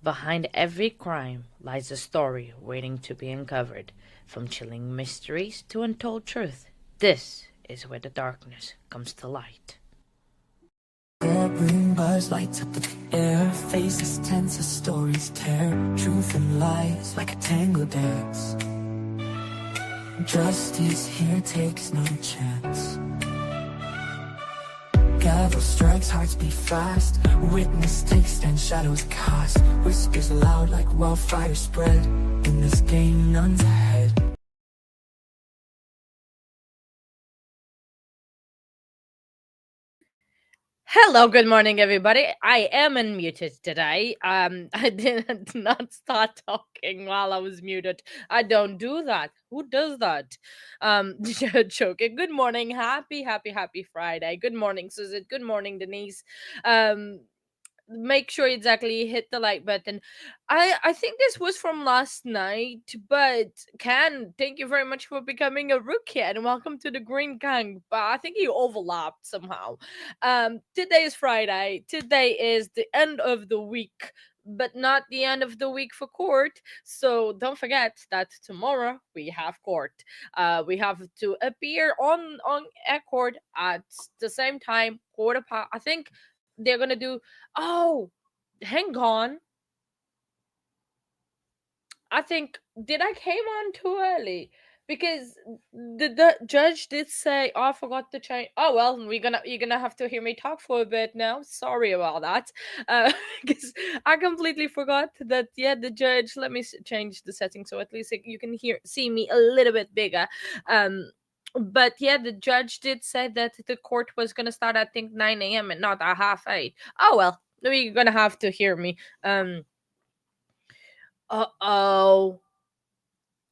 Behind every crime lies a story waiting to be uncovered, from chilling mysteries to untold truth. This is where the darkness comes to light. Green buzz lights up the air, faces tense as stories tear, truth and lies like a tangled dance. Justice here takes no chance. Gavel strikes, hearts beat fast. Witness takes stand, shadows cast. Whispers loud like wildfire spread. In this game, none's ahead. Hello, good morning, everybody. I am unmuted today. I did not start talking while I was muted. I don't do that. Who does that? Joking. Good morning. Happy Friday. Good morning, Susan. Good morning, Denise. Um, make sure exactly hit the like button. I think this was from last night, but Ken, thank you very much for becoming a rookie and welcome to the Green Gang. But I think you overlapped somehow. Today is Friday. Today is the end of the week, but not the end of the week for court. So don't forget that tomorrow we have court. We have to appear on a court at the same time, quarter past. I think they're gonna do. Oh, hang on. I think did I came on too early? Because the judge did say, "Oh, I forgot to change." Oh well, you're gonna have to hear me talk for a bit now. Sorry about that, because I completely forgot that. Yeah, the judge. Let me change the setting so at least you can see me a little bit bigger. But yeah, the judge did say that the court was gonna start I think 9 a.m. and not at half 8. Oh well, you're gonna have to hear me. Uh-oh.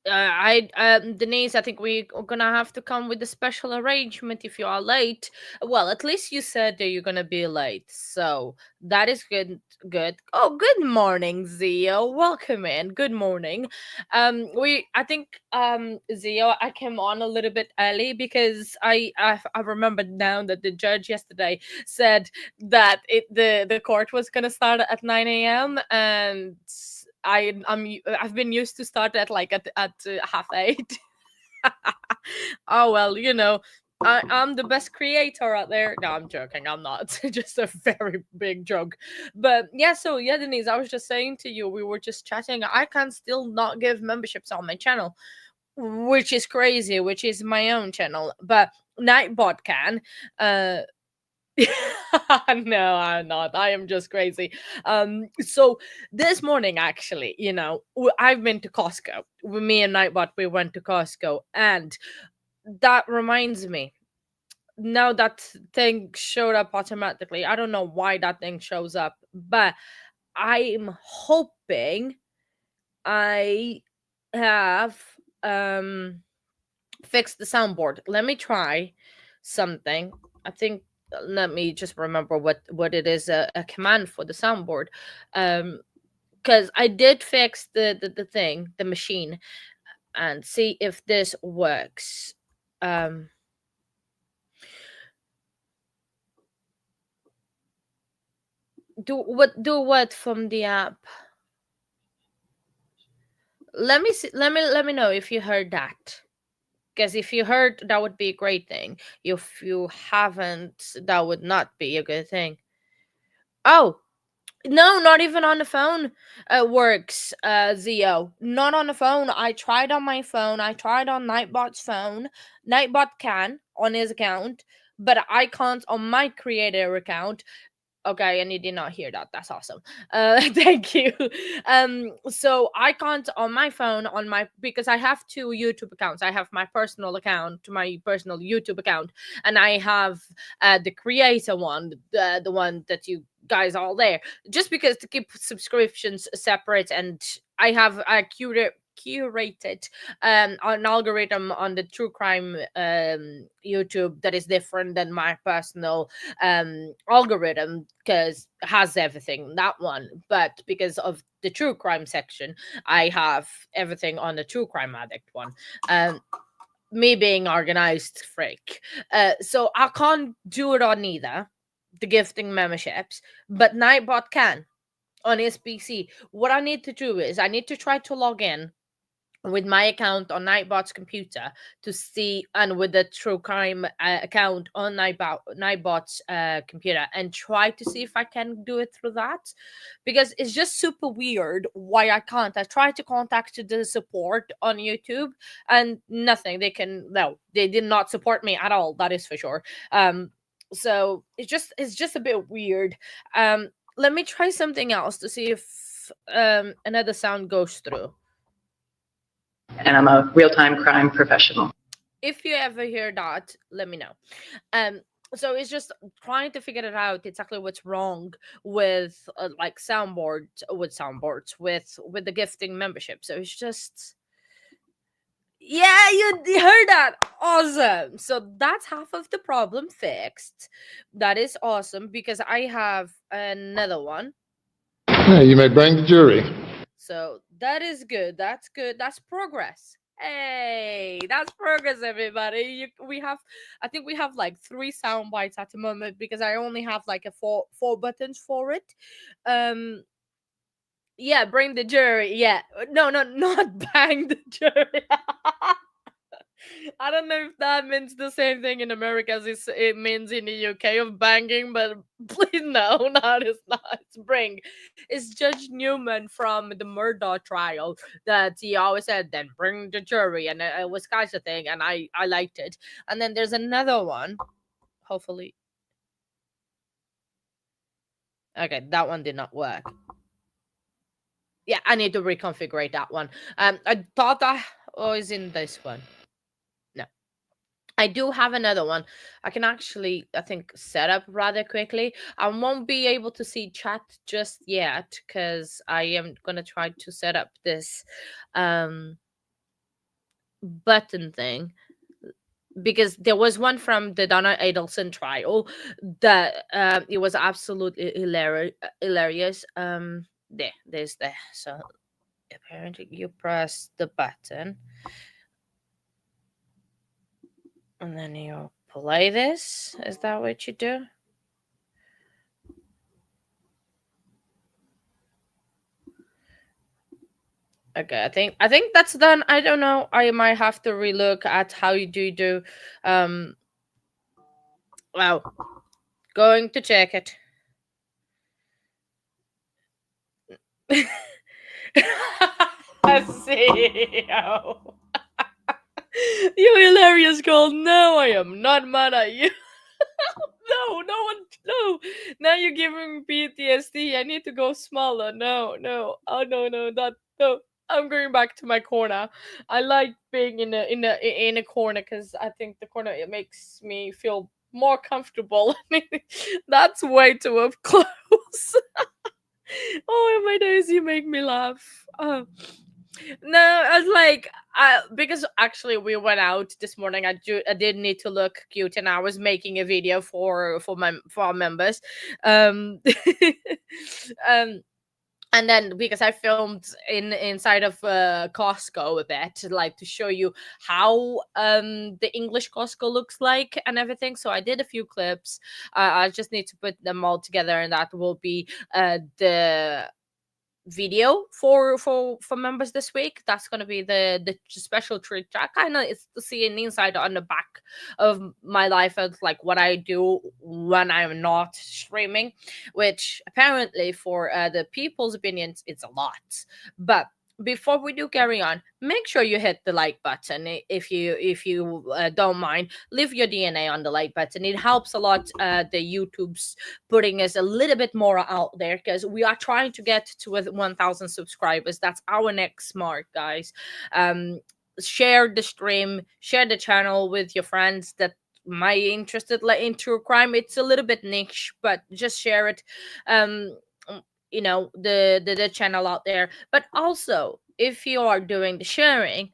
Denise, I think we're gonna have to come with a special arrangement if you are late. Well, at least you said that you're gonna be late, so that is good. Good. Oh, good morning, Zio. Welcome in. Good morning. I think Zio, I came on a little bit early because I remembered now that the judge yesterday said that the court was gonna start at 9 a.m. and I've been used to start at like at half 8. Oh well, I'm the best creator out there. No, I'm joking. I'm not. Just a very big joke. But yeah, so yeah, Denise, I was just saying to you, we were just chatting. I can still not give memberships on my channel, which is crazy, which is my own channel. But Nightbot can. No, I'm not. I am just crazy. So this morning, actually, I've been to Costco. Me and Nightbot, we went to Costco, and that reminds me. Now that thing showed up automatically. I don't know why that thing shows up, but I'm hoping I have fixed the soundboard. Let me try something. I think let me just remember what it is a command for the soundboard. Because I did fix the thing, the machine, and see if this works. Do what from the app? Let me see, let me know if you heard that. Because if you heard, that would be a great thing. If you haven't, that would not be a good thing. Oh, no, not even on the phone. Works, Zio. Not on the phone. I tried on my phone. I tried on Nightbot's phone. Nightbot can on his account, but I can't on my creator account. Okay, and you did not hear that. That's awesome. Thank you. So I can't on my phone on my because I have two YouTube accounts. I have my personal account, my personal YouTube account, and I have the creator one, the one that you guys all there. Just because to keep subscriptions separate, and I have a curated an algorithm on the true crime YouTube that is different than my personal algorithm because has everything that one, but because of the true crime section I have everything on the true crime addict one. Me being organized freak, so I can't do it on either the gifting memberships, but Nightbot can. on his PC. What I need to do is I need to try to log in with my account on Nightbot's computer to see, and with the True Crime account on Nightbot's computer, and try to see if I can do it through that, because it's just super weird why I can't. I tried to contact the support on YouTube and nothing. No, they did not support me at all. That is for sure. So it's just a bit weird. Let me try something else to see if another sound goes through. And I'm a real-time crime professional. If you ever hear that, let me know. Um, so it's just trying to figure it out exactly what's wrong with like soundboards with the gifting membership. So it's just, yeah, you heard that. Awesome. So that's half of the problem fixed. That is awesome, because I have another one. Yeah, you may bring the jury. So that is good. That's good. That's progress. Hey, that's progress, everybody. I think we have like 3 sound bites at the moment, because I only have like a four buttons for it. Yeah, bring the jury. Yeah, no, not bang the jury. I don't know if that means the same thing in America as it means in the UK of banging, but please no, not it's not. It's bring. It's Judge Newman from the Murdoch trial that he always said, then bring the jury, and it was kind of thing, and I liked it. And then there's another one. Hopefully, okay, that one did not work. Yeah, I need to reconfigure that one. I thought I was in this one. I do have another one. I can actually, I think, set up rather quickly. I won't be able to see chat just yet, because I am gonna try to set up this button thing, because there was one from the Donna Adelson trial that it was absolutely hilarious. There's there. So apparently you press the button, and then you play this. Is that what you do? Okay, I think that's done. I don't know. I might have to relook at how you do. Wow, going to check it. I see. Oh. You hilarious girl. No, I am not mad at you. No one, no. Now you're giving me PTSD. I need to go smaller. No. Oh no, that no. I'm going back to my corner. I like being in a corner, because I think the corner, it makes me feel more comfortable. That's way too up close. Oh my days, you make me laugh. Oh. No, I was like, because actually we went out this morning. I did need to look cute, and I was making a video for our members, um, um, and then because I filmed inside of Costco a bit, like to show you how the English Costco looks like and everything. So I did a few clips. I just need to put them all together, and that will be the video for members this week. That's going to be the special treat. I kind of it's to see an inside on the back of my life, of like what I do when I'm not streaming, which apparently for the people's opinions it's a lot. But before we do carry on, make sure you hit the like button. If you don't mind, leave your DNA on the like button. It helps a lot. The YouTube's putting us a little bit more out there, because we are trying to get to 1,000 subscribers. That's our next mark, guys. Share the stream, share the channel with your friends that might be interested in true crime. It's a little bit niche, but just share it. um the channel out there. But also, if you are doing the sharing,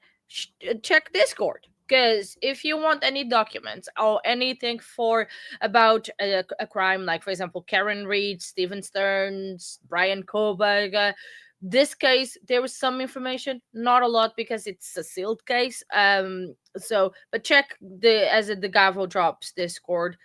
check Discord, because if you want any documents or anything for about a crime, like for example Karen Reed, Steven Stearns, Brian Koberger, this case, there was some information, not a lot, because it's a sealed case. So but check the gavel drops Discord.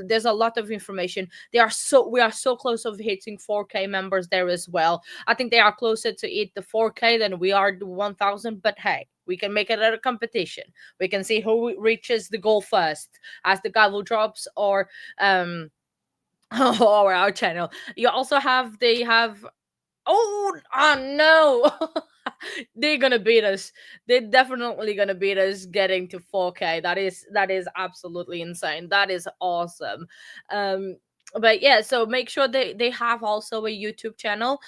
there's a lot of information. We are so close of hitting 4K members there as well. I think they are closer to hit the 4K than we are the 1000, but hey, we can make it a competition. We can see who reaches the goal first, as the gavel drops, or or our channel. You also have they have oh no. They're gonna beat us. They're definitely gonna beat us getting to 4K. That is absolutely insane. That is awesome. um but yeah, so make sure they have also a YouTube channel.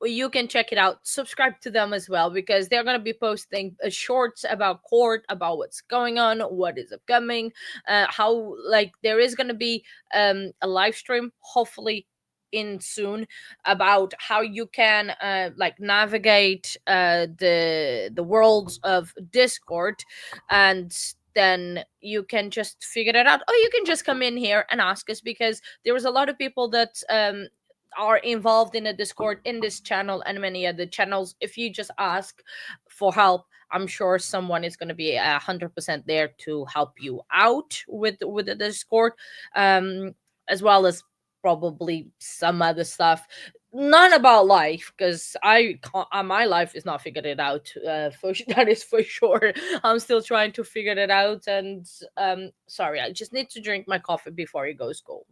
You can check it out, subscribe to them as well, because they're going to be posting shorts about court, about what's going on, what is upcoming, how, like, there is going to be a live stream hopefully in soon, about how you can like navigate the worlds of Discord, and then you can just figure it out, or you can just come in here and ask us, because there was a lot of people that are involved in a Discord in this channel and many other channels. If you just ask for help, I'm sure someone is going to be 100% there to help you out with the Discord, as well as probably some other stuff. None about life, because I can't, my life is not figured it out. That is for sure. I'm still trying to figure it out, and sorry, I just need to drink my coffee before it goes cold.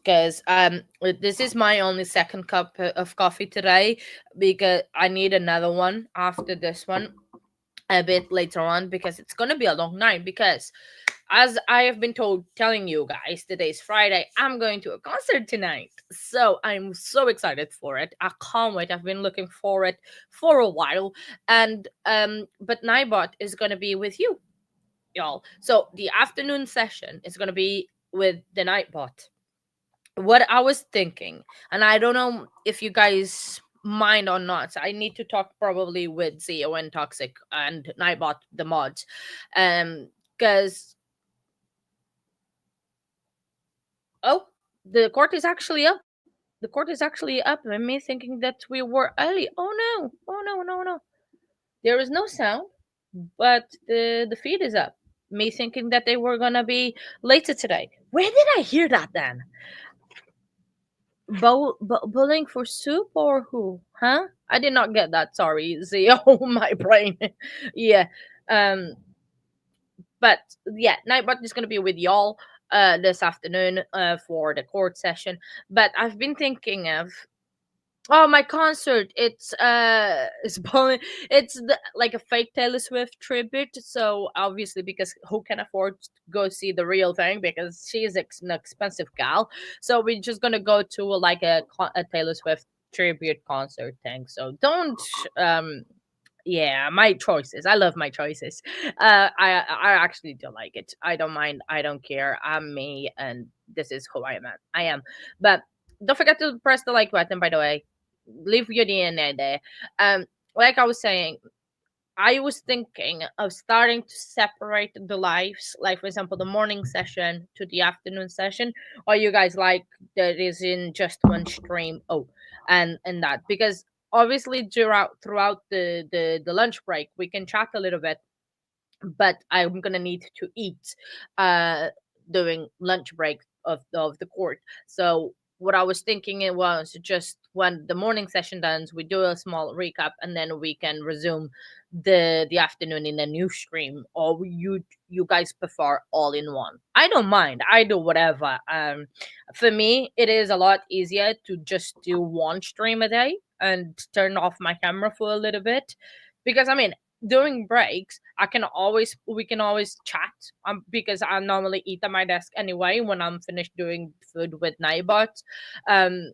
Because this is my only second cup of coffee today, because I need another one after this one a bit later on, because it's gonna be a long night, because as I have been telling you guys, today's Friday, I'm going to a concert tonight, so I'm so excited for it. I can't wait. I've been looking for it for a while. And but Nightbot is gonna be with you, y'all. So the afternoon session is gonna be with the Nightbot. What I was thinking, and I don't know if you guys mind or not, I need to talk probably with Zio and Toxic and Nightbot, the mods, because oh, the court is actually up. The court is actually up, and me thinking that we were early. Oh no! Oh no! No! No! There is no sound, but the feed is up. Me thinking that they were gonna be later today. Where did I hear that then? Bowling for soup or who? Huh? I did not get that. Sorry, Zio, my brain. Yeah. Um. But yeah, Nightbot is gonna be with y'all this afternoon for the court session. But I've been thinking of, oh, my concert. It's bowling. It's like a fake Taylor Swift tribute. So obviously, because who can afford to go see the real thing, because she is an expensive gal. So we're just gonna go to like a Taylor Swift tribute concert thing. So don't yeah, my choices. I love my choices. I actually do like it. I don't mind. I don't care. I'm me, and this is who I am. I am. But don't forget to press the like button. By the way, leave your DNA there. Like I was saying, I was thinking of starting to separate the lives, like for example, the morning session to the afternoon session, or you guys like that is in just one stream. Oh, and that, because obviously throughout the lunch break we can chat a little bit, but I'm gonna need to eat during lunch break of the court. So what I was thinking, it was just when the morning session ends, we do a small recap, and then we can resume the afternoon in a new stream, or you guys prefer all in one. I don't mind. I do whatever. For me, it is a lot easier to just do one stream a day and turn off my camera for a little bit, because I mean, during breaks we can always chat, because I normally eat at my desk anyway when I'm finished doing food with Nightbot. um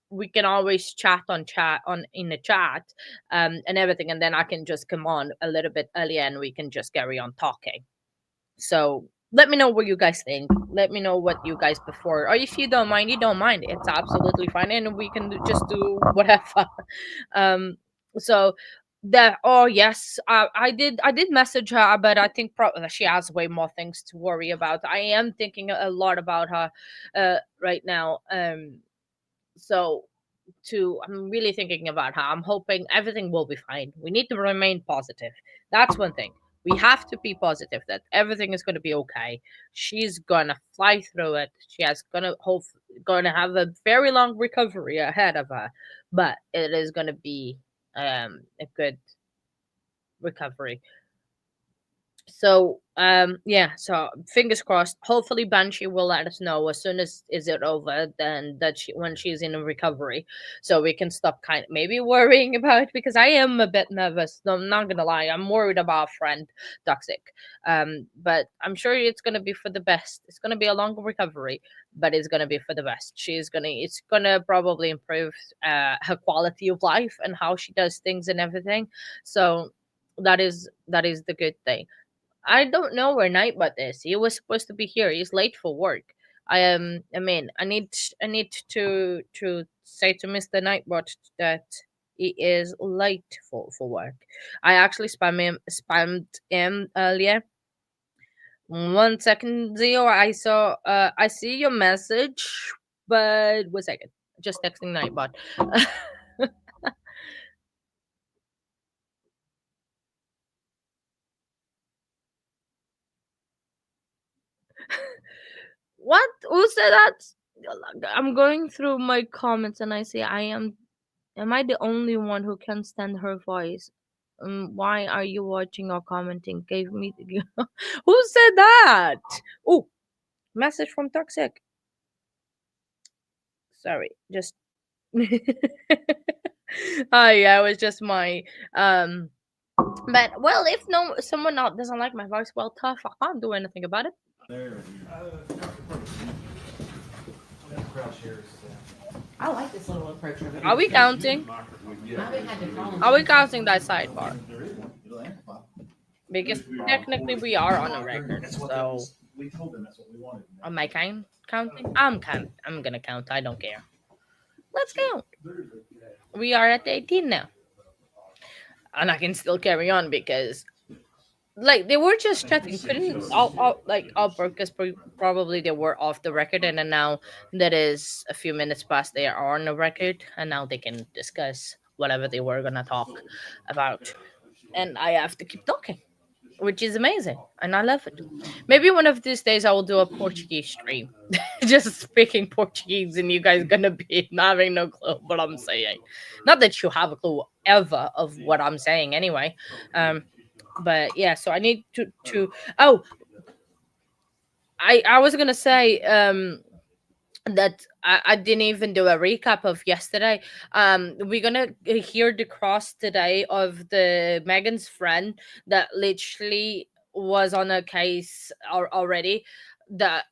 we can always chat on in the chat, and everything, and then I can just come on a little bit earlier and we can just carry on talking. So let me know what you guys think. Let me know what you guys prefer, or if you don't mind, you don't mind, it's absolutely fine, and we can just do whatever. um so that, oh yes, I did message her, but I think probably she has way more things to worry about. I am thinking a lot about her right now. So I'm really thinking about how I'm hoping everything will be fine. We need to remain positive. That's one thing. We have to be positive that everything is going to be okay. She's gonna fly through it. She has gonna have a very long recovery ahead of her, but it is gonna be a good recovery. So yeah, so fingers crossed. Hopefully Banshee will let us know as soon as is it over, then that when she's in a recovery, so we can stop kind of maybe worrying about it, because I am a bit nervous. No, I'm not gonna lie, I'm worried about our friend Toxic. But I'm sure it's gonna be for the best. It's gonna be a long recovery, but it's gonna be for the best. It's gonna probably improve her quality of life and how she does things and everything. So that is the good thing. I don't know where Nightbot is. He was supposed to be here. He's late for work. I mean, I need to say to Mr. Nightbot that he is late for work. I actually spammed him earlier. 1 second, Zio. I see your message, but 1 second. Just texting Nightbot. What? Who said that? I'm going through my comments and I see I am. Am I the only one who can stand her voice? Why are you watching or commenting? Gave me. Who said that? Oh, message from Toxic. Sorry, just. Oh yeah, it was just my But well, if no someone not doesn't like my voice, well, tough. I can't do anything about it. I like this little approach of it. Are we counting? I haven't had to call Are we counting that sidebar? Because technically we are on a record, so am I counting? I'm gonna count. I don't care. Let's count. We are at 18 now, and I can still carry on because like they were just chatting. Couldn't all because probably they were off the record, and then now that is a few minutes past they are on the record, and now they can discuss whatever they were gonna talk about, and I have to keep talking, which is amazing, and I love it. Maybe one of these days I will do a Portuguese stream, just speaking Portuguese, and you guys gonna be having no clue what I'm saying. Not that you have a clue ever of what I'm saying, anyway. But yeah, so I need to. Oh, I was gonna say that I didn't even do a recap of yesterday. We're gonna hear the cross today of the Megan's friend that literally was on a case already, that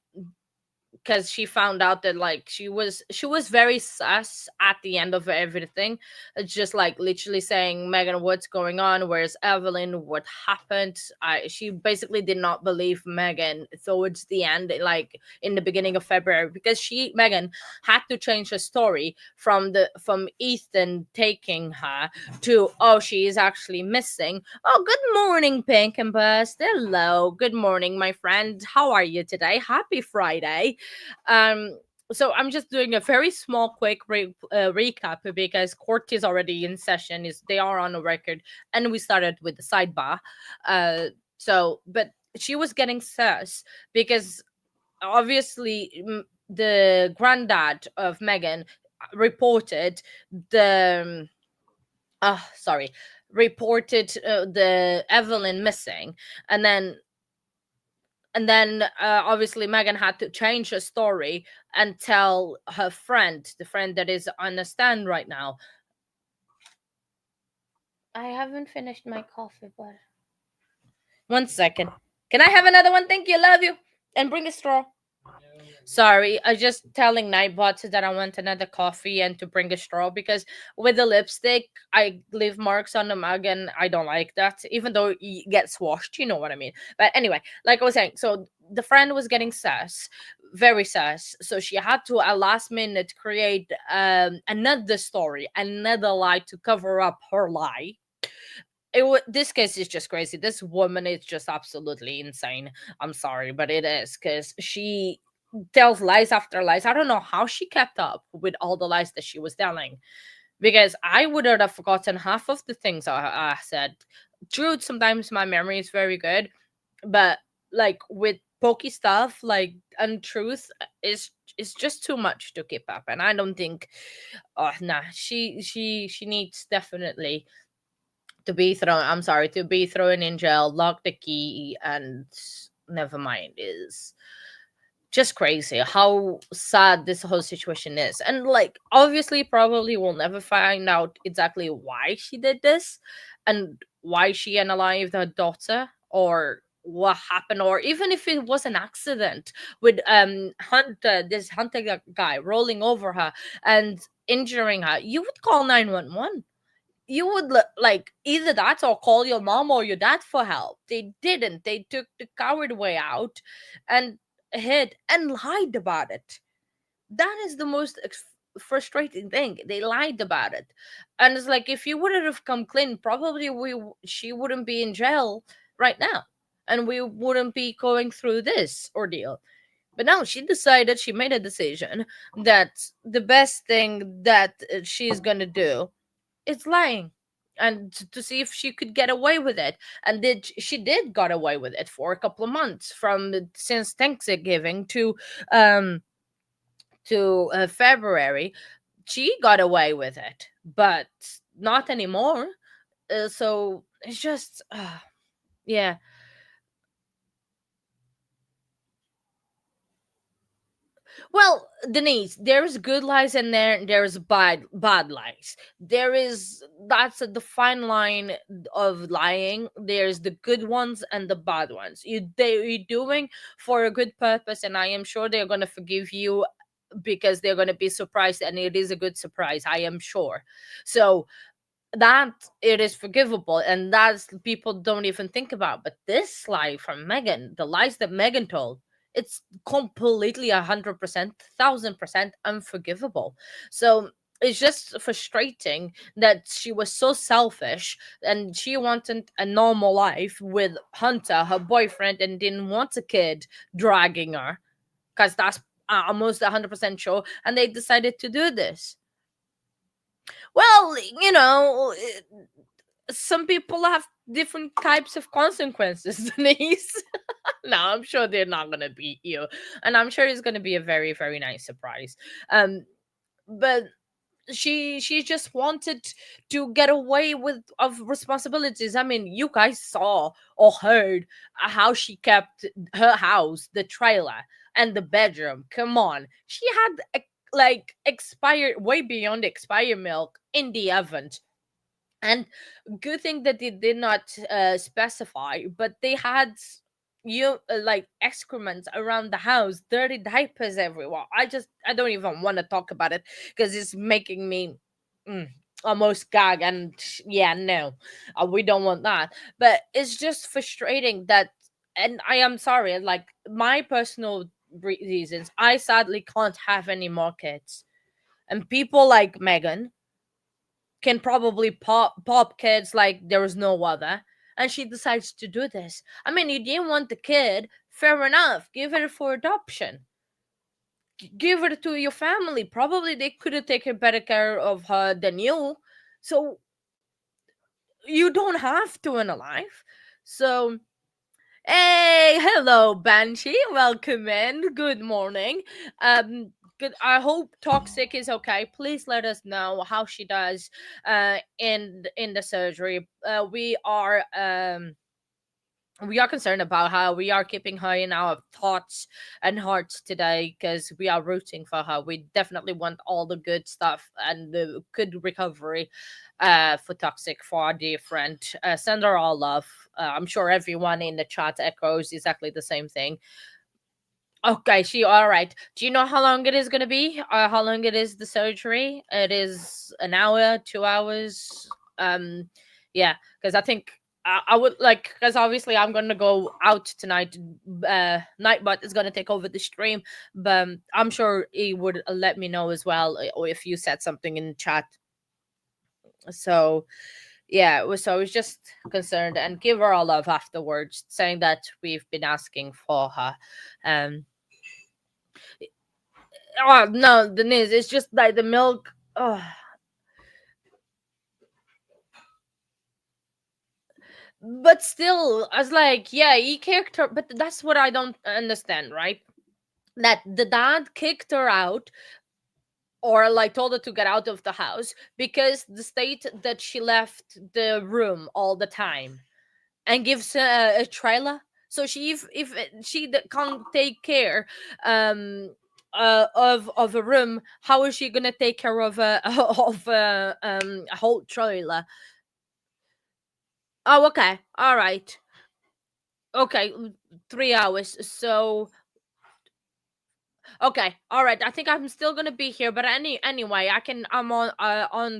because she found out that like she was very sus at the end of everything. It's just like literally saying, Megan, what's going on, where's Evelyn, what happened? She basically did not believe Megan towards the end, like in the beginning of February, because Megan had to change her story from Ethan taking her to, oh, she is actually missing. Oh, good morning, Pink and Burst. Hello, good morning, my friend. How are you today? Happy Friday. um so I'm just doing a very small quick recap, because court is already in session, is they are on a record, and we started with the sidebar. But she was getting sus because obviously the granddad of Megan reported the sorry, reported the Evelyn missing, and then obviously Megan had to change her story and tell her friend, the friend that is on the stand right now. I haven't finished my coffee, but 1 second. Can I have another one? Thank you. Love you. And bring a straw. Sorry, I just telling Nightbot that I want another coffee and to bring a straw, because with the lipstick I leave marks on the mug and I don't like that, even though it gets washed, you know what I mean. But anyway, like I was saying, so the friend was getting sus, very sus, so she had to at last minute create another story, another lie to cover up her lie. This case is just crazy. This woman is just absolutely insane. I'm sorry, but it is, because she tells lies after lies. I don't know how she kept up with all the lies that she was telling, because I wouldn't have forgotten half of the things I said. True, sometimes my memory is very good, but like with pokey stuff, like untruth is just too much to keep up, and I don't think. Oh nah, she needs definitely to be thrown. I'm sorry, to be thrown in jail, lock the key, and never mind. Is just crazy how sad this whole situation is. And like obviously probably we'll never find out exactly why she did this and why she unalived her daughter, or what happened, or even if it was an accident with Hunter, this Hunter guy rolling over her and injuring her. You would call 911. You would like either that or call your mom or your dad for help. They didn't. They took the coward way out and hid and lied about it. That is the most frustrating thing. They lied about it, and it's like if you wouldn't have come clean, probably she wouldn't be in jail right now, and we wouldn't be going through this ordeal. But now she made a decision that the best thing that she's gonna do is lying, and to see if she could get away with it. And she did got away with it for a couple of months, from since Thanksgiving um February. She got away with it, but not anymore. So it's just yeah. Well, Denise, there's good lies in there, and there's bad lies. There is That's the fine line of lying. There's the good ones and the bad ones. You're doing for a good purpose, and I am sure they're gonna forgive you because they're gonna be surprised, and it is a good surprise. I am sure. So that it is forgivable, and that's people don't even think about. But this lie from Megan, the lies that Megan told, it's completely 100%, 1,000% unforgivable. So it's just frustrating that she was so selfish and she wanted a normal life with Hunter, her boyfriend, and didn't want a kid dragging her, because that's almost 100% sure, and they decided to do this. Well, some people have different types of consequences, Denise. No, I'm sure they're not gonna beat you, and I'm sure it's gonna be a very, very nice surprise. But she just wanted to get away with of responsibilities. I mean, you guys saw or heard how she kept her house, the trailer, and the bedroom. Come on, she had like expired, way beyond expired milk in the oven. And good thing that they did not specify, but they had like excrements around the house, dirty diapers everywhere. I don't even want to talk about it because it's making me mm, almost gag. And yeah, no, we don't want that. But it's just frustrating that, and I am sorry, like my personal reasons, I sadly can't have any more kids. And people like Megan can probably pop kids like there was no other, and she decides to do this. I mean, you didn't want the kid, fair enough, give it for adoption, give it to your family. Probably they could have taken better care of her than you, so you don't have to in a life. So hey, hello Banshee, welcome in, good morning. Good, I hope Toxic is okay. Please let us know how she does in the surgery. We are concerned about her. We are keeping her in our thoughts and hearts today because we are rooting for her. We definitely want all the good stuff and the good recovery for Toxic, for our dear friend. Send her all love. I'm sure everyone in the chat echoes exactly the same thing. Okay, she all right. Do you know how long it is going to be? How long it is the surgery? It is an hour, 2 hours. Yeah, because I think I would like, because obviously I'm gonna go out tonight. Nightbot is gonna take over the stream, but I'm sure he would let me know as well, or if you said something in the chat. So yeah, so I was just concerned, and give her all love afterwards, saying that we've been asking for her. Oh no, Denise, it's just like the milk. Oh. But still, I was like, yeah, he kicked her. But that's what I don't understand, right? That the dad kicked her out, or like told her to get out of the house because the state that she left the room all the time, and gives her a trailer. So she, if she can't take care of a room, how is she gonna take care of a a whole trailer? Oh, okay, all right, okay, 3 hours. So okay, all right. I think I'm still gonna be here, but anyway, I'm on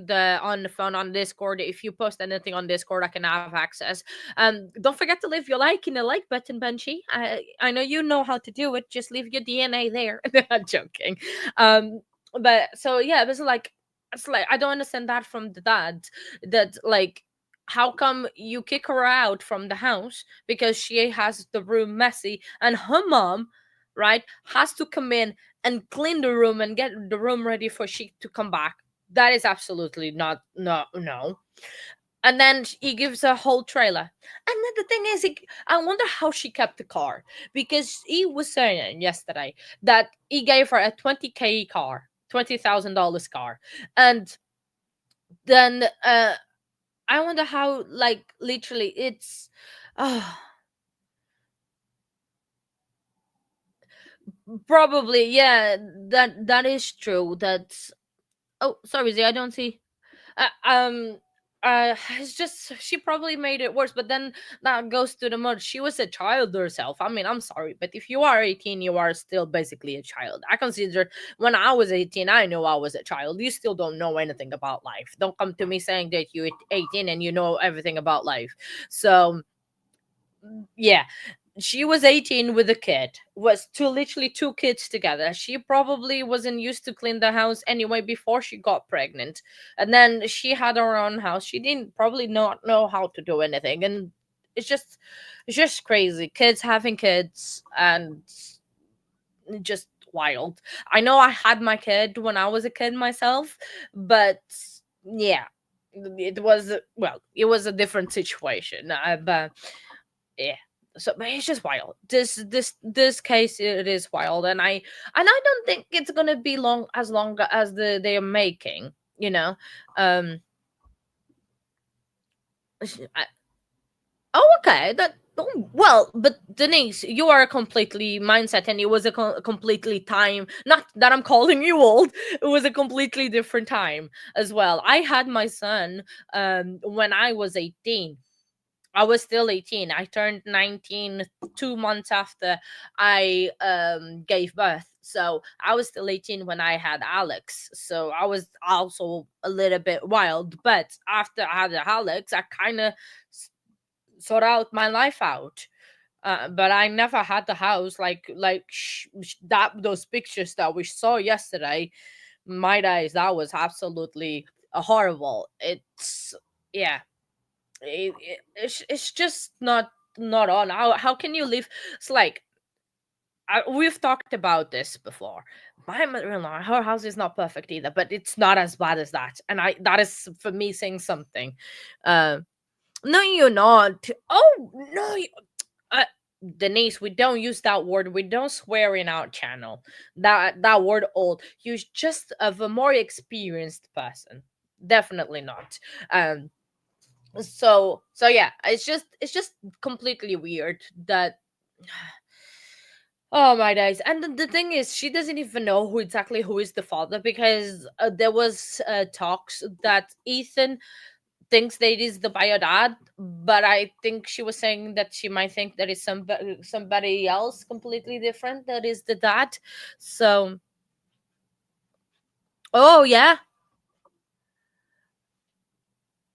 the phone on Discord. If you post anything on Discord, I can have access. Don't forget to leave your like in the like button, Benchy. I know you know how to do it. Just leave your DNA there. I'm joking. But so yeah, it was like, it's like I don't understand that from the dad. That like, how come you kick her out from the house because she has the room messy, and her mom, right, has to come in and clean the room and get the room ready for she to come back? That is absolutely not, no, no. And then he gives a whole trailer. And then the thing is, I wonder how she kept the car, because he was saying yesterday that he gave her a 20K car, $20,000 car, and then I wonder how, like, literally it's. Uh, Probably, yeah, that is true. That's. Oh, sorry, Z, I don't see. Uh, um, it's just she probably made it worse. But then that goes to the mud. She was a child herself. I mean, I'm sorry, but if you are 18, you are still basically a child. I consider when I was 18, I knew I was a child. You still don't know anything about life. Don't come to me saying that you're 18 and you know everything about life. So yeah, she was 18 with a kid, was two, literally two kids together. She probably wasn't used to clean the house anyway before she got pregnant, and then she had her own house. She didn't probably not know how to do anything, and it's just it's just crazy, kids having kids, and just wild. I know I had my kid when I was a kid myself, but yeah, it was, well, it was a different situation. But yeah, so but it's just wild. This case, it is wild, and I don't think it's gonna be long as they're making, you know. um I, oh, okay, that, oh, well, but Denise, you are completely mindset, and it was a completely time, not that I'm calling you old, it was a completely different time as well. I had my son when I was 18. I was still 18. I turned 19 2 months after I gave birth. So I was still 18 when I had Alex. So I was also a little bit wild. But after I had Alex, I kind of sort out my life out. But I never had the house that. Those pictures that we saw yesterday, my days, that was absolutely horrible. It's, yeah, it's just not on. How can you live? It's like, we've talked about this before. My mother-in-law, her house is not perfect either, but it's not as bad as that, and I that is for me saying something. uh no, you're not. Oh no, uh, Denise, we don't use that word. We don't swear in our channel. That word old. You're just of a more experienced person. Definitely not. um so yeah, it's just completely weird that. Oh my days. And the thing is, she doesn't even know who is the father, because there was talks that Ethan thinks that it is the bio dad, but I think she was saying that she might think that is somebody else completely different that is the dad. So, oh yeah.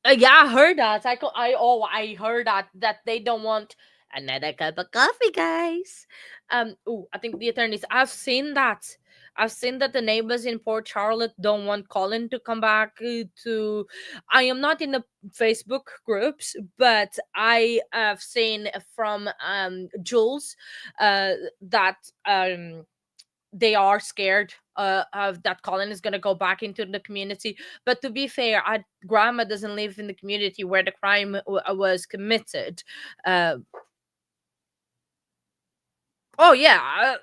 Yeah, I heard that. I heard that they don't want another cup of coffee, guys. Oh, I think the attorneys. I've seen that the neighbors in Port Charlotte don't want Colin to come back to. I am not in the Facebook groups, but I have seen from Jules that they are scared of that Colin is going to go back into the community. But to be fair, grandma doesn't live in the community where the crime was committed. uh, oh yeah,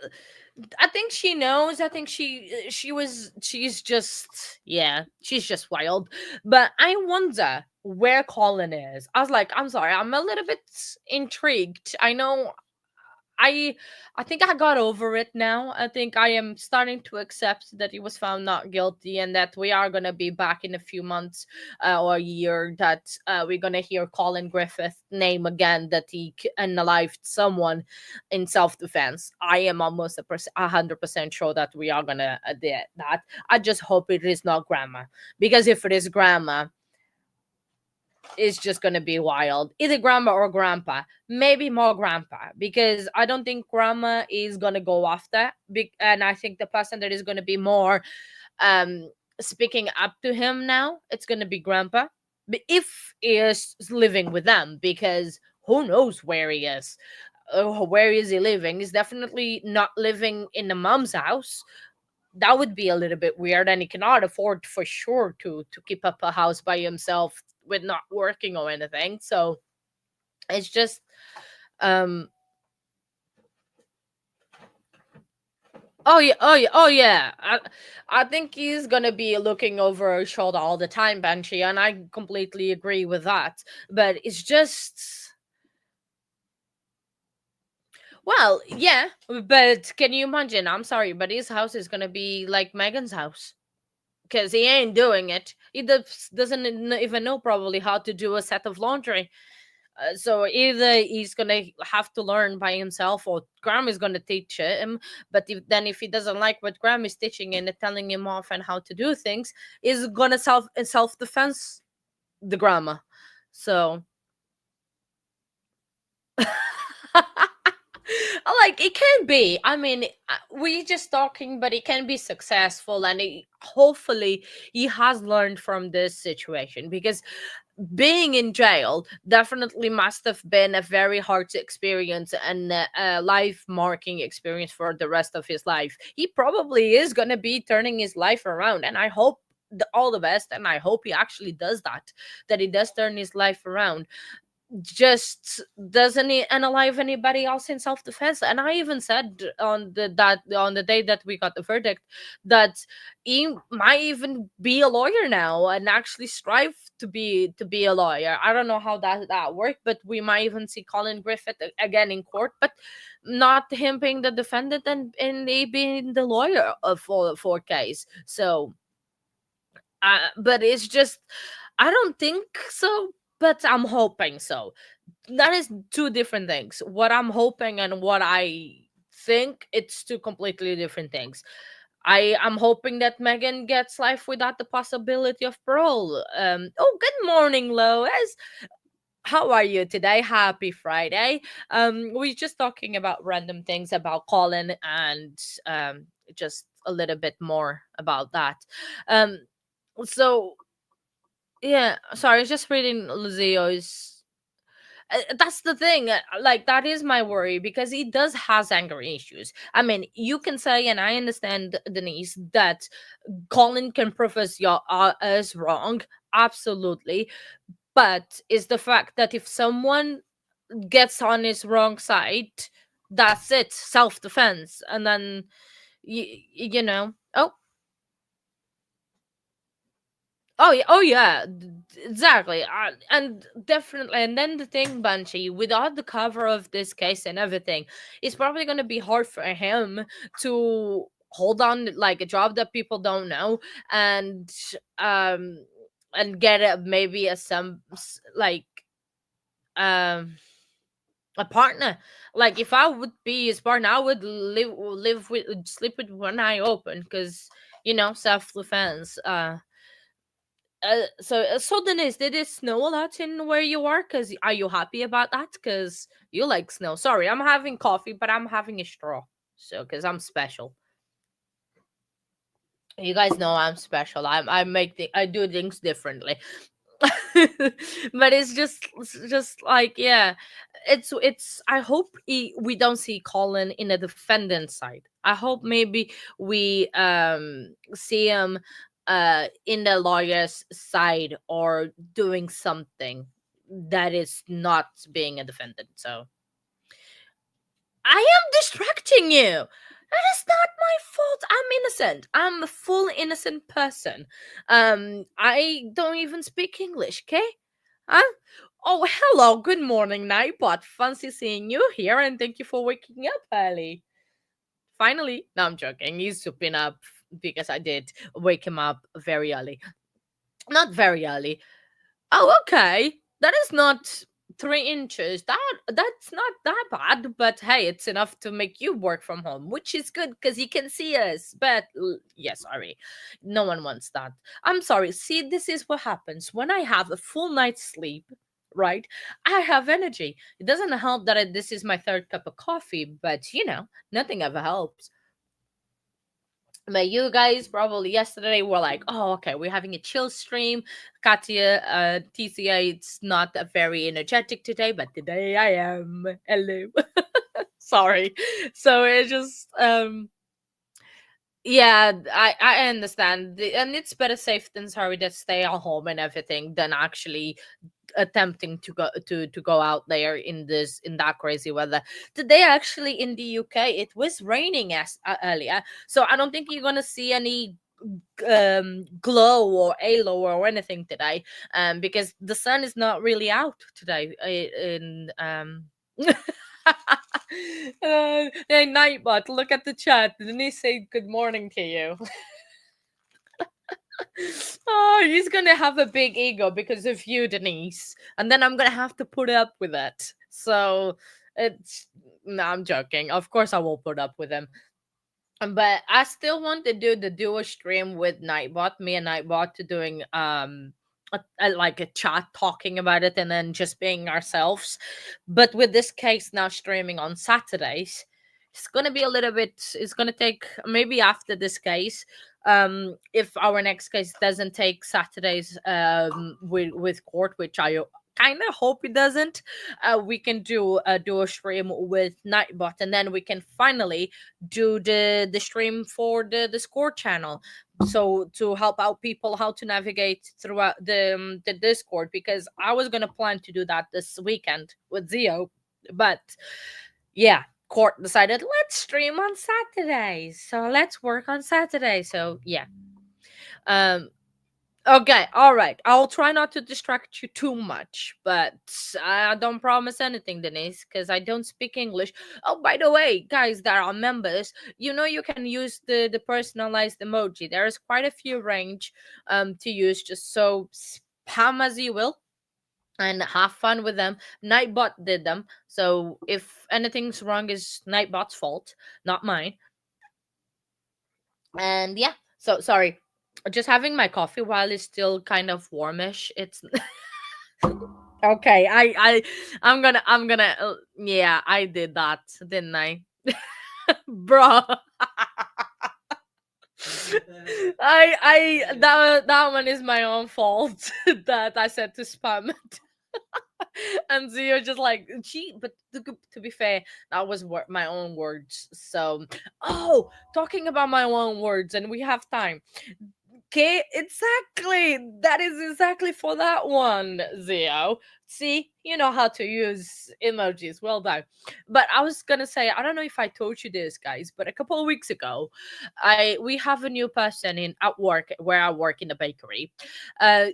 I think she knows. I think she's just, yeah, she's just wild. But I wonder where Colin is. I was like, I'm sorry, I'm a little bit intrigued. I know I I think I got over it now. I think I am starting to accept that he was found not guilty, and that we are gonna be back in a few months or a year, that we're gonna hear Colin Griffith name again, that he unalived someone in self defense. I am almost 100% sure that we are gonna do that. I just hope it is not grandma, because if it is grandma, is just going to be wild. Either grandma or grandpa. Maybe more grandpa, because I don't think grandma is going to go after. And I think the person that is going to be more um speaking up to him now, it's going to be grandpa. But if he is living with them, because who knows where he is. Where is he living? He's definitely not living in the mom's house. That would be a little bit weird, and he cannot afford for sure to keep up a house by himself with not working or anything. So it's just um oh yeah, oh yeah, oh yeah. I think he's gonna be looking over his shoulder all the time, Banshee, and I completely agree with that. But it's just, well, yeah, but can you imagine? I'm sorry, but his house is gonna be like Megan's house, because he ain't doing it. He doesn't even know probably how to do a set of laundry. So either he's gonna have to learn by himself, or Graham is gonna teach him. But if he doesn't like what Graham is teaching and telling him off and how to do things, is gonna self defense the grammar. So like, it can be, I mean, we just talking, but it can be successful, and hopefully he has learned from this situation, because being in jail definitely must have been a very hard experience, and a life marking experience for the rest of his life. He probably is going to be turning his life around, and I hope all the best, and I hope he actually does that he does turn his life around. Just doesn't he unalive anybody else in self-defense? And I even said on the day that we got the verdict, that he might even be a lawyer now and actually strive to be a lawyer. I don't know how that worked, but we might even see Colin Griffith again in court, but not him being the defendant, and he being the lawyer of for case. So but it's just, I don't think so, but I'm hoping so. That is two different things. What I'm hoping and what I think, it's two completely different things. I am hoping that Megan gets life without the possibility of parole. Oh, good morning, Lois. How are you today? Happy Friday. We're just talking about random things about Colin, and just a little bit more about that. Um, so yeah, sorry, I was just reading Luzio's. That's the thing. Like, that is my worry, because he does has anger issues. I mean, you can say, and I understand, Denise, that Colin can prove us wrong, absolutely. But is the fact that if someone gets on his wrong side, that's it, self defense, and then you know. Oh, oh yeah, oh yeah, exactly, and definitely. And then the thing, Banshee, without the cover of this case and everything, it's probably going to be hard for him to hold on like a job that people don't know, and um get maybe like um a partner. Like, if I would be his partner, I would live with sleep with one eye open, because self defense. So Denise, did it snow a lot in where you are? Cause are you happy about that? Cause you like snow. Sorry, I'm having coffee, but I'm having a straw. So, cause I'm special. You guys know I'm special. I do things differently. But it's just like, yeah, it's I hope we don't see Colin in a defendant side. I hope maybe we see him in the lawyer's side or doing something that is not being a defendant. So I am distracting you. That is not my fault. I'm innocent. I'm a full innocent person. I don't even speak English, okay? Huh? Oh, hello. Good morning, Nightbot. Fancy seeing you here, and thank you for waking up early. Finally. No, I'm joking. He's been up because I did wake him up very early. Not very early. Oh, okay. That is not 3 inches. That's not that bad. But hey, it's enough to make you work from home, which is good because you can see us. But yeah, sorry, no one wants that. I'm sorry. See, this is what happens when I have a full night's sleep. Right, I have energy. It doesn't help that this is my third cup of coffee, but nothing ever helps. But you guys probably yesterday were like, oh, okay, we're having a chill stream. Katya, TCA, it's not very energetic today, but today I am. Hello. Sorry. So it just, yeah, I understand. And it's better safe than sorry to stay at home and everything than actually attempting to go out there in that crazy weather. Today actually in the UK it was raining as earlier, so I don't think you're gonna see any glow or halo or anything today, because the sun is not really out today in Hey Nightbot, look at the chat. Didn't he say good morning to you? Oh, he's gonna have a big ego because of you, Denise, and then I'm gonna have to put up with it. So it's no, I'm joking. Of course, I will put up with him. But I still want to do the duo stream with Nightbot, me and Nightbot, to doing like a chat talking about it and then just being ourselves. But with this case now streaming on Saturdays, it's gonna be a little bit. It's gonna take maybe after this case. If our next case doesn't take Saturdays with court, which I kind of hope it doesn't, we can do a stream with Nightbot, and then we can finally do the stream for the score channel, so to help out people how to navigate throughout the Discord, because I was gonna plan to do that this weekend with Zio, but yeah, court decided let's stream on Saturdays, so let's work on Saturday. So yeah, um okay, all right. I'll try not to distract you too much, but I don't promise anything, Denise, because I don't speak English. Oh, by the way, guys that are members, you can use the personalized emoji. There is quite a few range to use, just so spam as you will and have fun with them. Nightbot did them, so if anything's wrong, is Nightbot's fault, not mine. And yeah, so sorry, just having my coffee while it's still kind of warmish. It's okay. I'm gonna yeah, I did that, didn't I? Bro. That one is my own fault that I said to spam it. And so you're just like, gee, but to be fair, that was my own words. So, oh, talking about my own words, and we have time. Okay, exactly. That is exactly for that one, Zio. See, you know how to use emojis. Well done. But I was gonna say, I don't know if I told you this, guys, but a couple of weeks ago, we have a new person in at work where I work in the bakery.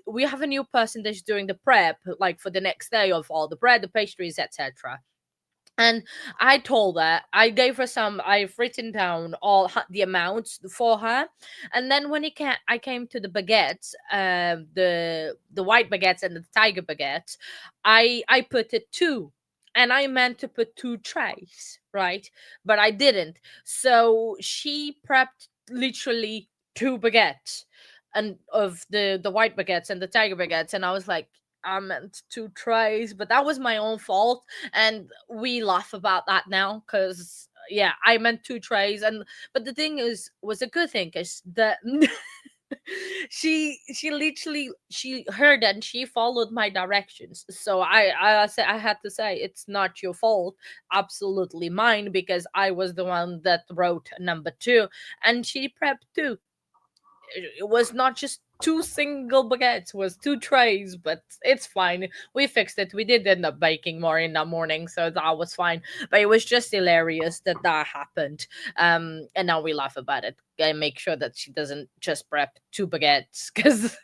We have a new person that's doing the prep, like for the next day of all the bread, the pastries, etc. And I told her, I gave her some, I've written down all the amounts for her. And then when I came to the baguettes, the white baguettes and the tiger baguettes, I put it two. And I meant to put two trays, right? But I didn't. So she prepped literally two baguettes and of the white baguettes and the tiger baguettes. And I was like, I meant two trays, but that was my own fault, and we laugh about that now because yeah, I meant two trays, and but the thing is was a good thing because the She literally she heard and she followed my directions. So I said I had to say it's not your fault, absolutely mine, because I was the one that wrote number two, and she prepped two. It was not just two single baguettes, it was two trays, but it's fine. We fixed it. We did end up baking more in the morning, so that was fine. But it was just hilarious that that happened. And now we laugh about it and make sure that she doesn't just prep two baguettes, because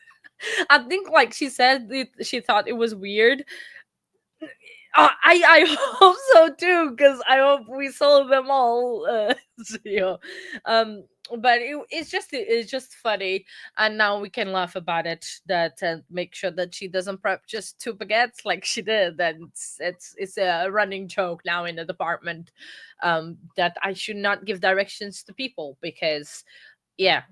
I think, like she said, she thought it was weird. I hope so too, because I hope we sold them all. So, but it's just funny, and now we can laugh about it. That and make sure that she doesn't prep just two baguettes like she did. And it's a running joke now in the department, that I should not give directions to people, because yeah,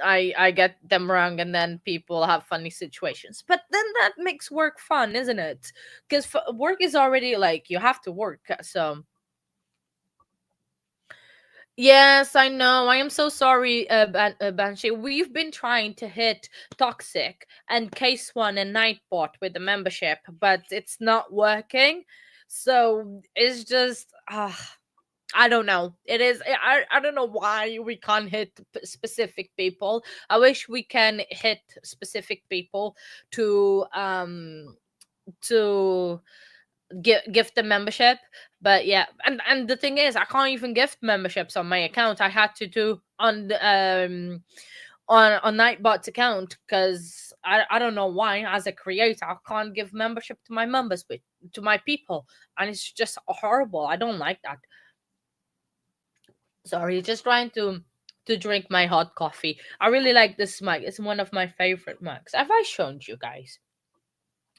I get them wrong, and then people have funny situations. But then that makes work fun, isn't it? Because work is already like you have to work. So yes, I know. I am so sorry, Banshee. We've been trying to hit Toxic and Case One and Nightbot with the membership, but it's not working. So it's just. I don't know. It is. I don't know why we can't hit specific people. I wish we can hit specific people to gift the membership. But yeah, and the thing is, I can't even gift memberships on my account. I had to do on the on Nightbot's account, because I don't know why. As a creator, I can't give membership to my members, with to my people, and it's just horrible. I don't like that. Sorry, just trying to drink my hot coffee. I really like this mug. It's one of my favorite mugs. Have I shown you guys?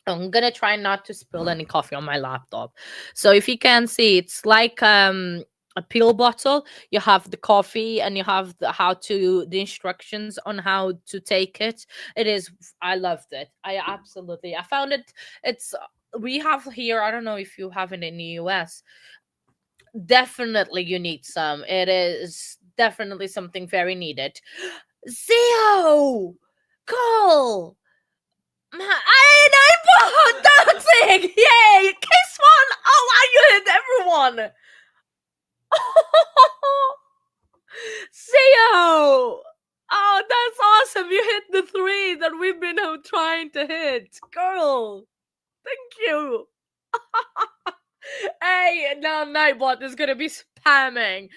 I'm gonna try not to spill any coffee on my laptop. So if you can see, it's like a pill bottle. You have the coffee, and you have the instructions on how to take it. It is. I loved it. I found it. It's we have here. I don't know if you have it in the US. Definitely you need some. It is definitely something very needed. Zio! Cole! I bought dancing! Yay! Kiss one! Oh, wow, you hit everyone! Zio! Oh, that's awesome! You hit the three that we've been trying to hit. Girl! Thank you! Hey, now Nightbot is gonna be spamming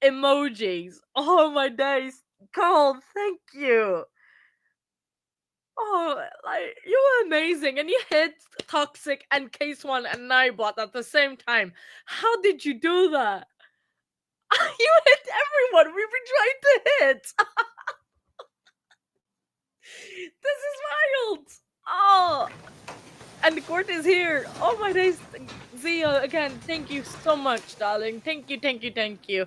emojis. Oh my days. Carl, thank you. Oh, like you were amazing, and you hit Toxic and Case One and Nightbot at the same time. How did you do that? You hit everyone we've been trying to hit. This is wild. Oh, and the court is here. Oh my days. Zia, again, thank you so much, darling. Thank you, thank you, thank you.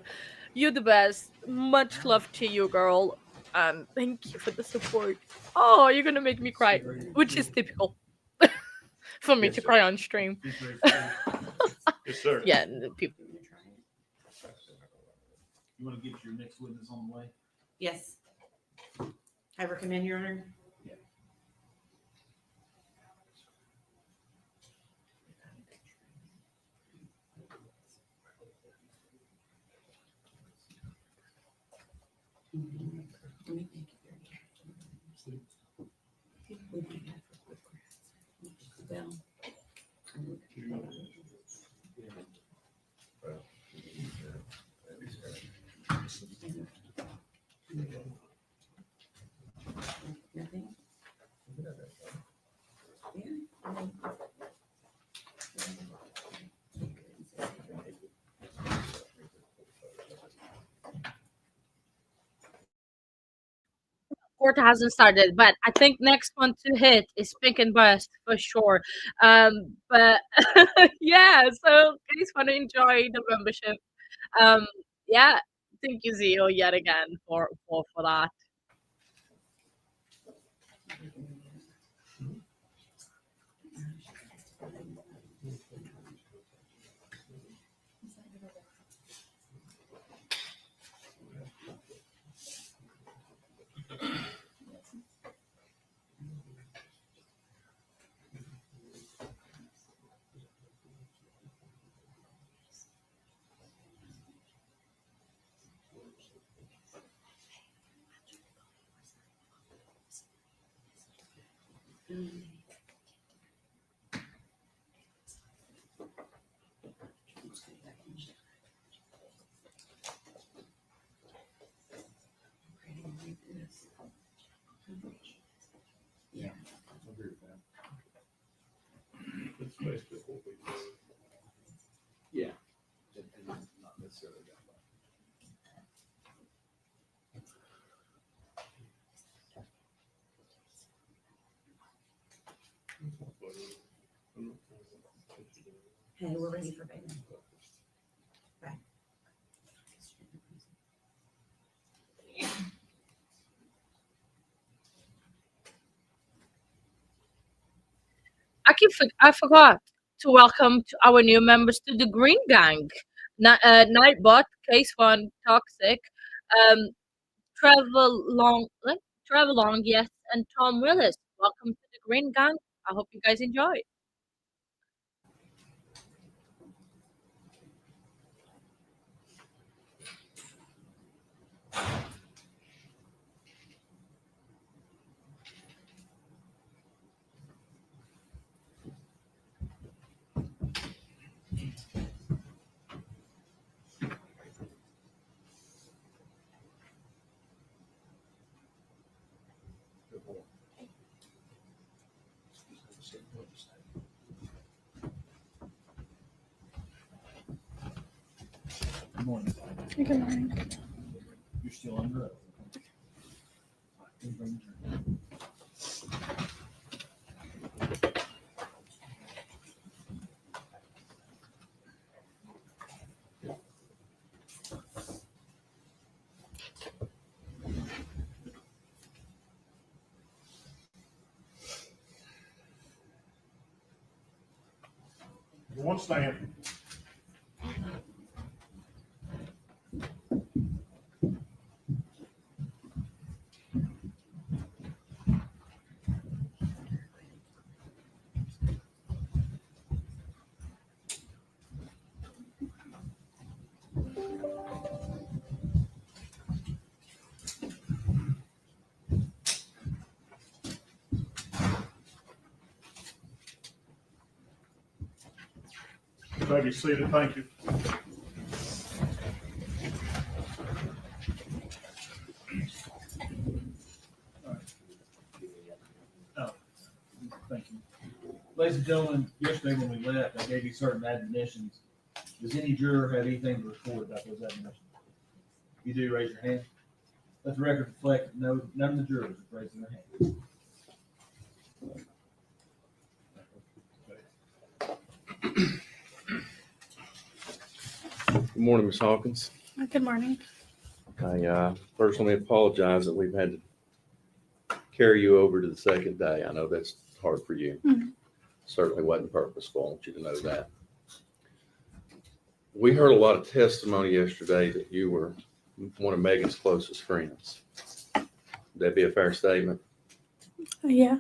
You're the best. Much love to you, girl. And thank you for the support. Oh, you're gonna make me cry, which is typical for me to cry on stream. Yes, sir. Yeah, people. You want to get your next witness on the way? Yes. I recommend, Your Honor. Court hasn't started, but I think next one to hit is Pink and Burst for sure. But yeah, so please want to enjoy the membership. Um, yeah, thank you, Zio, yet again for that. It's basically what we did. Yeah. And not necessarily that way. Hey, we're ready for Megan. Bye. I forgot to welcome to our new members to the Green Gang. Nightbot, Case One, Toxic, um, Travel Long, Travel Long, yes, and Tom Willis. Welcome to the Green Gang. I hope you guys enjoy. Good morning. Good morning. You're still under oath. Everyone stand. You may be seated. Thank you. Oh, thank you. Ladies and gentlemen, yesterday when we left, I gave you certain admonitions. Does any juror have anything to report about those admonitions? If you do, raise your hand. Let the record reflect that none of the jurors have raised their hand. Good morning, Ms. Hawkins. Good morning. I personally apologize that we've had to carry you over to the second day. I know that's hard for you. Mhm. Certainly wasn't purposeful. I want you to know that. We heard a lot of testimony yesterday that you were one of Megan's closest friends. Would that be a fair statement? Yeah.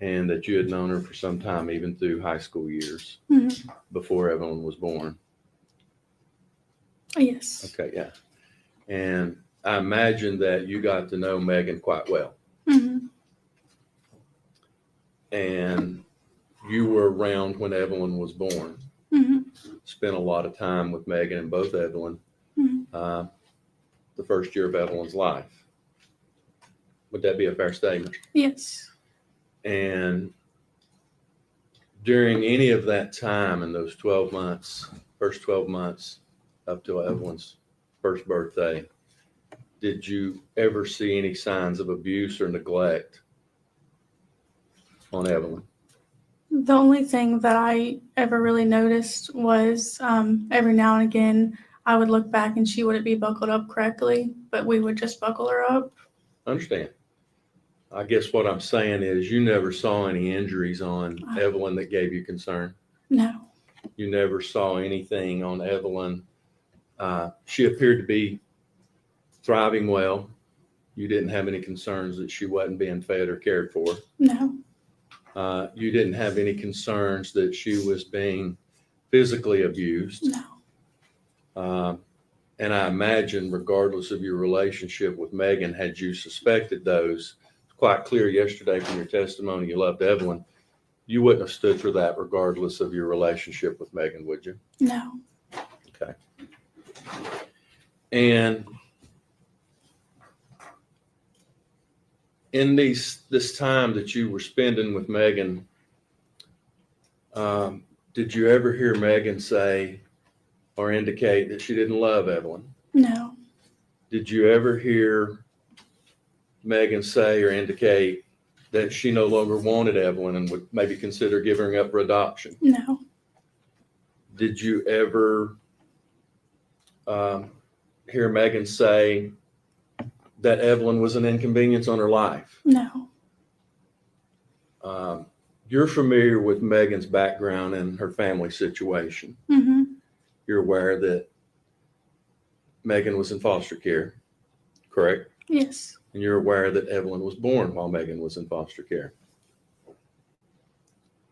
And that you had known her for some time, even through high school years, Mhm. before Evelyn was born. Yes. Okay, yeah. And I imagine that you got to know Megan quite well. Mhm. And you were around when Evelyn was born. Mhm. Spent a lot of time with Megan and both Evelyn, Mhm. the first year of Evelyn's life. Would that be a fair statement? Yes. And during any of that time in those 12 months, first 12 months up till Evelyn's first birthday, did you ever see any signs of abuse or neglect on Evelyn? The only thing that I ever really noticed was every now and again I would look back and she wouldn't be buckled up correctly, but we would just buckle her up. Understand. I guess what I'm saying is you never saw any injuries on Evelyn that gave you concern. No. You never saw anything on Evelyn. She appeared to be thriving well. You didn't have any concerns that she wasn't being fed or cared for. No. You didn't have any concerns that she was being physically abused. No. And I imagine, regardless of your relationship with Megan, had you suspected those, quite clear yesterday from your testimony you loved Evelyn. You wouldn't have stood for that regardless of your relationship with Megan, would you? No. Okay. And in this time that you were spending with Megan, did you ever hear Megan say or indicate that she didn't love Evelyn? No. Did you ever hear Megan say or indicate that she no longer wanted Evelyn and would maybe consider giving her up for adoption? No. Did you ever hear Megan say that Evelyn was an inconvenience on her life? No. You're familiar with Megan's background and her family situation. Mm-hmm. You're aware that Megan was in foster care, correct? Yes. And you're aware that Evelyn was born while Megan was in foster care.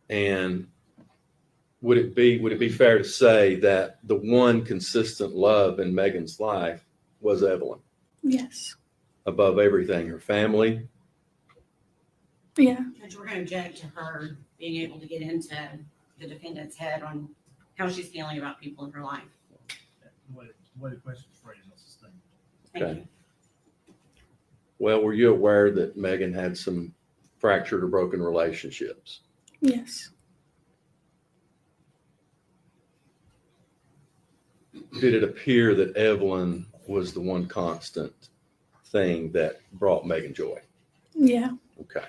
And would it be fair to say that the one consistent love in Megan's life was Evelyn? Yes. Above everything, her family? Yeah. Judge, we're going to object to her being able to get into the defendant's head on how she's feeling about people in her life. The way the question's phrased, I'll sustain. Thank Okay. you. Well, were you aware that Megan had some fractured or broken relationships? Yes. Did it appear that Evelyn was the one constant thing that brought Megan joy? Yeah. Okay.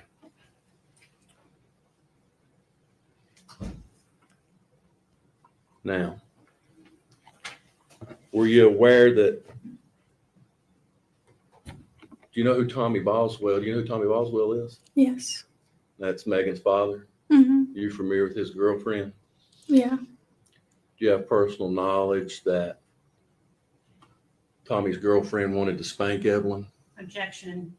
Now, were you aware that, do you know who Tommy Boswell, do you know who Tommy Boswell is? Yes. That's Megan's father. Mm-hmm. You familiar with his girlfriend? Yeah. Do you have personal knowledge that Tommy's girlfriend wanted to spank Evelyn? Objection.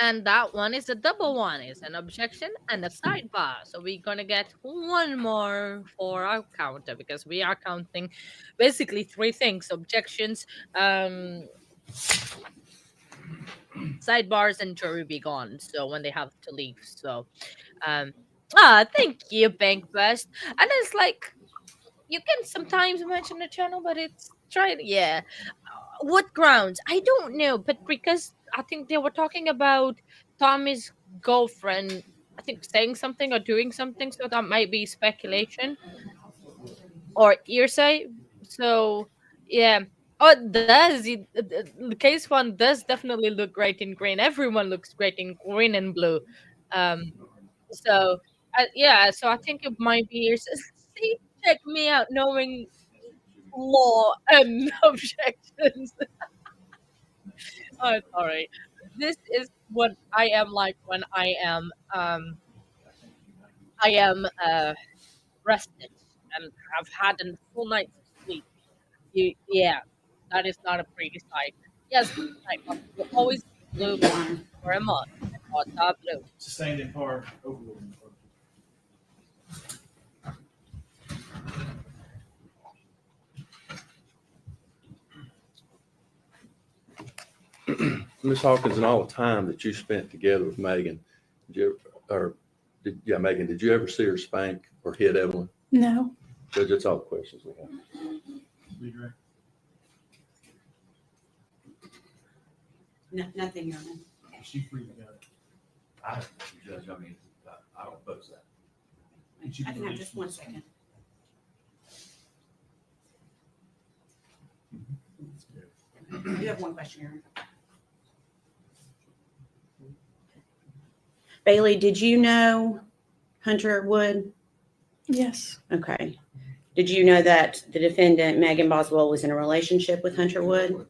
And that one is a double one. It's an objection and a sidebar. So we're going to get one more for our counter because we are counting basically three things: objections, sidebars, and jury be gone. So when they have to leave. So, thank you, Bank Best. And it's like, you can sometimes mention the channel, but it's yeah. What grounds? I don't know, but because I think they were talking about Tommy's girlfriend, I think saying something or doing something, so that might be speculation or hearsay. So yeah. Oh, it does. The case one does definitely look great in green. Everyone looks great in green and blue. Um, so yeah, so I think it might be hearsay. See, check me out, knowing law and objections. Oh, sorry. This is what I am like when I am rested and have had a full night's sleep. Yeah, that is not a pretty sight. Yes, I will always be blue for a month. What's up, blue? Sustained in part, overruled in part. Ms. Hawkins, and all the time that you spent together with Megan, Megan, did you ever see her spank or hit Evelyn? No. Judge, that's all the questions we have. Redirect. Nothing, Your Honor. Is she free to go? Judge, I don't oppose that. I can have just 1 second. You have one question, Your Honor. Bailey, did you know Hunter Wood? Yes. Okay. Did you know that the defendant, Megan Boswell, was in a relationship with Hunter Wood?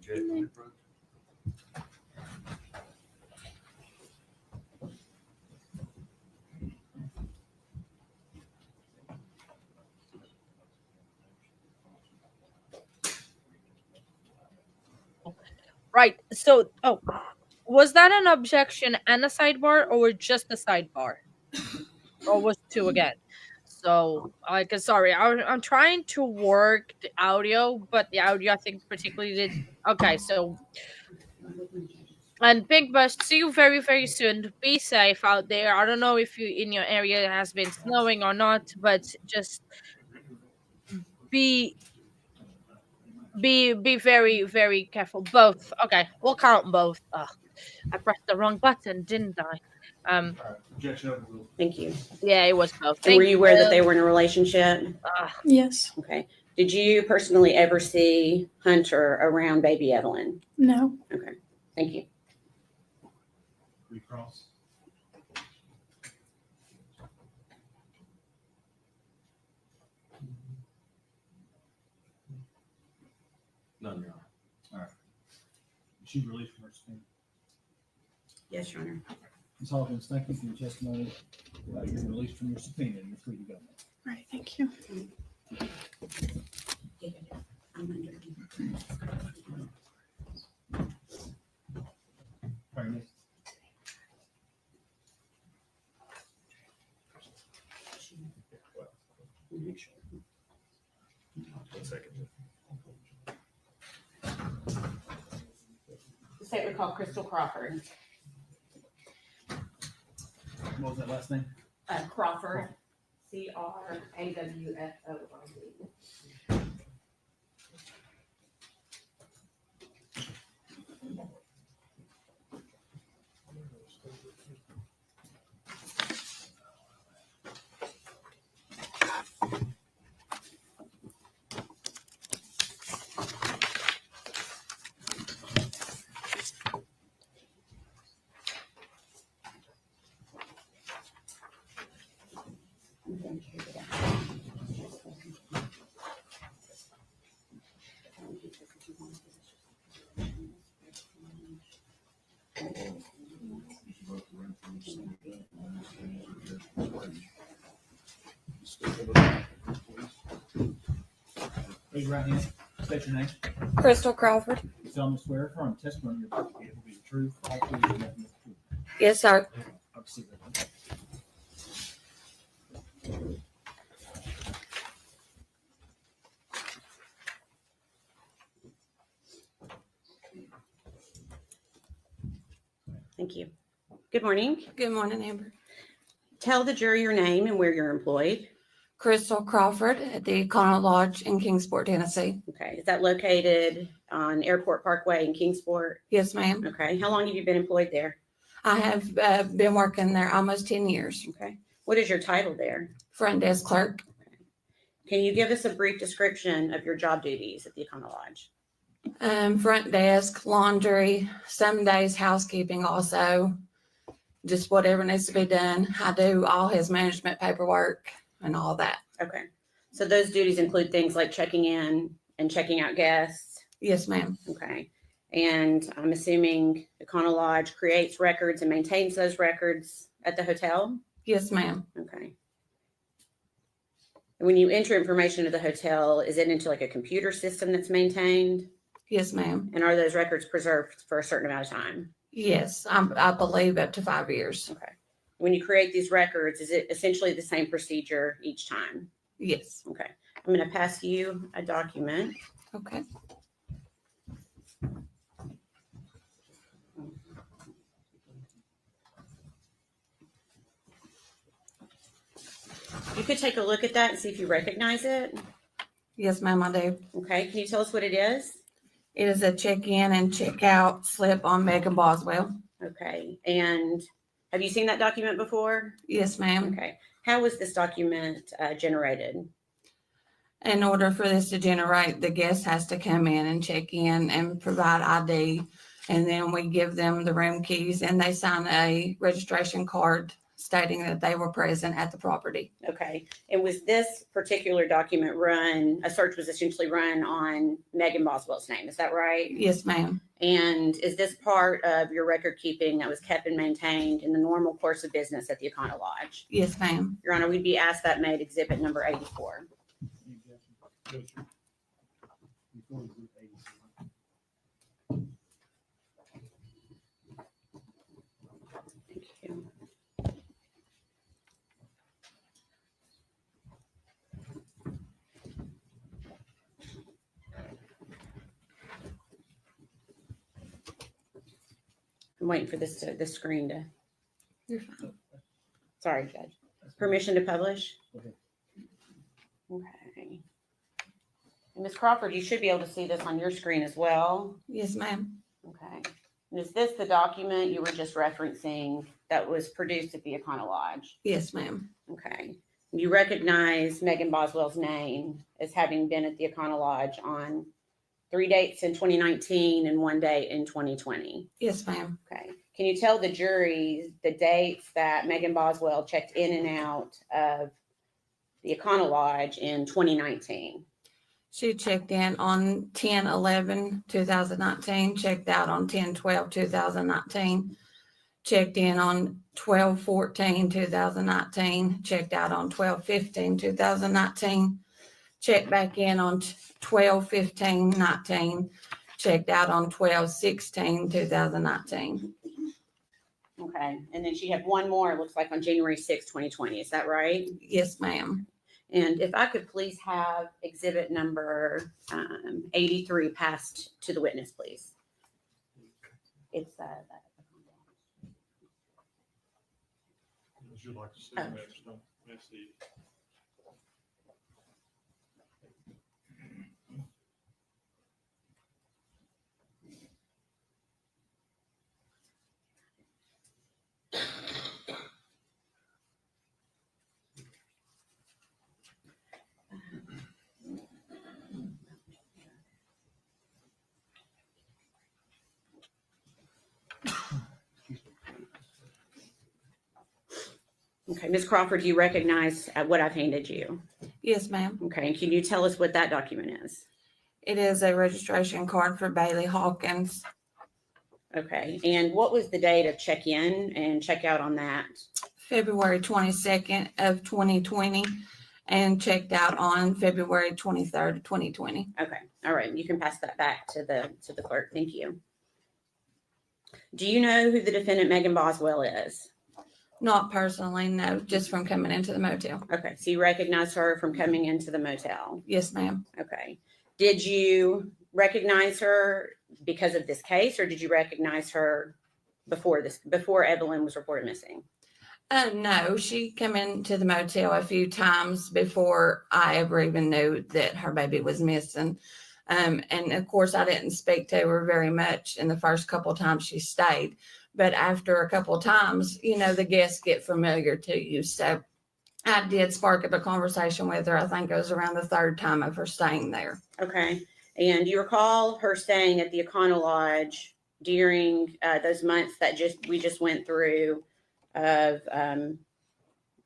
Right. So, was that an objection and a sidebar, or just a sidebar, or was two again? So, like, sorry, I'm trying to work the audio, but the audio, I think, particularly did. Okay, so, and Big Bust, see you very, very soon. Be safe out there. I don't know if you in your area has been snowing or not, but just be be very, very careful. Both. Okay, we'll count both. Ugh, I pressed the wrong button, didn't I? All right, objection overruled. Thank you. Yeah, it was both. And were Thank you aware that you. they were in a relationship? Yes. Okay. Did you personally ever see Hunter around baby Evelyn? No. Okay. Thank you. Recross. None, Your Honor. All right. Is she released from her subpoena? Yes, Your Honor. Ms. Hawkins, thank you for your testimony. You're released from your subpoena. You're free to go. All right. Thank you. Pardon me? One second. The statement called Crystal Crawford. What was that last name? Crawford. CRAWFORD. Raise your right hand. State your name. Crystal Crawford. You solemnly swear affirm testimony you're about to give will be the truth, all truth, and nothing but the truth. Yes, sir. I'll see that. Thank you. Good morning. Good morning, Amber. Tell the jury your name and where you're employed. Crystal Crawford at the Econo Lodge in Kingsport, Tennessee. Okay. Is that located on Airport Parkway in Kingsport? Yes, ma'am. Okay. How long have you been employed there? I have been working there almost 10 years. Okay. What is your title there? Front desk clerk. Can you give us a brief description of your job duties at the Econo Lodge? Front desk, laundry, some days housekeeping also. Just whatever needs to be done. I do all his management paperwork and all that. Okay. So those duties include things like checking in and checking out guests. Yes, ma'am. Okay. And I'm assuming Econo Lodge creates records and maintains those records at the hotel? Yes, ma'am. Okay. And when you enter information to the hotel, is it into like a computer system that's maintained? Yes, ma'am. And are those records preserved for a certain amount of time? Yes, I believe up to 5 years. Okay. When you create these records, is it essentially the same procedure each time? Yes. Okay. I'm going to pass you a document. Okay. You could take a look at that and see if you recognize it. Yes, ma'am, I do. Okay. Can you tell us what it is? It is a check-in and check-out slip on Megan Boswell. Okay. And have you seen that document before? Yes, ma'am. Okay. How was this document generated? In order for this to generate, the guest has to come in and check in and provide ID. And then we give them the room keys and they sign a registration card stating that they were present at the property. Okay. And was this particular document run, a search was essentially run on Megan Boswell's name, is that right? Yes, ma'am. And is this part of your record keeping that was kept and maintained in the normal course of business at the Econo Lodge? Yes, ma'am. Your Honor, we'd be asked that made exhibit number 84. Before we do 84. Thank you. I'm waiting for the screen to, You're fine. sorry, Judge. Permission to publish? Okay. Okay. And Ms. Crawford, you should be able to see this on your screen as well. Yes, ma'am. Okay. And is this the document you were just referencing that was produced at the Econo Lodge? Yes, ma'am. Okay. You recognize Megan Boswell's name as having been at the Econo Lodge on 3 dates in 2019 and 1 day in 2020. Yes, ma'am. Okay. Can you tell the jury the dates that Megan Boswell checked in and out of the Econo Lodge in 2019? She checked in on 10/11/2019, checked out on 10/12/2019, checked in on 12/14/2019, checked out on 12/15/2019, checked back in on 12/15/19, checked out on 12/16/2019. Okay. And then she had one more, it looks like on January 6, 2020. Is that right? Yes, ma'am. And if I could please have exhibit number 83 passed to the witness, please. It's Would you like to see Oh. the next one? Let's see. okay, Ms. Crawford, do you recognize what I've handed you? Yes, ma'am. Okay, and can you tell us what that document is? It is a registration card for Bailey Hawkins. Okay, and what was the date of check-in and check-out on that? February 22nd of 2020 and checked out on February 23rd of 2020. Okay, all right, you can pass that back to the clerk. Thank you. Do you know who the defendant Megan Boswell is? Not personally, no, just from coming into the motel. Okay, so you recognize her from coming into the motel. Yes, ma'am. Okay. Did you recognize her because of this case, or did you recognize her before Evelyn was reported missing? No, she came into the motel a few times before I ever even knew that her baby was missing. And of course, I didn't speak to her very much in the first couple of times she stayed. But after a couple of times, you know, the guests get familiar to you. So I did spark up a conversation with her. I think it was around the third time of her staying there. Okay. And do you recall her staying at the Econo Lodge during those months that we just went through of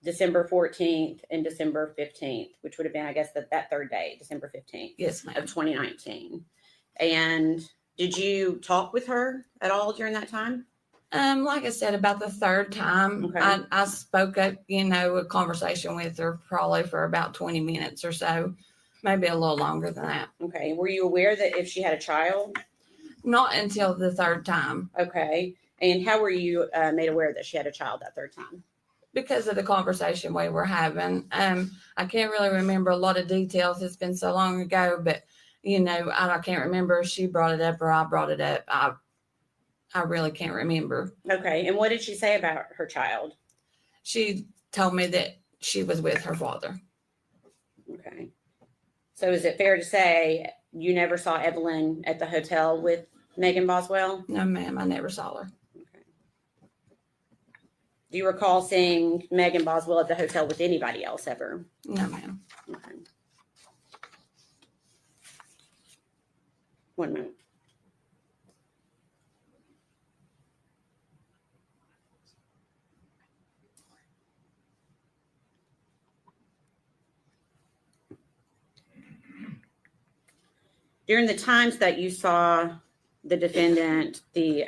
December 14th and December 15th, which would have been, I guess, that third day, December 15th Yes, ma'am. of 2019. And did you talk with her at all during that time? Like I said, about the third time, Okay. I spoke up, you know, a conversation with her probably for about 20 minutes or so, maybe a little longer than that. Okay. Were you aware that if she had a child? Not until the third time Okay. And how were you made aware that she had a child that third time? because of the conversation we were having. I can't really remember a lot of details. It's been so long ago, but, you know, I can't remember if she brought it up or I brought it up. I really can't remember. Okay. And what did she say about her child? She told me that she was with her father. Okay. So is it fair to say you never saw Evelyn at the hotel with Megan Boswell? No, ma'am, I never saw her. Okay. Do you recall seeing Megan Boswell at the hotel with anybody else ever? No, ma'am. Okay. One moment. During the times that you saw the defendant, the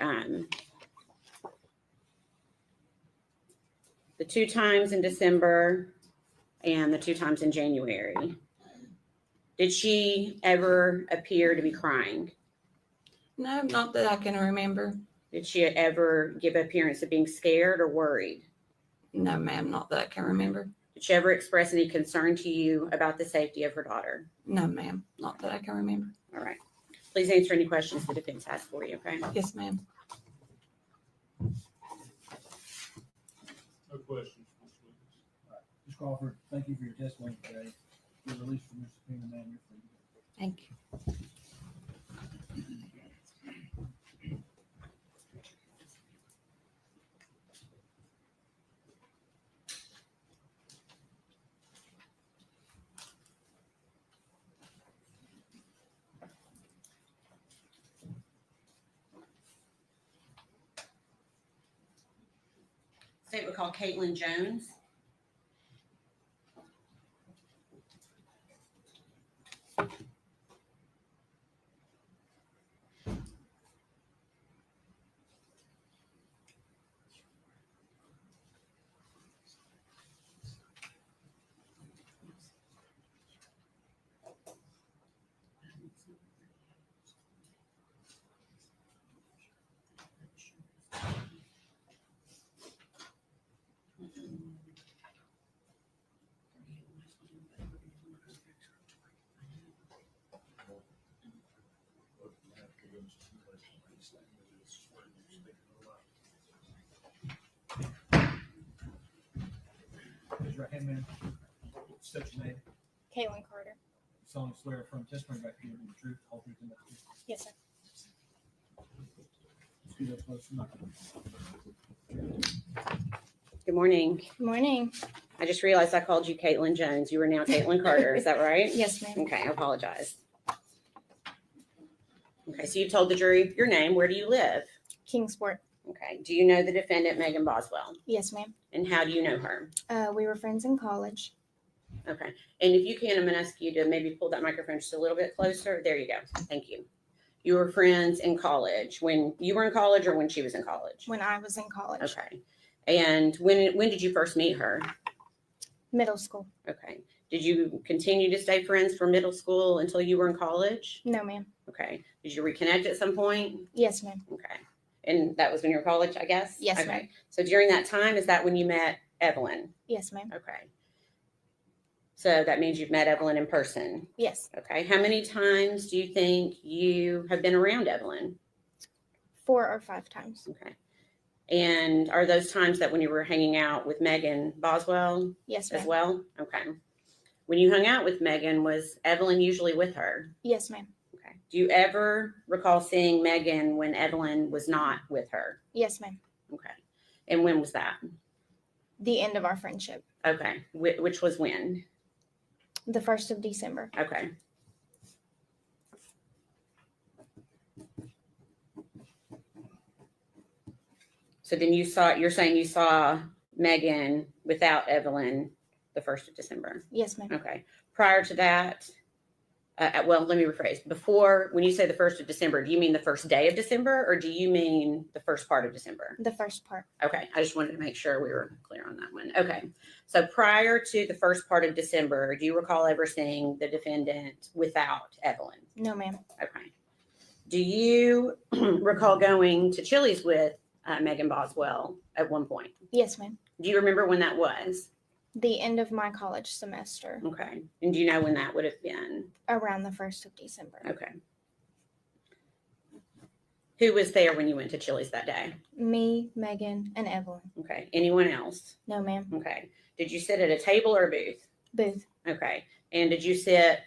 2 times in December and the 2 times in January, did she ever appear to be crying? No, not that I can remember. Did she ever give appearance of being scared or worried? No, ma'am, not that I can remember. Did she ever express any concern to you about the safety of her daughter? No, ma'am, not that I can remember. All right. Please answer any questions the defense has for you, okay? Yes, ma'am. No questions, Ms. Williams. Ms. Crawford, thank you for your testimony today. You're released from your subpoena, ma'am. You're free to go. Thank you. State would call Caitlin Jones. Raise your right hand, ma'am. State your name. Caitlin Carter. Solemnly swear from testimony back here in the truth, the whole truth, and nothing but the truth. Yes, sir. Scoot up close, I'm not gonna- Good morning. Good morning. I just realized I called you Caitlin Jones. You are now Caitlin Carter. Is that right? Yes, ma'am. Okay, I apologize. Okay, so you've told the jury your name. Where do you live? Kingsport. Okay. Do you know the defendant, Megan Boswell? Yes, ma'am. And how do you know her? We were friends in college. Okay. And if you can, I'm going to ask you to maybe pull that microphone just a little bit closer. There you go. Thank you. You were friends in college when you were in college or when she was in college? When I was in college. Okay. And when did you first meet her? Middle school. Okay. Did you continue to stay friends from middle school until you were in college? No, ma'am. Okay. Did you reconnect at some point? Yes, ma'am. Okay. And that was when you were in college, I guess? Yes, okay. ma'am. So during that time, is that when you met Evelyn? Yes, ma'am. Okay. So that means you've met Evelyn in person. Yes. Okay. How many times do you think you have been around Evelyn? 4 or 5 times. Okay. And are those times that when you were hanging out with Megan Boswell Yes, as ma'am. well? Okay. When you hung out with Megan, was Evelyn usually with her? Yes, ma'am. Okay. Do you ever recall seeing Megan when Evelyn was not with her? Yes, ma'am. Okay. And when was that? The end of our friendship. Okay. Which was when? The 1st of December. Okay. So then you're saying you saw Megan without Evelyn the 1st of December. Yes, ma'am. Okay. Prior to that, well, let me rephrase. Before, when you say the 1st of December, do you mean the first day of December or do you mean the first part of December? The first part. Okay. I just wanted to make sure we were clear on that one. Okay. So prior to the first part of December, do you recall ever seeing the defendant without Evelyn? No, ma'am. Okay. Do you recall going to Chili's with Megan Boswell at one point? Yes, ma'am. Do you remember when that was? The end of my college semester. Okay. And do you know when that would have been? Around the 1st of December. Okay. Who was there when you went to Chili's that day? Me, Megan, and Evelyn. Okay. Anyone else? No, ma'am. Okay. Did you sit at a table or a booth? Booth. Okay. And did you sit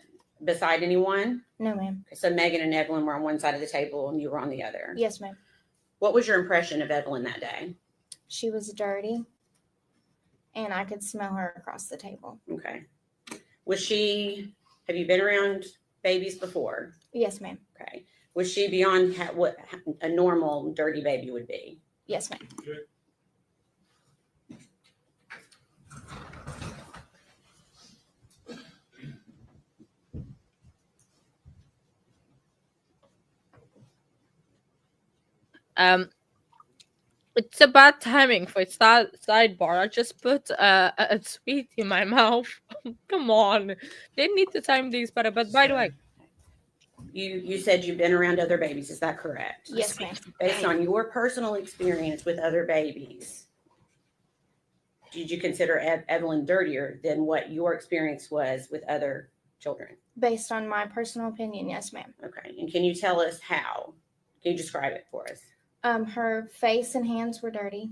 beside anyone? No, ma'am. So Megan and Evelyn were on one side of the table and you were on the other. Yes, ma'am. What was your impression of Evelyn that day? She was dirty, and I could smell her across the table. Okay. Have you been around babies before? Yes, ma'am. Okay. Was she beyond what a normal dirty baby would be? Yes, ma'am. Okay. It's a bad timing for sidebar. I just put a sweet in my mouth. Come on, they need to time these better. But by the way, You said you've been around other babies. Is that correct? Yes, ma'am. Based on your personal experience with other babies, did you consider Evelyn dirtier than what your experience was with other children? Based on my personal opinion, yes, ma'am. Okay. And can you tell us how? Can you describe it for us? Her face and hands were dirty.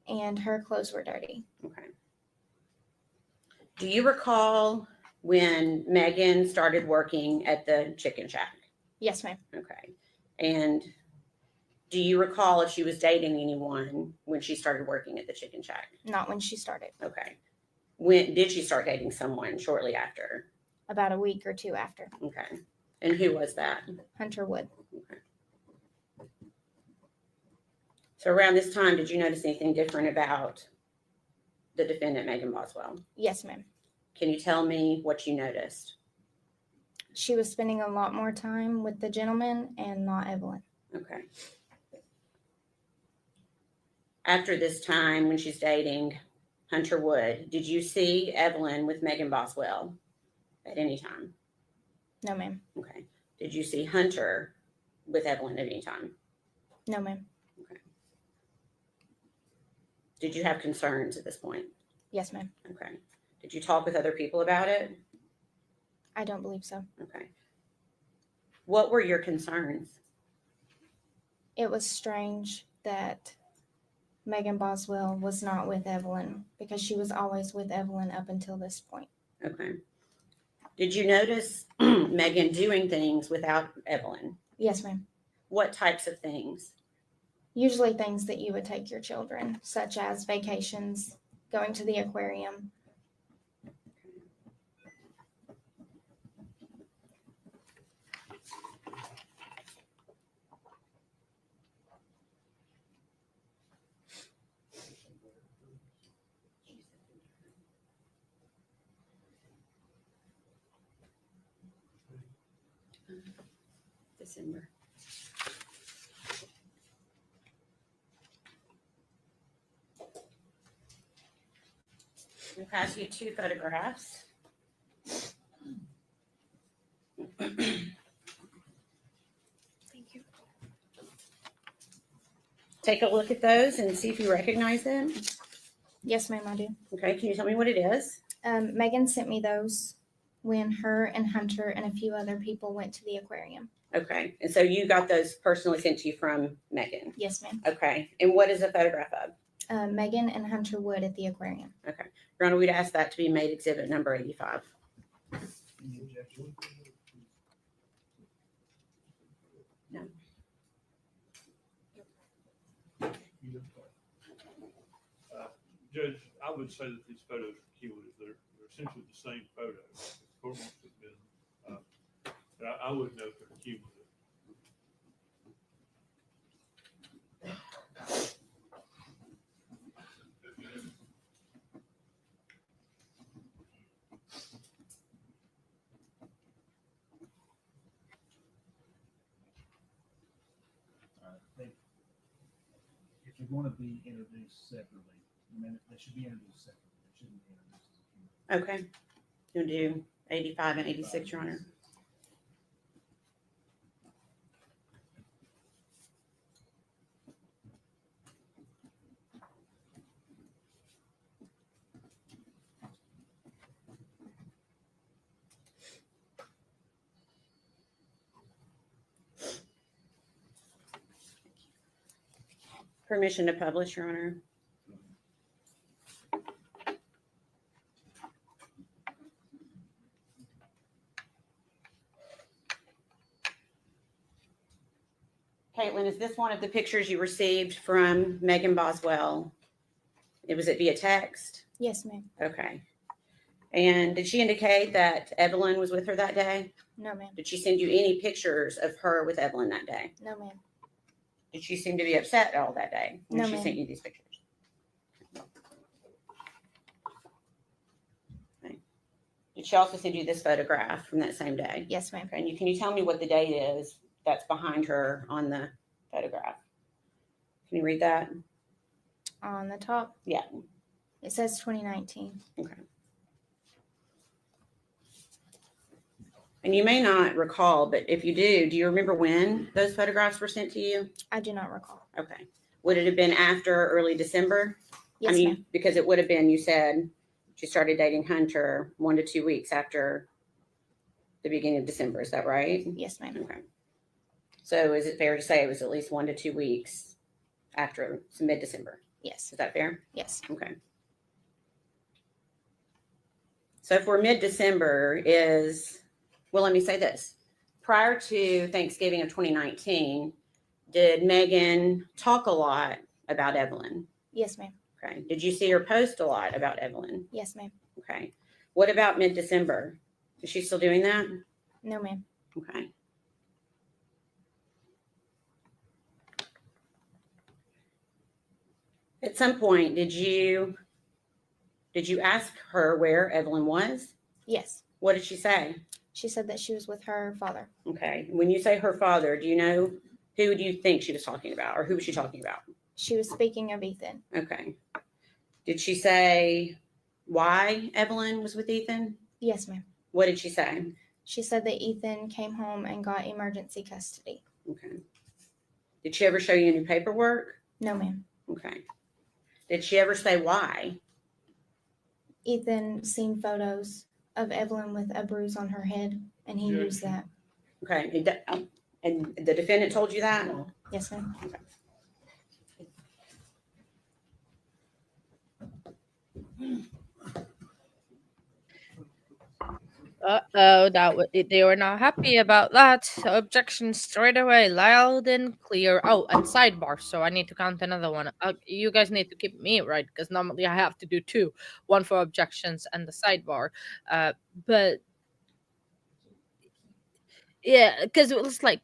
and her clothes were dirty. Okay. Do you recall when Megan started working at the chicken shack? Yes, ma'am. Okay. And do you recall if she was dating anyone when she started working at the chicken shack? Not when she started. Okay. When did she start dating someone shortly after? About a week or two after. Okay. And who was that? Hunter Wood. Okay. So around this time, did you notice anything different about the defendant, Megan Boswell? Yes, ma'am. Can you tell me what you noticed? She was spending a lot more time with the gentleman and not Evelyn. Okay. After this time, when she's dating Hunter Wood, did you see Evelyn with Megan Boswell at any time? No, ma'am. Okay. Did you see Hunter with Evelyn at any time? No, ma'am. Okay. Did you have concerns at this point? Yes, ma'am. Okay. Did you talk with other people about it? I don't believe so. Okay. What were your concerns? It was strange that Megan Boswell was not with Evelyn because she was always with Evelyn up until this point. Okay. Did you notice Megan doing things without Evelyn? Yes, ma'am. What types of things? Usually things that you would take your children, such as vacations, going to the aquarium. December. I'll pass you 2 photographs. Thank you. Take a look at those and see if you recognize them. Yes, ma'am, I do. Okay, can you tell me what it is? Megan sent me those when her and Hunter and a few other people went to the aquarium. Okay, and so you got those personally sent to you from Megan? Yes, ma'am. Okay, and what is a photograph of? Megan and Hunter Wood at the aquarium. Okay, Your Honor, we'd ask that to be made exhibit number 85. Any objection? No. Judge, I would say that these photos are cumulative. They're essentially the same photo. The court wants to have been, but I would note they're cumulative. I think if they're going to be introduced separately, I mean, they should be introduced separately. They shouldn't be introduced as a cumulative. Okay, you'll do 85 and 86, Your Honor. Permission to publish, Your Honor. Caitlin, is this one of the pictures you received from Megan Boswell? Was it via text? Yes, ma'am. Okay. And did she indicate that Evelyn was with her that day? No, ma'am. Did she send you any pictures of her with Evelyn that day? No, ma'am. Did she seem to be upset at all that day when No, she ma'am. sent you these pictures? Okay. Did she also send you this photograph from that same day? Yes, ma'am. Okay. And can you tell me what the date is that's behind her on the photograph? Can you read that? On the top, Yeah. it says 2019. Okay. And you may not recall, but if you do you remember when those photographs were sent to you? I do not recall. Okay. Would it have been after early December? Yes, I mean, ma'am. because it would have been, you said she started dating Hunter 1 to 2 weeks after the beginning of December. Is that right? Yes, ma'am. Okay. So is it fair to say it was at least 1 to 2 weeks after mid-December? Yes. Is that fair? Yes. Okay. So for mid-December well, let me say this. Prior to Thanksgiving of 2019, did Megan talk a lot about Evelyn? Yes, ma'am. Okay. Did you see her post a lot about Evelyn? Yes, ma'am. Okay. What about mid-December? Is she still doing that? No, ma'am. Okay. At some point, did you ask her where Evelyn was? Yes. What did she say? She said that she was with her father. Okay. When you say her father, do you know who do you think she was talking about, or who was she talking about? She was speaking of Ethan. Okay. Did she say why Evelyn was with Ethan? Yes, ma'am. What did she say? She said that Ethan came home and got emergency custody. Okay. Did she ever show you any paperwork? No, ma'am. Okay. Did she ever say why? Ethan seen photos of Evelyn with a bruise on her head, and he used that. Okay. And the defendant told you that? Yes, ma'am. Okay. They were not happy about that. Objection straight away, loud and clear. Oh, and sidebar. So I need to count another one. You guys need to keep me right because normally I have to do two, one for objections and the sidebar. But yeah, because it was like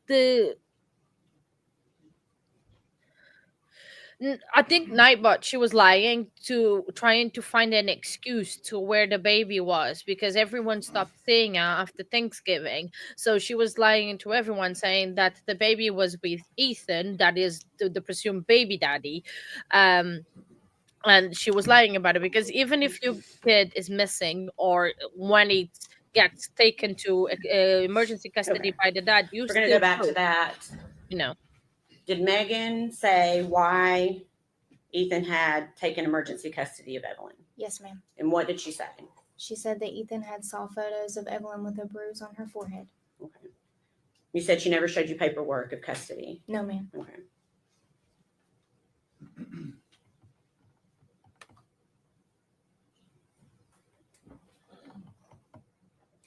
I think Nightbot, she was lying to trying to find an excuse to where the baby was because everyone stopped seeing her after Thanksgiving. So she was lying to everyone saying that the baby was with Ethan, that is the presumed baby daddy. And she was lying about it because even if your kid is missing or when it gets taken to emergency custody Okay. by the dad, you We're going to still go back to prove, that. you know. Did Megan say why Ethan had taken emergency custody of Evelyn? Yes, ma'am. And what did she say? She said that Ethan had saw photos of Evelyn with a bruise on her forehead. Okay. You said she never showed you paperwork of custody. No, ma'am. Okay.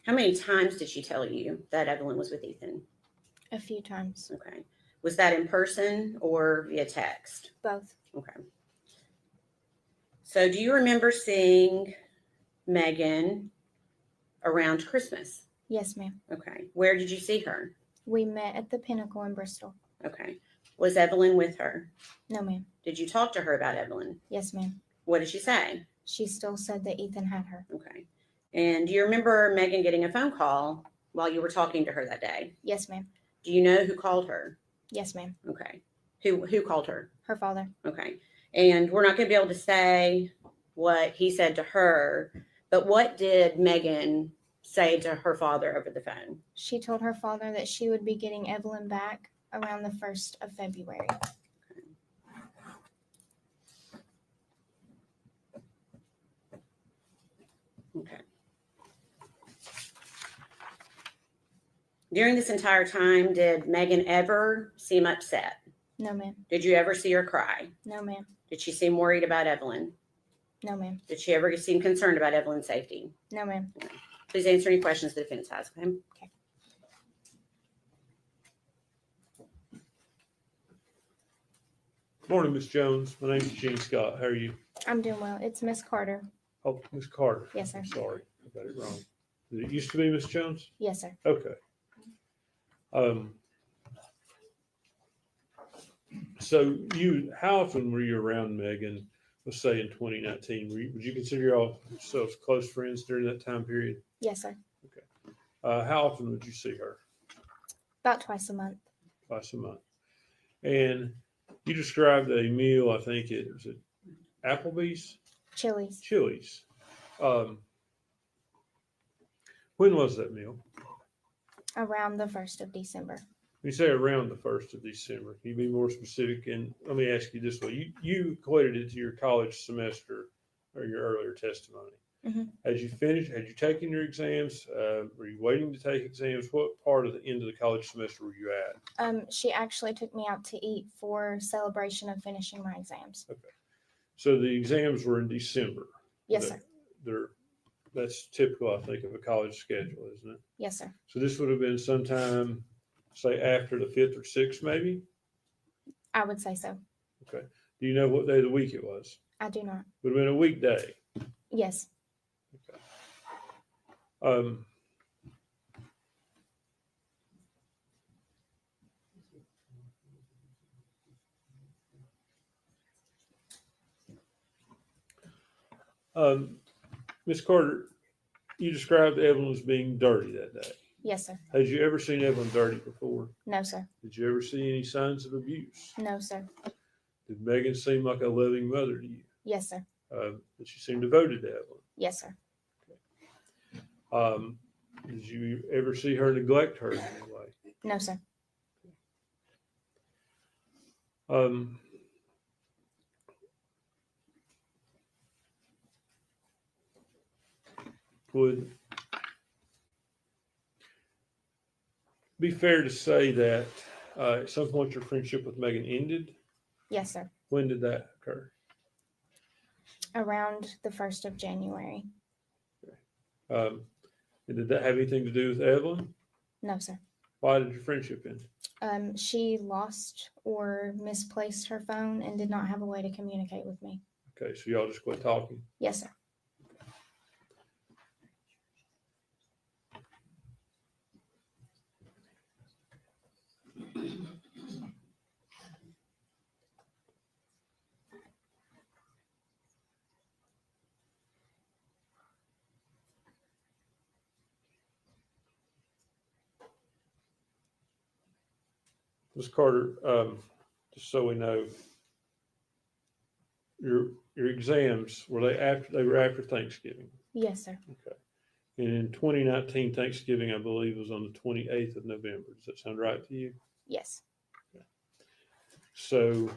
How many times did she tell you that Evelyn was with Ethan? A few times. Okay. Was that in person or via text? Both. Okay. So do you remember seeing Megan around Christmas? Yes, ma'am. Okay. Where did you see her? We met at the Pinnacle in Bristol. Okay. Was Evelyn with her? No, ma'am. Did you talk to her about Evelyn? Yes, ma'am. What did she say? She still said that Ethan had her. Okay. And do you remember Megan getting a phone call while you were talking to her that day? Yes, ma'am. Do you know who called her? Yes, ma'am. Okay. Who called her? Her father. Okay. And we're not going to be able to say what he said to her, but what did Megan say to her father over the phone? She told her father that she would be getting Evelyn back around the 1st of February. Okay. During this entire time, did Megan ever seem upset? No, ma'am. Did you ever see her cry? No, ma'am. Did she seem worried about Evelyn? No, ma'am. Did she ever seem concerned about Evelyn's safety? No, ma'am. Please answer any questions the defense has. Okay. Okay. Morning, Miss Jones. My name's Gene Scott. How are you? I'm doing well. It's Miss Carter. Oh, Miss Carter. Yes, sir. I'm sorry, I got it wrong. Did it used to be Miss Jones? Yes, sir. Okay. So how often were you around Megan? Let's say in 2019, would you consider yourselves close friends during that time period? Yes, sir. How often would you see her? About twice a month. Twice a month. And you described a meal, I think it was at Applebee's? Chili's. Chili's. When was that meal? Around the 1st of December. You say around the 1st of December. Can you be more specific? And let me ask you this way. You equated it to your college semester or your earlier testimony. Mhm. Had you taken your exams? Were you waiting to take exams? What part of the end of the college semester were you at? She actually took me out to eat for celebration of finishing my exams. Okay. So the exams were in December. Yes, sir. That's typical, I think, of a college schedule, isn't it? Yes, sir. So this would have been sometime, say, after the 5th or 6th, maybe? I would say so. Okay. Do you know what day of the week it was? I do not. Would have been a weekday. Yes. Um, Ms. Carter, you described Evelyn as being dirty that day. Yes, sir. Had you ever seen Evelyn dirty before? No, sir. Did you ever see any signs of abuse? No, sir. Did Megan seem like a loving mother to you? Yes, sir. Did she seem devoted to Evelyn? Yes, sir. Did you ever see her neglect her in any way? No, sir. Would be fair to say that at some point your friendship with Megan ended? Yes, sir. When did that occur? Around the 1st of January. And did that have anything to do with Evelyn? No, sir. Why did your friendship end? She lost or misplaced her phone and did not have a way to communicate with me. Okay, so y'all just quit talking. Yes, sir. Ms. Carter, just so we know, your exams, were they were after Thanksgiving? Yes, sir. Okay. And in 2019, Thanksgiving, I believe, was on the 28th of November. Does that sound right to you? Yes. Okay. So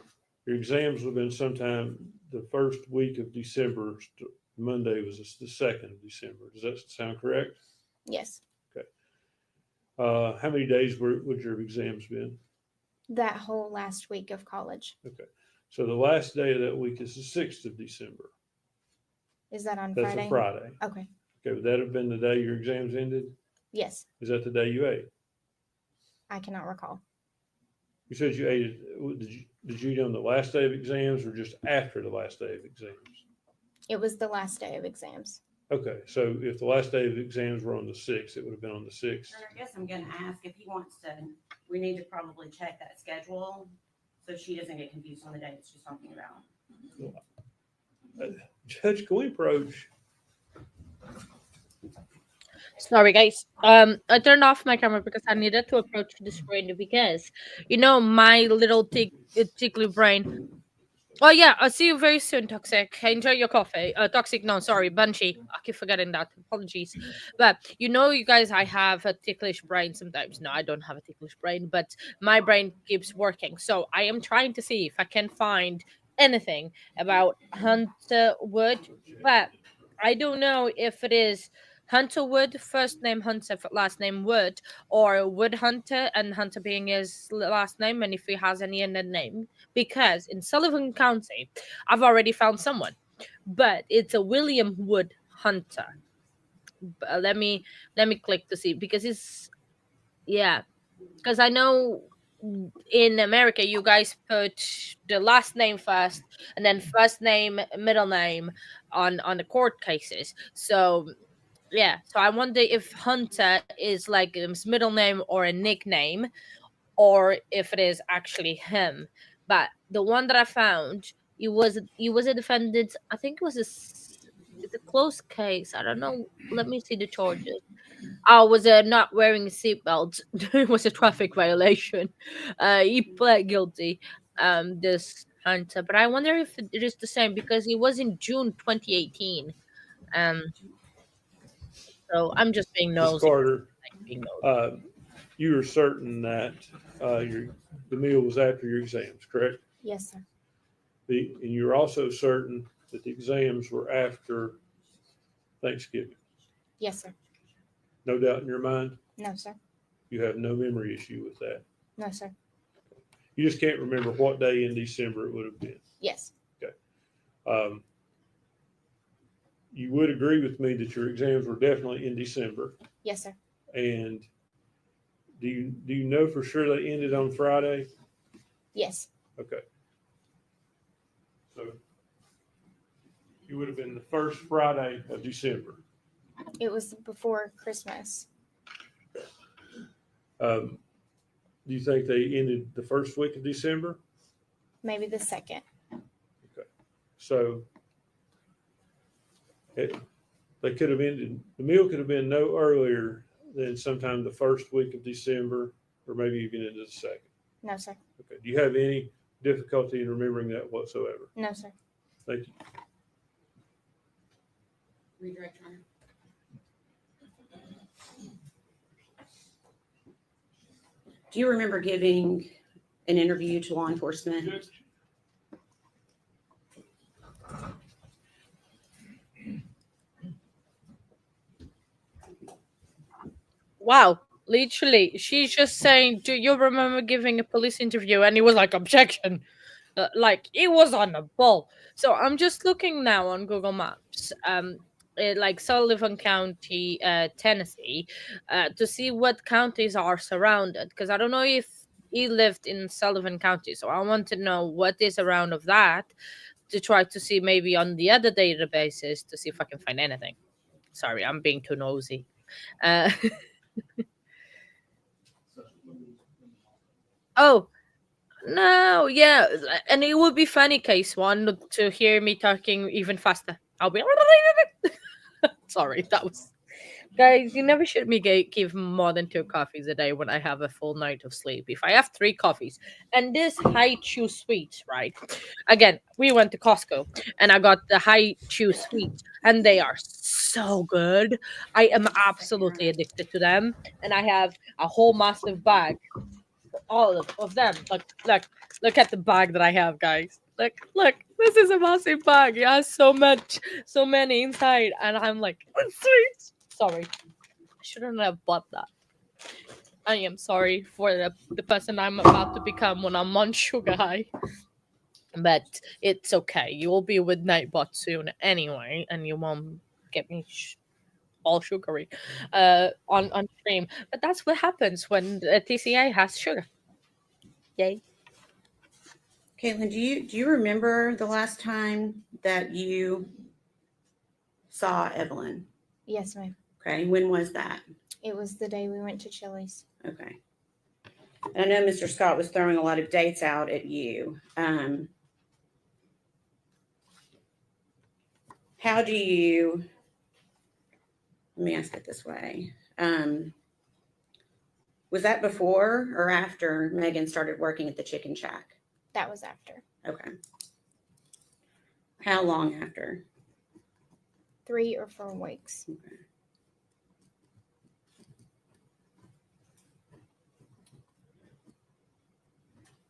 your exams would have been sometime the first week of December. Monday was the 2nd of December. Does that sound correct? Yes. Okay. How many days would your exams been? That whole last week of college. Okay. So the last day of that week is the 6th of December. Is that on That's Friday? a Friday. Okay. Okay. Would that have been the day your exams ended? Yes. Is that the day you ate? I cannot recall. You said you ate it. Did you eat on the last day of exams or just after the last day of exams? It was the last day of exams. Okay. So if the last day of exams were on the 6th, it would have been on the 6th. And I guess I'm gonna ask if he wants to, we need to probably check that schedule so she doesn't get confused on the dates she's talking about. Judge, can we approach? Sorry, guys. I turned off my camera because I needed to approach the screen because, my little tickly brain. Oh yeah, I'll see you very soon, Toxic. Enjoy your coffee. Toxic, no, sorry, Bunchy. I keep forgetting that. Apologies. But you guys, I have a ticklish brain sometimes. No, I don't have a ticklish brain, but my brain keeps working. So I am trying to see if I can find anything about Hunter Wood, but I don't know if it is Hunter Wood, first name Hunter, last name Wood, or Wood Hunter, and Hunter being his last name, and if he has any in the name. Because in Sullivan County, I've already found someone, but it's a William Wood Hunter. Let me click to see because because I know in America you guys put the last name first and then first name, middle name on the court cases. So I wonder if Hunter is like his middle name or a nickname, or if it is actually him. But the one that I found, he was a defendant. I think it's a close case. I don't know. Let me see the charges. Was not wearing a seatbelt. It was a traffic violation. He pled guilty. This Hunter, but I wonder if it is the same because it was in June 2018. So I'm just being Ms. nosy. Carter, you are certain that the meal was after your exams, correct? Yes, sir. And you're also certain that the exams were after Thanksgiving. Yes, sir. No doubt in your mind? No, sir. You have no memory issue with that? No, sir. You just can't remember what day in December it would have been? Yes. Okay. Um, you would agree with me that your exams were definitely in December. Yes, sir. And do you know for sure they ended on Friday? Yes. Okay. So it would have been the first Friday of December. It was before Christmas. Do you think they ended the first week of December? Maybe the second. Okay. So they could have ended, the meal could have been no earlier than sometime the first week of December, or maybe even into the second. No, sir. Okay. Do you have any difficulty in remembering that whatsoever? No, sir. Thank you. Redirect Honor. Do you remember giving an interview to law enforcement? Wow, literally, she's just saying, "Do you remember giving a police interview?" And he was like, "Objection." Like it was on the ball. So I'm just looking now on Google Maps, like Sullivan County, Tennessee, to see what counties are surrounded. Because I don't know if he lived in Sullivan County, so I want to know what is around of that to try to see maybe on the other databases to see if I can find anything. Sorry, I'm being too nosy. Uh, oh, no, yeah, and it would be funny, case one, to hear me talking even faster. I'll be sorry. That was guys. You never should me give more than 2 coffees a day when I have a full night of sleep. If I have 3 coffees and this high chew sweet, right? Again, we went to Costco and I got the high chew sweet, and they are so good. I am absolutely addicted to them, and I have a whole massive bag, all of them. Look at the bag that I have, guys. Look, this is a massive bag. It has so many inside, and I'm like, it's sweet. Sorry, I shouldn't have bought that. I am sorry for the person I'm about to become when I'm on sugar high, but it's okay. You will be with Nightbot soon anyway, and you won't get me all sugary on stream. But that's what happens when the TCA has sugar. Yay. Caitlin, do you remember the last time that you saw Evelyn? Yes, ma'am. Okay, when was that? It was the day we went to Chili's. Okay. And I know Mr. Scott was throwing a lot of dates out at you. How do you, let me ask it this way. Was that before or after Megan started working at the Chicken Shack? That was after. Okay. How long after? 3 or 4 weeks. Okay.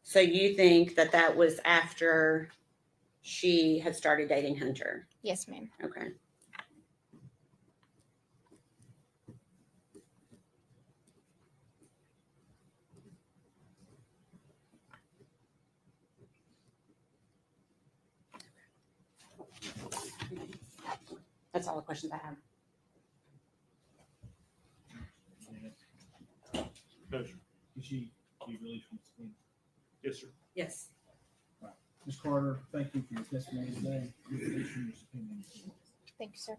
So you think that that was after she had started dating Hunter? Yes, ma'am. Okay. That's all the questions I have. No, sir. Is she released from school? Yes, sir. Yes. Ms. Carter, thank you for your testimony today. Your release from your subpoena. Thank you, sir.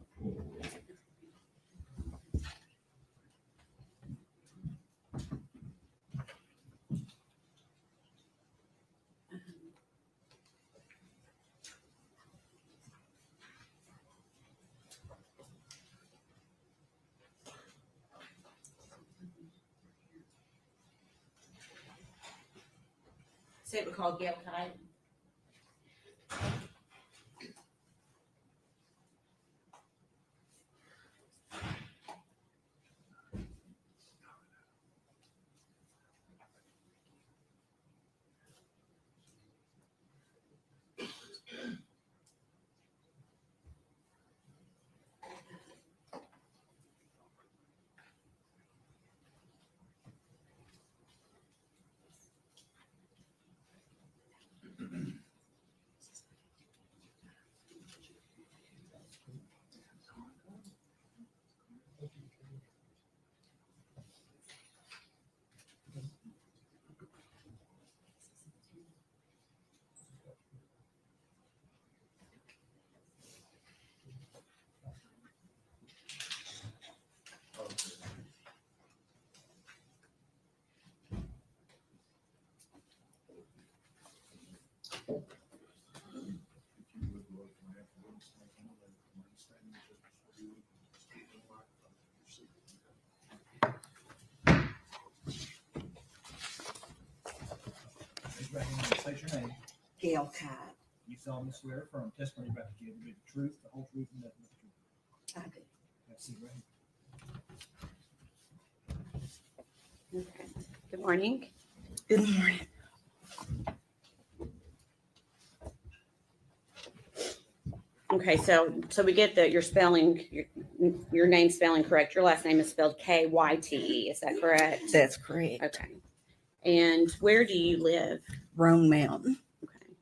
Say it was called Gail Tide. State your name. Gail Cott. You solemnly swear or affirm testimony about to give will be the truth, the whole truth, and nothing but the truth. I do. That's it, right? Okay. Good morning. Good morning. Okay, so we get that you're spelling your name spelling correct. Your last name is spelled Kyte. Is that correct? That's correct. Okay. And where do you live? Roan Mountain. Okay.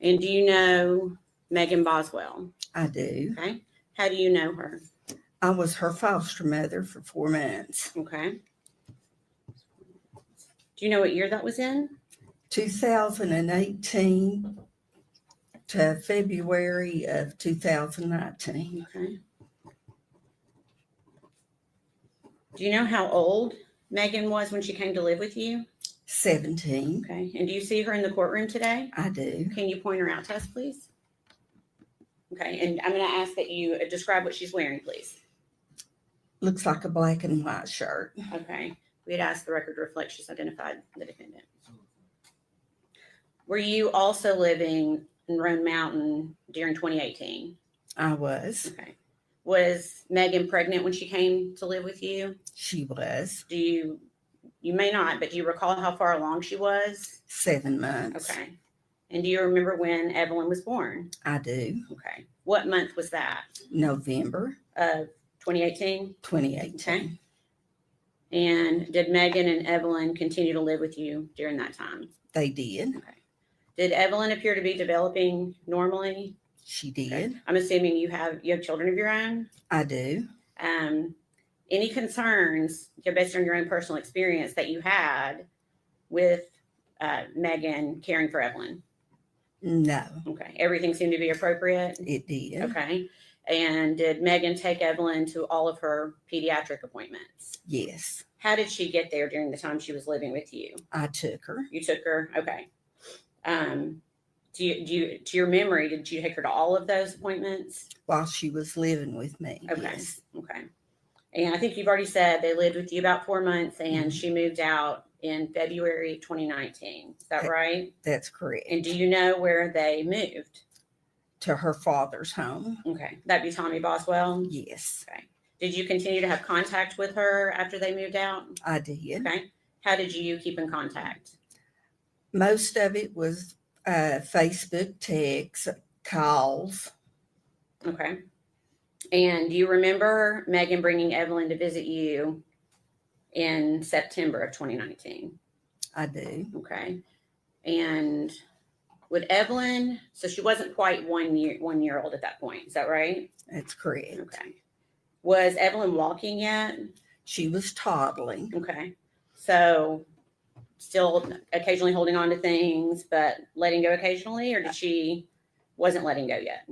And do you know Megan Boswell? I do. Okay. How do you know her? I was her foster mother for 4 months. Okay. Do you know what year that was in? 2018 to February of 2019. Okay. Do you know how old Megan was when she came to live with you? 17. Okay. And do you see her in the courtroom today? I do. Can you point her out to us, please? Okay. And I'm going to ask that you describe what she's wearing, please. Looks like a black and white shirt. Okay. We had asked the record to reflect she's identified the defendant. Were you also living in Roan Mountain during 2018? I was. Okay. Was Megan pregnant when she came to live with you? She was. Do you may not, but do you recall how far along she was? 7 months. Okay. And do you remember when Evelyn was born? I do. Okay. What month was that? November 2018? 2018. Okay. And did Megan and Evelyn continue to live with you during that time? They did. Okay. Did Evelyn appear to be developing normally? She did. Okay. I'm assuming you have children of your own? I do. Any concerns, based on your own personal experience, that you had with Megan caring for Evelyn? No, Okay. Everything seemed to be appropriate? it did. Okay. And did Megan take Evelyn to all of her pediatric appointments? Yes, How did she get there during the time she was living with you? I took her. You took her? Okay. To your memory, did you take her to all of those appointments? While she was living with me. Okay. Yes. Okay. And I think you've already said they lived with you about 4 months and Mhm. she moved out in February 2019. Is that right? That's correct. And do you know where they moved? To her father's home. Okay. That'd be Tommy Boswell? Yes, Okay. Did you continue to have contact with her after they moved out? I did. Okay. How did you keep in contact? Most of it was Facebook texts, calls. Okay. And do you remember Megan bringing Evelyn to visit you in September of 2019? I do. Okay. And would Evelyn, so she wasn't quite 1 year old at that point, is that right? That's correct. Okay. Was Evelyn walking yet? She was toddling. Okay. So still occasionally holding on to things, but letting go occasionally, or did she wasn't letting go yet?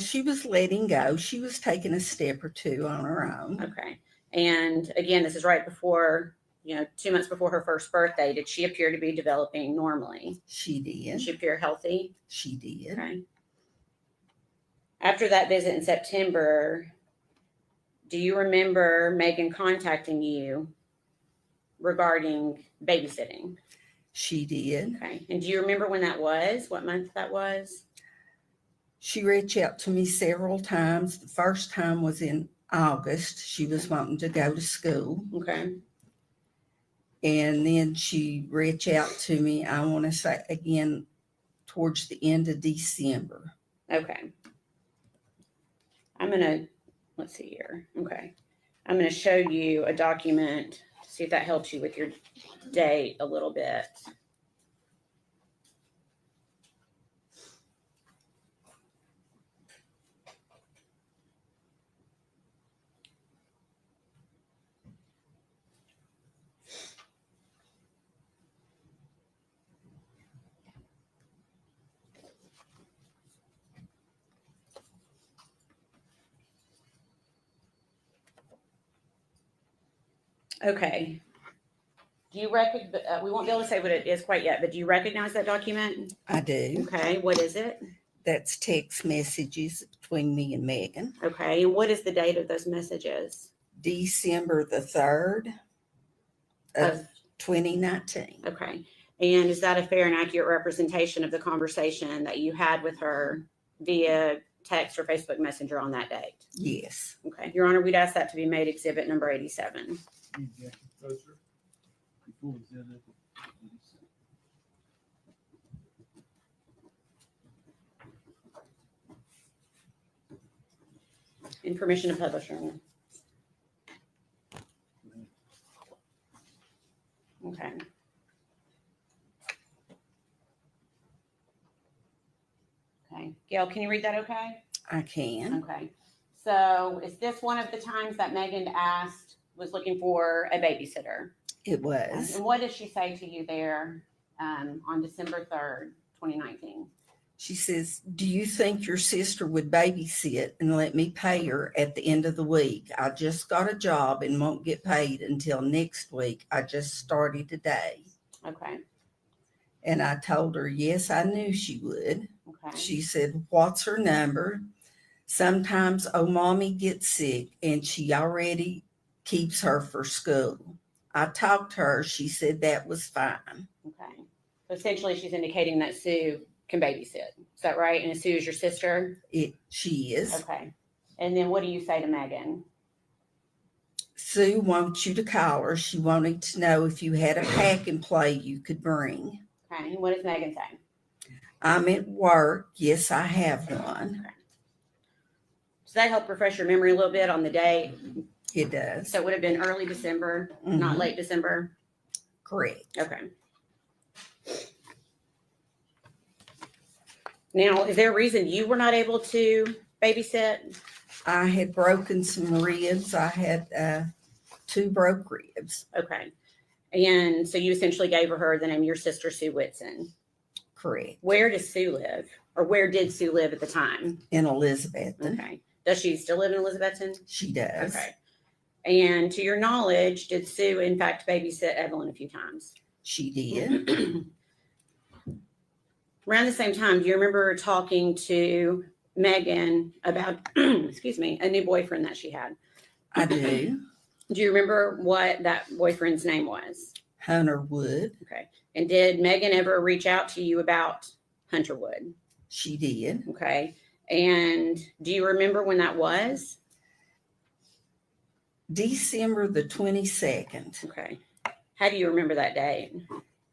She was letting go. She was taking a step or two on her own. Okay. And again, this is right before, 2 months before her first birthday. Did she appear to be developing normally? She Did did. she appear healthy? She did. Okay. After that visit in September, do you remember Megan contacting you regarding babysitting? She did. Okay. And do you remember when that was? What month that was? She reached out to me several times. The first time was in August. She was wanting to go to school. Okay. And then she reached out to me, I want to say again, towards the end of December. Okay. Let's see here. Okay. I'm going to show you a document to see if that helps you with your date a little bit. Okay. Do you recognize, we won't be able to say what it is quite yet, but do you recognize that document? I do. Okay. What is it? That's text messages between me and Megan. Okay. And what is the date of those messages? December the 3rd of 2019. Okay. And is that a fair and accurate representation of the conversation that you had with her via text or Facebook Messenger on that date? Yes. Okay, Your Honor, we'd ask that to be made exhibit number 87. No, sir. Before exhibit. And permission to publish, Your Honor. Okay. Okay, Gail, can you read that okay? I can. Okay. So is this one of the times that Megan was looking for a babysitter? It was. And what did she say to you there on December 3rd, 2019? She says, do you think your sister would babysit and let me pay her at the end of the week? I just got a job and won't get paid until next week. I just started today. Okay. And I told her, yes, I knew she would. Okay. She said, what's her number? Sometimes, mommy gets sick and she already keeps her for school. I talked to her. She said that was fine. Okay. So essentially she's indicating that Sue can babysit. Is that right? And Sue is your sister? She is. Okay. And then what do you say to Megan? Sue wants you to call her. She wanted to know if you had a pack and play you could bring. Okay. And what does Megan say? I'm at work. Yes, I have one. Okay. Does that help refresh your memory a little bit on the date? It does. So it would have been early December, not late December? Correct. Okay. Now, is there a reason you were not able to babysit? I had broken some ribs. I had 2 broke ribs. Okay. And so you essentially gave her the name of your sister, Sue Whitson. Correct. Where does Sue live? Or where did Sue live at the time? In Elizabethton. Okay. Does she still live in Elizabethton? She does. Okay. And to your knowledge, did Sue in fact babysit Evelyn a few times? She did. Around the same time, do you remember talking to Megan about, excuse me, a new boyfriend that she had? I do. Do you remember what that boyfriend's name was? Hunter Wood. Okay. And did Megan ever reach out to you about Hunter Wood? She did. Okay. And do you remember when that was? December the 22nd. Okay. How do you remember that date?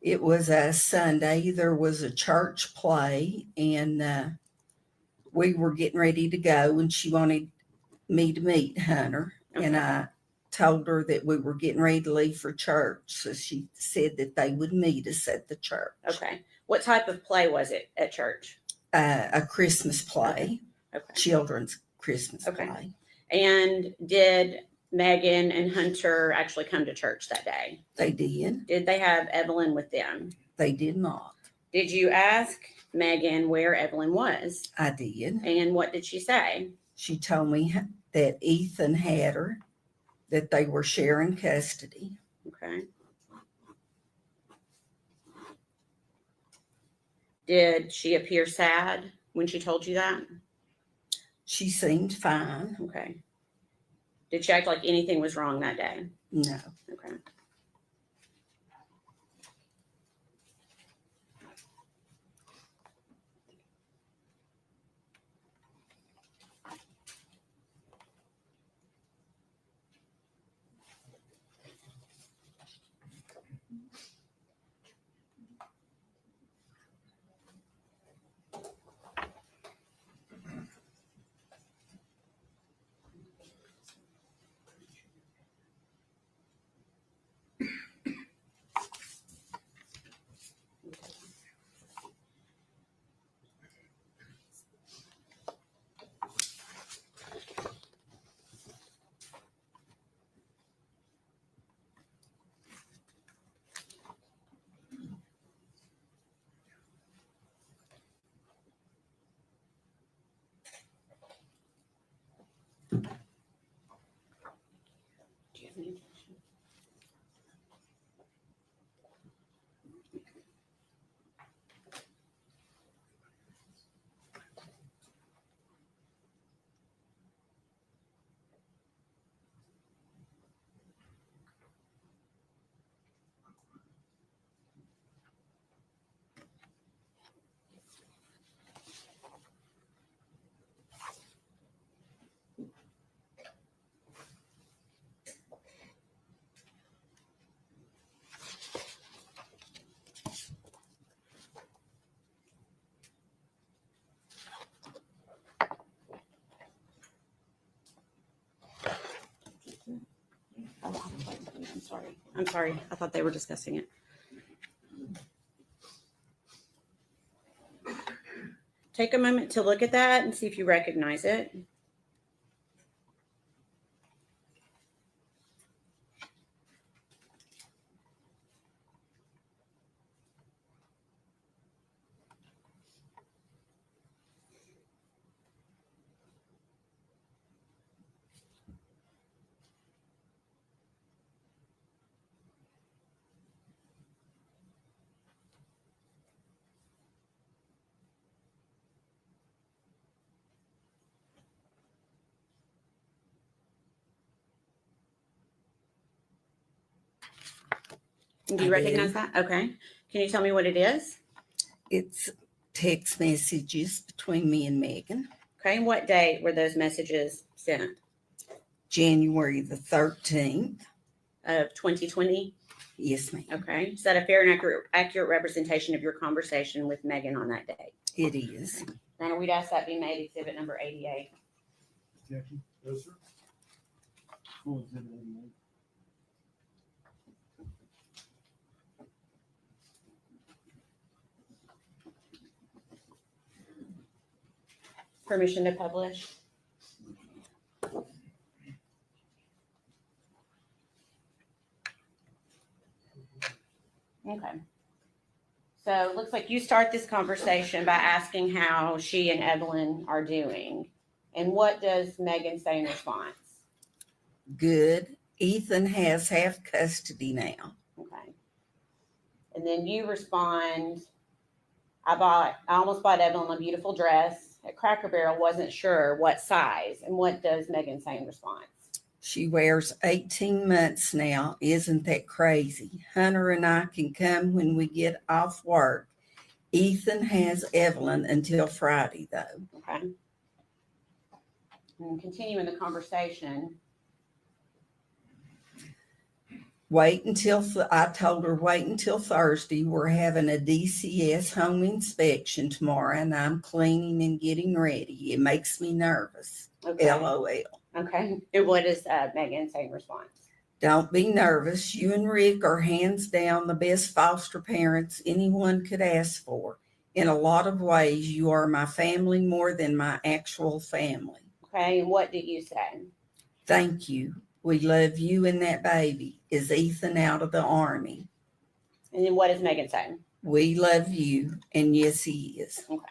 It was a Sunday. There was a church play, and we were getting ready to go, and she wanted me to meet Hunter. Okay. And I told her that we were getting ready to leave for church. So she said that they would meet us at the church. Okay. What type of play was it at church? A Christmas play, Okay. children's Christmas Okay. play. And did Megan and Hunter actually come to church that day? They did. Did they have Evelyn with them? They did not. Did you ask Megan where Evelyn was? I did. And what did she say? She told me that Ethan had her, that they were sharing custody. Okay. Did she appear sad when she told you that? She seemed fine. Okay. Did she act like anything was wrong that day? No. Okay. sorry. I'm sorry. I thought they were discussing it. Take a moment to look at that and see if you recognize it. Do you recognize that? Okay. Can you tell me what it is? It's text messages between me and Megan. Okay. And what date were those messages sent? January the 13th. Of 2020? Yes, ma'am. Okay. Is that a fair and accurate representation of your conversation with Megan on that day? It is. Now, we'd ask that be made exhibit number 88. Objection? No, sir. Full exhibit 88. Permission to publish? Okay. So it looks like you start this conversation by asking how she and Evelyn are doing. And what does Megan say in response? Good. Ethan has half custody now. Okay. And then you respond, I almost bought Evelyn a beautiful dress at Cracker Barrel, wasn't sure what size. And what does Megan say in response? She wears 18 months now. Isn't that crazy? Hunter and I can come when we get off work. Ethan has Evelyn until Friday, though. Okay. And continuing the conversation. I told her, wait until Thursday. We're having a DCS home inspection tomorrow, and I'm cleaning and getting ready. It makes me nervous. Okay. LOL. Okay. And what does Megan say in response? Don't be nervous. You and Rick are hands down the best foster parents anyone could ask for. In a lot of ways, you are my family more than my actual family. Okay. And what do you say? Thank you. We love you and that baby. Is Ethan out of the Army? And then what does Megan say? We love you. And yes, he is. Okay.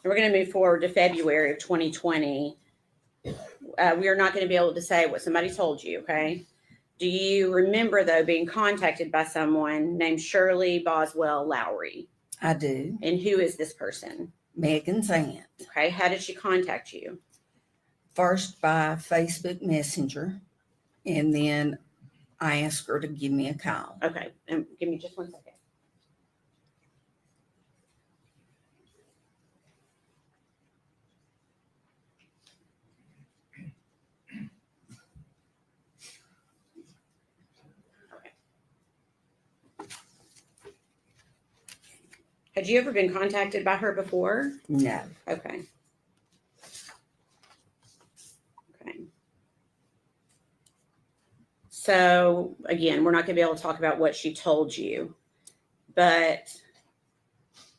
We're going to move forward to February of 2020. We are not going to be able to say what somebody told you, okay? Do you remember, though, being contacted by someone named Shirley Boswell Lowry? I do. And who is this person? Megan's aunt. Okay. How did she contact you? First by Facebook Messenger, and then I asked her to give me a call. Okay. And give me just 1 second. Had you ever been contacted by her before? No. Okay. Okay. So again, we're not going to be able to talk about what she told you, but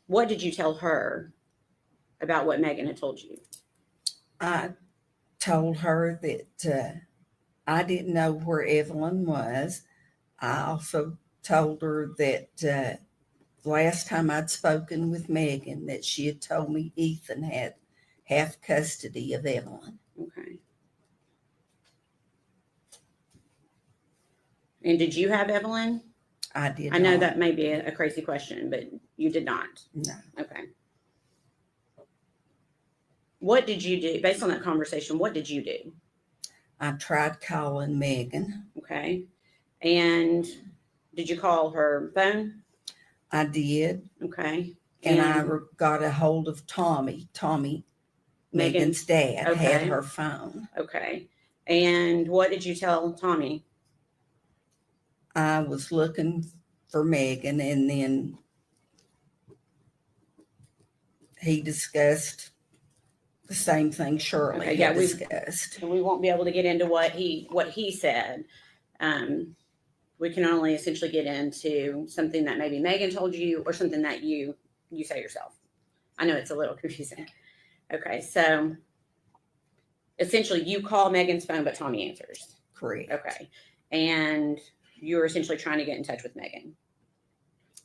what did you tell her about what Megan had told you? I told her that I didn't know where Evelyn was. I also told her that last time I'd spoken with Megan that she had told me Ethan had half custody of Evelyn. Okay. And did you have Evelyn? I did. I know not. that may be a crazy question, but you did not. No. Okay. What did you do? Based on that conversation, what did you do? I tried calling Megan. Okay. And did you call her phone? I did. Okay. And I got a hold of Tommy. Megan's dad, okay. had her phone. Okay. And what did you tell Tommy? I was looking for Megan, and then he discussed the same thing Shirley Okay, yeah, had we- discussed. And we won't be able to get into what he said. We can only essentially get into something that maybe Megan told you or something that you say yourself. I know it's a little confusing. Okay, so essentially you call Megan's phone, but Tommy answers. Correct. Okay, and you were essentially trying to get in touch with Megan.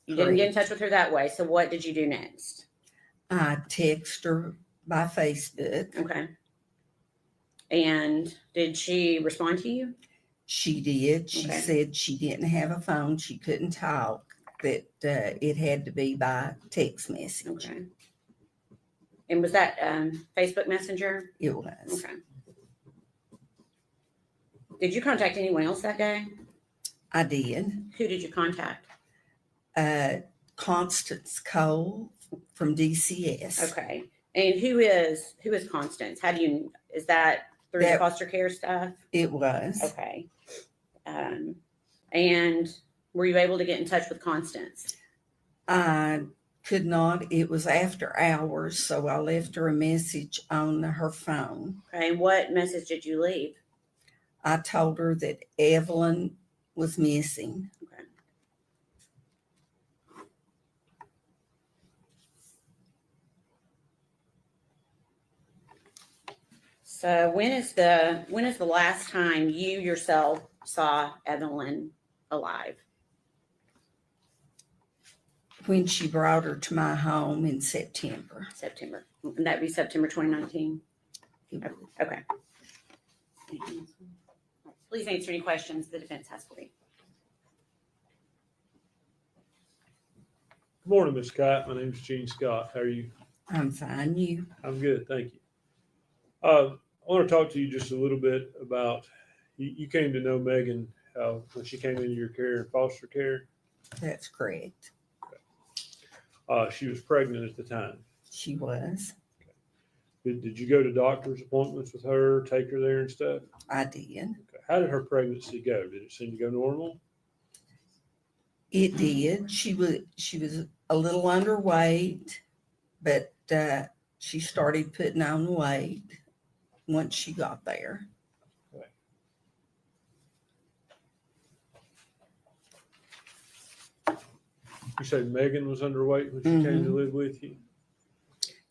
You didn't get in touch with her that way. So what did you do next? I texted her by Facebook. Okay. And did she respond to you? She did. She Okay. said she didn't have a phone. She couldn't talk, that it had to be by text message. Okay. And was that Facebook Messenger? It was. Okay. Did you contact anyone else that day? I did. Who did you contact? Constance Cole from DCS. Okay. And who is Constance? How do you, is that through the foster care stuff? It was. Okay. And were you able to get in touch with Constance? I could not. It was after hours, so I left her a message on her phone. Okay. And what message did you leave? I told her that Evelyn was missing. Okay. So when is the last time you yourself saw Evelyn alive? When she brought her to my home in September. September. And that'd be September 2019. Okay. Please answer any questions the defense has for you. Good morning, Ms. Scott. My name is Gene Scott. How are you? I'm fine. You? I'm good, thank you. I want to talk to you just a little bit about, you came to know Megan when she came into your care in foster care. That's correct. She was pregnant at the time. She was. Did you go to doctor's appointments with her, take her there and stuff? I did. Okay. How did her pregnancy go? Did it seem to go normal? It did. She was a little underweight, but she started putting on weight once she got there. Okay. You said Megan was underweight when she came to live with you?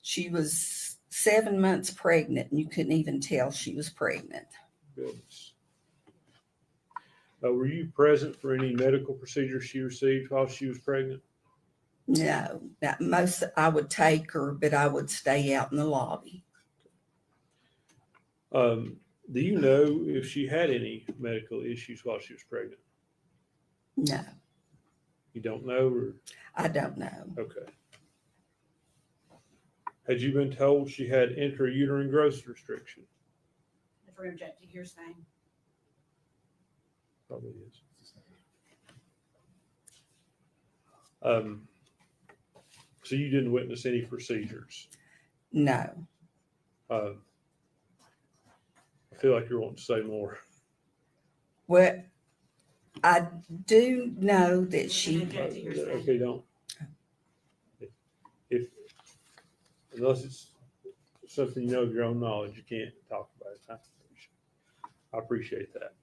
She was 7 months pregnant, and you couldn't even tell she was pregnant. Goodness. Were you present for any medical procedures she received while she was pregnant? No, most I would take her, but I would stay out in the lobby. Do you know if she had any medical issues while she was pregnant? No, You don't know, or? I don't know. Okay. Had you been told she had intrauterine growth restriction? If we're objecting, you're saying. Probably is. So you didn't witness any procedures? No. I feel like you're wanting to say more. Well, I do know that she. Okay, don't. If unless it's something you know of your own knowledge, you can't talk about it. I appreciate that.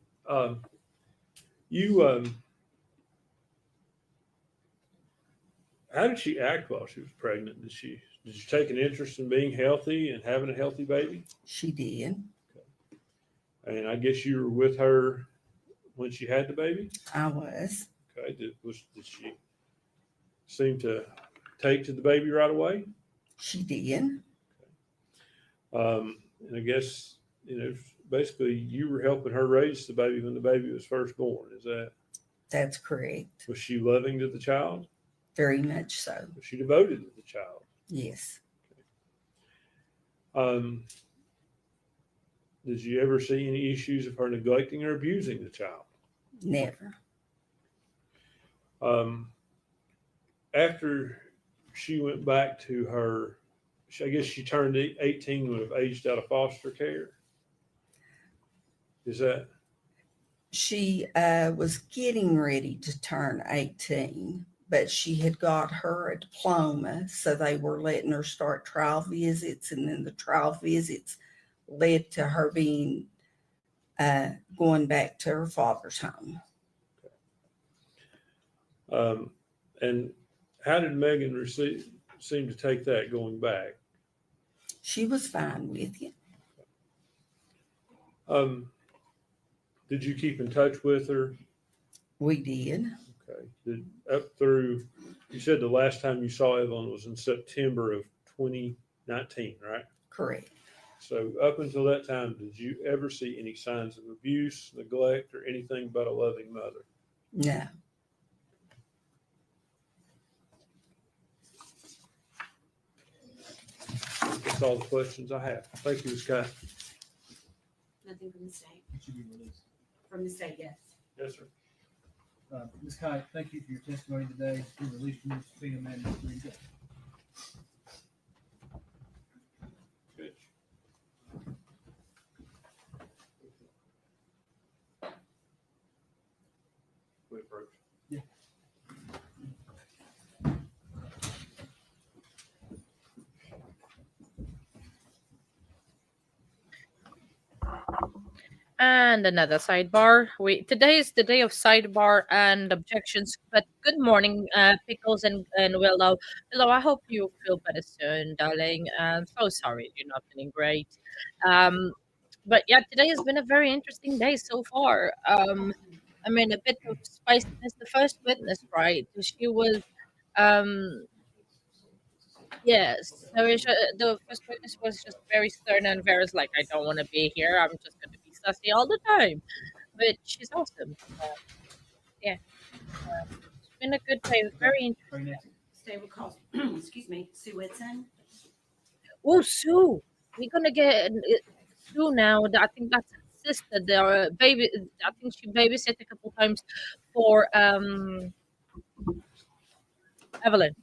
How did she act while she was pregnant? Did you take an interest in being healthy and having a healthy baby? She did. And I guess you were with her when she had the baby? I was. Okay. Did she seem to take to the baby right away? She did. And I guess, basically you were helping her raise the baby when the baby was first born. That's correct. Was she loving to the child? Very much so. Was she devoted to the child? Yes. Did you ever see any issues of her neglecting or abusing the child? Never. After she went back to her, I guess she turned 18 when it aged out of foster care. Is that? She was getting ready to turn 18, but she had got her diploma, so they were letting her start trial visits, and then the trial visits led to her being going back to her father's home. And how did Megan seem to take that going back? She was fine with it. Did you keep in touch with her? We did. Okay. Up through, you said the last time you saw Evelyn was in September of 2019, right? Correct. So up until that time, did you ever see any signs of abuse, neglect, or anything but a loving mother? No. That's all the questions I have. Thank you, Ms. Scott. Nothing from the state. It should be released. From the state, yes. Yes, sir. Ms. Kite, thank you for your testimony today. You released from this being a man of free day. Good. We approach. Yeah. And another sidebar. Today is the day of sidebar and objections. But good morning, Pickles and Willow. Willow, I hope you feel better soon, darling. I'm so sorry you're not feeling great. But yeah, today has been a very interesting day so far. I mean, a bit of spiciness. The first witness, right? She was, yes. So the first witness was just very stern and very like, I don't want to be here. I'm just going to be sassy all the time. But she's awesome. Yeah. It's been a good day. Very interesting. State will call, excuse me, Sue Whitson. Oh, Sue. We're going to get Sue now. I think that's her sister. The baby. I think she babysat a couple times for Evelyn.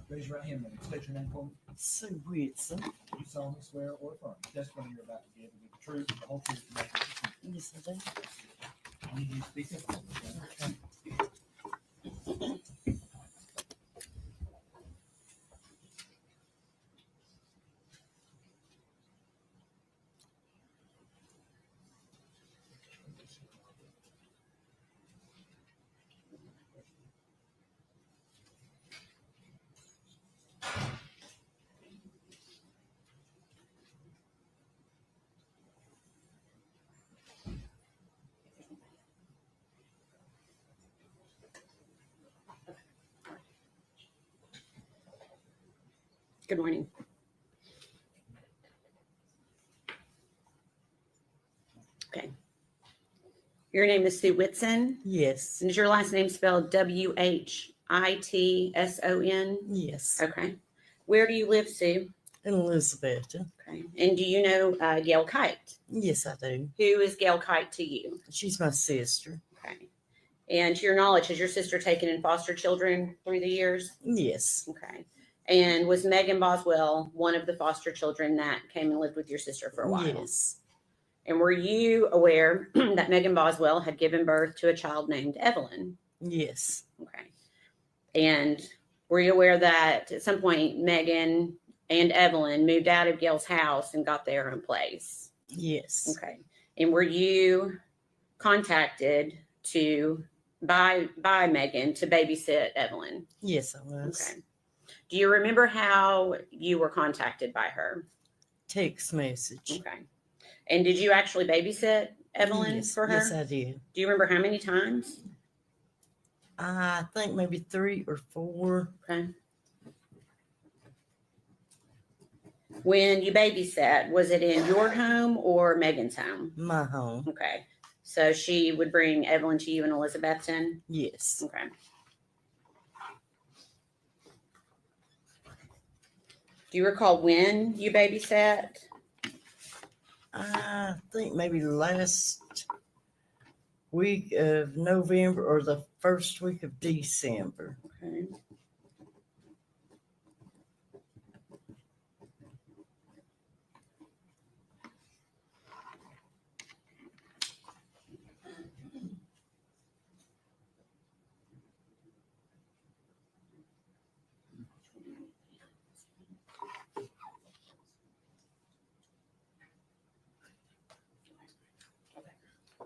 Raise your right hand and state your name for me. Sue Whitson. You solemnly swear or affirm the testimony you're about to give will be the truth, the whole truth, and nothing but the truth. Yes, I do. I need you to speak up. Okay. Good morning. Okay. Your name is Sue Whitson, Yes. and is your last name spelled Whitson? Yes. Okay. Where do you live, Sue? In Elizabeth. Okay. And do you know Gail Kite? Yes, I do. Who is Gail Kite to you? She's my sister. Okay. And to your knowledge, has your sister taken in foster children through the years? Yes. Okay. And was Megan Boswell one of the foster children that came and lived with your sister for a while? Yes. And were you aware that Megan Boswell had given birth to a child named Evelyn? Yes. Okay. And were you aware that at some point Megan and Evelyn moved out of Gail's house and got their own place? Yes. Okay. And were you contacted by Megan to babysit Evelyn? Yes, I was. Okay. Do you remember how you were contacted by her? Text message. Okay. And did you actually babysit Evelyn Yes. for her? Yes, I did. Do you remember how many times? I think maybe 3 or 4. Okay. When you babysat, was it in your home or Megan's home? My home. Okay. So she would bring Evelyn to you in Elizabethton? Yes. Okay. Do you recall when you babysat I think maybe last week of November or the first week of December. Okay.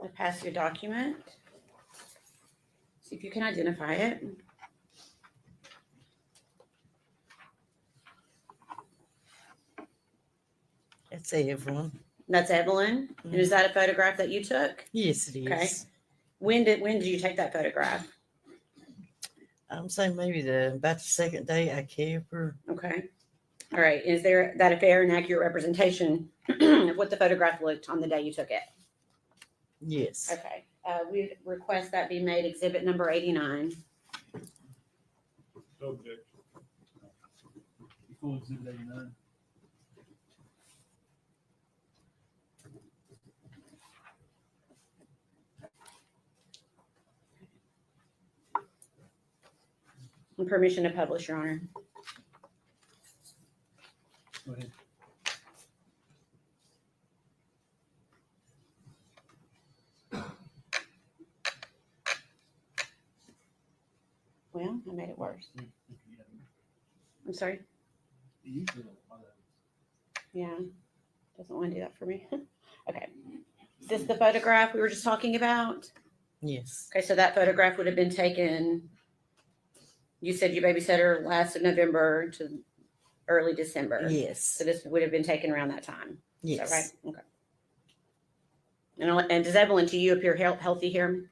I'll pass your document. See if you can identify it. That's Evelyn. That's Evelyn. And is that a photograph that you took? Yes, it is. Okay. When did you take that photograph? I'm saying maybe about the second day I kept her. Okay. All right. Is there that a fair and accurate representation of what the photograph looked on the day you took it? Yes. Okay. We request that be made exhibit number 89. No objection. Full exhibit 89. And permission to publish, Your Honor. Go ahead. Well, I made it worse. I'm sorry. Yeah. Doesn't want to do that for me. Okay. Is this the photograph we were just talking about? Yes. Okay, so that photograph would have been taken, you said you babysat her last of November to early December. Yes. So this would have been taken around that time. Yes. Is that right? Okay. And does Evelyn to you appear healthy here?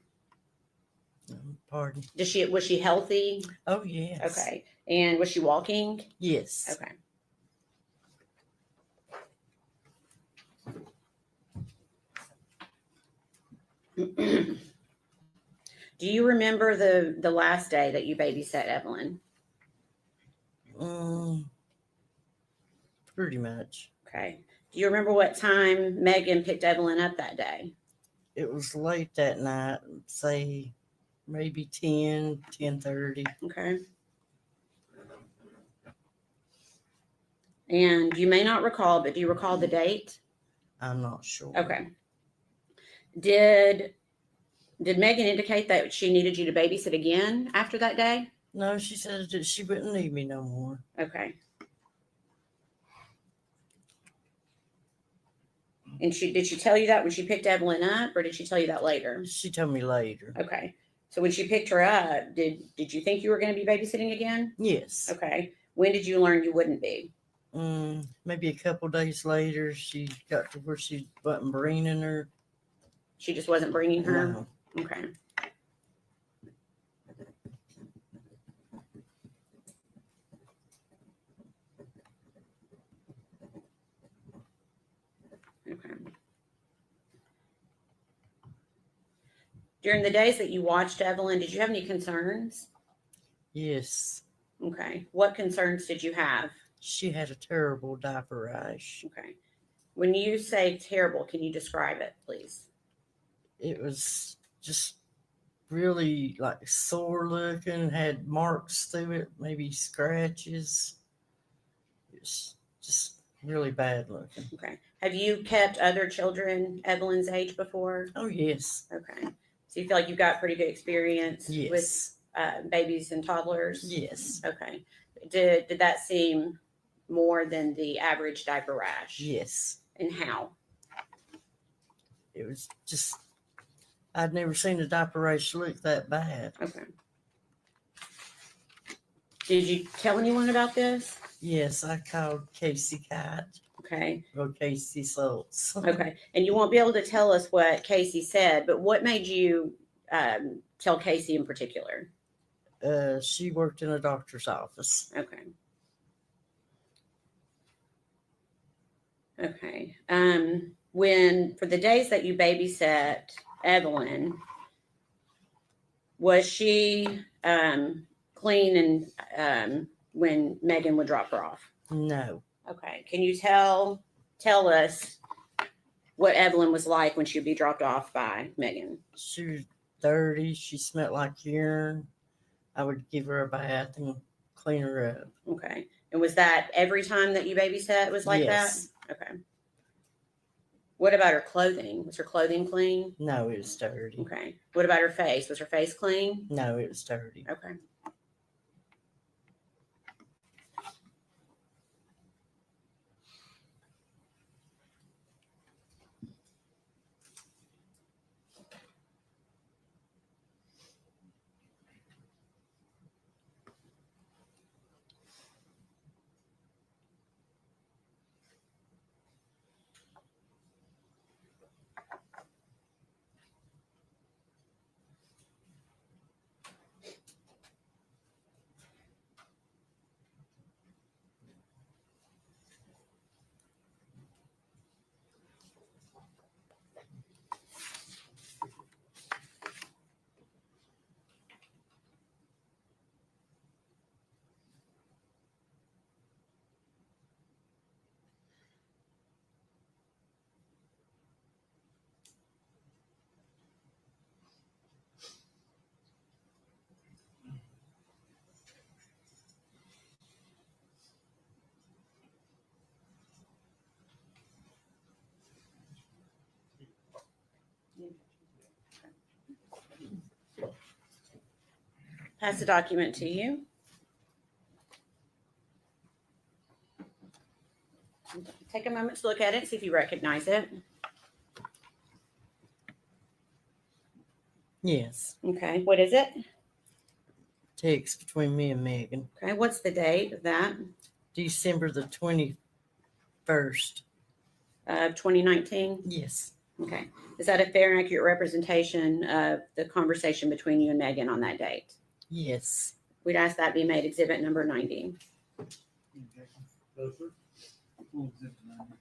Pardon? Was she healthy? Oh, yes. Okay. And was she walking? Yes. Okay. Do you remember the last day that you babysat Evelyn? Pretty much. Okay. Do you remember what time Megan picked Evelyn up that day? It was late that night, say maybe 10:30. Okay. And you may not recall, but do you recall the date? I'm not sure. Okay. Did Megan indicate that she needed you to babysit again after that day? No, she said that she wouldn't need me no more. Okay. And did she tell you that when she picked Evelyn up, or did she tell you that later? She told me later. Okay. So when she picked her up, did you think you were going to be babysitting again? Yes. Okay. When did you learn you wouldn't be? Maybe a couple days later, she got to where she wasn't bringing her. She just wasn't bringing her? No. Okay. Okay. During the days that you watched Evelyn, did you have any concerns? Yes. Okay. What concerns did you have? She had a terrible diaper rash. Okay. When you say terrible, can you describe it, please? It was just really like sore looking, had marks through it, maybe scratches. It was just really bad looking. Okay. Have you kept other children Evelyn's age before? Oh, yes. Okay. So you feel like you've got pretty good experience Yes. with babies and toddlers? Yes. Okay. Did that seem more than the average diaper rash? Yes. And how? It was just, I'd never seen a diaper rash look that bad. Okay. Did you tell anyone about this? Yes, I called Casey Kite. Okay. Or Casey Saltz. Okay. And you won't be able to tell us what Casey said, but what made you tell Casey in particular? She worked in a doctor's office. Okay. Okay. When, for the days that you babysat Evelyn, was she clean and when Megan would drop her off? No. Okay. Can you tell us what Evelyn was like when she would be dropped off by Megan. She was dirty. She smelled like urine. I would give her a bath and clean her up. Okay. And was that every time that you babysat was like Yes. that? Okay. What about her clothing? Was her clothing clean? No, it was dirty. Okay. What about her face? Was her face clean? No, it was dirty. Okay. Pass the document to you. Take a moment to look at it, see if you recognize it. Yes. Okay, what is it? Text between me and Megan. Okay, what's the date of that? December the 21st. 2019? Yes. Okay. Is that a fair and accurate representation of the conversation between you and Megan on that date? Yes. We'd ask that be made exhibit number 90. No, sir. Full exhibit 90.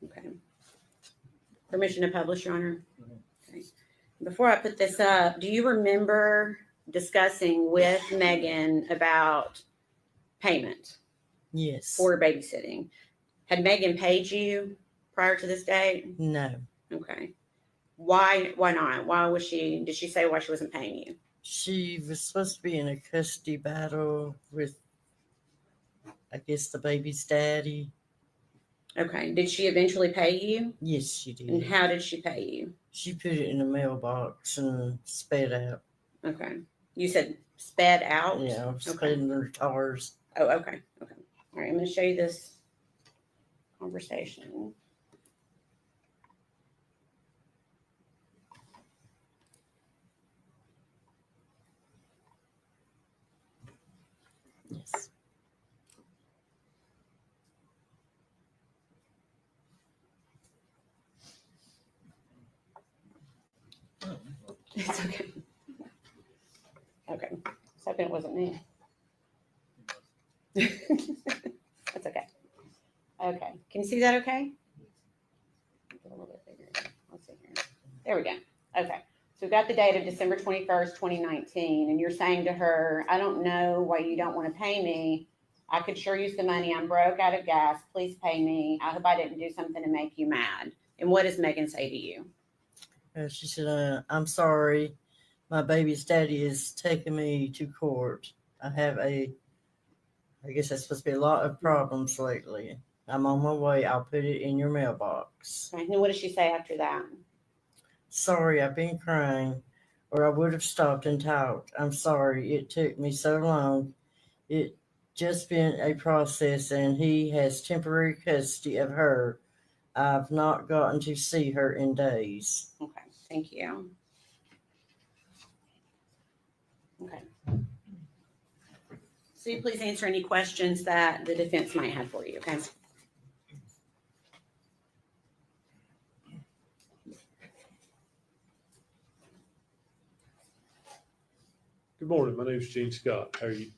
Okay. Permission to publish, Your Honor? Okay. Before I put this up, do you remember discussing with Megan about payment Yes. for babysitting? Had Megan paid you prior to this date? No. Okay. Why not? Did she say why she wasn't paying you? She was supposed to be in a custody battle with, I guess, the baby's daddy. Okay. Did she eventually pay you? Yes, she did. And how did she pay you? She put it in a mailbox and sped out. Okay. You said sped out? Yeah, Okay. sped in her tires. Oh, okay. Okay. All right. I'm going to show you this conversation. Yes. It's okay. Okay. I was hoping it wasn't me. That's okay. Okay. Can you see that okay? Get a little bit bigger. Let's see here. There we go. Okay. So we've got the date of December 21st, 2019, and you're saying to her, I don't know why you don't want to pay me. I could sure use the money. I'm broke out of gas. Please pay me. I hope I didn't do something to make you mad. And what does Megan say to you? She said, I'm sorry. My baby's daddy is taking me to court. I guess that's supposed to be a lot of problems lately. I'm on my way. I'll put it in your mailbox. Okay. And what does she say after that? Sorry, I've been crying, or I would have stopped and talked. I'm sorry. It took me so long. It just been a process, and he has temporary custody of her. I've not gotten to see her in days. Okay. Thank you. Okay. So you please answer any questions that the defense might have for you, okay? Good morning. My name is Gene Scott. How are you?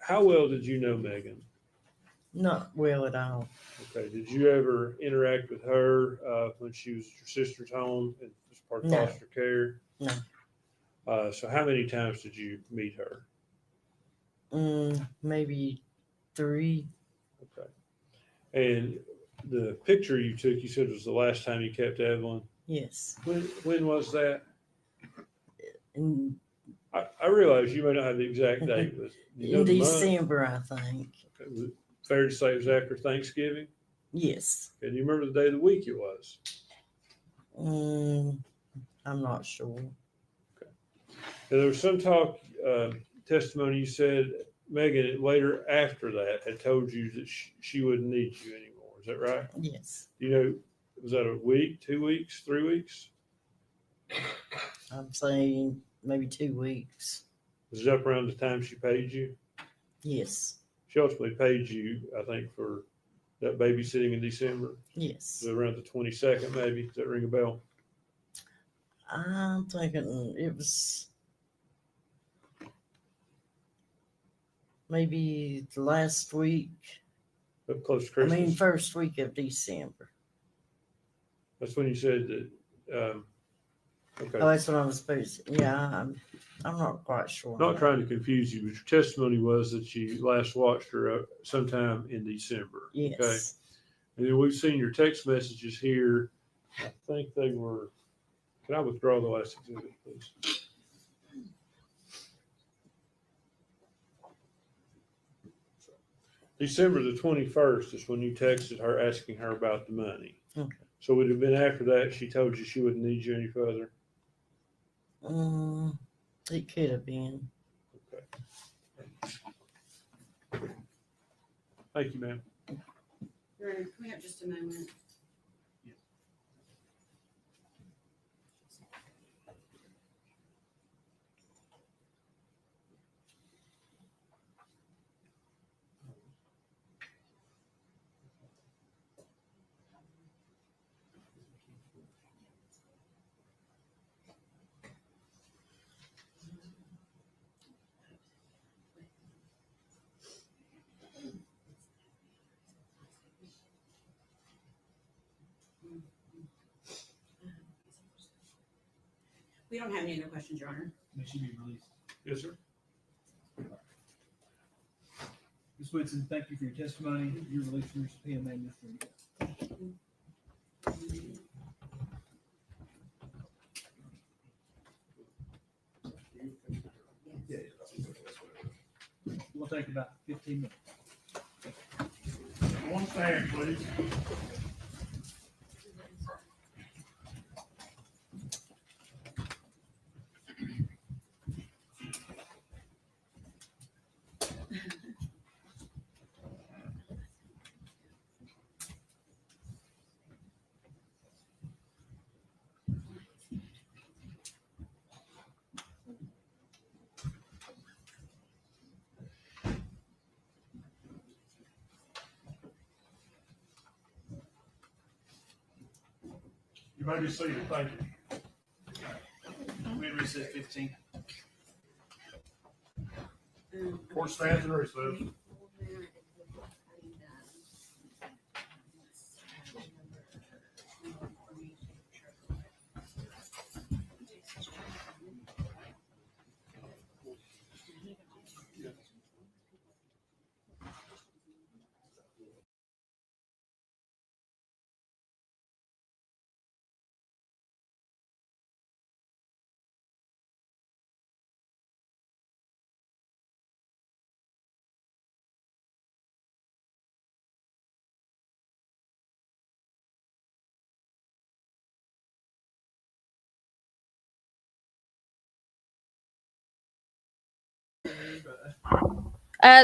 How well did you know Megan? Not well at all. Okay. Did you ever interact with her when she was at your sister's home and was part of No. foster care? No. So how many times did you meet her? Maybe 3. Okay. And the picture you took, you said was the last time you kept Evelyn. Yes. When was that? In, I realize you may not have the exact date, but you know in the month? December, I think. Okay. Was it fair to say it was after Thanksgiving? Yes. And you remember the day of the week it was? I'm not sure. Okay. And there was some talk, testimony, you said Megan later after that had told you that she wouldn't need you anymore. Is that right? Yes. You know, was that a week, 2 weeks, 3 weeks? I'm saying maybe 2 weeks. Was it up around the time she paid you? Yes. She ultimately paid you, I think, for that babysitting in December. Yes. Was it around the 22nd, maybe? Does that ring a bell? I'm thinking it was maybe the last week. Up close to Christmas? First week of December. That's when you said that, okay. Oh, that's what I was supposed to. Yeah, I'm not quite sure. Not trying to confuse you, but your testimony was that you last watched her sometime in December. Yes. Okay. And then we've seen your text messages here. I think they were, can I withdraw the last exhibit, please? December the 21st is when you texted her asking her about the money. Okay. So would it have been after that she told you she wouldn't need you any further? It could have been. Okay. Thank you, ma'am. Can we have just a moment? We don't have any other questions, Your Honor. May she be released. Yes, sir. Ms. Whitson, thank you for your testimony. Your release from your subpoena, ma'am. We'll take about 15 minutes. One stand, please. You may be seated. Thank you. We had recess 15. Court stands in recess.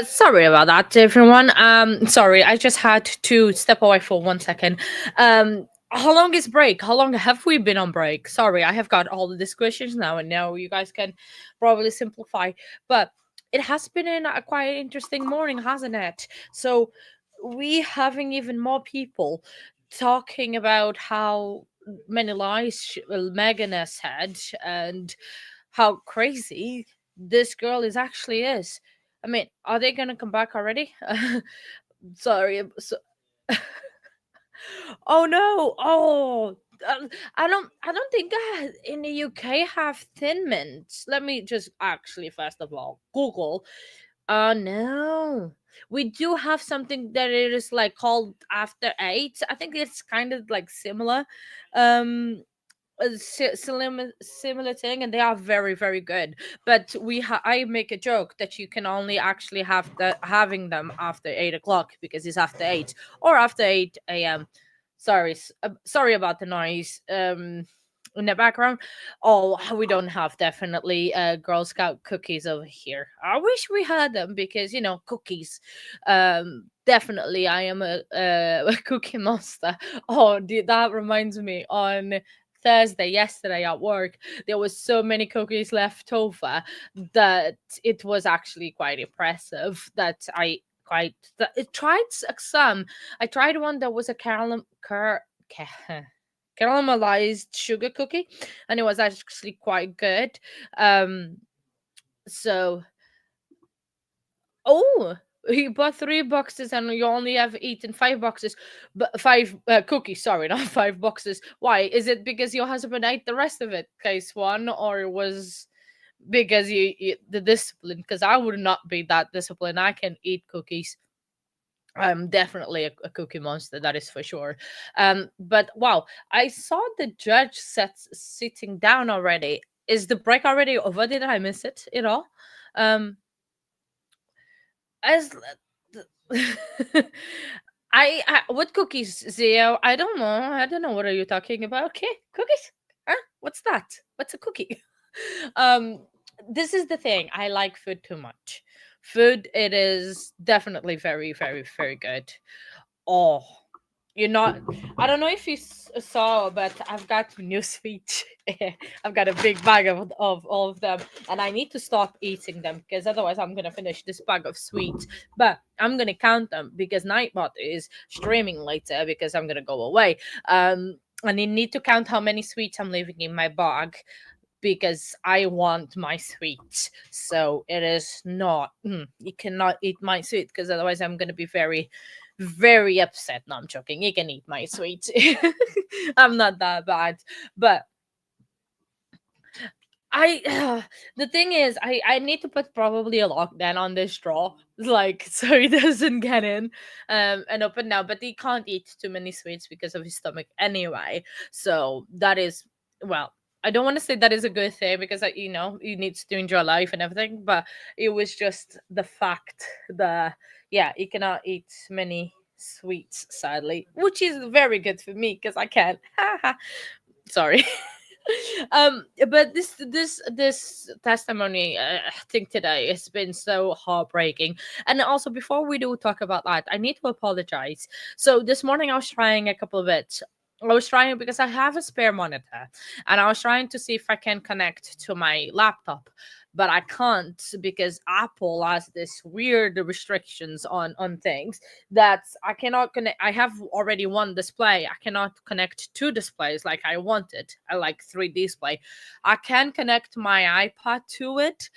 Sorry about that, everyone. Sorry, I just had to step away for 1 second. How long is break? How long have we been on break? Sorry, I have got all these questions now, and now you guys can probably simplify. But it has been a quite interesting morning, hasn't it? So we having even more people talking about how many lies Megan has said and how crazy this girl is actually is. I mean, are they gonna come back already? Sorry. So... oh no! Oh, I don't think in the UK have Thin Mints. Let me just actually first of all Google. No. We do have something that it is like called After Eight. I think it's kind of like similar. Um similar thing, and they are very very good, but I make a joke that you can only actually have having them after 8 o'clock because it's after 8 or after 8 a.m. Sorry, sorry about the noise in the background. Oh, we don't have definitely Girl Scout cookies over here. I wish we had them because cookies. Definitely I am a cookie monster. Oh, that reminds me, on Thursday yesterday at work, there was so many cookies left over that it was actually quite impressive that I tried some. I tried one that was a caramelized sugar cookie, and it was actually quite good. Um, so Oh, you bought 3 boxes and you only have eaten 5 boxes, but five cookies. Sorry, not 5 boxes. Why? Is it because your husband ate the rest of it, case one, or was because you the discipline? Because I would not be that disciplined. I can eat cookies. I'm definitely a cookie monster, that is for sure. But wow, I saw the judge sitting down already. Is the break already over? Did I miss it at all? Um, as I what cookies, Zio? I don't know. I don't know what are you talking about. Okay, cookies? Huh? What's that? What's a cookie? um this is the thing. I like food too much. Food, it is definitely very, very, very good. Oh, you're not. I don't know if you saw, but I've got new sweets. I've got a big bag of all of them, and I need to stop eating them because otherwise I'm gonna finish this bag of sweets. But I'm gonna count them because Nightbot is streaming later because I'm gonna go away. And I need to count how many sweets I'm leaving in my bag because I want my sweets. So it is not. You cannot eat my sweet because otherwise I'm gonna be very, very upset. No, I'm joking. You can eat my sweets. I'm not that bad, but I the thing is, I need to put probably a lockdown on this straw, like so he doesn't get in, and open now. But he can't eat too many sweets because of his stomach anyway. So that is, well, I don't want to say that is a good thing because he needs to enjoy life and everything. But it was just the fact that yeah, he cannot eat many sweets sadly, which is very good for me because I can. Sorry. But this testimony, I think today has been so heartbreaking. And also, before we do talk about that, I need to apologize. So this morning I was trying a couple of bits. I was trying because I have a spare monitor, and I was trying to see if I can connect to my laptop, but I can't because Apple has this weird restrictions on things that I cannot connect. I have already one display. I cannot connect two displays like I wanted. I like three display. I can connect my iPad to it.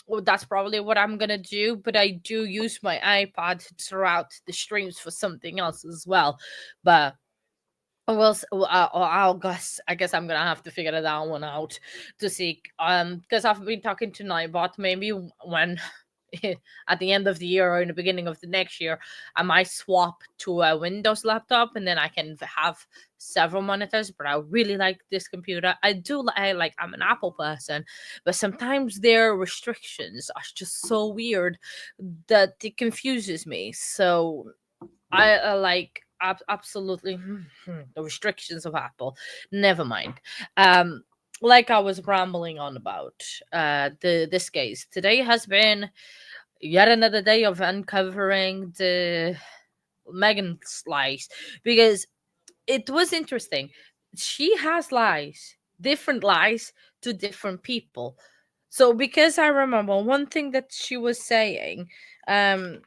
Well, that's probably what I'm gonna do, but I do use my iPad throughout the streams for something else as well. But well, I guess I'm gonna have to figure that one out to see. Because I've been talking to Nightbot. Maybe when at the end of the year or in the beginning of the next year, I might swap to a Windows laptop, and then I can have several monitors. But I really like this computer. I'm an Apple person, but sometimes their restrictions are just so weird that it confuses me. So I absolutely the restrictions of Apple. Never mind. Like I was rambling on about this case. Today has been yet another day of uncovering the Megan's lies because it was interesting. She has lies, different lies to different people. So because I remember one thing that she was saying, um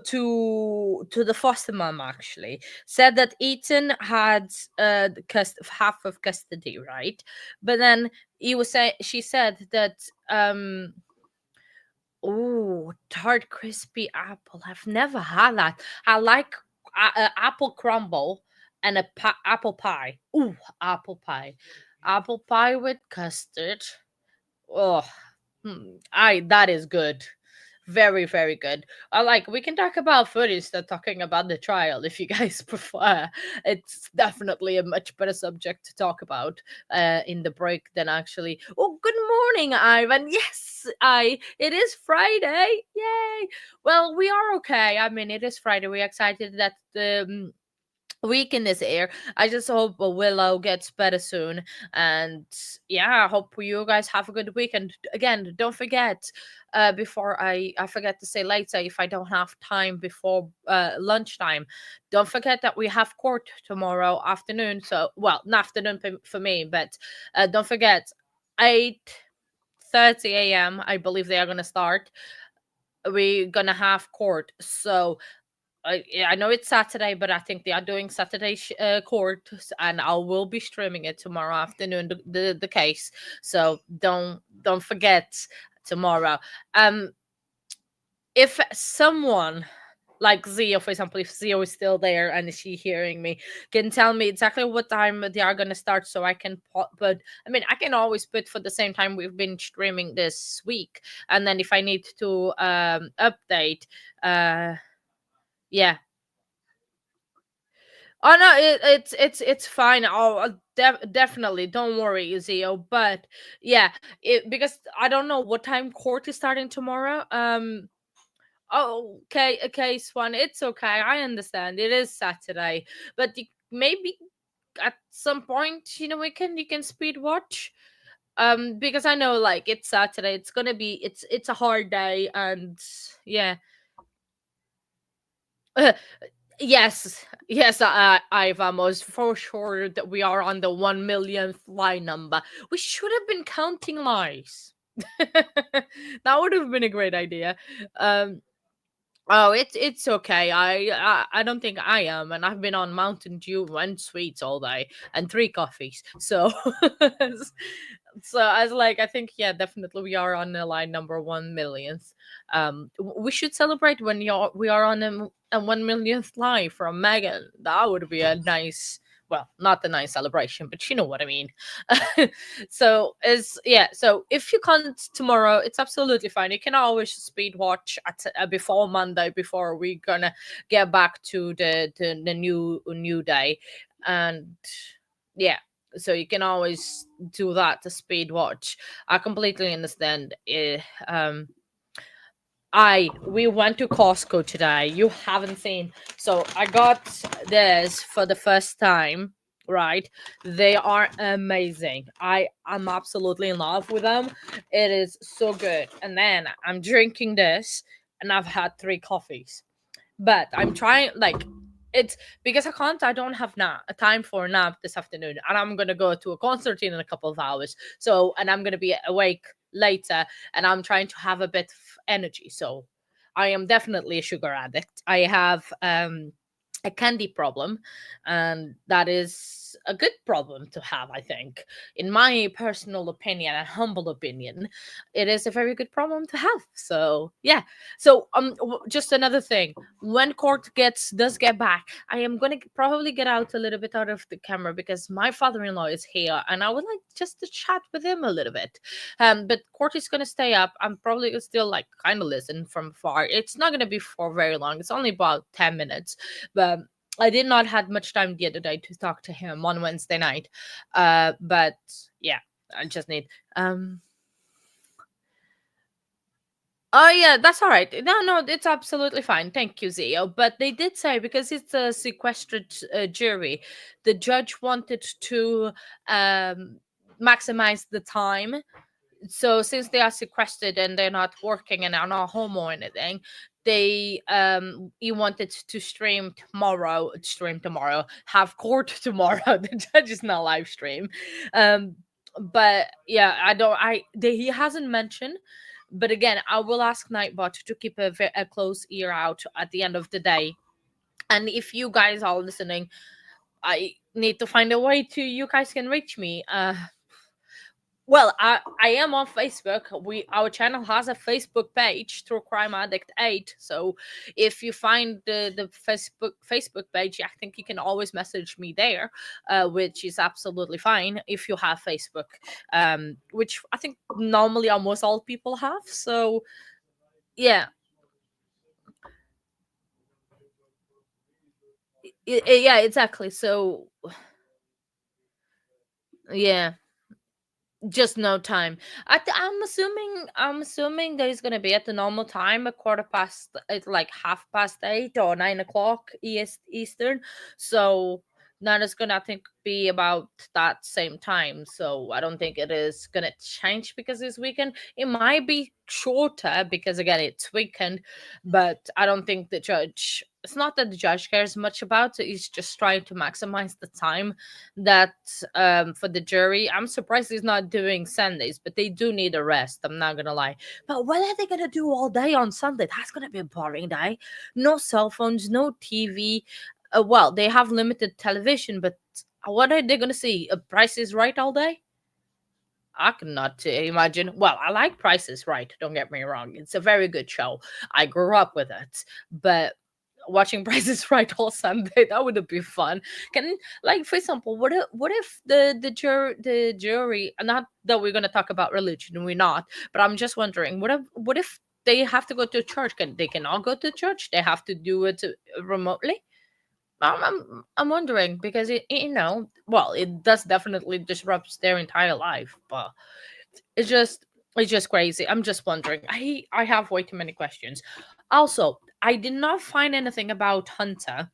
to the foster mom actually said that Ethan had half of custody, right? But then she said that oh, tart crispy apple. I've never had that. I like apple crumble and a apple pie. Ooh, apple pie. Apple pie with custard. Oh, that is good. Very, very good. I like, we can talk about food instead of talking about the trial if you guys prefer. It's definitely a much better subject to talk about in the break than actually. Oh, good morning, Ivan. Yes, it is Friday. Yay. Well, we are okay. I mean, it is Friday. We're excited that the weekend is here. I just hope Willow gets better soon. And yeah, I hope you guys have a good weekend. Again, don't forget, before I forget to say later, if I don't have time before lunchtime, don't forget that we have court tomorrow afternoon. So, well, not afternoon for me, but don't forget, 8:30 a.m. I believe they are going to start. We're going to have court. So yeah, I know it's Saturday, but I think they are doing Saturday court, and I will be streaming it tomorrow afternoon. The case, so don't forget tomorrow. If someone like Zio, for example, if Zio is still there and is she hearing me, can tell me exactly what time they are gonna start, so I can but I mean, I can always put for the same time we've been streaming this week, and then if I need to update, yeah. Oh no, it's fine. Oh, definitely, don't worry, Zio. But yeah, because I don't know what time court is starting tomorrow. Oh, okay, okay, Swan. It's okay. I understand. It is Saturday, but maybe at some point, you can speed watch. Because I know, like, it's Saturday. It's gonna be it's a hard day, and yeah. Yes, yes, I've almost for sure that we are on the 1 millionth lie number. We should have been counting lies. That would have been a great idea. Um, oh, it's okay. I don't think I am, and I've been on Mountain Dew and sweets all day and 3 coffees. So, so I was like, I think yeah, definitely we are on the line number 1 millionth. We should celebrate when we are on a 1 millionth live from Megan. That would be a nice. Well, not the nice celebration, but you know what I mean. So is yeah. So if you can't tomorrow, it's absolutely fine. You can always speed watch at before Monday, before we're gonna get back to the new day, and yeah. So you can always do that to speed watch. I completely understand. We went to Costco today. You haven't seen. So I got this for the first time, right? They are amazing. I'm absolutely in love with them. It is so good. And then I'm drinking this and I've had 3 coffees. But I'm trying, like, it's because I don't have a time for a nap this afternoon, and I'm gonna go to a concert in a couple of hours. So, and I'm gonna be awake later, and I'm trying to have a bit of energy. So, I am definitely a sugar addict. I have a candy problem, and that is a good problem to have, I think. In my personal opinion and humble opinion, it is a very good problem to have. So yeah. So just another thing, when court does get back, I am gonna probably get out a little bit out of the camera because my father-in-law is here and I would like just to chat with him a little bit. But court is gonna stay up. I'm probably still like kind of listen from far. It's not gonna be for very long. It's only about 10 minutes, but I did not had much time the other day to talk to him on Wednesday night. But yeah, I just need Oh yeah, that's all right. No, it's absolutely fine. Thank you, Zio. But they did say because it's a sequestered jury, the judge wanted to maximize the time. So since they are sequestered and they're not working and are not home or anything, he wanted to stream tomorrow, have court tomorrow. The judge is not live stream. But yeah, he hasn't mentioned. But again, I will ask Nightbot to keep a close ear out at the end of the day. And if you guys are listening, I need to find a way to you guys can reach me. Well, I am on Facebook. Our channel has a Facebook page, True Crime Addict 8. So if you find the Facebook page, I think you can always message me there, which is absolutely fine if you have Facebook, which I think normally almost all people have. So yeah, yeah, exactly. So yeah, just no time. I'm assuming that it's gonna be at the normal time, a quarter past, it's like 8:30 or 9 o'clock Eastern. So that is gonna, I think, be about that same time. So I don't think it is gonna change because it's weekend. It might be shorter because again it's weekend, but I don't think the judge. It's not that the judge cares much about it. He's just trying to maximize the time that for the jury. I'm surprised he's not doing Sundays, but they do need a rest. I'm not gonna lie. But what are they gonna do all day on Sunday? That's gonna be a boring day. No cell phones, no TV. Well, they have limited television, but what are they gonna see? Price is Right all day? I cannot imagine. Well, I like Price is Right. Don't get me wrong; it's a very good show. I grew up with it, but watching Price is Right all Sunday, that would be fun. Can, like, for example, what if the jury, not that we're gonna talk about religion, we're not, but I'm just wondering, what if they have to go to church? They cannot go to church? They have to do it remotely? I'm wondering because well, it does definitely disrupts their entire life, but it's just it's just crazy. I'm just wondering. I have way too many questions. Also, I did not find anything about Hunter,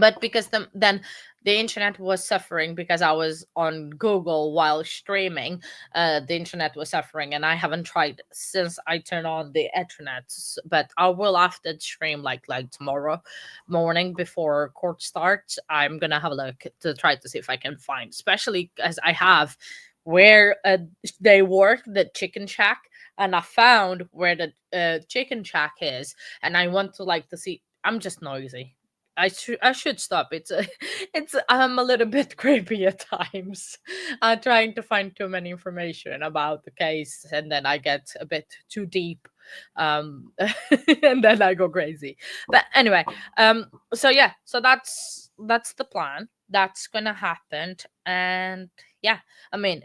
but because then the internet was suffering because I was on Google while streaming. The internet was suffering, and I haven't tried since I turned on the internet. But I will after the stream, like tomorrow morning before court starts. I'm gonna have a look to try to see if I can find, especially as I have where they work the chicken shack, and I found where the chicken shack is, and I want to like to see. I'm just noisy. I should stop. I'm a little bit creepy at times. Trying to find too many information about the case, and then I get a bit too deep, and then I go crazy. But anyway, so yeah, so that's the plan. That's gonna happen, and yeah, I mean,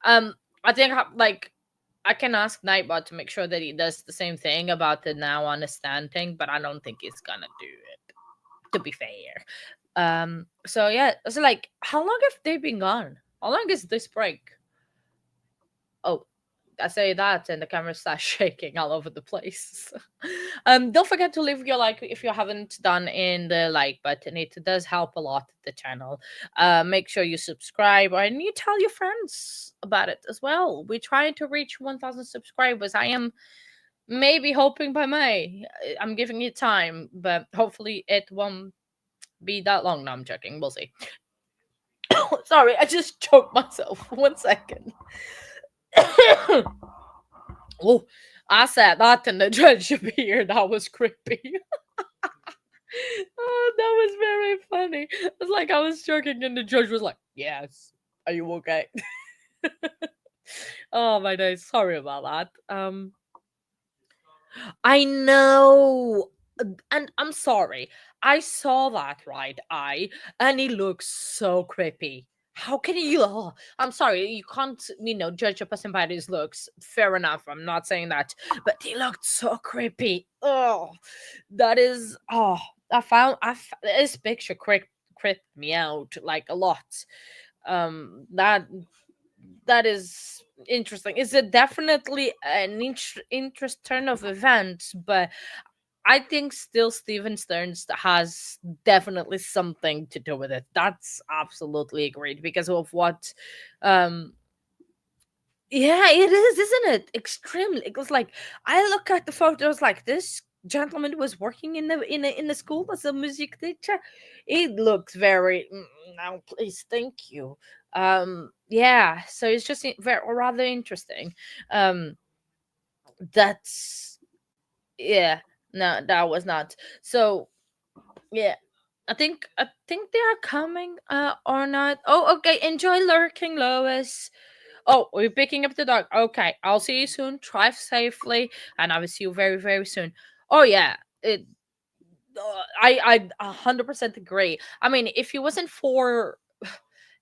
I think like I can ask Nightbot to make sure that he does the same thing about the now understanding, but I don't think he's gonna do it, to be fair. So yeah, so like, how long have they been gone? How long is this break? Oh, I say that and the camera starts shaking all over the place. Don't forget to leave your like if you haven't done in the like button. It does help a lot the channel. Make sure you subscribe and you tell your friends about it as well. We're trying to reach 1,000 subscribers. I am maybe hoping by May. I'm giving it time, but hopefully it won't be that long. No, I'm joking. We'll see. Sorry, I just choked myself. 1 second. Oh, I said that and the judge appeared. That was creepy. Oh, that was very funny. It's like I was joking and the judge was like, "Yes, are you okay?" Oh my days. Sorry about that. I know. And I'm sorry. I saw that right eye and it looks so creepy. How can you? Oh, I'm sorry. You can't, judge a person by his looks. Fair enough. I'm not saying that. But he looked so creepy. Oh, that is. Oh, this picture creeped me out like a lot. That is interesting. It's a definitely an interest turn of events, but I think still Steven Stearns has definitely something to do with it. That's absolutely agreed because of what um yeah, it is, isn't it? Extremely. It was like I look at the photos like this gentleman was working in the school as a music teacher. It looks very no, please, thank you. Yeah, so it's just very rather interesting. Um that's yeah, no, that was not. So yeah, I think they are coming or not. Oh, okay. Enjoy lurking, Lois. Oh, we're picking up the dog. Okay, I'll see you soon. Drive safely, and I will see you very, very soon. Oh yeah, I 100% agree. I mean, if it wasn't for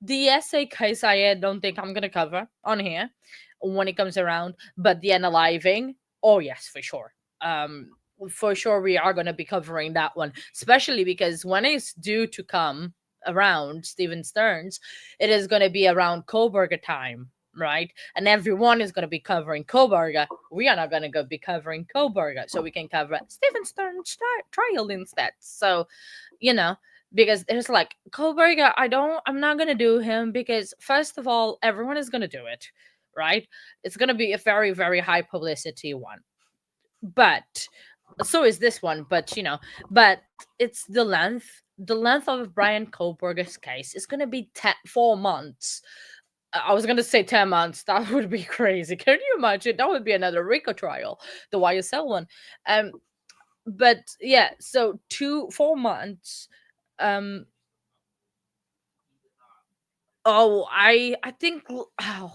the essay case, I don't think I'm gonna cover on here when it comes around. But the unaliving, oh yes, for sure. For sure we are gonna be covering that one, especially because when it's due to come around Steven Stearns, it is gonna be around Koberger time, right? And everyone is gonna be covering Koberger. We are not gonna go be covering Koberger, so we can cover Steven Stearns trial instead. So, you know, because there's like Kohlberger, I'm not gonna do him because first of all, everyone is gonna do it, right? It's gonna be a very, very high publicity one. But so is this one, but but it's the length of Brian Kohlberger's case is gonna be 4 months. I was gonna say 10 months. That would be crazy. Can you imagine? That would be another RICO trial, the YSL one. Um, but yeah, so 4 months. Um, Oh, I think uh,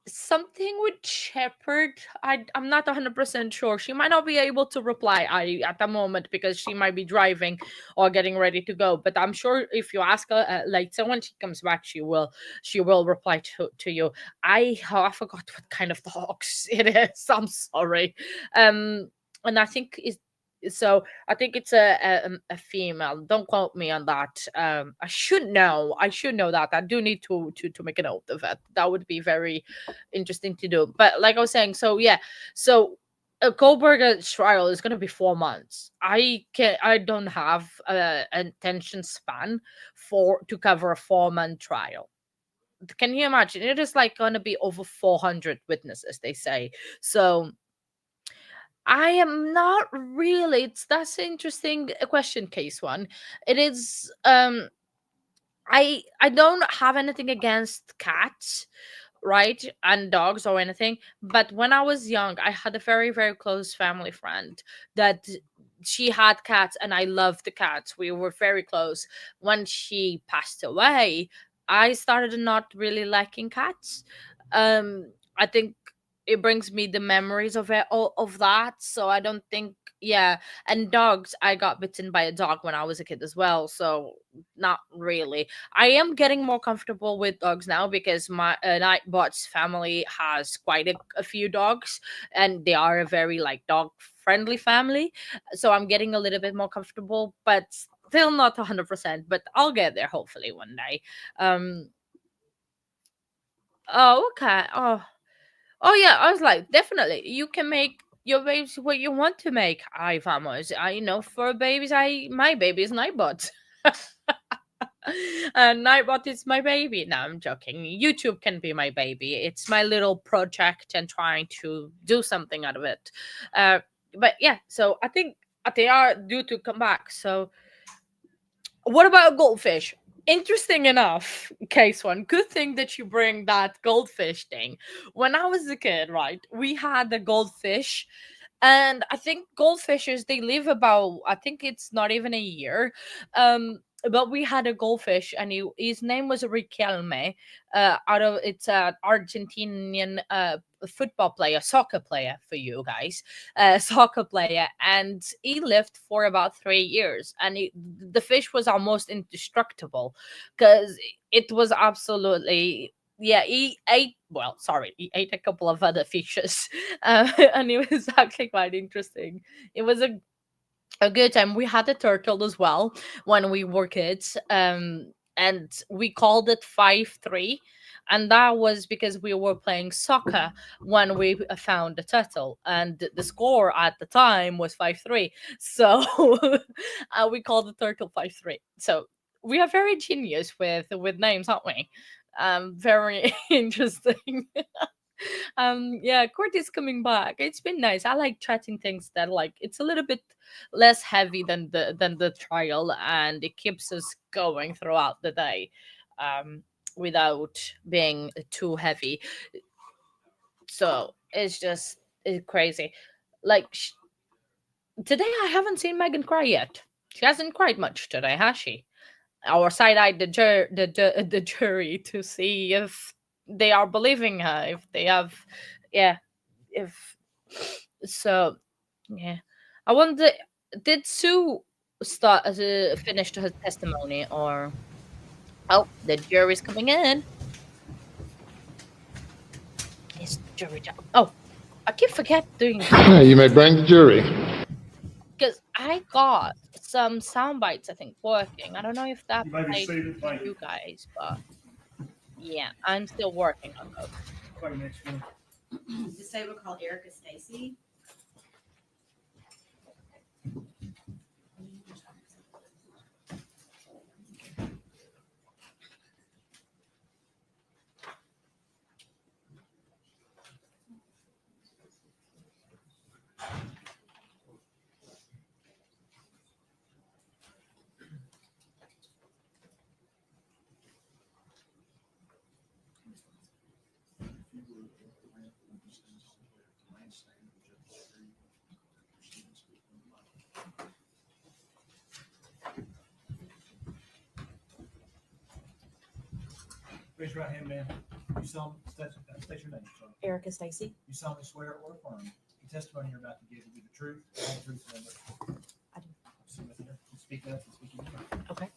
something with Shepherd. I'm not 100% sure. She might not be able to reply at the moment because she might be driving or getting ready to go. But I'm sure if you ask her later when she comes back, she will reply to you. I forgot what kind of dogs it is. I'm sorry. And I think it's a female. Don't quote me on that. I should know. I should know that. I do need to make a note of it. That would be very interesting to do. But like I was saying, so yeah, so a Goldberg trial is going to be 4 months. I don't have an attention span to cover a 4-month trial. Can you imagine? It is like going to be over 400 witnesses. They say so. I am not really. That's an interesting question, case one. It is. I don't have anything against cats, right, and dogs or anything. But when I was young, I had a very, very close family friend that she had cats, and I loved the cats. We were very close. When she passed away, I started not really liking cats. I think it brings me the memories of it all of that. So I don't think, yeah. And dogs, I got bitten by a dog when I was a kid as well. So not really. I am getting more comfortable with dogs now because my Nightbot's family has quite a few dogs, and they are a very like dog friendly family. So I'm getting a little bit more comfortable, but still not 100%. But I'll get there hopefully one day. Um. Oh, okay. Oh yeah, I was like, definitely, you can make your babies what you want to make. I vamos. For babies, my baby is Nightbot. And Nightbot is my baby. No, I'm joking. YouTube can be my baby. It's my little project and trying to do something out of it. But yeah, so I think they are due to come back. So what about goldfish? Interesting enough, case one. Good thing that you bring that goldfish thing. When I was a kid, right, we had a goldfish, and I think goldfishes they live about. I think it's not even a year. But we had a goldfish, and his name was Riquelme. It's an Argentinian football player, soccer player for you guys, soccer player, and he lived for about 3 years, and the fish was almost indestructible because it was absolutely. Yeah, he ate. Well, sorry, he ate a couple of other fishes, and it was actually quite interesting. It was a good time. We had a turtle as well when we were kids, and we called it 5-3, and that was because we were playing soccer when we found the turtle, and the score at the time was 5-3. So we called the turtle 5-3. So we are very genius with names, aren't we? Very interesting. Yeah, Court is coming back. It's been nice. I like chatting things that like it's a little bit less heavy than the trial, and it keeps us going throughout the day, without being too heavy. So it's crazy. Like today I haven't seen Megan cry yet. She hasn't cried much today, has she? Or side-eyed the jury to see if they are believing her, if they have, yeah, if so, yeah. I wonder, did Sue start as a finished her testimony, or oh, the jury's coming in. It's jury time. Oh, I keep forget doing Yeah, you may bring the jury. because I got some sound bites, I think, working. I don't know if that You may be played seated. to Thank you you. guys, but yeah, I'm still working on those. Right next one. Disabled called Erica Stacy. Raise your right hand, man. You solemnly state your name, sorry. Erica Stacy. You solemnly swear or affirm the testimony you're about to give will be the truth, the whole truth, and nothing but the truth. I do. Submit there. Speak up and speak again. Okay.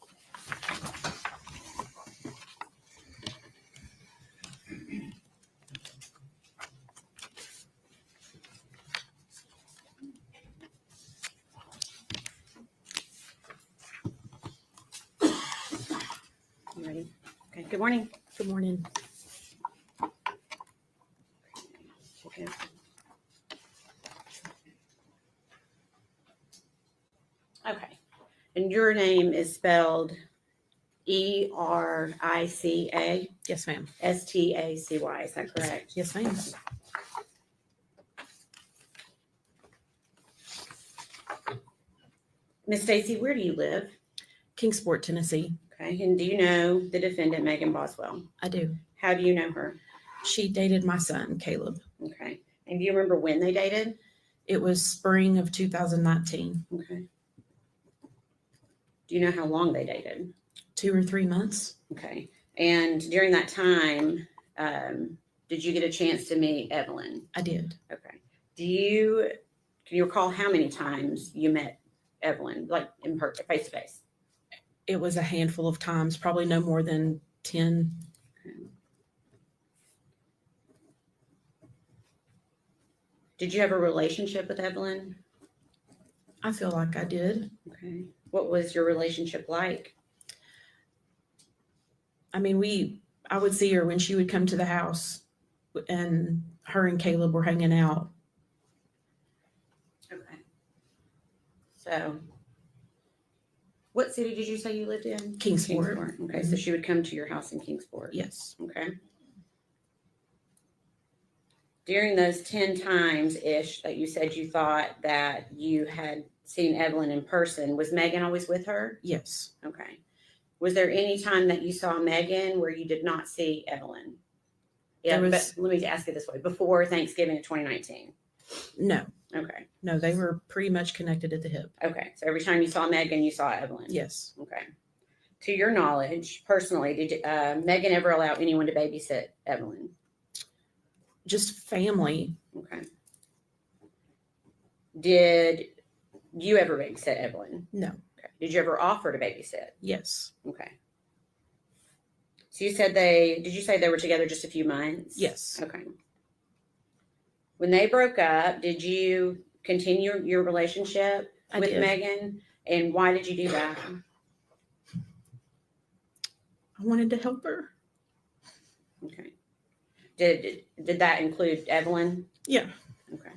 You ready? Okay, good morning. Good morning. Okay. Okay, and your name is spelled Erica Yes, ma'am. Stacy, is that correct? Yes, ma'am. Miss Stacy, where do you live? Kingsport, Tennessee. Okay, and do you know the defendant, Megan Boswell? I do. How do you know her? She dated my son, Caleb. Okay, and do you remember when they dated? It was spring of 2019. Okay. Do you know how long they dated? 2 or 3 months. Okay, and during that time, did you get a chance to meet Evelyn? I did. Okay. Can you recall how many times you met Evelyn, like in person, face to face? It was a handful of times, probably no more than 10. Did you have a relationship with Evelyn? I feel like I did. Okay. What was your relationship like? I mean, I would see her when she would come to the house, and her and Caleb were hanging out. Okay. So, what city did you say you lived in? Kingsport. Okay, so she would come to your house in Kingsport. Yes. Okay. During those 10 times-ish that you said you thought that you had seen Evelyn in person, was Megan always with her? Yes. Okay. Was there any time that you saw Megan where you did not see Evelyn? Yeah, There but was- let me ask it this way. Before Thanksgiving of 2019? No. Okay. No, they were pretty much connected at the hip. Okay. So every time you saw Megan, you saw Evelyn? Yes. Okay. To your knowledge, personally, did Megan ever allow anyone to babysit Evelyn? Just family. Okay. Did you ever babysit Evelyn? No. Okay. Did you ever offer to babysit? Yes. Okay. So did you say they were together just a few months? Yes. Okay. When they broke up, did you continue your relationship I with did. Megan? And why did you do that? I wanted to help her. Okay. Did that include Evelyn? Yeah. Okay.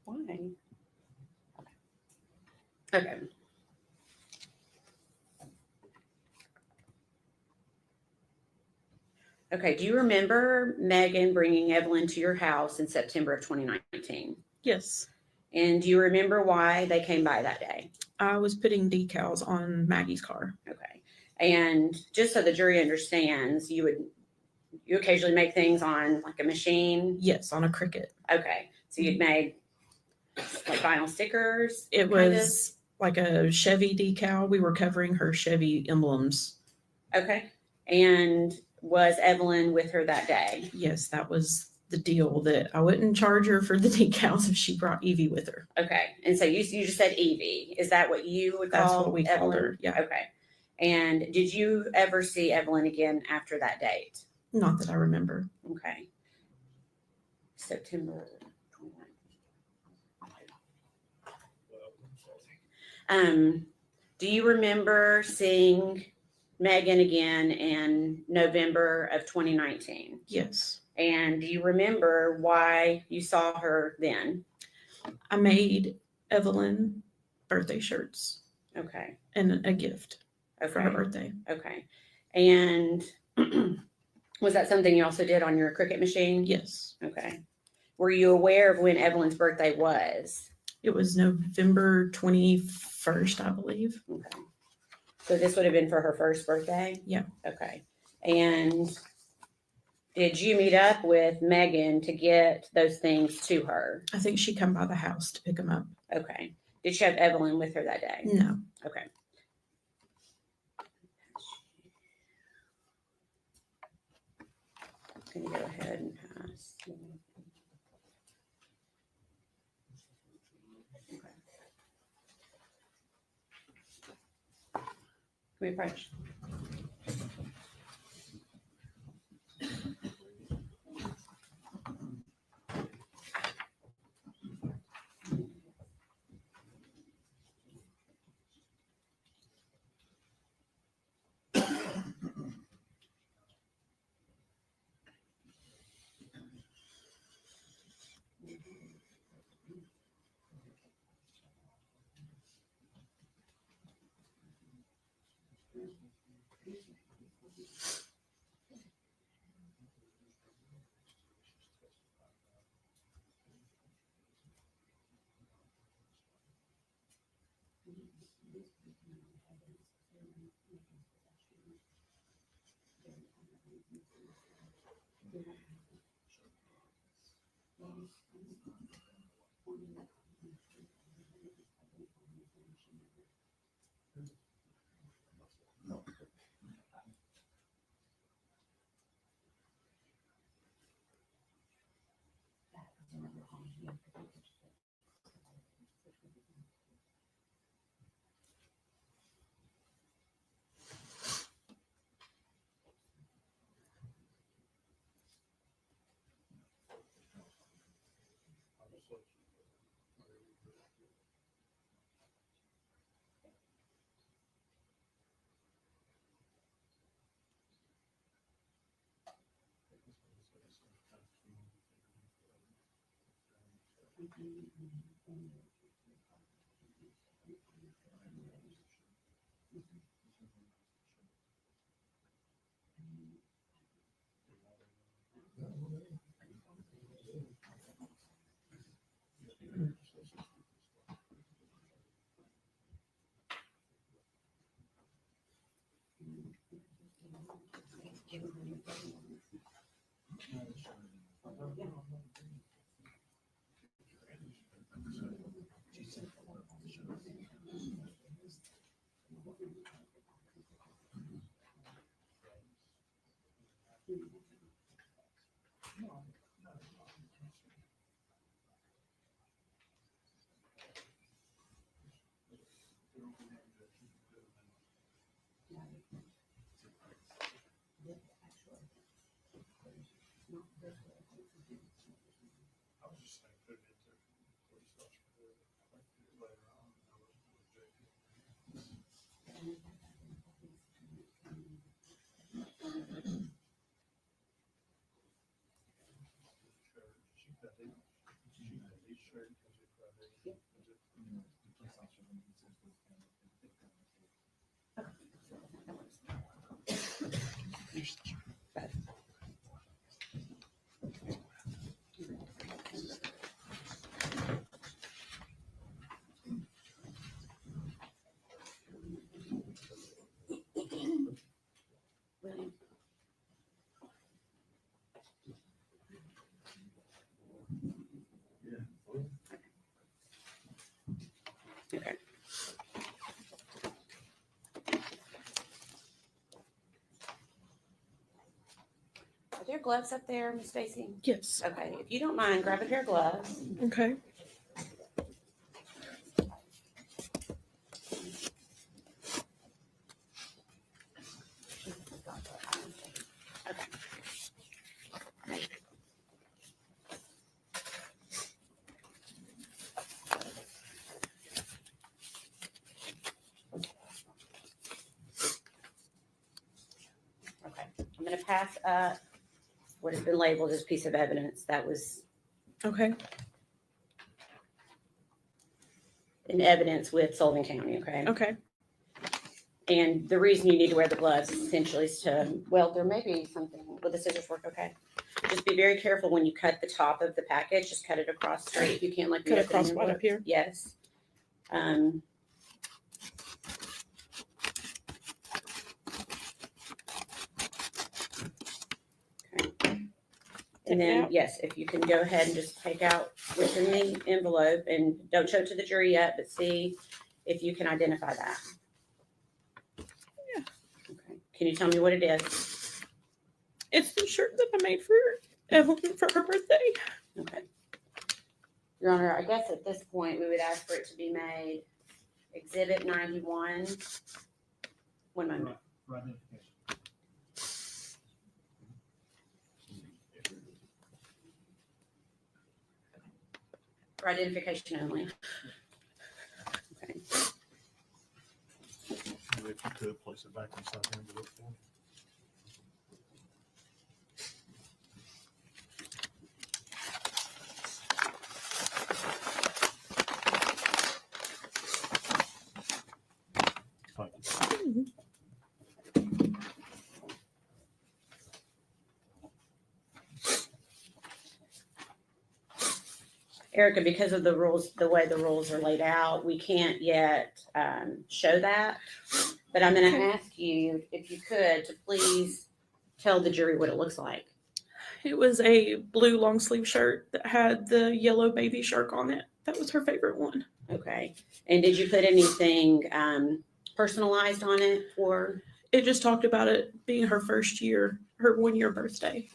Why? Okay. Okay. Do you remember Megan bringing Evelyn to your house in September of 2019? Yes. And do you remember why they came by that day? I was putting decals on Maggie's car. Okay. And just so the jury understands, you occasionally make things on like a machine? Yes, on a Cricut. Okay. So you'd made like vinyl stickers? It was like a Chevy decal. We were covering her Chevy emblems. Okay. And was Evelyn with her that day? Yes, that was the deal, that I wouldn't charge her for the decals if she brought Evie with her. Okay. And so you just said Evie. Is that what you would call That's what we called Evelyn? her. Yeah. Okay. And did you ever see Evelyn again after that date? Not that I remember. Okay. September 29th. Do you remember seeing Megan again in November of 2019? Yes. And do you remember why you saw her then? I made Evelyn birthday shirts. Okay. And a gift for her Okay. birthday. Okay. And was that something you also did on your Cricut machine? Yes. Okay. Were you aware of when Evelyn's birthday was? It was November 21st, I believe. Okay. So this would have been for her first birthday? Yeah. Okay. And did you meet up with Megan to get those things to her? I think she come by the house to pick them up. Okay. Did she have Evelyn with her that day? No. Okay. Can you go ahead and pass? Okay. Can we approach? gloves up there, Miss Stacy? Yes. Okay, if you don't mind, grab a pair of gloves. Okay. Okay, I'm gonna pass up what has been labeled as piece of evidence that was Okay. in evidence with Sullivan County, okay? Okay. And the reason you need to wear the gloves is essentially to, well, there may be something, will the scissors work okay? Just be very careful when you cut the top of the package, just cut it across straight. If you can't like. Cut across right up here? Yes. Okay. And then, yes, if you can go ahead and just take out what's in the envelope and don't show it to the jury yet, but see if you can identify that. Yeah. Okay. Can you tell me what it is? It's the shirt that I made for Evelyn for her birthday. Okay. Your Honor, I guess at this point, we would ask for it to be made Exhibit 91. One moment. For identification. For identification only. Okay. If you could place it back inside the envelope for me. Thank you. Erica, because of the rules, the way the rules are laid out, we can't yet show that. But I'm going to ask you, if you could, to please tell the jury what it looks like. It was a blue long sleeve shirt that had the yellow baby shark on it. That was her favorite one. Okay. And did you put anything personalized on it for? It just talked about it being her first year, her 1-year birthday.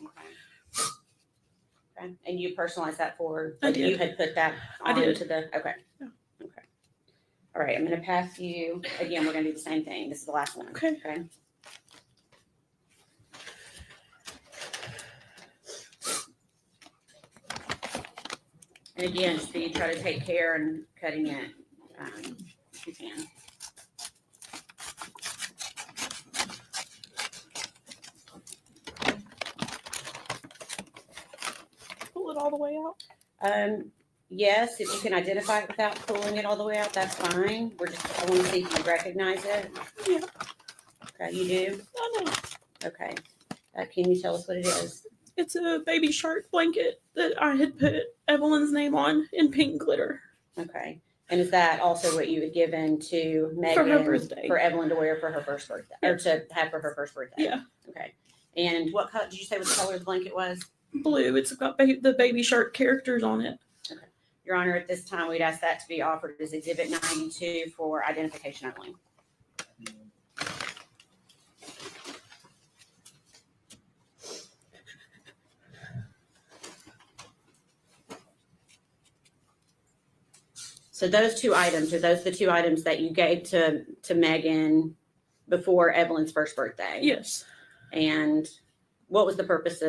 Okay. And you personalized that for? I did. You had put that I did. onto the, okay. Yeah. Okay. All right, I'm going to pass you, again, we're going to do the same thing. This is the last one. Okay. Okay. And again, just be try to take care and cutting it if you can. Pull it all the way out. Yes, if you can identify it without pulling it all the way out, that's fine. I want to see if you recognize it. Yeah. Okay, you do? I know. Okay. Can you tell us what it is? It's a baby shark blanket that I had put Evelyn's name on in pink glitter. Okay. And is that also what you had given to Megan For her birthday. for Evelyn to wear for her first birthday, or to have for her first birthday? Yeah. Okay. And what color did you say what the color of the blanket was? Blue. It's got the baby shark characters on it. Okay. Your Honor, at this time, we'd ask that to be offered as Exhibit 92 for identification only. So those two items, are those the two items that you gave to Megan before Evelyn's first birthday? Yes. And what was the purpose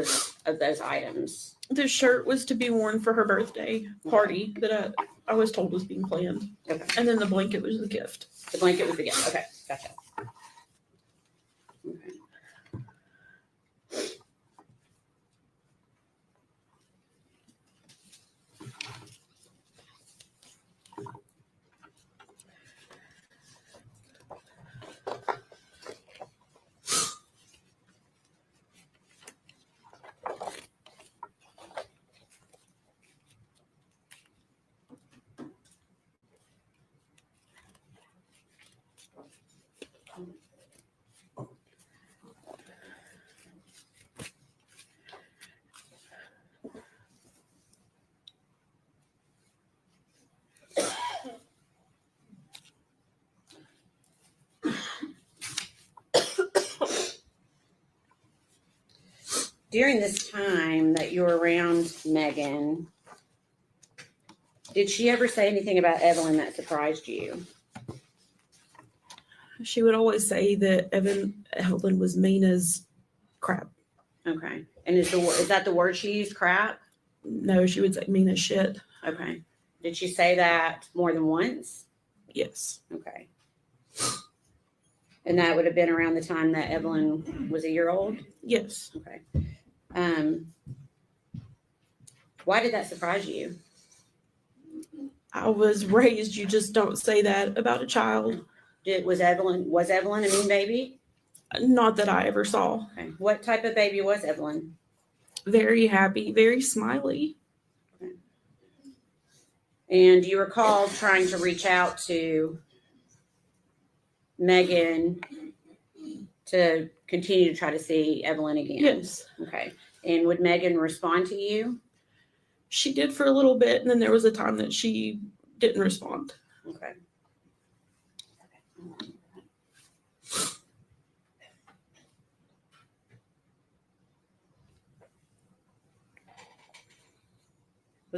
of those items? The shirt was to be worn for her birthday party that I was told was being planned. Okay. And then the blanket was the gift. The blanket was the gift. Okay, gotcha. Okay. During this time that you were around Megan, did she ever say anything about Evelyn that surprised you? She would always say that Evelyn was mean as crap. Okay. And is that the word she used, crap? No, she would say mean as shit. Okay. Did she say that more than once? Yes. Okay. And that would have been around the time that Evelyn was a year old? Yes. Okay. Why did that surprise you? I was raised, you just don't say that about a child. Was Evelyn a mean baby? Not that I ever saw. Okay. What type of baby was Evelyn? Very happy, very smiley. Okay. And do you recall trying to reach out to Megan to continue to try to see Evelyn again? Yes. Okay. And would Megan respond to you? She did for a little bit, and then there was a time that she didn't respond. Okay.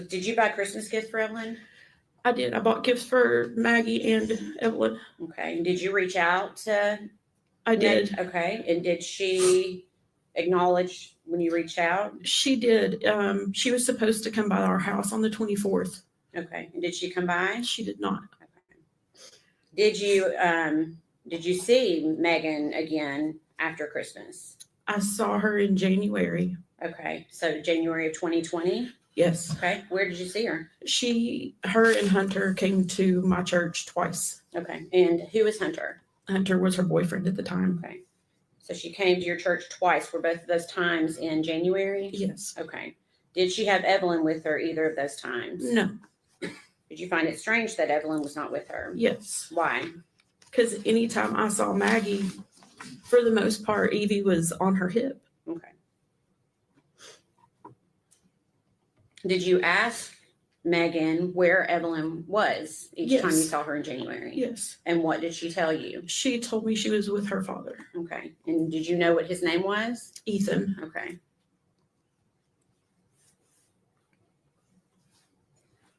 Did you buy Christmas gifts for Evelyn? I did. I bought gifts for Maggie and Evelyn. Okay. And did you reach out to? I did. Okay. And did she acknowledge when you reached out? She did. She was supposed to come by our house on the 24th. Okay. And did she come by? She did not. Okay. Did you see Megan again after Christmas? I saw her in January. Okay. So January of 2020? Yes. Okay. Where did you see her? Her and Hunter came to my church twice. Okay. And who is Hunter? Hunter was her boyfriend at the time. Okay. So she came to your church twice. Were both of those times in January? Yes. Okay. Did she have Evelyn with her either of those times? No. Did you find it strange that Evelyn was not with her? Yes. Why? Because anytime I saw Maggie, for the most part, Evie was on her hip. Okay. Did you ask Megan where Evelyn was each time you saw her in January? Yes. And what did she tell you? She told me she was with her father. Okay. And did you know what his name was? Ethan. Okay.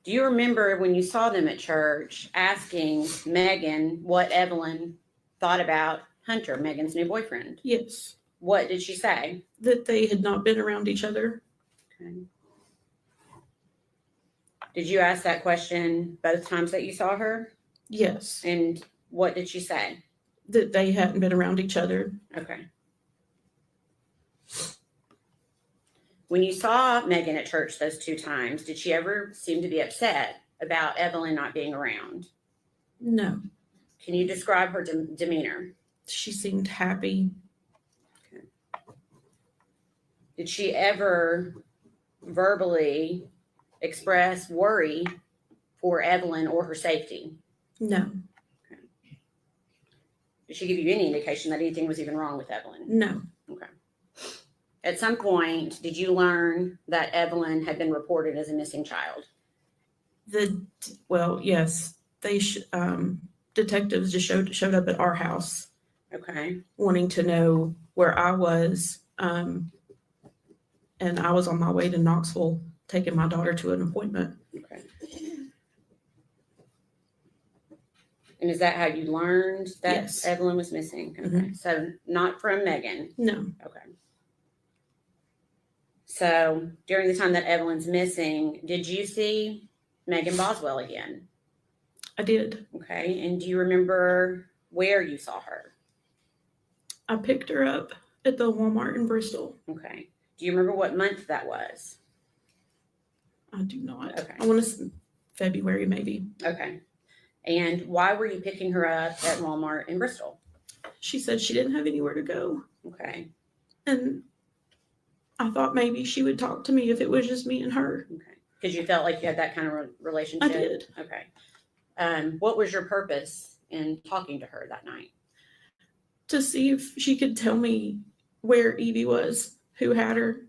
Do you remember when you saw them at church asking Megan what Evelyn thought about Hunter, Megan's new boyfriend? Yes. What did she say? That they had not been around each other. Okay. Did you ask that question both times that you saw her? Yes. And what did she say? That they hadn't been around each other. Okay. When you saw Megan at church those two times, did she ever seem to be upset about Evelyn not being around? No. Can you describe her demeanor? She seemed happy. Okay. Did she ever verbally express worry for Evelyn or her safety? No. Okay. Did she give you any indication that anything was even wrong with Evelyn? No. Okay. At some point, did you learn that Evelyn had been reported as a missing child? Yes. They detectives just showed up at our house. Okay. Wanting to know where I was. And I was on my way to Knoxville taking my daughter to an appointment. Okay. And is that how you learned that Yes. Evelyn was missing? Okay. Mhm. So not from Megan. No. Okay. So during the time that Evelyn's missing, did you see Megan Boswell again? I did. Okay. And do you remember where you saw her? I picked her up at the Walmart in Bristol. Okay. Do you remember what month that was? I do not. Okay. I want to say February maybe. Okay. And why were you picking her up at Walmart in Bristol? She said she didn't have anywhere to go. Okay. And I thought maybe she would talk to me if it was just me and her. Okay. Because you felt like you had that kind of relationship? I did. Okay. What was your purpose in talking to her that night? To see if she could tell me where Evie was, who had her.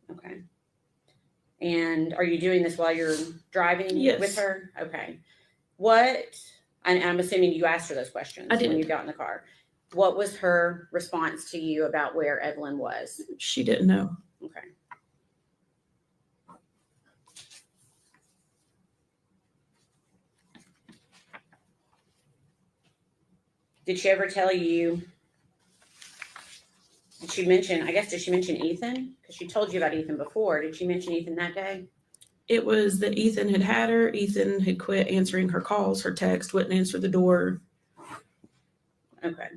Okay. And are you doing this while you're driving Yes. with her? Okay. And I'm assuming you asked her those questions I did. when you got in the car. What was her response to you about where Evelyn was? She didn't know. Okay. Did she ever tell you? Did she mention? I guess did she mention Ethan? Because she told you about Ethan before. Did she mention Ethan that day? It was that Ethan had her. Ethan had quit answering her calls, her text, wouldn't answer the door. Okay.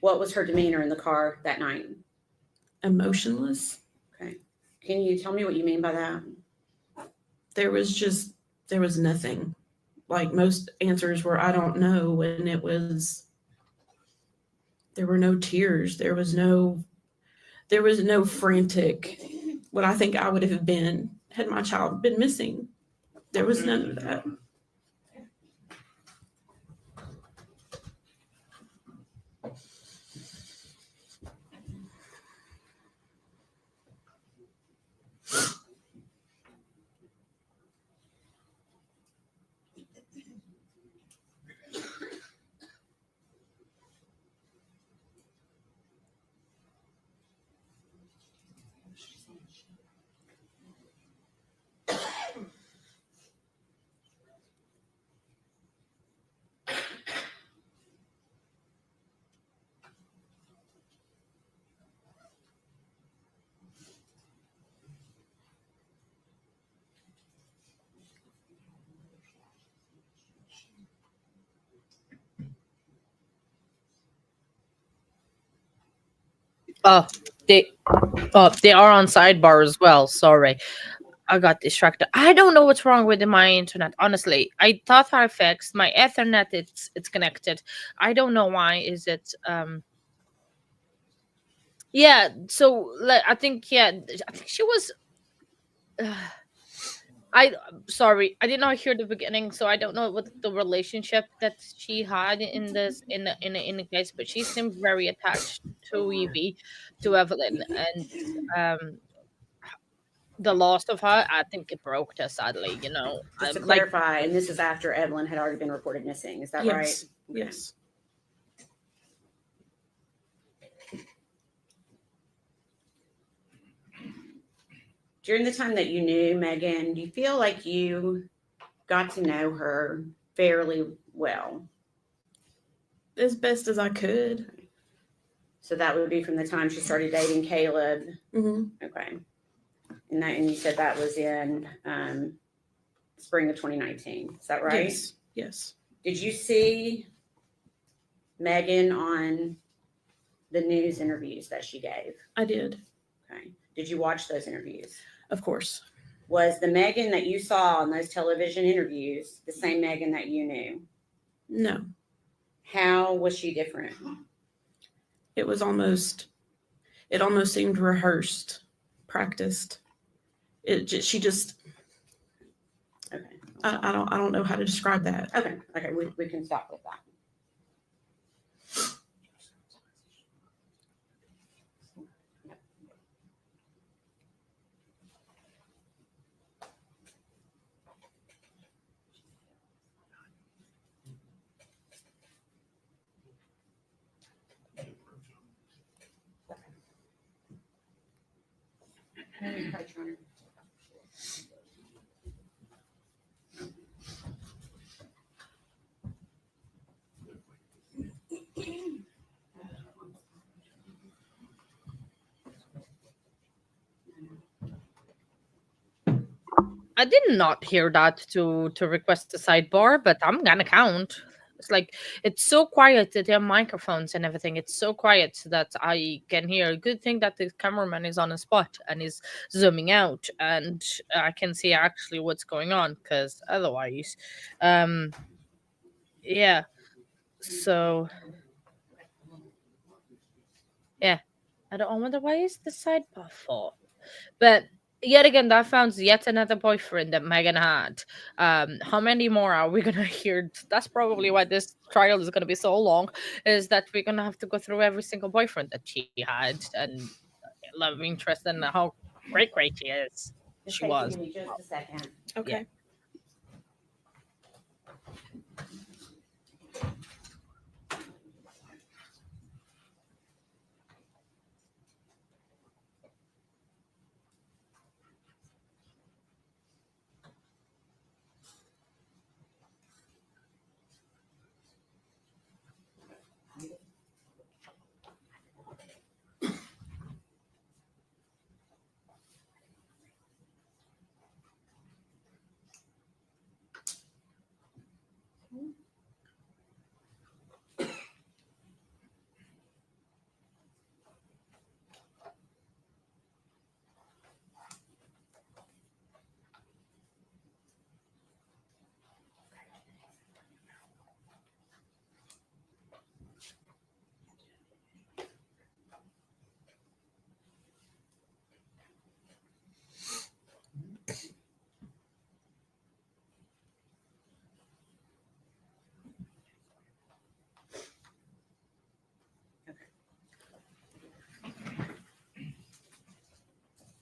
What was her demeanor in the car that night? Emotionless. Okay. Can you tell me what you mean by that? There was nothing. Like most answers were, I don't know. And there were no tears. There was no frantic, what I think I would have been had my child been missing. There was none of that. Oh, they they are on sidebar as well. Sorry. I got distracted. I don't know what's wrong with my internet. Honestly, I thought I fixed my Ethernet. It's connected. I don't know why. Is it? Yeah. So I think I think she was. I sorry. I did not hear the beginning, so I don't know what the relationship that she had in this in the case. But she seemed very attached to Evie, to Evelyn, and um the loss of her, I think it broke her sadly, Just to like clarify, and this is after Evelyn had already been reported missing. Is that right? Yes. Yes. During the time that you knew Megan, do you feel like you got to know her fairly well? As best as I could. So that would be from the time she started dating Caleb. Mm-hmm. Okay. And you said that was in spring of 2019. Is that right? Yes. Yes. Did you see Megan on the news interviews that she gave? I did. Okay. Did you watch those interviews? Of course. Was the Megan that you saw on those television interviews the same Megan that you knew? No. How was she different? It almost seemed rehearsed, practiced. She just. Okay. I don't know how to describe that. Okay. We can stop with that. I did not hear that to request a sidebar, but I'm gonna count. It's like it's so quiet that there are microphones and everything. It's so quiet that I can hear. Good thing that the cameraman is on a spot and is zooming out, and I can see actually what's going on. Because otherwise, yeah. So yeah, I wonder why is the sidebar for? But yet again, that found yet another boyfriend that Megan had. How many more are we gonna hear? That's probably why this trial is gonna be so long. Is that we're gonna have to go through every single boyfriend that she had and love interest and how great she is. Just She was. give me just a second. Okay. Yeah.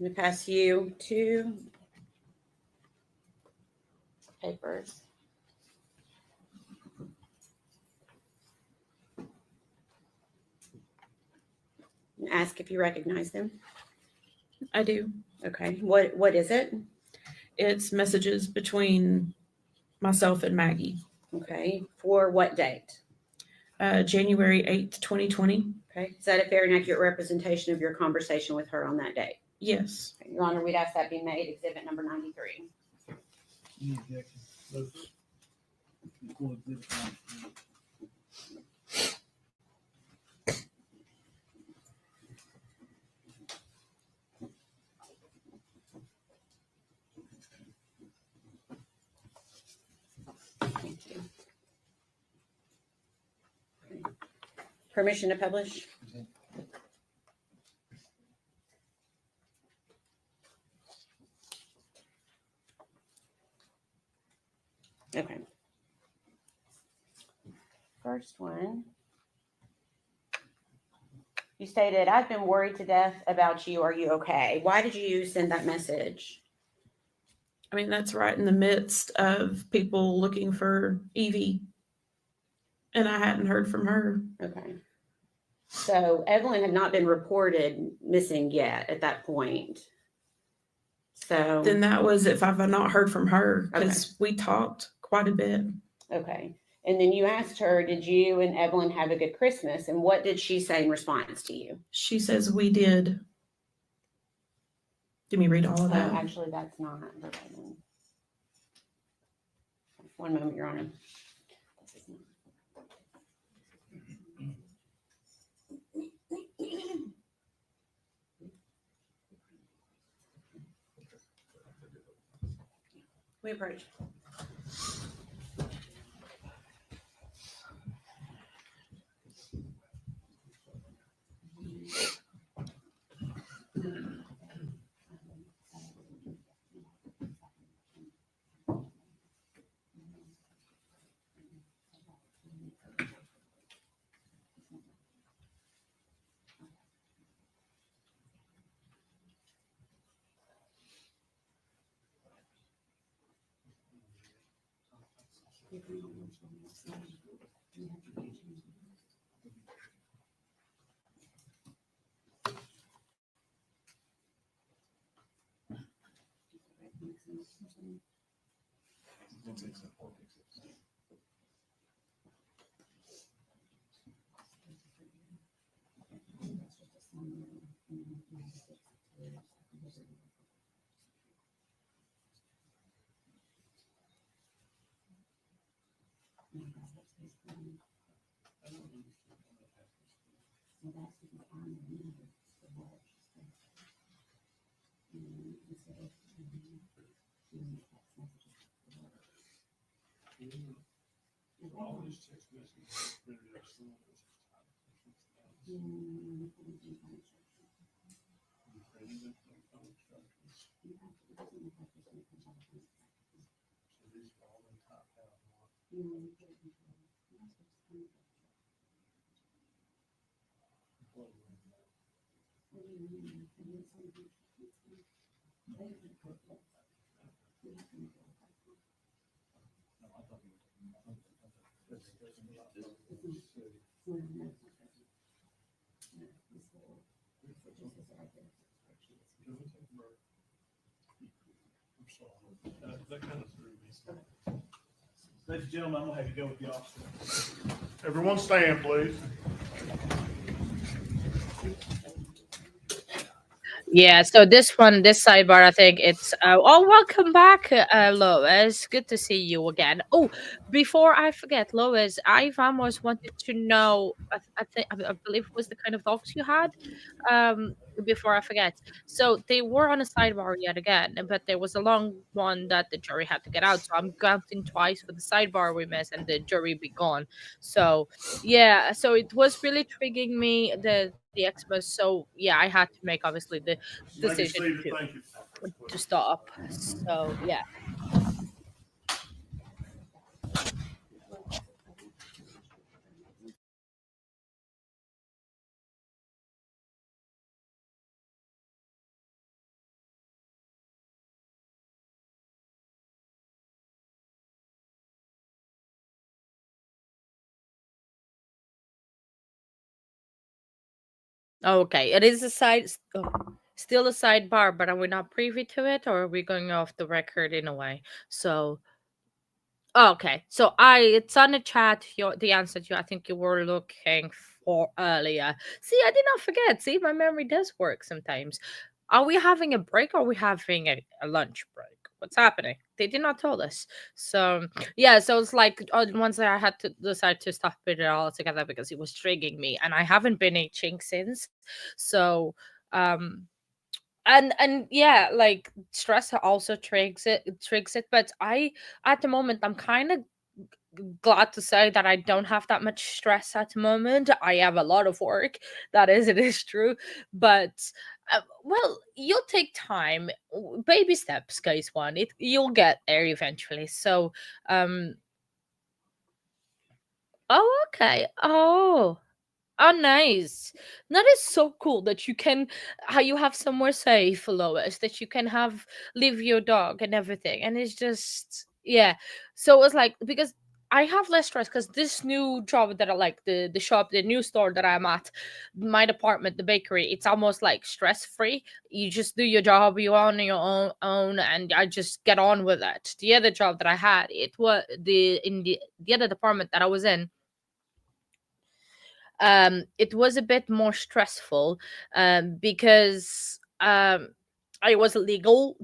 me pass you two papers. And ask if you recognize them. I do. Okay. What is it? It's messages between myself and Maggie. Okay. For what date? January 8th, 2020. Okay. Is that a fair and accurate representation of your conversation with her on that date? Yes. Okay. Your Honor, we'd ask that be made exhibit number 93. Any objection? Equal exhibit 93. Thank you. Okay. Permission to publish? Okay. First one. You stated, I've been worried to death about you. Are you okay? Why did you send that message? I mean, that's right in the midst of people looking for Evie. And I hadn't heard from her. Okay. So Evelyn had not been reported missing yet at that point. So Then that was if I've not heard from her, because we talked quite a bit. okay. And then you asked her, did you and Evelyn have a good Christmas? And what did she say in response to you? She says we did. Did we read all of that? Actually, that's not verbatim. One moment, Your Honor. This is not. We approach. Ladies and gentlemen, I'm gonna have you go with the officer. Everyone stand, please. Yeah, so this sidebar, I think it's welcome back, Lois. Good to see you again. Oh, before I forget, Lois, I've almost wanted to know, I believe it was the kind of dogs you had. Before I forget. So they were on a sidebar yet again, but there was a long one that the jury had to get out. So I'm counting twice for the sidebar we missed and the jury be gone. So yeah, so it was really triggering me, the Xmas. So yeah, I had to make obviously the decision to stop. So yeah. Okay, it is a still a sidebar, but are we not privy to it, or are we going off the record in a way? So, okay, so it's on the chat. The answer I think you were looking for earlier. See, I did not forget. See, my memory does work sometimes. Are we having a break, or are we having a lunch break? What's happening? They did not tell us. So yeah, so it's like once I had to decide to stop it all together because it was triggering me, and I haven't been itching since. So um and yeah, like stress also trigs it, but I at the moment I'm kind of glad to say that I don't have that much stress at the moment. I have a lot of work, that is, it is true, but well, you'll take time, baby steps, case one. You'll get there eventually. So um oh, okay. Oh, nice. That is so cool that you can, how you have somewhere safe, Lois, that you can have leave your dog and everything. And it's just, yeah. So it's like, because I have less stress because this new job that I like, the shop, the new store that I'm at, my department, the bakery, it's almost like stress free. You just do your job, you on your own, and I just get on with it. The other job that I had, it was the other department that I was in, it was a bit more stressful, because I was a legal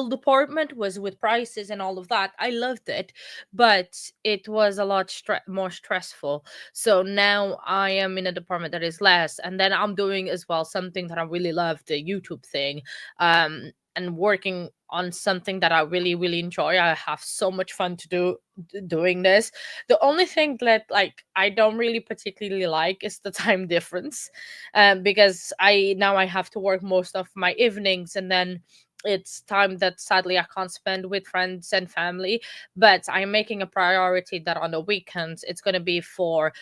department, was with prices and all of that. I loved it, but it was a lot more stressful. So now I am in a department that is less, and then I'm doing as well something that I really love, the YouTube thing, and working on something that I really really enjoy. I have so much fun to doing this. The only thing that like I don't really particularly like is the time difference, because I have to work most of my evenings, and then it's time that sadly I can't spend with friends and family. But I'm making a priority that on the weekends it's going to be for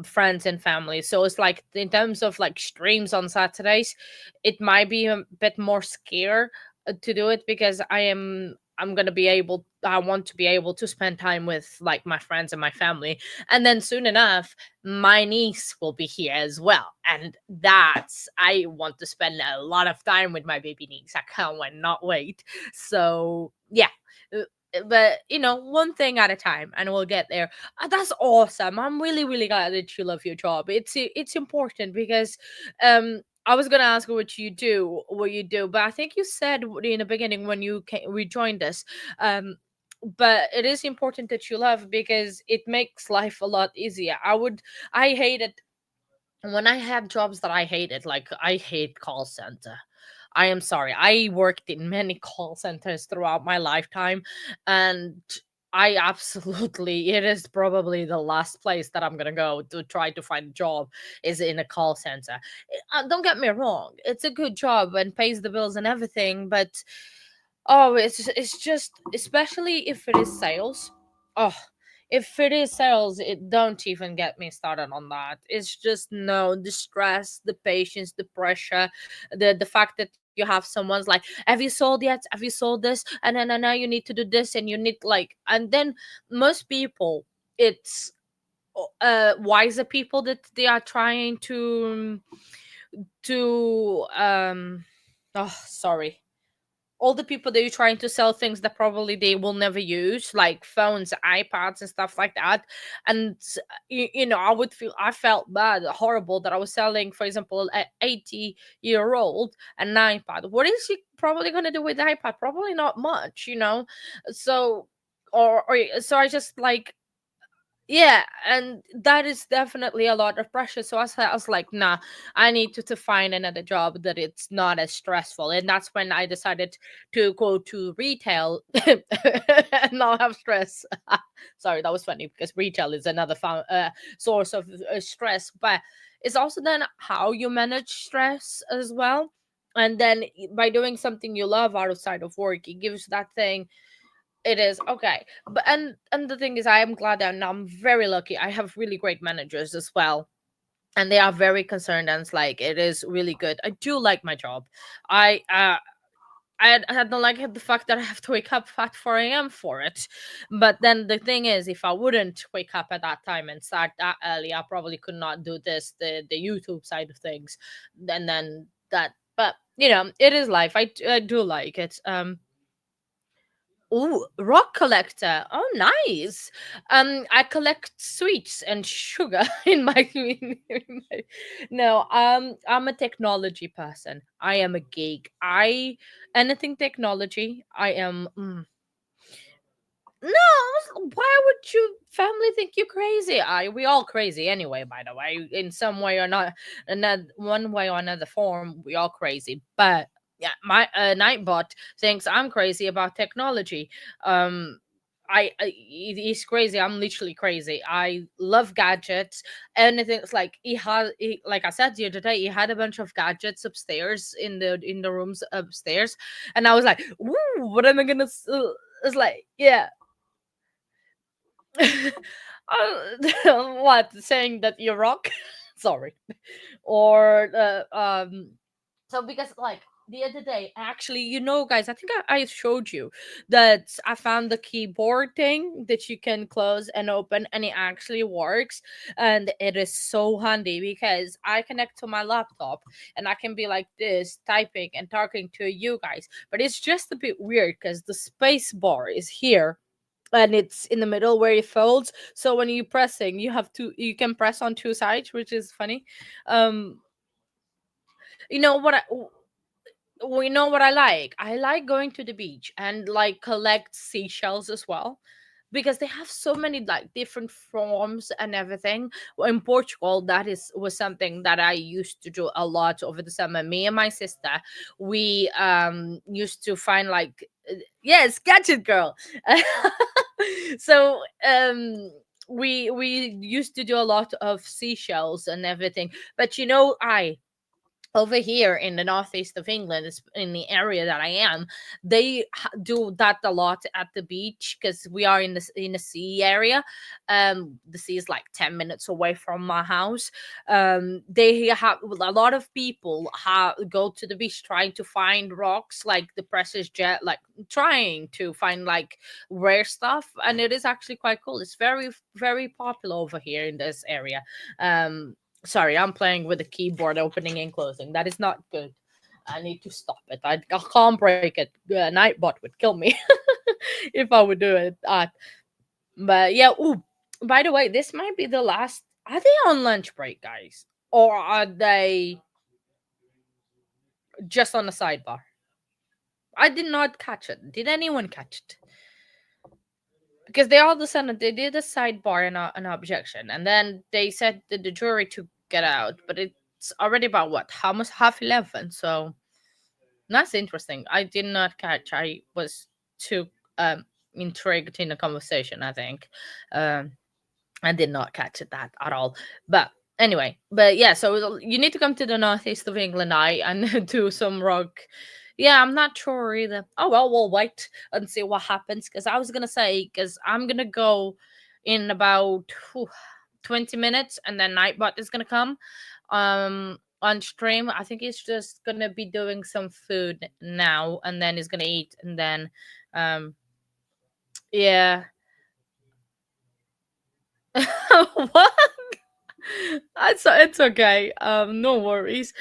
friends and family. So it's like in terms of like streams on Saturdays, it might be a bit more scare to do it, because I'm gonna be able, I want to be able to spend time with like my friends and my family. And then soon enough, my niece will be here as well. And that's, I want to spend a lot of time with my baby niece. I can't wait, not wait. So yeah. But one thing at a time, and we'll get there. That's awesome. I'm really really glad that you love your job. It's important because I was gonna ask what you do, but I think you said in the beginning when you rejoined us. Um, but it is important that you love, because it makes life a lot easier. I hated when I had jobs that I hated. Like I hate call center. I am sorry. I worked in many call centers throughout my lifetime, and I absolutely, it is probably the last place that I'm gonna go to try to find a job is in a call center. Don't get me wrong, it's a good job and pays the bills and everything, but oh, it's just, especially if it is sales. Oh, if it is sales, it don't even get me started on that. It's just no, the stress, the patience, the pressure, the fact that you have someone's like, have you sold yet? Have you sold this? And now you need to do this, and you need like, and then most people, it's wiser people that they are trying to oh, sorry, all the people that you're trying to sell things that probably they will never use, like phones, iPads, and stuff like that. And I felt bad, horrible, that I was selling, for example, an 80-year-old an iPad. What is he probably going to do with the iPad? Probably not much. So, or so I just like, yeah, and that is definitely a lot of pressure. So I was like, nah, I need to find another job that it's not as stressful. And that's when I decided to go to retail and not have stress. Sorry, that was funny, because retail is another source of stress, but it's also then how you manage stress as well. And then by doing something you love outside of work, it gives that thing, it is okay. But and the thing is, I am glad that I'm very lucky. I have really great managers as well, and they are very concerned, and it's like, it is really good. I do like my job. I I don't like the fact that I have to wake up at 4 a.m. for it. But then the thing is, if I wouldn't wake up at that time and start that early, I probably could not do the YouTube side of things. And then that, but it is life. I do like it. Ooh, rock collector. Oh, nice. I collect sweets and sugar in my, No, I'm a technology person. I am a geek. Anything technology. I am. No, why would you family think you crazy? We all crazy anyway, by the way, in some way or not, another one way or another form, we all crazy. But yeah, my Nightbot thinks I'm crazy about technology. Um, he's crazy. I'm literally crazy. I love gadgets. Anything. It's like like I said the other day, he had a bunch of gadgets upstairs in the rooms upstairs, and I was like, "Ooh, what am I gonna?" It's like, yeah. What, saying that you rock? Sorry. Or so because like the other day, actually, guys, I think I showed you that I found the keyboard thing that you can close and open, and it actually works. And it is so handy because I connect to my laptop and I can be like this, typing and talking to you guys. But it's just a bit weird because the space bar is here and it's in the middle where it folds, so when you're pressing, you can press on two sides, which is funny. um you know what I we know what I like going to the beach and like collect seashells as well, because they have so many like different forms and everything. Well, in Portugal, was something that I used to do a lot over the summer. Me and my sister, we used to find like yes, gadget girl. So we used to do a lot of seashells and everything. But I over here in the northeast of England, in the area that I am, they do that a lot at the beach because we are in the sea area. The sea is like 10 minutes away from my house. They have a lot of people go to the beach trying to find rocks like the precious jet, like trying to find like rare stuff, and it is actually quite cool. It's very very popular over here in this area. Sorry, I'm playing with the keyboard opening and closing. That is not good. I need to stop it. I can't break it. Nightbot would kill me if I would do it. But yeah. Ooh, by the way, this might be the last. Are they on lunch break, guys, or are they just on the sidebar? I did not catch it. Did anyone catch it? Because they all of a sudden they did a sidebar and an objection, and then they said that the jury to get out, but it's already about what, almost 11:30. So that's interesting. I did not catch. I was too intrigued in the conversation, I think. I did not catch it that at all. But anyway, but yeah, so you need to come to the northeast of England and do some rock. Yeah, I'm not sure either. Oh well, we'll wait and see what happens. Because I was gonna say, because I'm gonna go in about 20 minutes, and then Nightbot is gonna come on stream. I think he's just gonna be doing some food now, and then he's gonna eat, and then yeah. What? It's okay. No worries.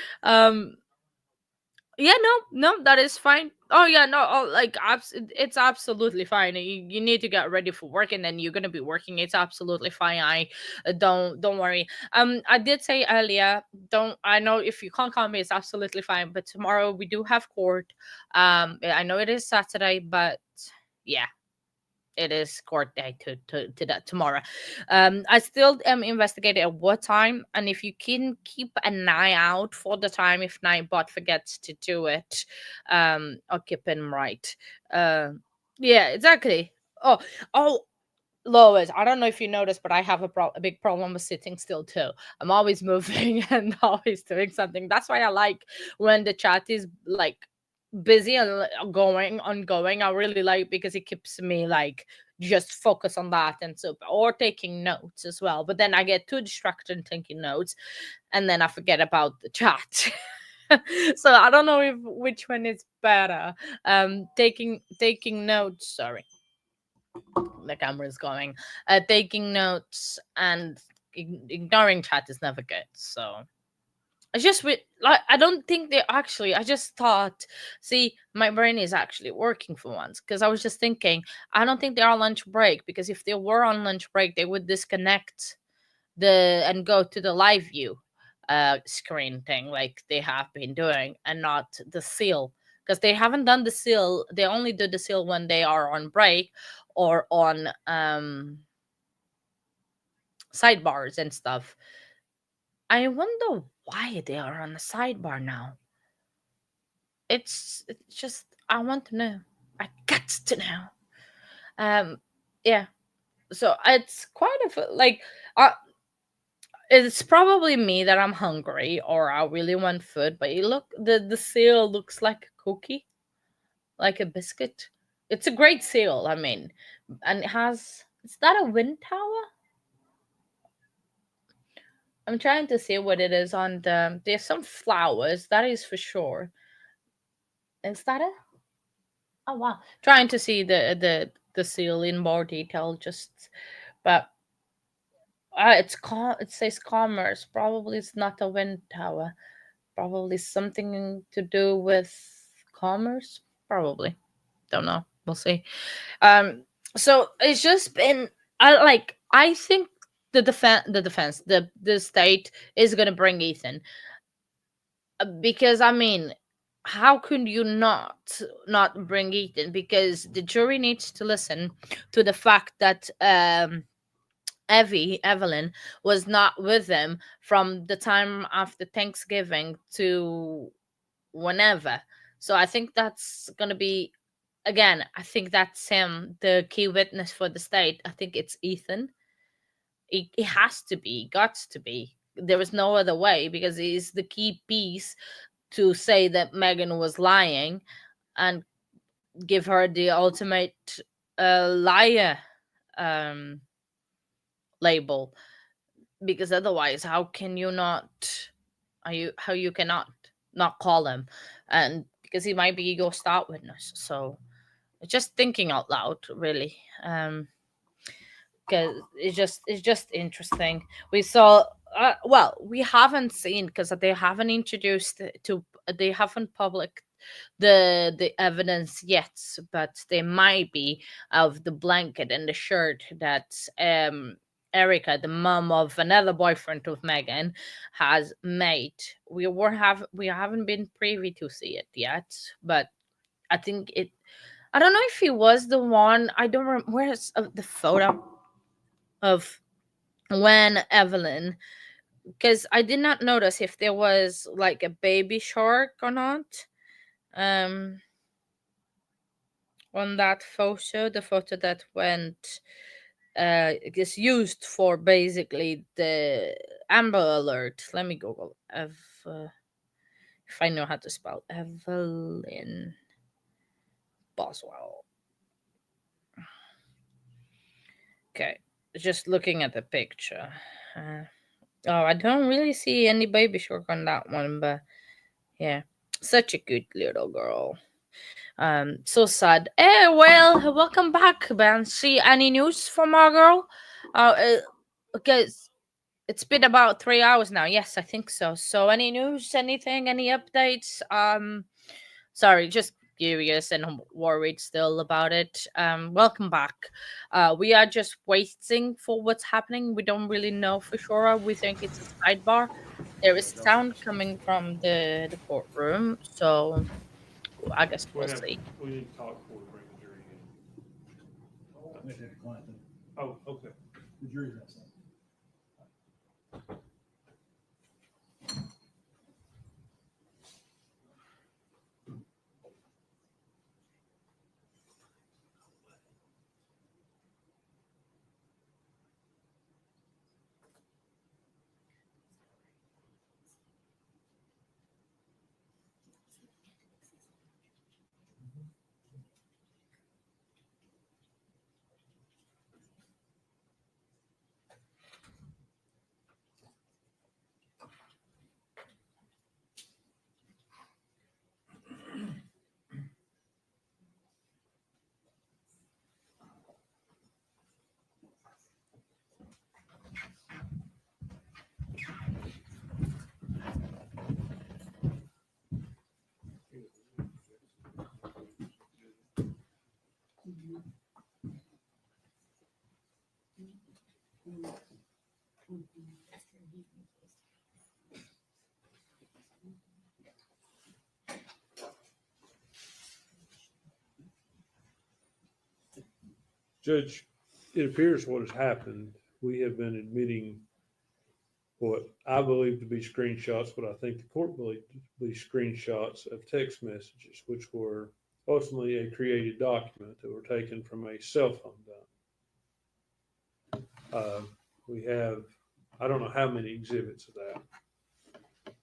Yeah, no, that is fine. Oh yeah, no, like it's absolutely fine. You need to get ready for work, and then you're gonna be working. It's absolutely fine. I don't worry. I did say earlier, don't. I know if you can't call me, it's absolutely fine. But tomorrow we do have court. I know it is Saturday, but yeah, it is court day to that tomorrow. I still am investigating at what time, and if you can keep an eye out for the time if Nightbot forgets to do it, I'll keep him right. Yeah, exactly. Oh, Lois, I don't know if you noticed, but I have a big problem with sitting still too. I'm always moving and always doing something. That's why I like when the chat is like busy and ongoing. I really like, because it keeps me like just focus on that, and so, or taking notes as well. But then I get too distracted taking notes, and then I forget about the chat. So I don't know if which one is better. Taking notes. Sorry, the camera's going. Taking notes and ignoring chat is never good. So I just like I don't think they actually. I just thought, see, my brain is actually working for once because I was just thinking. I don't think they're on lunch break because if they were on lunch break, they would disconnect and go to the live view screen thing like they have been doing and not the seal because they haven't done the seal. They only do the seal when they are on break or on sidebars and stuff. I wonder why they are on the sidebar now. It's just I want to know. I got to know. Yeah. So it's quite like uh, it's probably me that I'm hungry or I really want food, but you look the seal looks like a cookie, like a biscuit. It's a great seal, I mean. And it has is that a wind tower? I'm trying to see what it is on there's some flowers, that is for sure. Is that it? Oh wow. Trying to see the seal in more detail just but it says commerce. Probably it's not a wind tower. Probably something to do with commerce. Probably. Don't know. We'll see. Um. So it's just been. I think the state is gonna bring Ethan because I mean, how could you not bring Ethan? Because the jury needs to listen to the fact that Evelyn was not with them from the time after Thanksgiving to whenever. So I think that's gonna be again. I think that's him, the key witness for the state. I think it's Ethan. It has to be, got to be. There is no other way because he's the key piece to say that Megan was lying and give her the ultimate liar um, label because otherwise how can you not how you cannot not call him and because he might be your start witness so just thinking out loud really because it's just interesting we saw well we haven't seen because they haven't introduced to they haven't public the evidence yet but they might be of the blanket and the shirt that Erica, the mom of another boyfriend of Megan, has made. We haven't been privy to see it yet, but I think it. I don't know if he was the one. I don't remember where's the photo of when Evelyn, because I did not notice if there was like a baby shark or not. Um, on that photo, the photo that went is used for basically the Amber Alert. Let me Google if I know how to spell Evelyn Boswell. Okay, just looking at the picture. Oh, I don't really see any baby shark on that one, but yeah, such a good little girl. So sad. Well, welcome back, Banshee. Any news from our girl? Because it's been about 3 hours now. Yes, I think so. So, any news? Anything? Any updates? Sorry, just curious and worried still about it. Welcome back. We are just waiting for what's happening. We don't really know for sure. We think it's a sidebar. There is sound coming from the courtroom, so I guess we'll see. We need to talk before we bring the jury in. I think they declined it. Oh, okay. The jury's not saying. Judge, it appears what has happened, we have been admitting what I believe to be screenshots, what I think the court believed to be screenshots of text messages, which were ultimately a created document that were taken from a cell phone dump. We have, I don't know how many exhibits of that.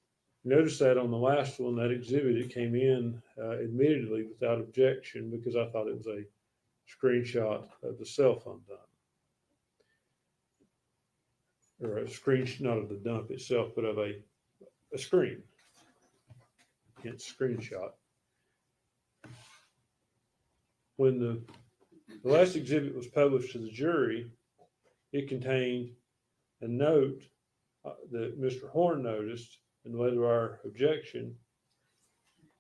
Notice that on the last one, that exhibit, it came in admittedly without objection because I thought it was a screenshot of the cell phone dump. Or a screen, not of the dump itself, but of a screen. Hence screenshot. When the last exhibit was published to the jury, it contained a note that Mr. Horn noticed in light of our objection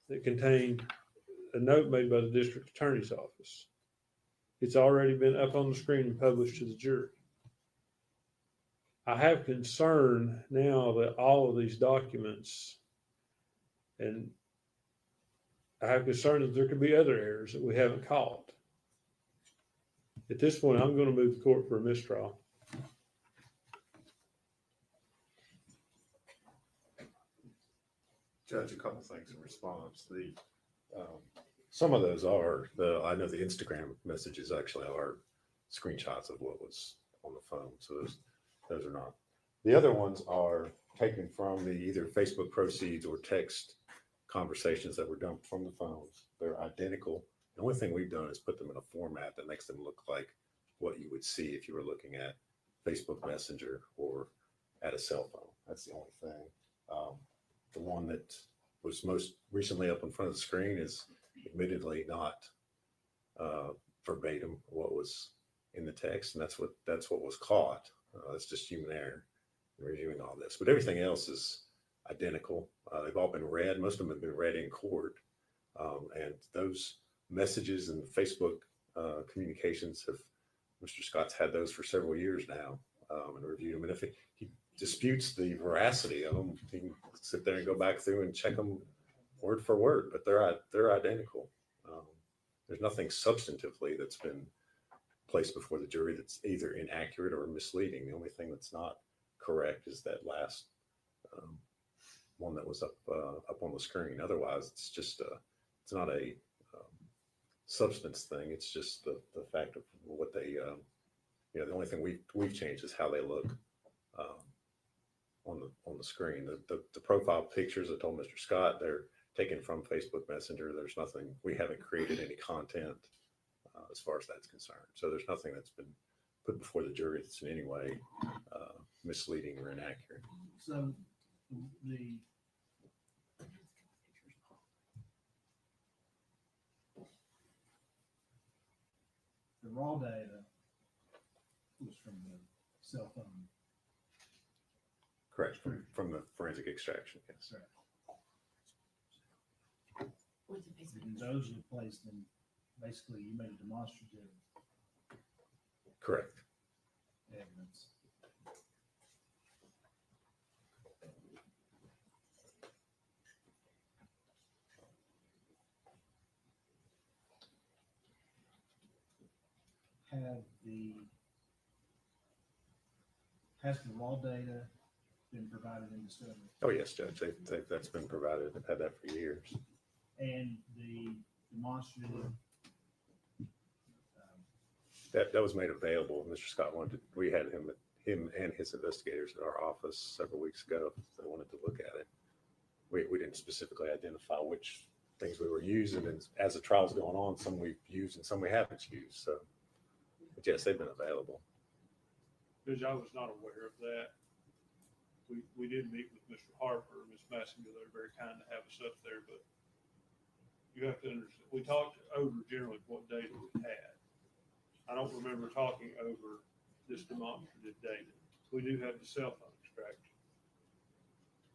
that contained a note made by the district attorney's office. It's already been up on the screen and published to the jury. I have concern now that all of these documents, and I have concern that there could be other errors that we haven't caught. At this point, I'm going to move the court for a mistrial. Judge, a couple things in response. Some of those are I know the Instagram messages actually are screenshots of what was on the phone. So those are not. The other ones are taken from the either Facebook proceeds or text conversations that were dumped from the phones. They're identical. The only thing we've done is put them in a format that makes them look like what you would see if you were looking at Facebook Messenger or at a cell phone. That's the only thing. The one that was most recently up in front of the screen is admittedly not verbatim what was in the text, and that's what was caught. It's just human error in reviewing all this. But everything else is identical. They've all been read. Most of them have been read in court. And those messages and Facebook communications Mr. Scott's had those for several years now and reviewed them. And if he disputes the veracity of them, he can sit there and go back through and check them word for word, but they're identical. There's nothing substantively that's been placed before the jury that's either inaccurate or misleading. The only thing that's not correct is that last one that was up on the screen. Otherwise, it's just it's not a substance thing. It's just the fact of what they the only thing we've changed is how they look on the screen. The profile pictures, I told Mr. Scott, they're taken from Facebook Messenger. There's nothing, we haven't created any content as far as that's concerned. So there's nothing that's been put before the jury that's in any way misleading or inaccurate. So the raw data was from the cell phone. Correct. From the forensic extraction, yes. Correct. And those were placed in, basically, you made a demonstrative Correct. evidence. Has the raw data been provided in discovery? Oh, yes, Judge. That's been provided. They've had that for years. And the demonstrative. That was made available. Mr. Scott we had him and his investigators at our office several weeks ago. They wanted to look at it. We didn't specifically identify which things we were using. And as the trial's going on, some we've used and some we haven't used. So, but yes, they've been available. Judge, I was not aware of that. We did meet with Mr. Harper and Ms. Massinger. They were very kind to have us up there, but you have to understand, we talked over generally what data we had. I don't remember talking over this demonstrative data. We do have the cell phone extraction.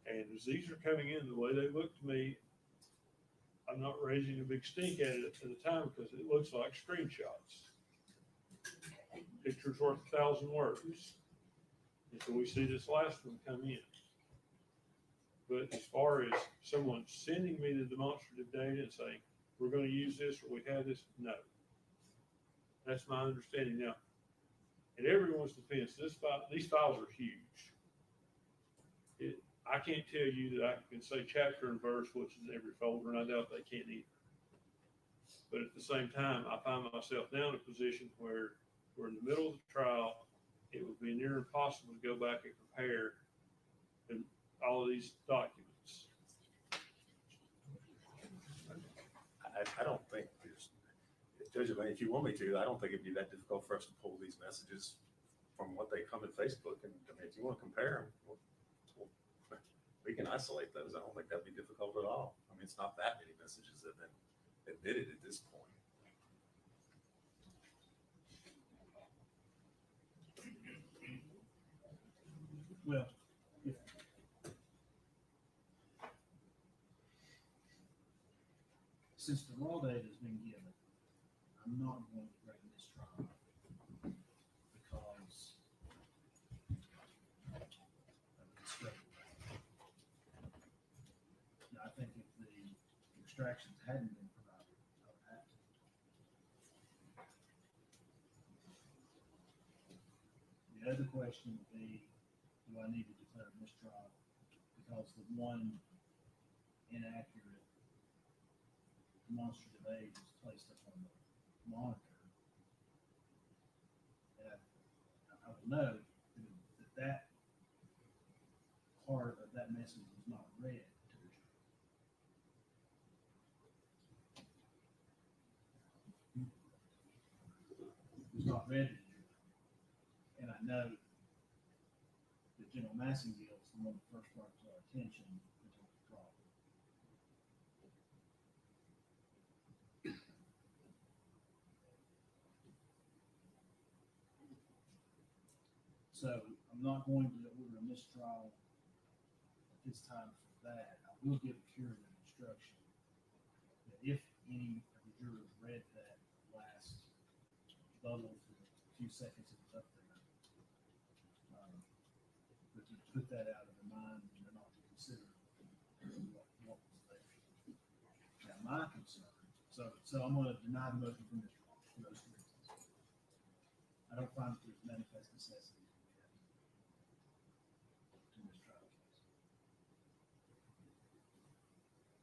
And as these are coming in, the way they look to me, I'm not raising a big stink at it at the time because it looks like screenshots. Picture's worth 1,000 words. And so we see this last one come in. But as far as someone sending me the demonstrative data and saying, we're going to use this or we have this, no. That's my understanding now. In everyone's defense, these files are huge. I can't tell you that I can say chapter and verse, which is every folder, and I doubt they can either. But at the same time, I find myself now in a position where we're in the middle of the trial. It would be near impossible to go back and compare all of these documents. I don't think Judge Evelyn, if you want me to, I don't think it'd be that difficult for us to pull these messages from what they come in Facebook. And I mean, if you want to compare them, we can isolate those. I don't think that'd be difficult at all. I mean, it's not that many messages that have been admitted at this point. Well, since the raw data has been given, I'm not going to bring this trial because of the struggle. Now, I think if the extractions hadn't been provided, I would have to. The other question would be, do I need to declare a mistrial because the one inaccurate demonstrative age is placed up on the monitor? And I would know that part of that message was not read to the jury. It was not read to the jury. And I know that General Massengill is the one that first brought to our attention until the trial. So I'm not going to order a mistrial at this time for that. I will give a curative instruction that if any of the jurors read that last bubble for the few seconds it was up there, but to put that out of their mind and they're not to consider what was there. Now, my concern, so I'm going to deny the motion for mistrial for those reasons. I don't find that there's manifest necessity to mistrial case.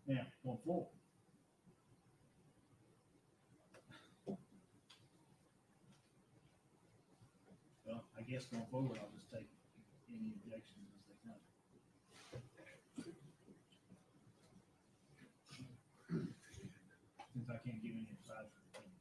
Now, going forward. Well, I guess going forward, I'll just take any objections as they come. Since I can't give any advisory opinion.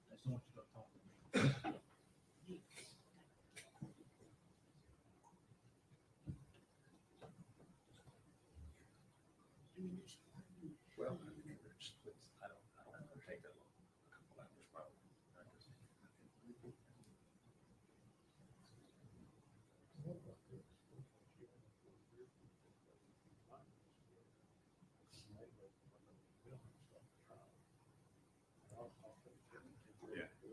That's not what you're talking about. Well, I don't take that long. A couple hours probably. Yeah.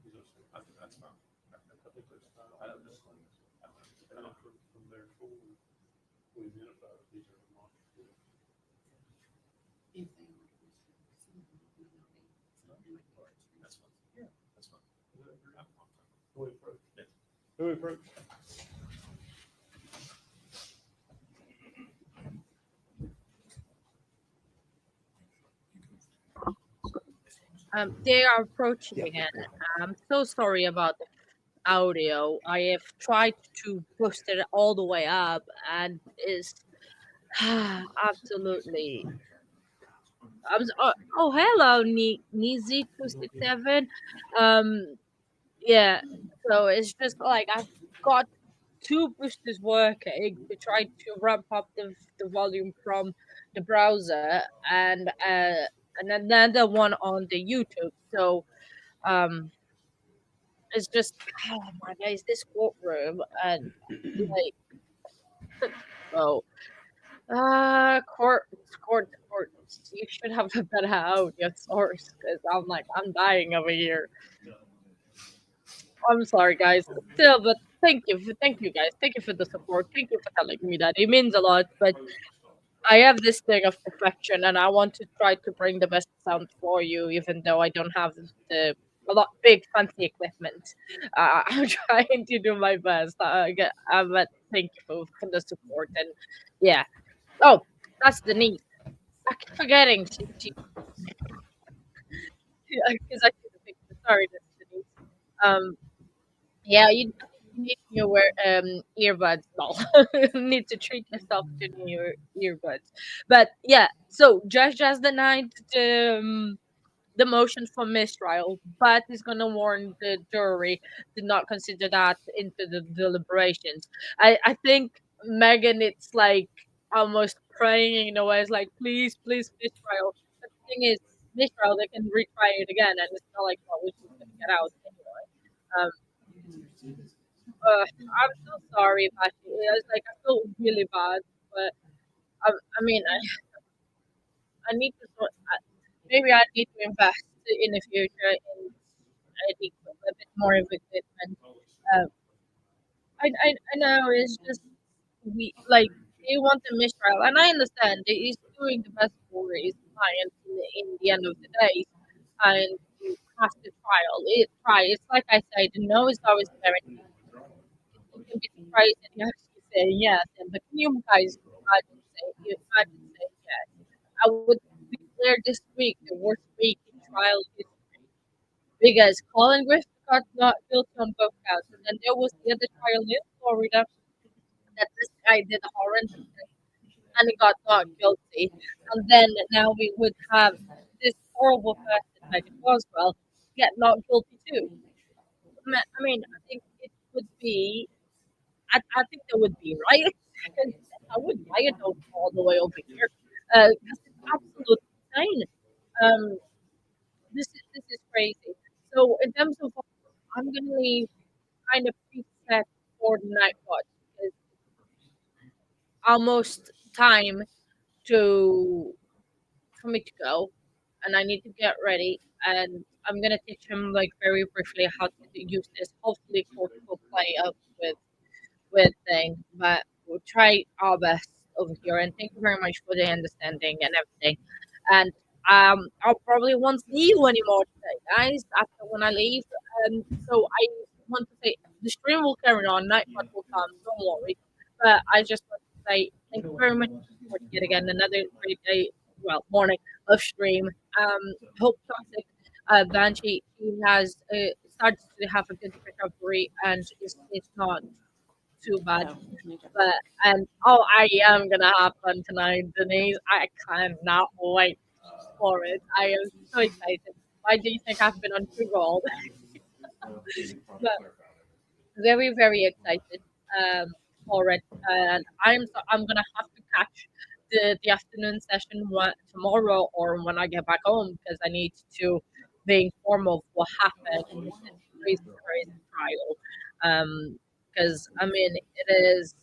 Yeah, well, that's fine. I think there's, I don't know. From there forward, we identify that these are demonstrative. That's fine. Yeah, that's fine. Who approach? Yeah. Who approach? They are approaching again. I'm so sorry about the audio. I have tried to boost it all the way up, and Absolutely. Oh, hello, Nizi267. Um, yeah. So it's just like I've got two boosters working to try to ramp up the volume from the browser, and another one on the YouTube. So um, it's just, oh my guys, this courtroom and like, oh. Court. You should have a better audio source because I'm like, I'm dying over here. I'm sorry, guys. Still, but thank you, guys. Thank you for the support. Thank you for telling me that. It means a lot. But I have this thing of perfection, and I want to try to bring the best sound for you, even though I don't have a lot big fancy equipment. I'm trying to do my best. But thank you for the support, and yeah. Oh, that's Denise. I keep forgetting. She because I see the picture. Sorry, that's Denise. Um, yeah, you need new earbuds. No, you need to treat yourself to new earbuds. But yeah, so Judge has denied the motion for mistrial, but is going to warn the jury to not consider that into the deliberations. I think Megan, it's like almost praying in a way, it's like, please, please, mistrial. But the thing is, mistrial, they can retry it again, and it's not like, well, we're just going to get out anyway. Um, I'm so sorry, Pashi. It's like, I feel really bad, but I mean, I need to maybe I need to invest in the future in a bit more of equipment. Um, I know it's just we like they want the mistrial, and I understand that he's doing the best for his client in the end of the day, and to pass the trial. It's like I said, the no is always guaranteed. You can be surprised and you actually say yes, and but can you guys imagine saying yes? I would declare this week the worst week in trial history because Colin Griffith got not guilty on both counts, and then there was the other trial in Florida that this guy did horrendous things and he got not guilty, and then now we would have this horrible person, Megan Boswell, get not guilty too. I mean, I think it would be I think there would be riots. Because I would riot all the way over here. Because it's absolutely insane. Um, this is crazy. So in terms of, I'm gonna leave kind of preset for the night watch because almost time to for me to go, and I need to get ready. And I'm gonna teach him like very briefly how to use this. Hopefully, court will play up with thing, but we'll try our best over here. And thank you very much for the understanding and everything. And I'll probably won't see you anymore today, guys. After when I leave, so I want to say the stream will carry on. Nightbot will come. Don't worry. But I just want to say thank you very much for yet again another great day. Well, morning of stream. Hope Toxic Banshee he has started to have a good recovery and it's not too bad. But and oh, I am gonna have fun tonight, Denise. I cannot wait for it. I am so excited. Why do you think I've been on True Gold? But very very excited for it, and I'm gonna have to catch the afternoon session tomorrow or when I get back home because I need to be informed of what happened in this crazy trial. Because I mean it is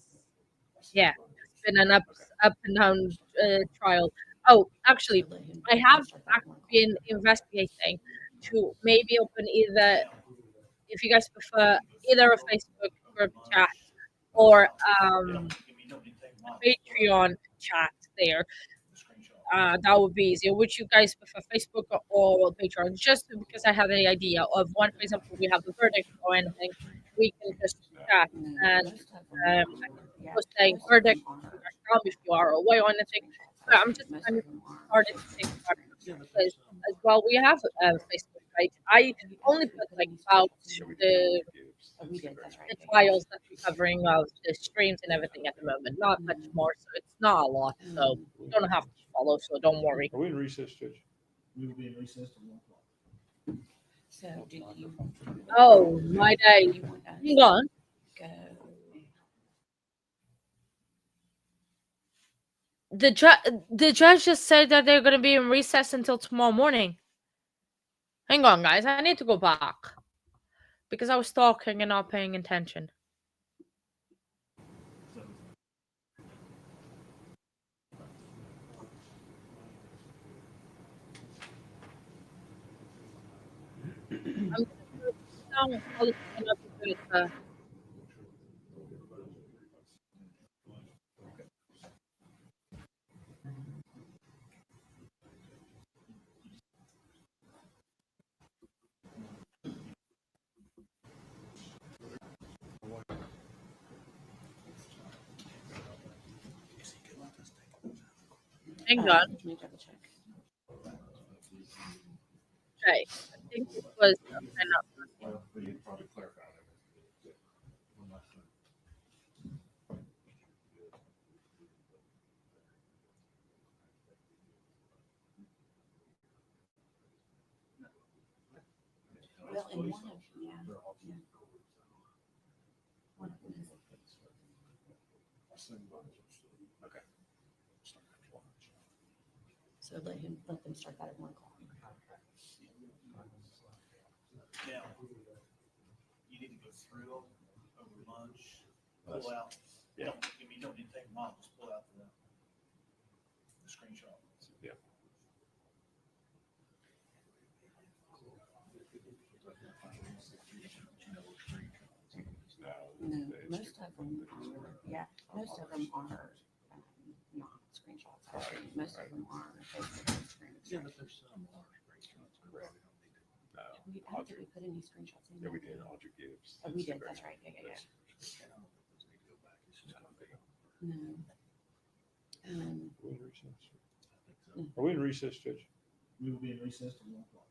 yeah, it's been an up and down trial. Oh, actually, I have actually been investigating to maybe open either, if you guys prefer, either a Facebook group chat or a Patreon chat there. That would be easier. Would you guys prefer Facebook or Patreon? Just because I have the idea of one, for example, we have a verdict or anything, we can just chat and I can post saying verdict if you are away or anything. But I'm just kind of started to think about it because as well we have a Facebook page. I only put like about the Oh, we did, that's right. The trials that we're covering of the streams and everything at the moment. Not much more, so it's not a lot. So you don't have to follow, so don't worry. Are we in recess, Judge? We will be in recess till 1 o'clock. So do you? Oh my day. You want us Hang on. to go? The judge just said that they're gonna be in recess until tomorrow morning. Hang on, guys. I need to go back because I was talking and not paying attention. I'm gonna all it's gonna be good. Hang on. Let me double check. Okay. I think it was okay, no. But you can probably clarify that. Well, and one of, yeah. One of them is. Okay. So let them start that at 1 o'clock. Now, you need to go through them over lunch, pull out, you don't need to take them off, just pull out the screenshot. Yeah. No, most of them, yeah, most of them are not screenshots. Actually. Most of them are Facebook screenshots. Yeah, but there's some screenshots, correct? I don't think we put any screenshots in. Yeah, we did. Audrey Gibbs. Oh, we did, that's right, yeah. No. Are we in recess, Judge? We will be in recess till 1 o'clock.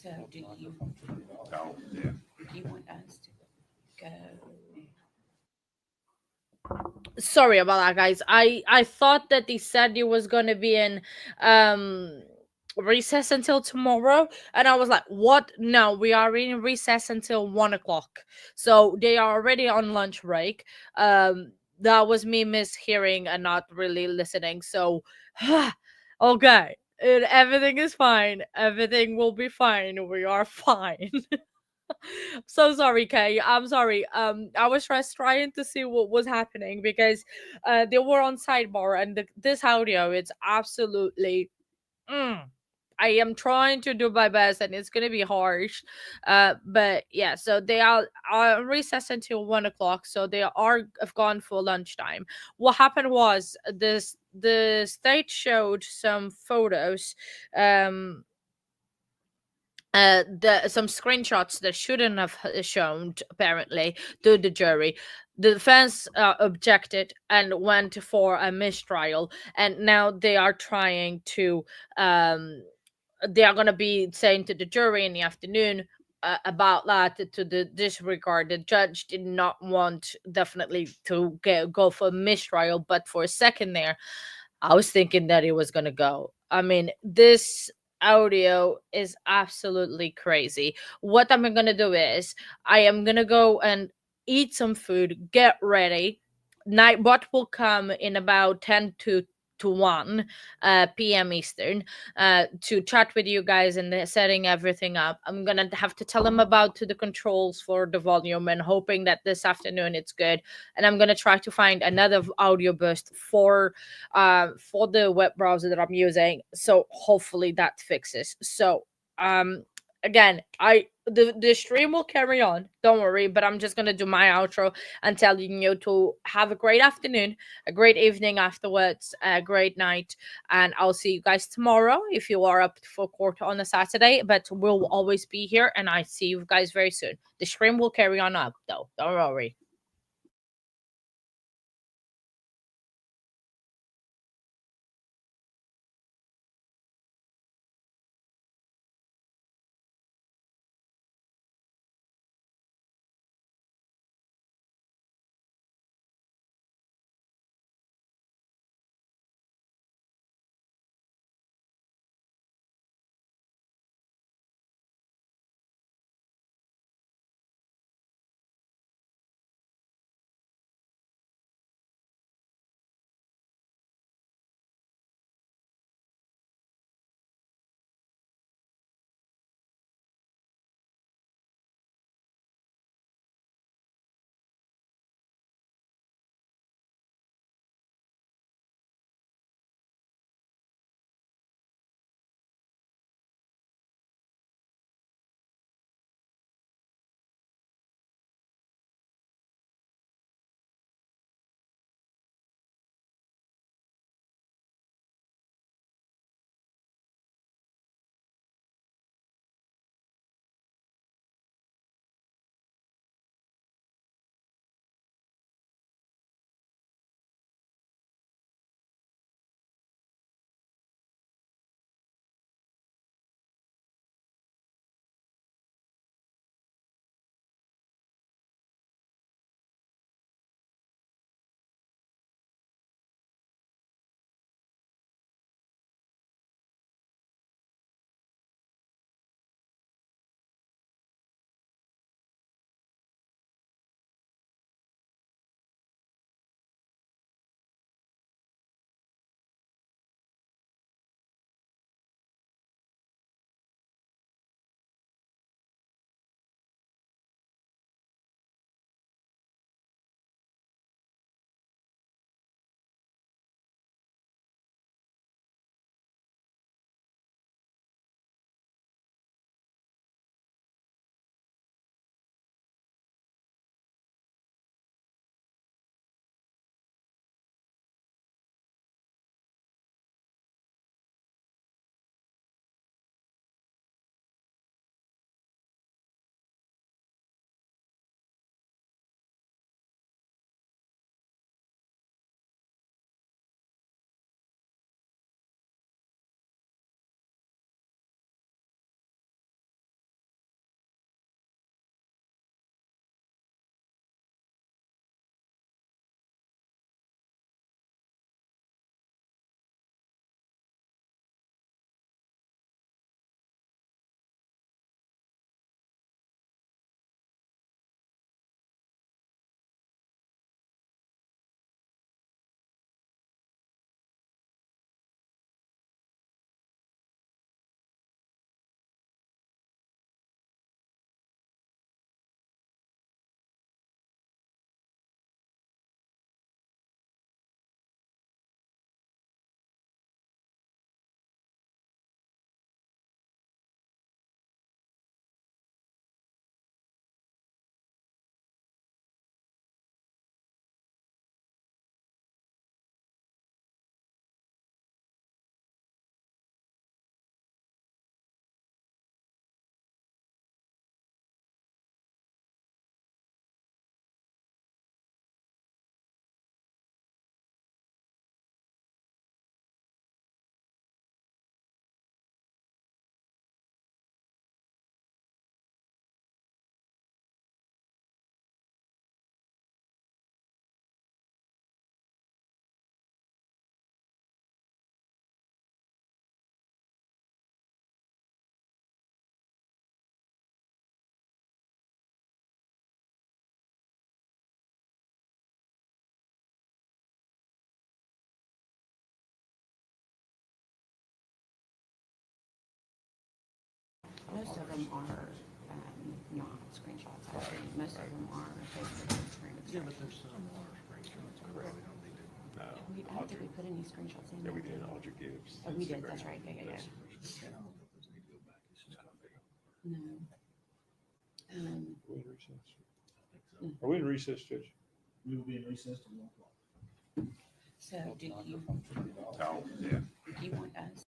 So do you, Oh, yeah. do you want us to go? Sorry about that, guys. I thought that they said it was gonna be in recess until tomorrow, and I was like, what? No, we are in recess until 1 o'clock. So they are already on lunch break. That was me mishearing and not really listening. So okay. Everything is fine. Everything will be fine. We are fine. So sorry, Kay. I'm sorry. I was just trying to see what was happening because they were on sidebar and this audio it's absolutely. I am trying to do my best and it's gonna be harsh. But yeah, so they are on recess until 1 o'clock, so they have gone for lunchtime. What happened was the state showed some photos, some screenshots that shouldn't have shown apparently to the jury. The defense objected and went for a mistrial, and now they are trying to they are going to be saying to the jury in the afternoon about that to the disregard. The judge did not want definitely to go for mistrial, but for a second there I was thinking that it was going to go. I mean, this audio is absolutely crazy. What I'm going to do is I am going to go and eat some food, get ready. Night what will come in about 10 to 1 p.m. Eastern to chat with you guys and setting everything up. I'm gonna have to tell them about to the controls for the volume and hoping that this afternoon it's good. And I'm gonna try to find another audio burst for the web browser that I'm using. So hopefully that fixes. So again, the stream will carry on, don't worry, but I'm just gonna do my outro and telling you to have a great afternoon, a great evening afterwards, a great night, and I'll see you guys tomorrow if you are up for court on a Saturday. But we'll always be here, and I see you guys very soon. The stream will carry on up though, don't worry. them are not screenshots. Actually, most of them are Facebook screenshots. Yeah, but there's some are screenshots. Correct. No. I don't think we put any screenshots in. Yeah, we there. did. Audra gives. Oh, we did. That's right. Yeah. No. Are we in recess? Are we in recess, Judge? We will be in recess till 1 o'clock. So do you, Oh, yeah. do you want us?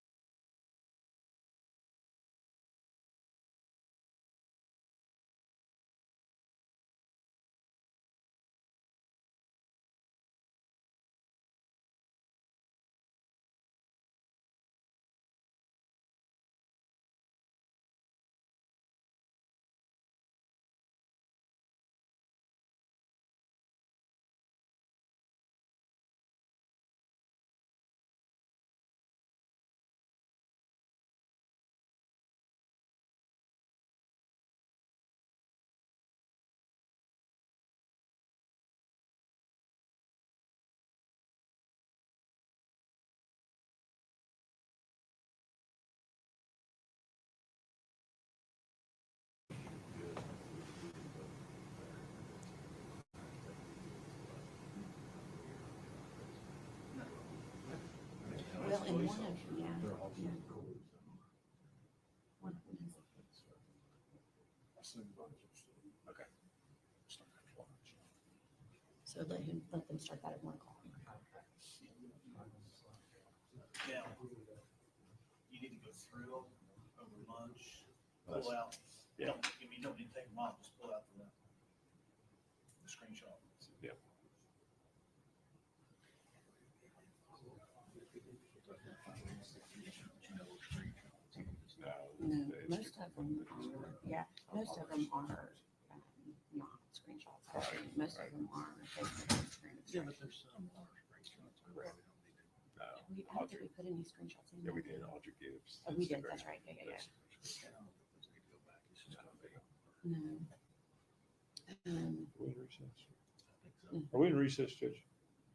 Well, in one of, yeah. One of them is. Okay. So let them start that at 1 o'clock. Now, you need to go through them over lunch, pull out, you don't need to take them off, just pull out the screenshot. Yeah. No, most of them are, yeah, most of them are not screenshots. Actually, most of them are Facebook screenshots. Yeah, but there's some are screenshots. Correct. No. I don't think we put any screenshots in. Yeah, we there. did. Audra gives. Oh, we did. That's right. Yeah. No. Are we in recess? Are we in recess, Judge?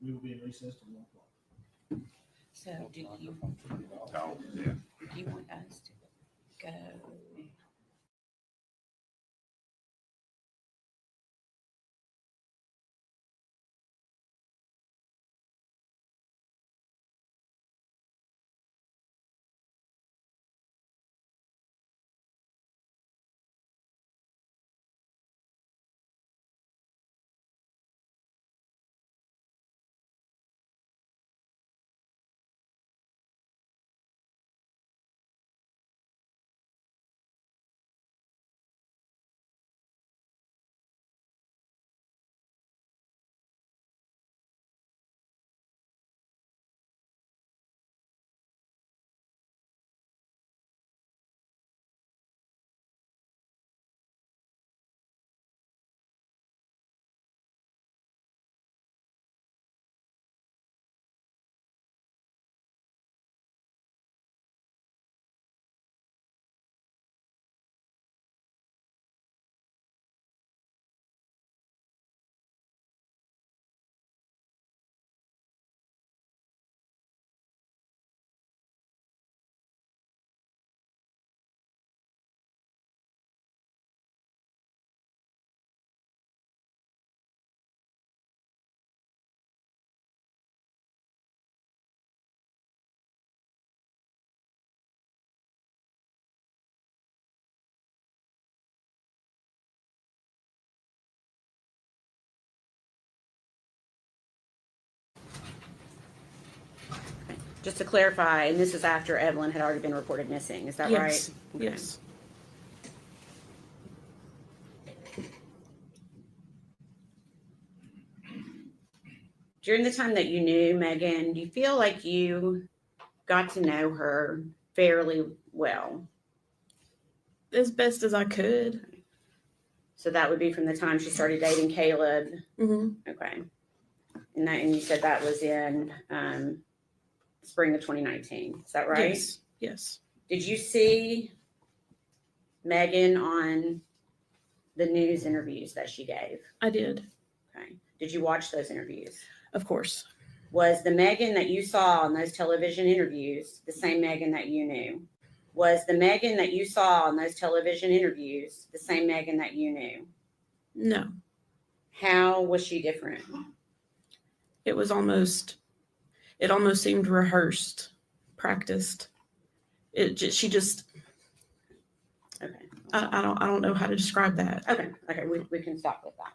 We will be in recess till 1 o'clock. So do you, Oh, yeah. do you want us to go? Just to clarify, and this is after Evelyn had already been reported missing, is that Yes, right? Okay. yes. During the time that you knew Megan, do you feel like you got to know her fairly well? As best as I could. So that would be from the time she started dating Caleb. Mm-hmm. Okay. And you said that was in spring of 2019. Is that right? Yes. Yes. Did you see Megan on the news interviews that she gave? I did. Okay. Did you watch those interviews? Of course. Was the Megan that you saw on those television interviews the same Megan that you knew? Was the Megan that you saw on those television interviews the same Megan that you knew? No, How was she different? it almost seemed rehearsed, practiced. She just, Okay. I don't know how to describe that. Okay. Okay. We can stop with that.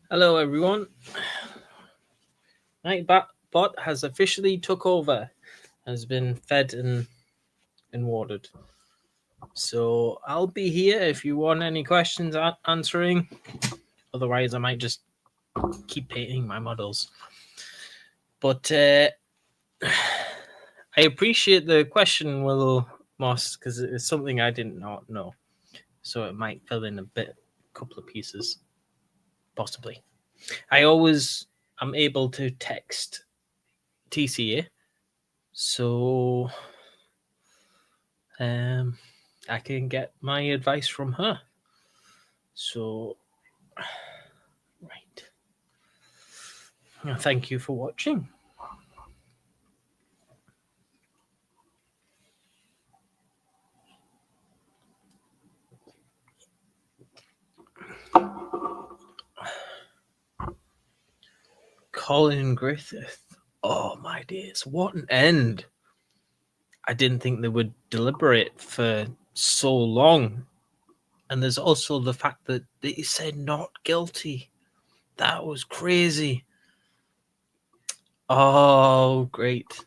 Hello, everyone. Nightbot has officially took over, has been fed and watered. So I'll be here if you want any questions answering. Otherwise, I might just keep painting my models. But I appreciate the question, Will Moss, because it is something I did not know. So it might fill in a couple of pieces, possibly. I always am able to text TCA, so I can get my advice from her. So, right. Thank you for watching. Colin Griffith. Oh my days, what an end. I didn't think they would deliberate for so long. And there's also the fact that they said not guilty. That was crazy. Oh, great.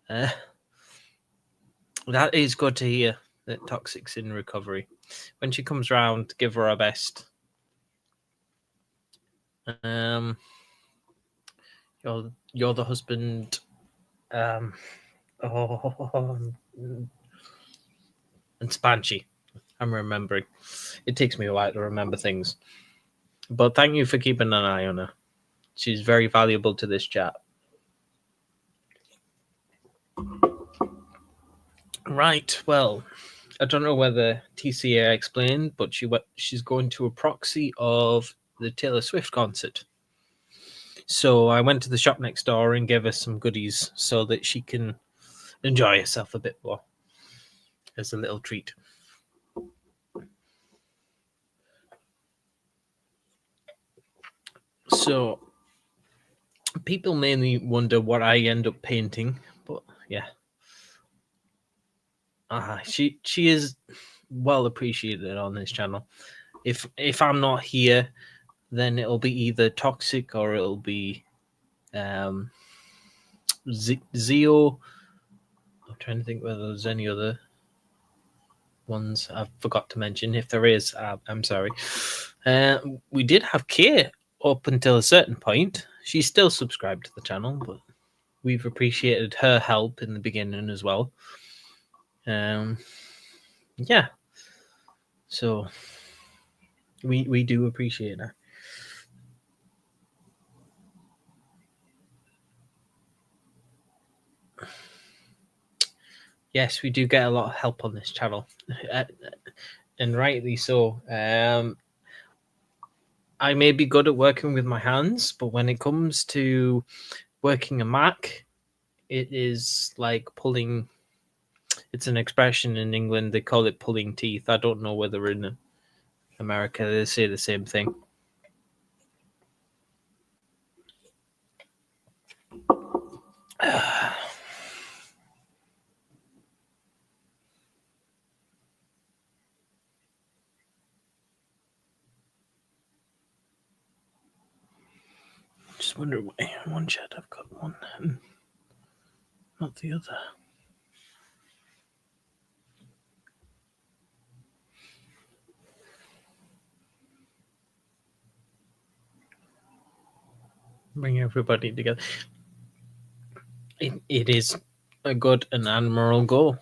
That is good to hear that Toxic's in recovery. When she comes round, give her our best. You're the husband. And Spanchy. I'm remembering. It takes me a while to remember things. But thank you for keeping an eye on her. She's very valuable to this chat. Right, well, I don't know whether TCA explained, but she's going to a proxy of the Taylor Swift concert. So I went to the shop next door and gave her some goodies so that she can enjoy herself a bit more as a little treat. So people mainly wonder what I end up painting, but yeah. She is well appreciated on this channel. If I'm not here, then it'll be either Toxic or it'll be Zio. I'm trying to think whether there's any other ones I forgot to mention. If there is, I'm sorry. We did have Kay up until a certain point. She's still subscribed to the channel, but we've appreciated her help in the beginning as well. Yeah. So we do appreciate her. Yes, we do get a lot of help on this channel, and rightly so. I may be good at working with my hands, but when it comes to working a Mac, it is like pulling. It's an expression in England. They call it pulling teeth. I don't know whether in America they say the same thing. Just wonder why one chat I've got one and not the other. Bring everybody together. It is a good and admirable goal.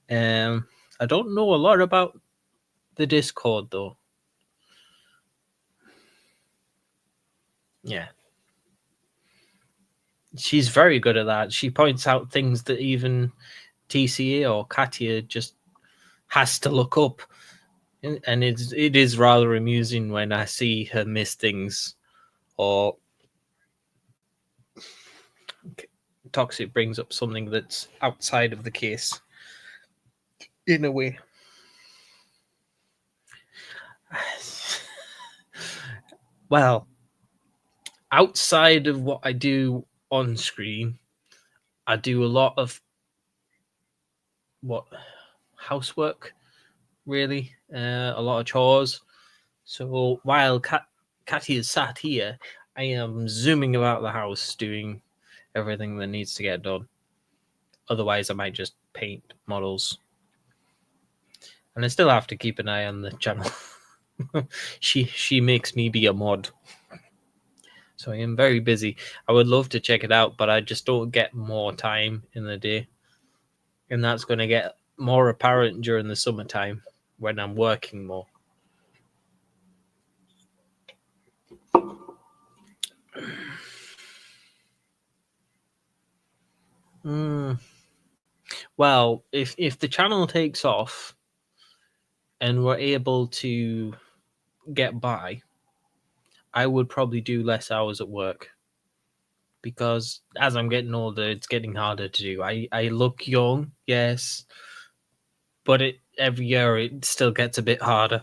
I don't know a lot about the Discord though. Yeah. She's very good at that. She points out things that even TCA or Katia just has to look up. And it is rather amusing when I see her miss things or Toxic brings up something that's outside of the case in a way. Well, outside of what I do on screen, I do a lot of housework, really, a lot of chores. So while Katia is sat here, I am zooming about the house doing everything that needs to get done. Otherwise, I might just paint models. And I still have to keep an eye on the channel. She makes me be a mod. So I am very busy. I would love to check it out, but I just don't get more time in the day. And that's going to get more apparent during the summertime when I'm working more. Well, if the channel takes off and we're able to get by, I would probably do less hours at work. Because as I'm getting older, it's getting harder to do. I look young, yes, but every year it still gets a bit harder.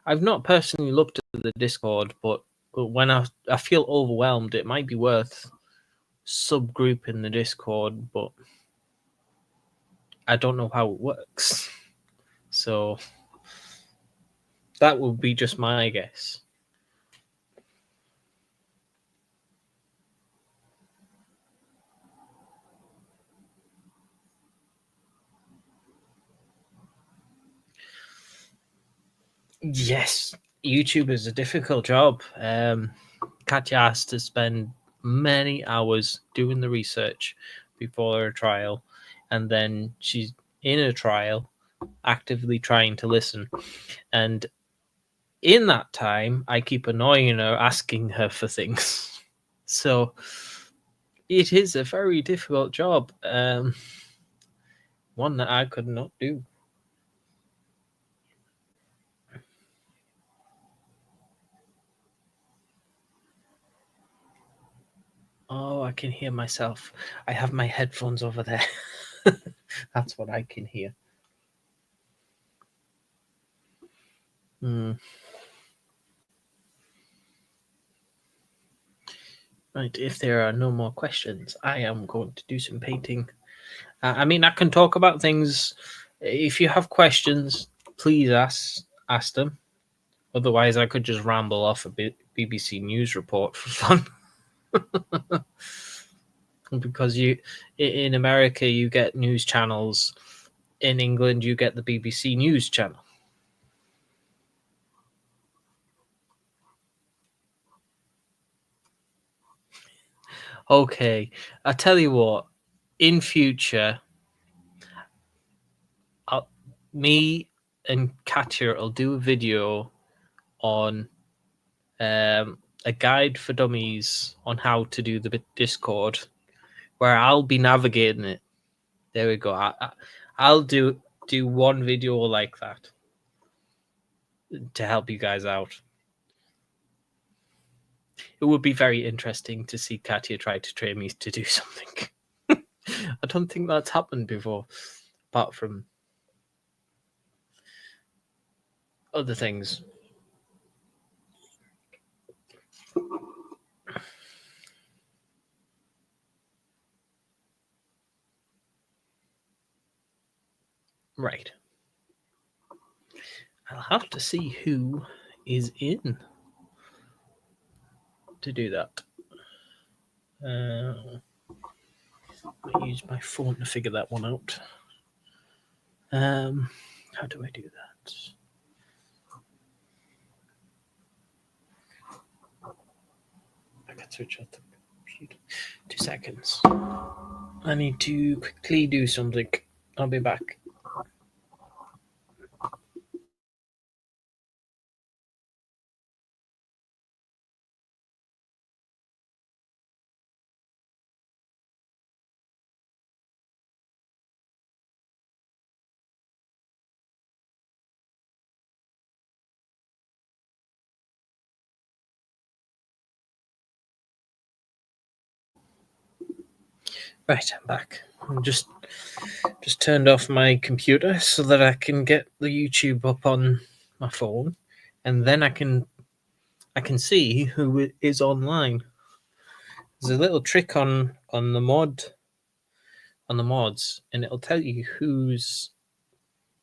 I've not personally looked at the Discord, but when I feel overwhelmed, it might be worth subgrouping the Discord, but I don't know how it works. So that would be just my guess. Yes, YouTube is a difficult job. Katya has to spend many hours doing the research before her trial, and then she's in a trial actively trying to listen. And in that time, I keep annoying her, asking her for things. So it is a very difficult job, one that I could not do. Oh, I can hear myself. I have my headphones over there. That's what I can hear. Right, if there are no more questions, I am going to do some painting. I mean, I can talk about things. If you have questions, please ask them. Otherwise, I could just ramble off a BBC News report for fun. Because in America, you get news channels. In England, you get the BBC News channel. Okay, I tell you what. In future, me and Katya will do a video on a guide for dummies on how to do the Discord, where I'll be navigating it. There we go. I'll do one video like that to help you guys out. It would be very interesting to see Katya try to train me to do something. I don't think that's happened before, apart from other things. Right. I'll have to see who is in to do that. I'll use my phone to figure that one out. How do I do that? I can switch off the computer. 2 seconds. I need to quickly do something. I'll be back. Right, I'm back. I just turned off my computer so that I can get the YouTube up on my phone, and then I can see who is online. There's a little trick on the mods, and it'll tell you who's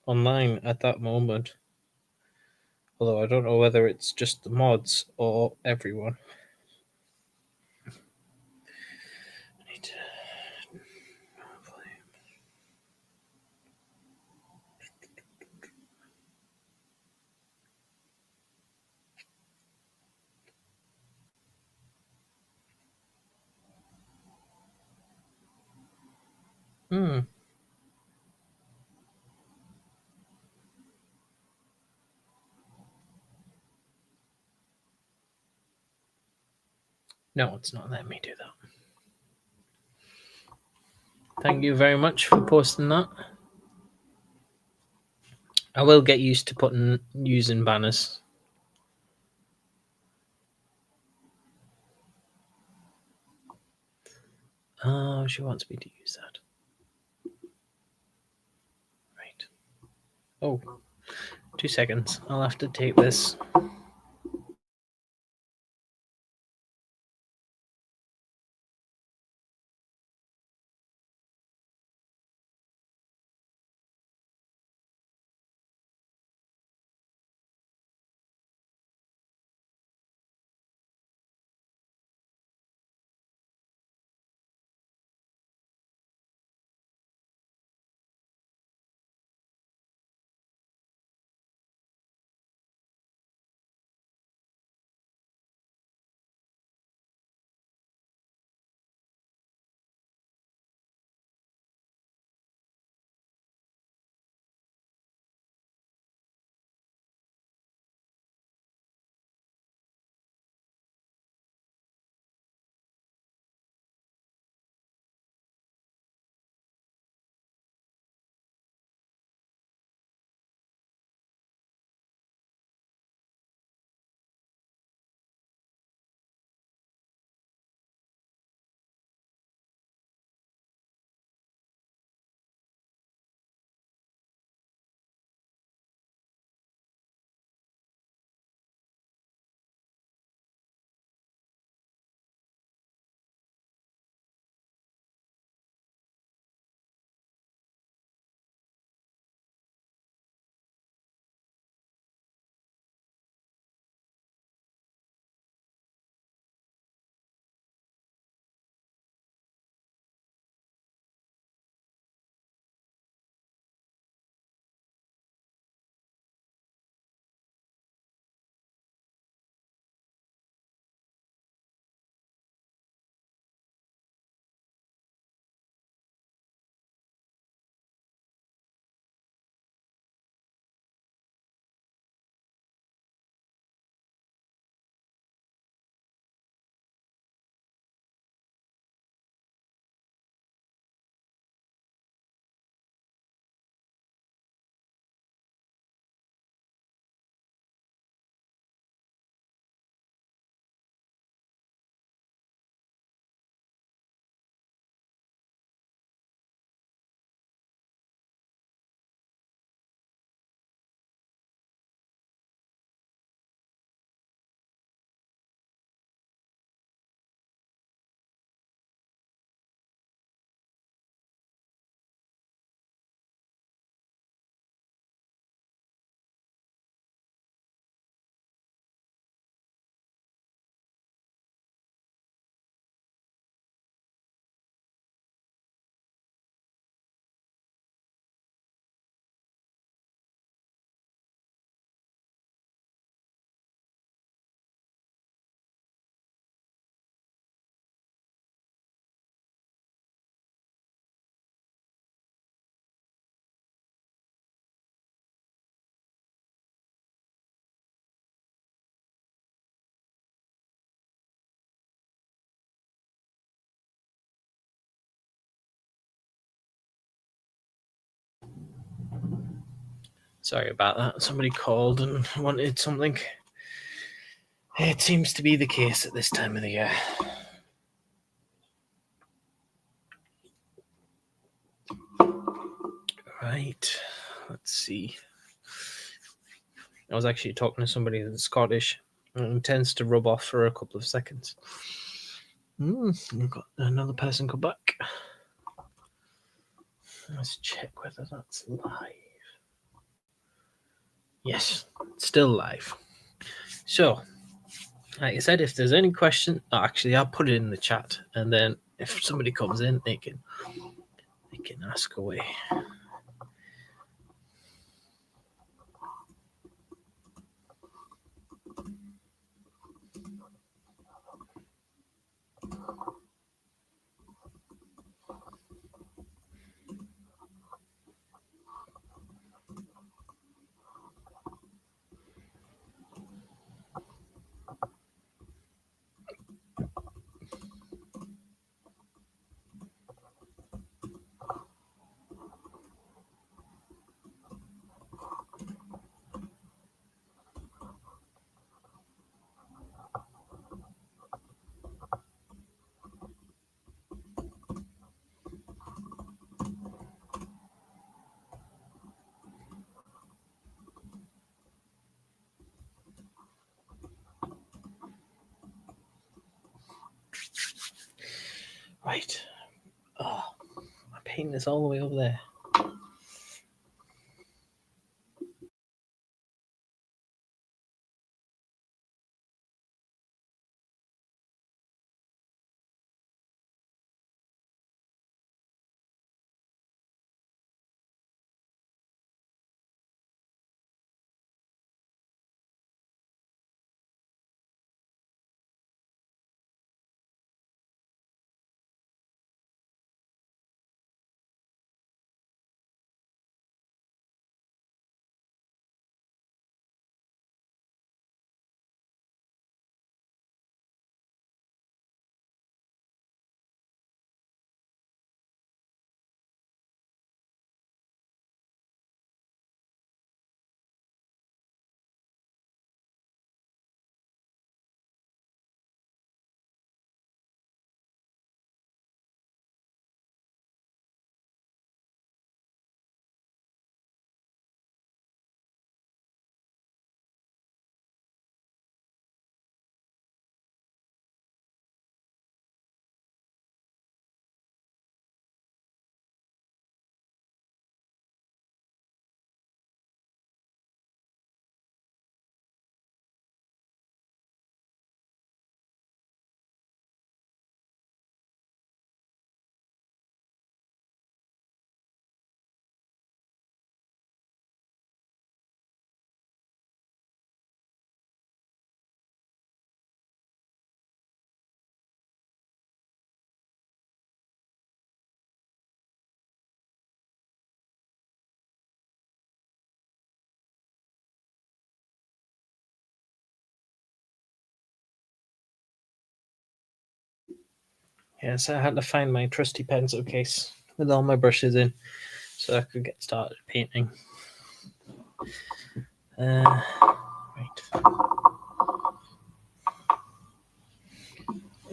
online at that moment. Although I don't know whether it's just the mods or everyone. I need to... No, it's not letting me do that. Thank you very much for posting that. I will get used to using banners. Oh, she wants me to use that. Right. Oh, 2 seconds. I'll have to take this. Sorry about that. Somebody called and wanted something. It seems to be the case at this time of the year. Right. Let's see. I was actually talking to somebody that's Scottish and tends to rub off for a couple of seconds. We've got another person come back. Let's check whether that's live. Yes, it's still live. So, like I said, if there's any question, actually, I'll put it in the chat, and then if somebody comes in, they can ask away. Right. Oh, my paint is all the way over there. Yes, I had to find my trusty pencil case with all my brushes in so I could get started painting. Right.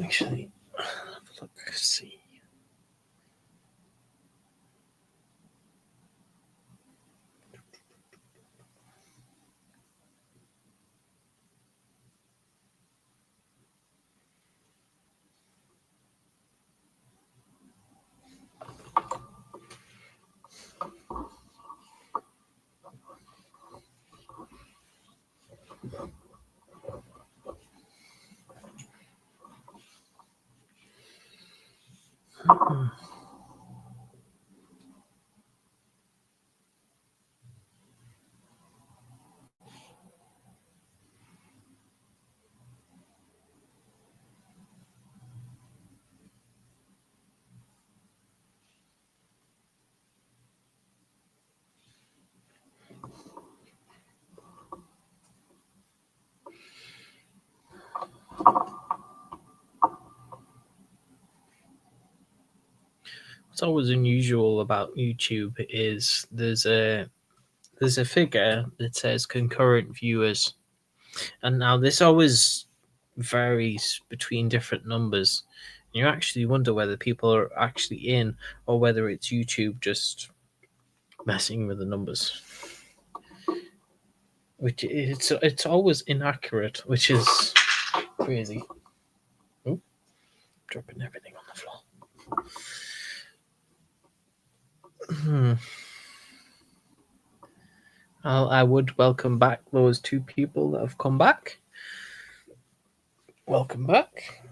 Actually, have a look, see. What's always unusual about YouTube is there's a figure that says concurrent viewers, and now this always varies between different numbers. You actually wonder whether people are actually in or whether it's YouTube just messing with the numbers. Which it's always inaccurate, which is crazy. Oh, dropping everything on the floor. I would welcome back those 2 people that have come back. Welcome back.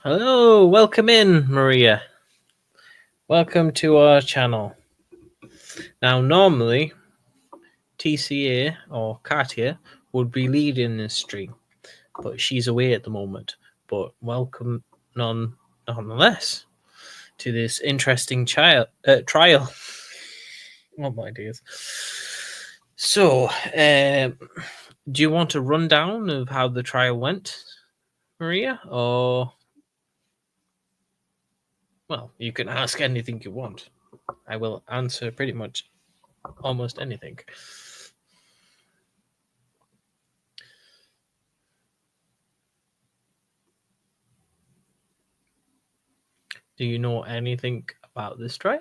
Hello, welcome in, Maria. Welcome to our channel. Now, normally, TCA or Katia would be leading this stream, but she's away at the moment. But welcome nonetheless to this interesting trial. Oh my dears. So, do you want a rundown of how the trial went, Maria? Or, well, you can ask anything you want. I will answer pretty much almost anything. Do you know anything about this trial?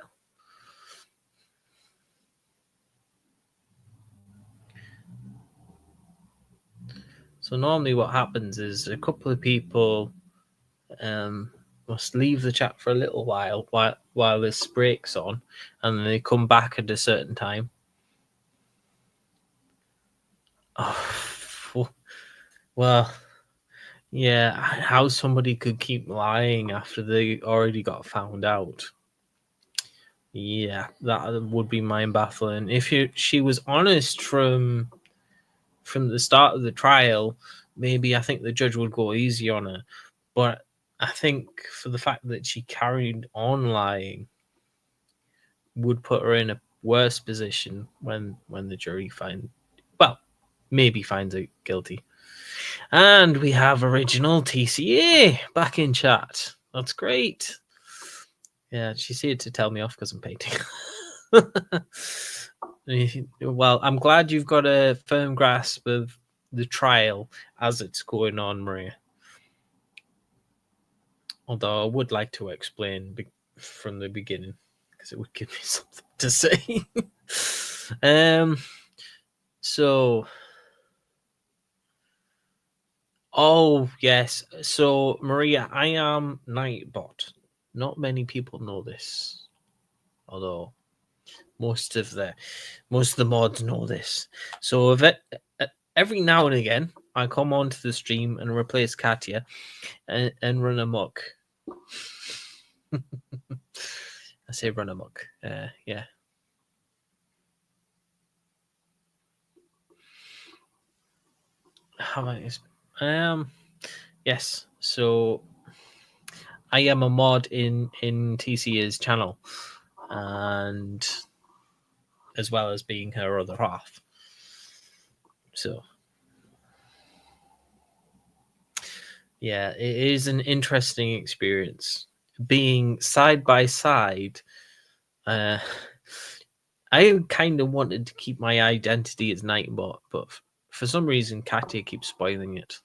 So normally what happens is a couple of people must leave the chat for a little while this breaks on, and then they come back at a certain time. Oh, well, yeah, how somebody could keep lying after they already got found out. Yeah, that would be mind baffling. If she was honest from the start of the trial, maybe I think the judge would go easy on her. But I think for the fact that she carried on lying, would put her in a worse position when the jury maybe finds her guilty. And we have original TCA back in chat. That's great. Yeah, she's here to tell me off because I'm painting. Well, I'm glad you've got a firm grasp of the trial as it's going on, Maria. Although I would like to explain from the beginning because it would give me something to say. So, oh yes. So Maria, I am Nightbot. Not many people know this, although most of the mods know this. So every now and again, I come onto the stream and replace Katya and run amok. I say run amok. Yeah. How about yes. So I am a mod in TCA's channel, and as well as being her other half. So yeah, it is an interesting experience being side by side. I kind of wanted to keep my identity as Nightbot, but for some reason, Katya keeps spoiling it.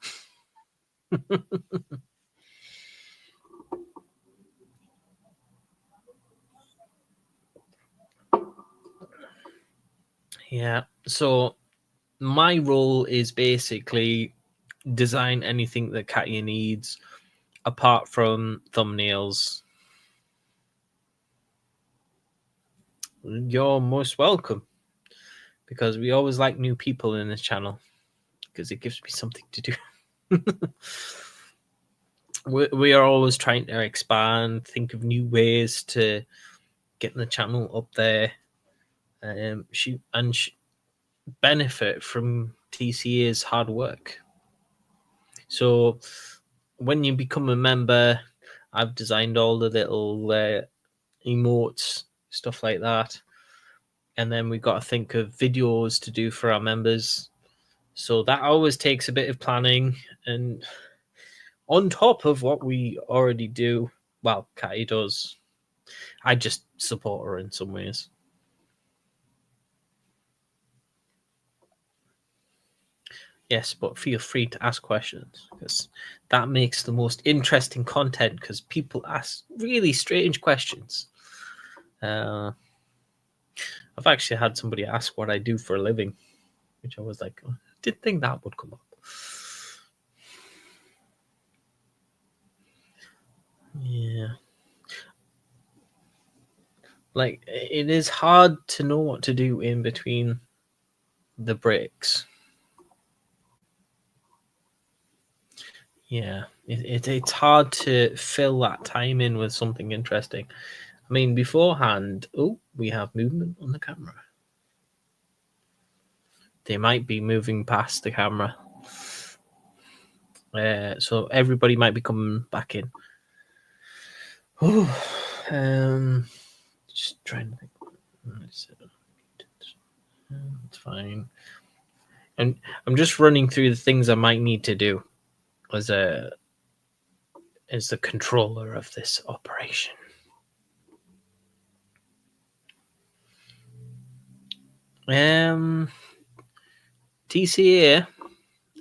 Yeah, so my role is basically design anything that Katya needs, apart from thumbnails. You're most welcome, because we always like new people in this channel, because it gives me something to do. We are always trying to expand, think of new ways to get the channel up there. She benefit from TCA's hard work. So when you become a member, I've designed all the little emotes, stuff like that. And then we've got to think of videos to do for our members. So that always takes a bit of planning. And on top of what we already do, well, Katty does. I just support her in some ways. Yes, but feel free to ask questions, because that makes the most interesting content, because people ask really strange questions. I've actually had somebody ask what I do for a living, which I was like, oh, I didn't think that would come up. Yeah. Like, it is hard to know what to do in between the breaks. Yeah, it's hard to fill that time in with something interesting. I mean, beforehand, we have movement on the camera. They might be moving past the camera. So everybody might be coming back in. Just trying to think. It's fine. And I'm just running through the things I might need to do as the controller of this operation. TCA,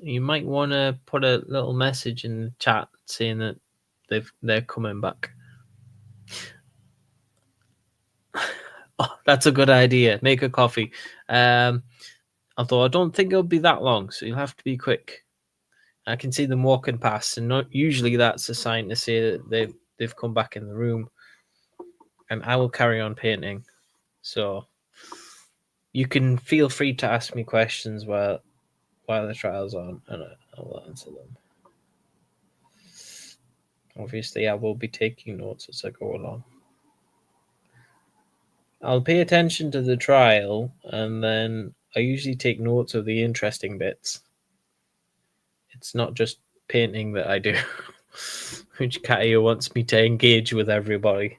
you might want to put a little message in the chat saying that they're coming back. Oh, that's a good idea. Make a coffee. Although I don't think it'll be that long, so you'll have to be quick. I can see them walking past, and not usually that's a sign to say that they've come back in the room. And I will carry on painting. So you can feel free to ask me questions while the trial's on, and I'll answer them. Obviously, I will be taking notes as I go along. I'll pay attention to the trial, and then I usually take notes of the interesting bits. It's not just painting that I do, which Katya wants me to engage with everybody,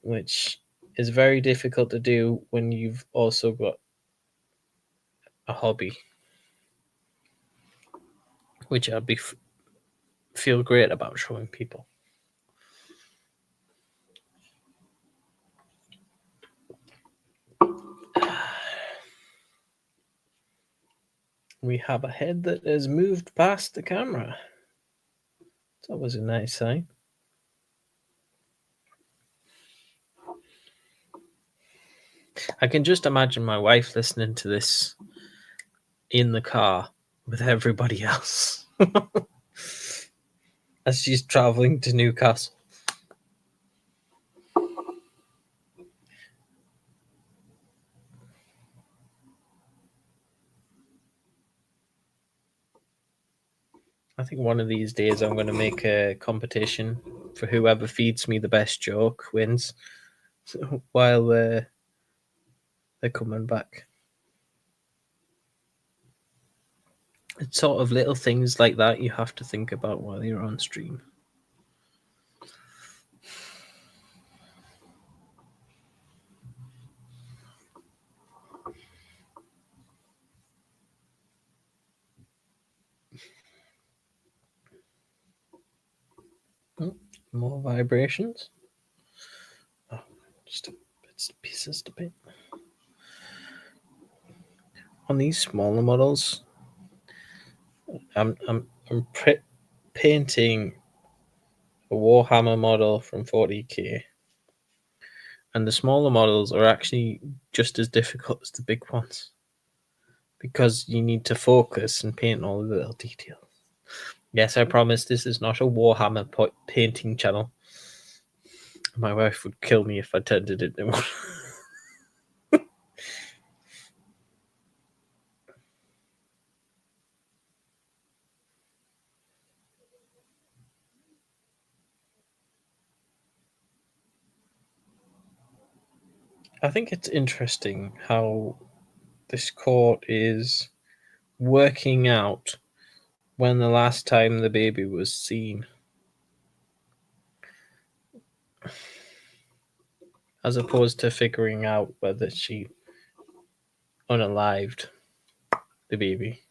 which is very difficult to do when you've also got a hobby, which I'd feel great about showing people. We have a head that has moved past the camera. That was a nice sign. I can just imagine my wife listening to this in the car with everybody else as she's traveling to Newcastle. I think one of these days I'm going to make a competition for whoever feeds me the best joke wins while they're coming back. It's sort of little things like that you have to think about while you're on stream. More vibrations. Oh, just bits and pieces to paint. On these smaller models, I'm painting a Warhammer model from 40k, and the smaller models are actually just as difficult as the big ones because you need to focus and paint all the little details. Yes, I promise this is not a Warhammer painting channel. My wife would kill me if I turned it into one. I think it's interesting how this court is working out when the last time the baby was seen, as opposed to figuring out whether she unalived the baby.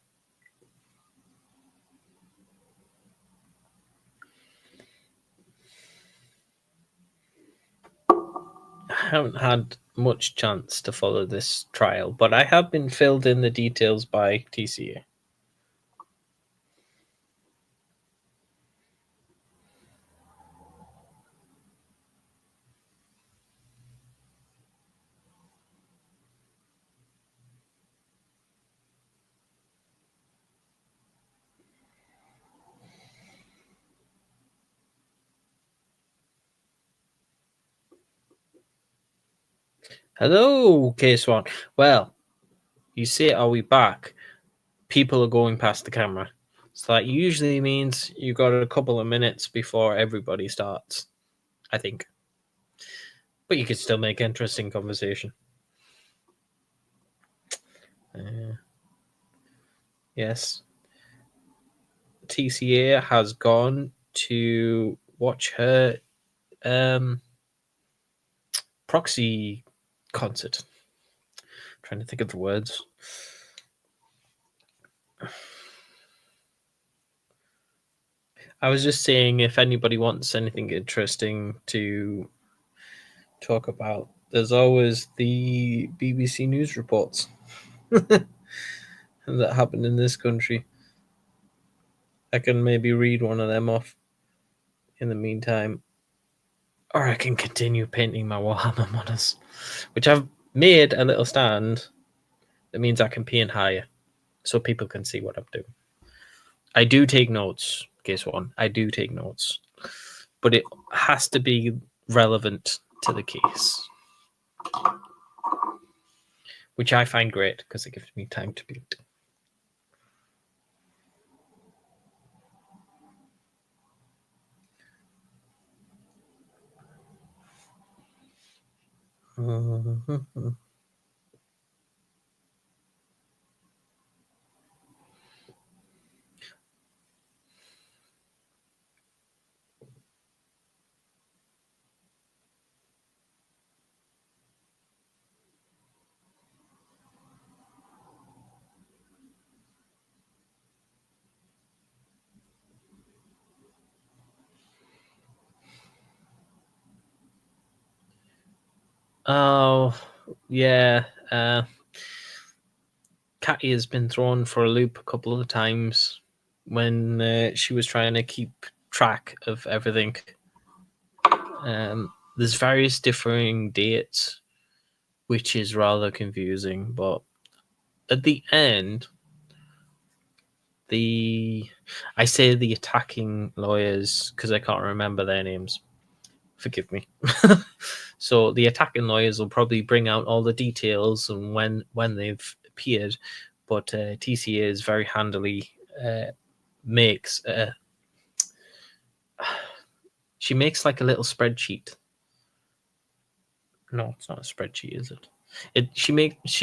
I haven't had much chance to follow this trial, but I have been filled in the details by TCA. Hello, K-Swan. Well, you say, are we back? People are going past the camera. So that usually means you got a couple of minutes before everybody starts, I think. But you could still make interesting conversation. Yes. TCA has gone to watch her proxy concert. Trying to think of the words. I was just saying if anybody wants anything interesting to talk about, there's always the BBC News reports that happen in this country. I can maybe read one of them off in the meantime. Or I can continue painting my Warhammer models, which I've made a little stand that means I can paint higher so people can see what I'm doing. I do take notes, case one. I do take notes. But it has to be relevant to the case, which I find great because it gives me time to paint. Oh, yeah. Catty has been thrown for a loop a couple of times when she was trying to keep track of everything. There's various differing dates, which is rather confusing. But at the end, I say the attacking lawyers because I can't remember their names. Forgive me. So the attacking lawyers will probably bring out all the details and when they've appeared, but TCA is very handily makes she makes like a little spreadsheet. No, it's not a spreadsheet, is it? She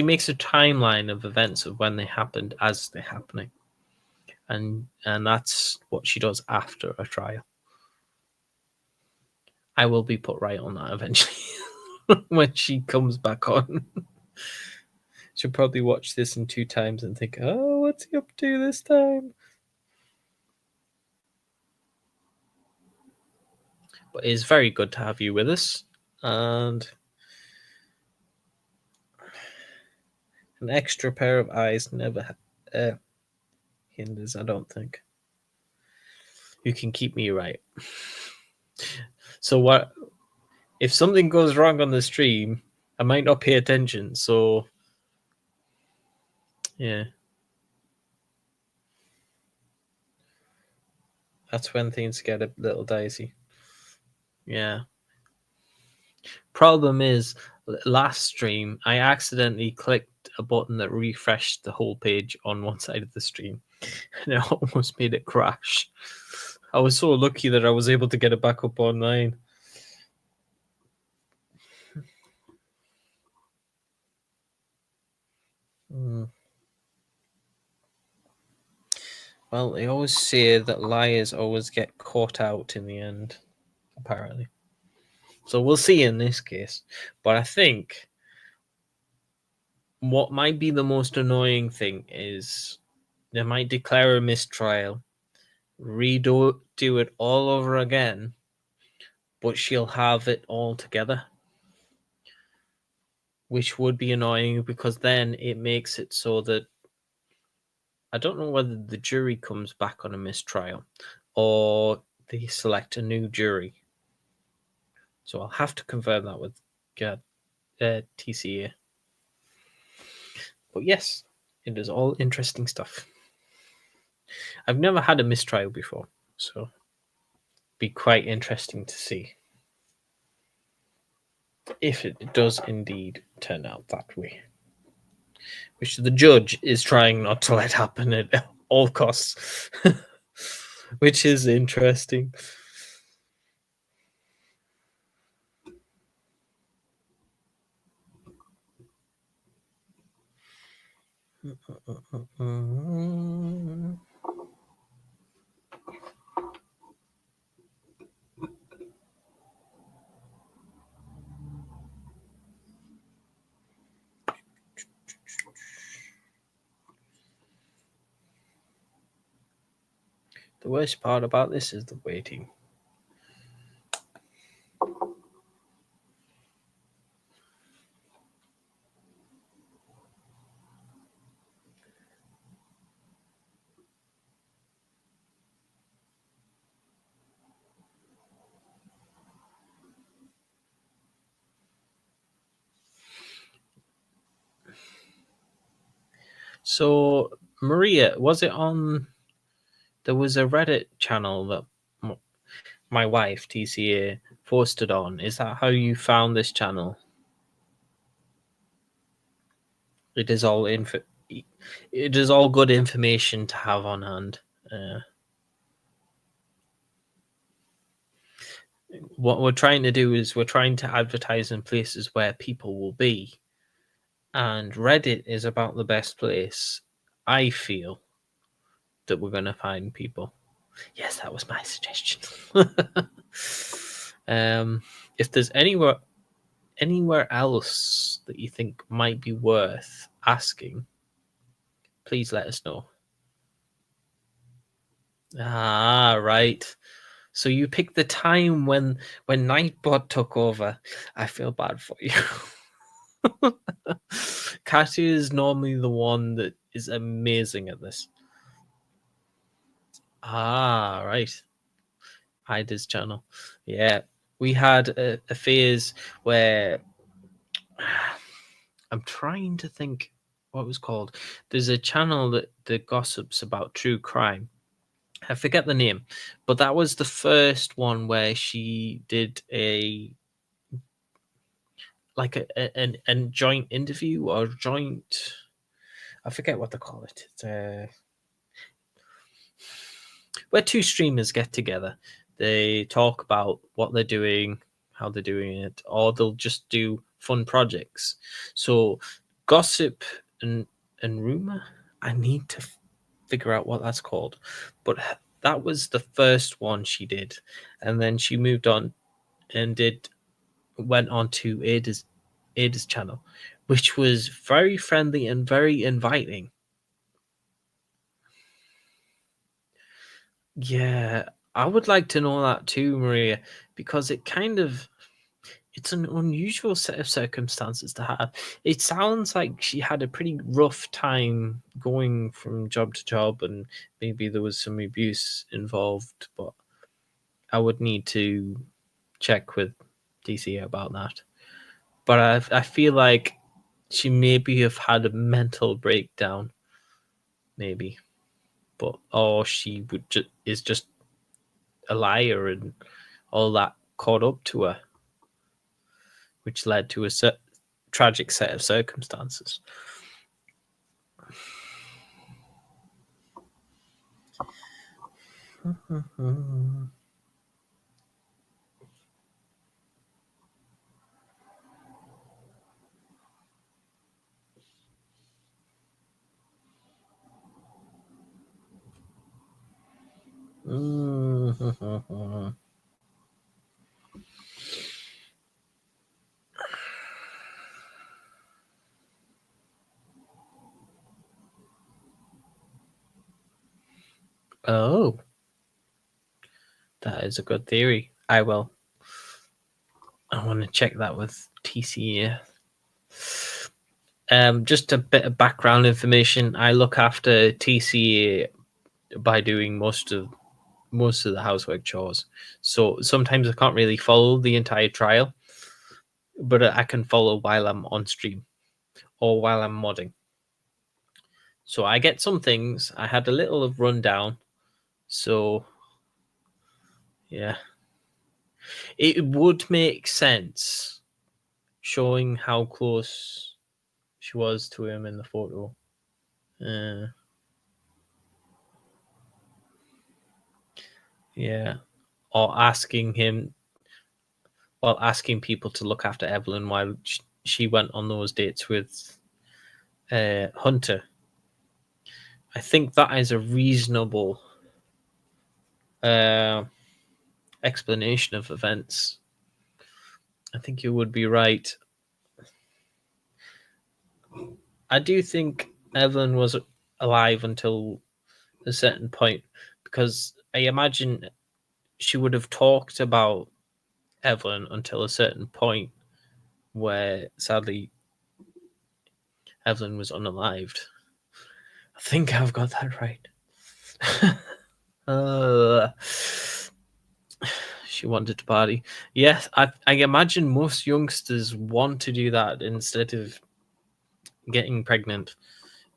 makes a timeline of events of when they happened as they're happening, and that's what she does after a trial. I will be put right on that eventually when she comes back on. She'll probably watch this in 2 times and think, "Oh, what's he up to this time?" But it's very good to have you with us, and an extra pair of eyes never hinders, I don't think. You can keep me right. So what if something goes wrong on the stream? I might not pay attention. So yeah, that's when things get a little dicey. Yeah. Problem is, last stream I accidentally clicked a button that refreshed the whole page on one side of the stream, and it almost made it crash. I was so lucky that I was able to get it back up online. Well, they always say that liars always get caught out in the end, apparently. So we'll see in this case. But I think what might be the most annoying thing is they might declare a mistrial, do it all over again, but she'll have it all together, which would be annoying because then it makes it so that I don't know whether the jury comes back on a mistrial or they select a new jury. So I'll have to confirm that with TCA. But yes, it is all interesting stuff. I've never had a mistrial before, so it'd be quite interesting to see if it does indeed turn out that way. Which the judge is trying not to let happen at all costs, which is interesting. The worst part about this is the waiting. So, Maria, was it on? There was a Reddit channel that my wife, TCA, posted on. Is that how you found this channel? It is all it is all good information to have on hand. What we're trying to do is we're trying to advertise in places where people will be. And Reddit is about the best place, I feel, that we're going to find people. Yes, that was my suggestion. If there's anywhere else that you think might be worth asking, please let us know. Ah, right. So you picked the time when Nightbot took over. I feel bad for you. Katia is normally the one that is amazing at this. Ah, right. Ida's channel. Yeah. We had a phase where I'm trying to think what it was called. There's a channel that gossips about true crime. I forget the name, but that was the first one where she did a joint interview or joint. I forget what they call it. It's where two streamers get together. They talk about what they're doing, how they're doing it, or they'll just do fun projects. So, gossip and rumor. I need to figure out what that's called, but that was the first one she did, and then she moved on and went on to Ada's channel, which was very friendly and very inviting. Yeah, I would like to know that too, Maria, because it's an unusual set of circumstances to have. It sounds like she had a pretty rough time going from job to job, and maybe there was some abuse involved, but I would need to check with DC about that. But I feel like she maybe have had a mental breakdown, maybe, or she is just a liar and all that caught up to her, which led to a tragic set of circumstances. Oh, that is a good theory. I want to check that with TCA. Just a bit of background information. I look after TCA by doing most of the housework chores. So sometimes I can't really follow the entire trial, but I can follow while I'm on stream or while I'm modding. So I get some things. I had a little of rundown. So yeah, it would make sense showing how close she was to him in the photo. Yeah, or asking people to look after Evelyn while she went on those dates with Hunter. I think that is a reasonable explanation of events. I think you would be right. I do think Evelyn was alive until a certain point, because I imagine she would have talked about Evelyn until a certain point where sadly Evelyn was unalived. I think I've got that right. She wanted to party. Yes, I imagine most youngsters want to do that instead of getting pregnant,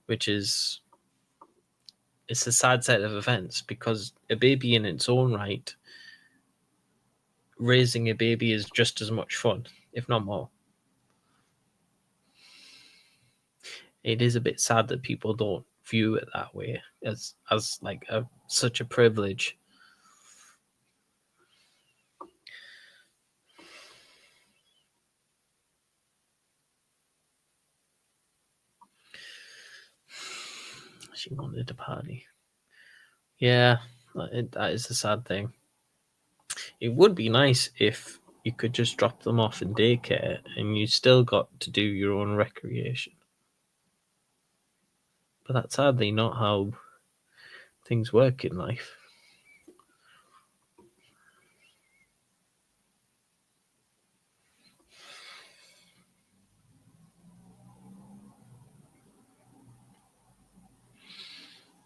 which is it's a sad set of events, because a baby in its own right, raising a baby is just as much fun, if not more. It is a bit sad that people don't view it that way as like such a privilege. She wanted to party. Yeah, that is a sad thing. It would be nice if you could just drop them off in daycare and you still got to do your own recreation. But that's sadly not how things work in life.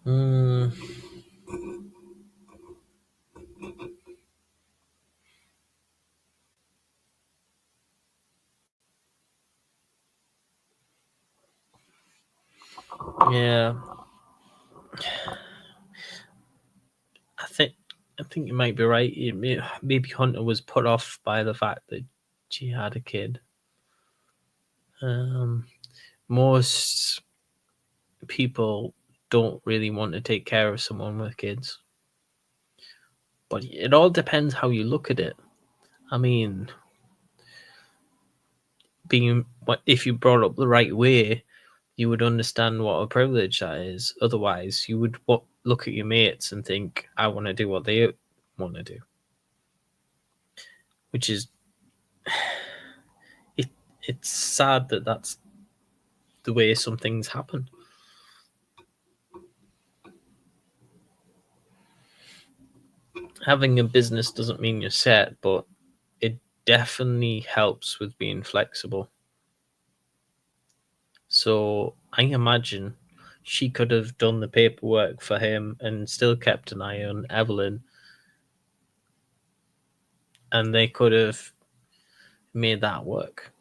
Mm, yeah, I think you might be right. Maybe Hunter was put off by the fact that she had a kid. Most people don't really want to take care of someone with kids, but it all depends how you look at it. I mean, if you brought up the right way, you would understand what a privilege that is. Otherwise, you would look at your mates and think, I want to do what they want to do. Which is, it's sad that that's the way some things happen. Having a business doesn't mean you're set, but it definitely helps with being flexible. So I imagine she could have done the paperwork for him and still kept an eye on Evelyn, and they could have made that work.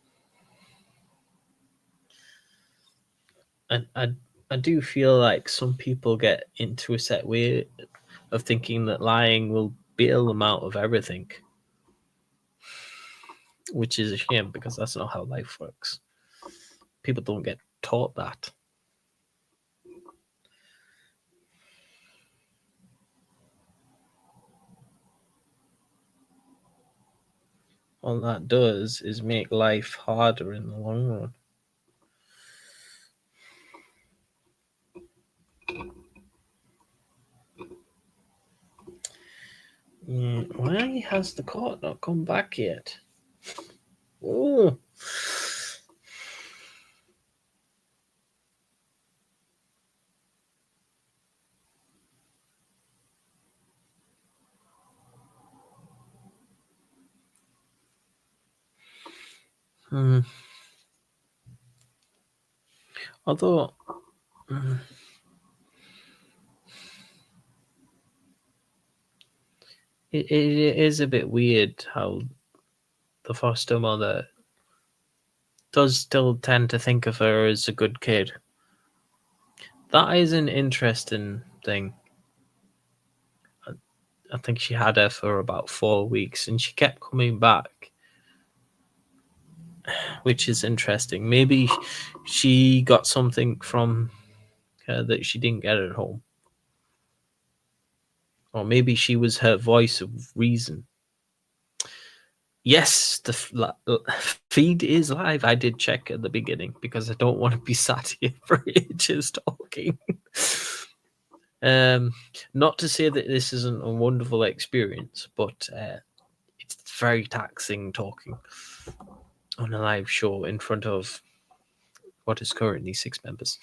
And I do feel like some people get into a set way of thinking that lying will bail them out of everything, which is a shame because that's not how life works. People don't get taught that. All that does is make life harder in the long run. Yeah, why has the court not come back yet? Oh. Although, it is a bit weird how the foster mother does still tend to think of her as a good kid. That is an interesting thing. I think she had her for about 4 weeks and she kept coming back, which is interesting. Maybe she got something from her that she didn't get at home. Or maybe she was her voice of reason. Yes, the feed is live. I did check at the beginning because I don't want to be sat here for ages talking. Not to say that this isn't a wonderful experience, but it's very taxing talking on a live show in front of what is currently 6 members.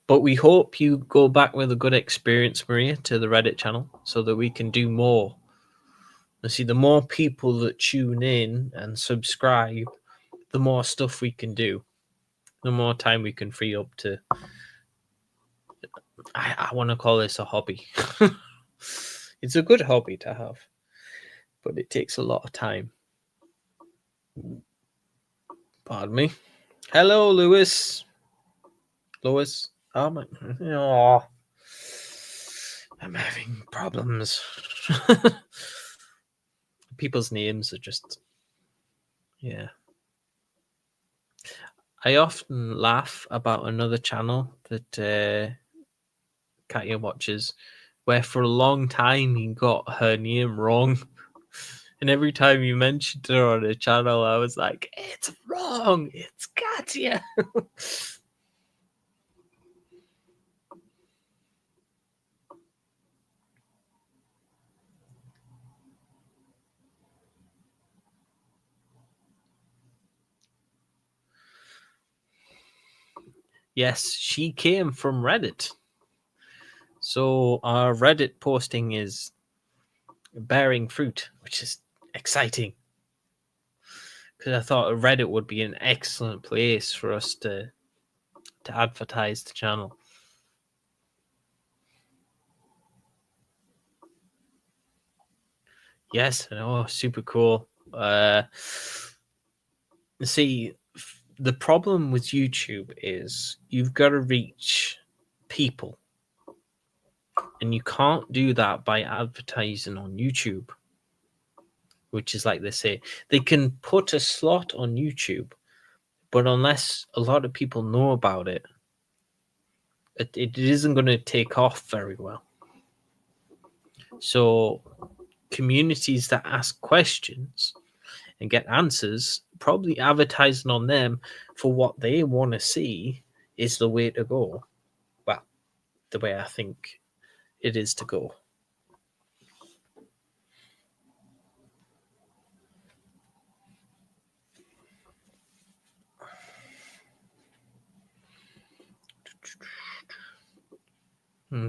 But we hope you go back with a good experience, Maria, to the Reddit channel so that we can do more. You see, the more people that tune in and subscribe, the more stuff we can do. The more time we can free up to... I want to call this a hobby. It's a good hobby to have, but it takes a lot of time. Pardon me. Hello, Lewis. Lois. Oh my. Oh, I'm having problems. People's names are just. Yeah. I often laugh about another channel that Katya watches, where for a long time he got her name wrong. And every time you mentioned her on a channel, I was like, it's wrong. It's Katya. Yes, she came from Reddit. So our Reddit posting is bearing fruit, which is exciting. Because I thought Reddit would be an excellent place for us to to advertise the channel. Yes, oh, super cool. See, the problem with YouTube is you've got to reach people, and you can't do that by advertising on YouTube, which is like they say. They can put a slot on YouTube, but unless a lot of people know about it, it isn't going to take off very well. So communities that ask questions and get answers, probably advertising on them for what they want to see is the way to go. Well, the way I think it is to go.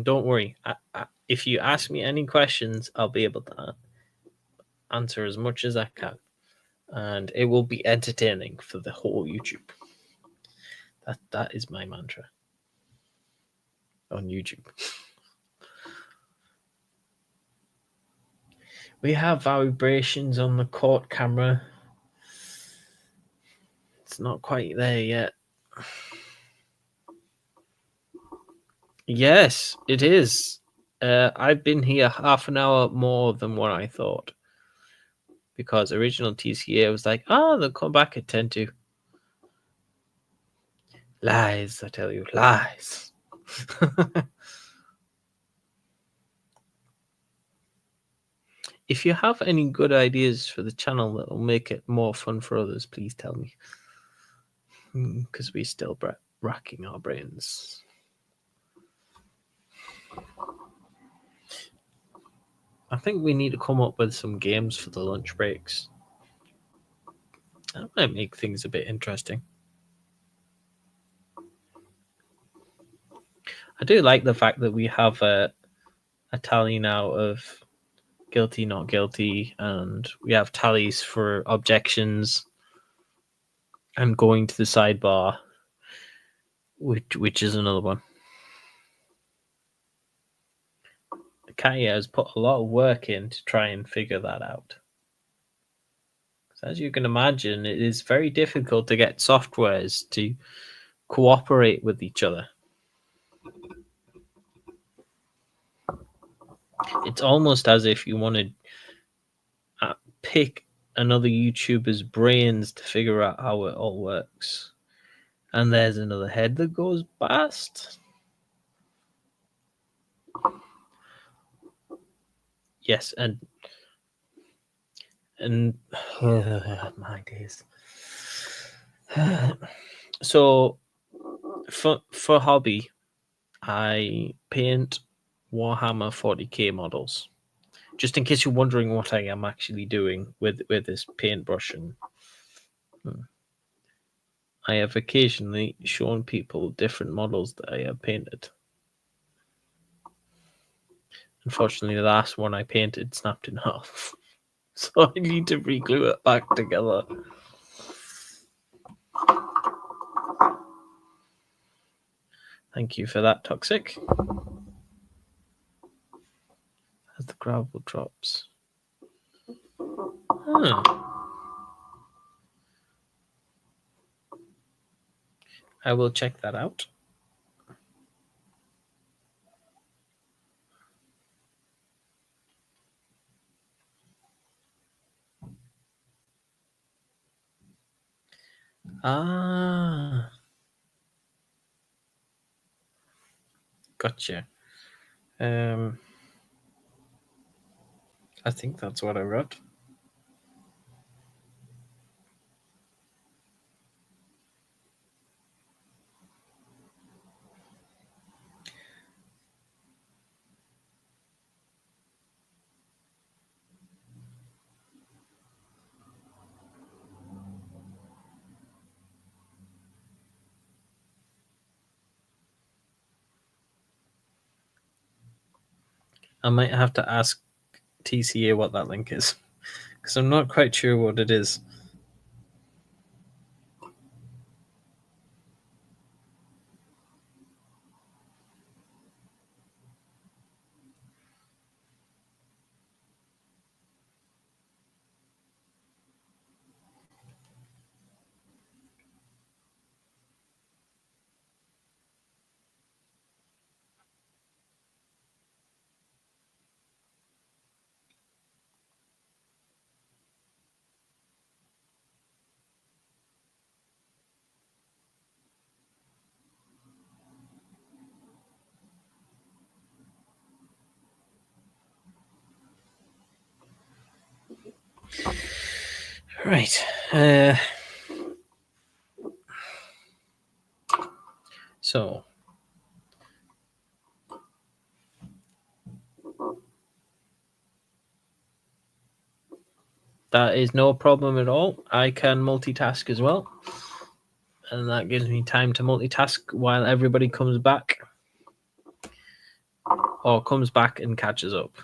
Don't worry. If you ask me any questions, I'll be able to answer as much as I can. And it will be entertaining for the whole YouTube. That is my mantra on YouTube. We have vibrations on the court camera. It's not quite there yet. Yes, it is. I've been here half an hour more than what I thought. Because original TCA was like, they'll come back at 10 to. Lies, I tell you, lies. If you have any good ideas for the channel that will make it more fun for others, please tell me. Because we're still racking our brains. I think we need to come up with some games for the lunch breaks. That might make things a bit interesting. I do like the fact that we have a tally now of guilty, not guilty, and we have tallies for objections and going to the sidebar, which is another one. Kaya has put a lot of work in to try and figure that out. As you can imagine, it is very difficult to get softwares to cooperate with each other. It's almost as if you want to pick another YouTuber's brains to figure out how it all works. And there's another head that goes past. Yes, and my days. So for hobby, I paint Warhammer 40k models. Just in case you're wondering what I am actually doing with this paintbrush, and I have occasionally shown people different models that I have painted. Unfortunately, the last one I painted snapped in half, so I need to re-glue it back together. Thank you for that, Toxic. As the gravel drops. I will check that out. Gotcha. I think that's what I wrote. I might have to ask TCA what that link is, because I'm not quite sure what it is. Right. So that is no problem at all. I can multitask as well. And that gives me time to multitask while everybody comes back. Or comes back and catches up.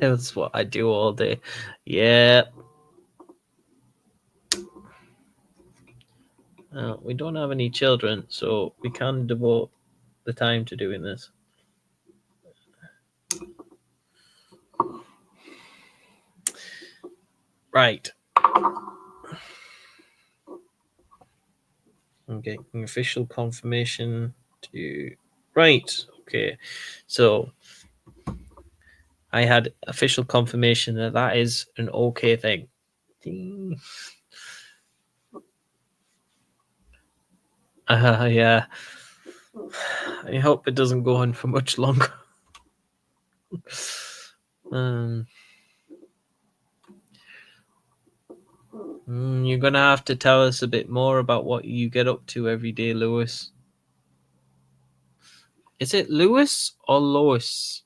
That's what I do all day. Yeah. We don't have any children, so we can devote the time to doing this. Right. I'm getting official confirmation to... Right. Okay. So I had official confirmation that that is an okay thing. Yeah. I hope it doesn't go on for much longer. You're gonna have to tell us a bit more about what you get up to every day, Lewis. Is it Lewis or Lois?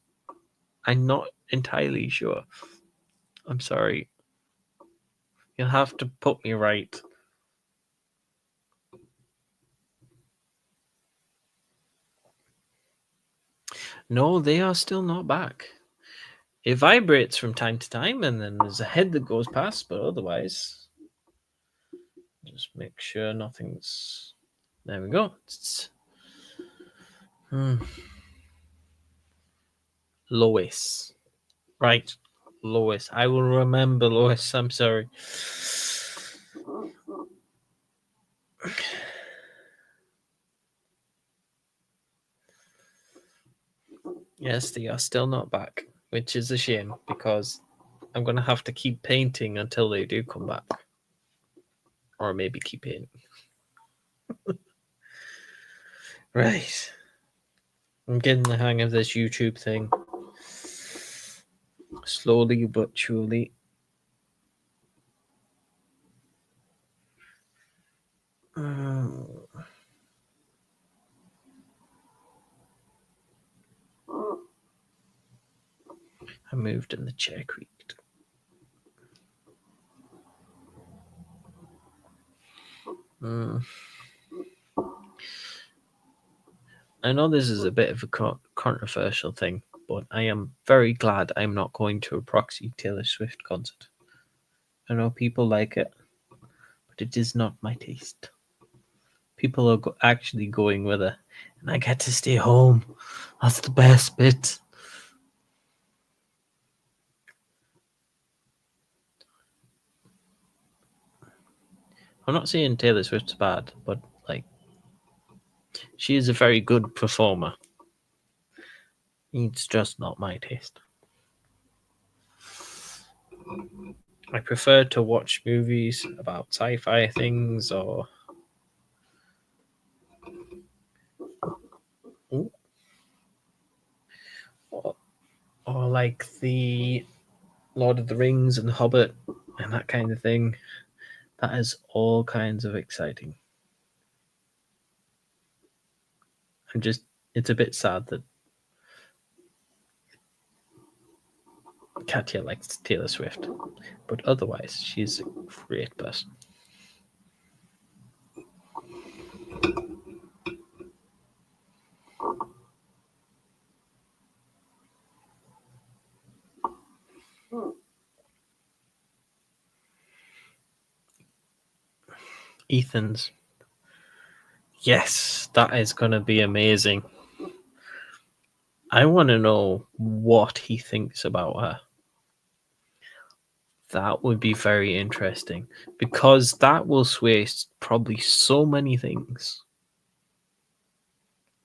I'm not entirely sure. I'm sorry. You'll have to put me right. No, they are still not back. It vibrates from time to time, and then there's a head that goes past, but otherwise, just make sure nothing's... There we go. Lois. Right. Lois. I will remember Lois. I'm sorry. Yes, they are still not back, which is a shame because I'm going to have to keep painting until they do come back. Or maybe keep painting. Right. I'm getting the hang of this YouTube thing. Slowly but surely. I moved and the chair creaked. I know this is a bit of a controversial thing, but I am very glad I'm not going to a proxy Taylor Swift concert. I know people like it, but it is not my taste. People are actually going with her, and I get to stay home. That's the best bit. I'm not saying Taylor Swift's bad, but like, she is a very good performer. It's just not my taste. I prefer to watch movies about sci-fi things or like the Lord of the Rings and the Hobbit and that kind of thing. That is all kinds of exciting. It's a bit sad that Katya likes Taylor Swift, but otherwise she's a great person. Ethan's. Yes, that is going to be amazing. I want to know what he thinks about her. That would be very interesting because that will sway probably so many things.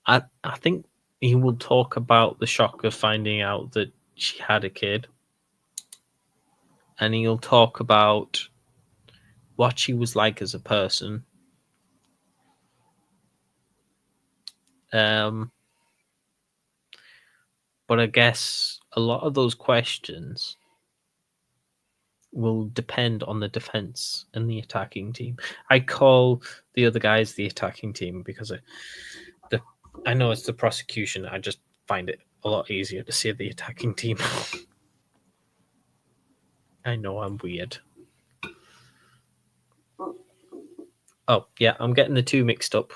I think he will talk about the shock of finding out that she had a kid. And he'll talk about what she was like as a person. But I guess a lot of those questions will depend on the defense and the attacking team. I call the other guys the attacking team because I know it's the prosecution. I just find it a lot easier to say the attacking team. I know I'm weird. Oh, yeah, I'm getting the two mixed up.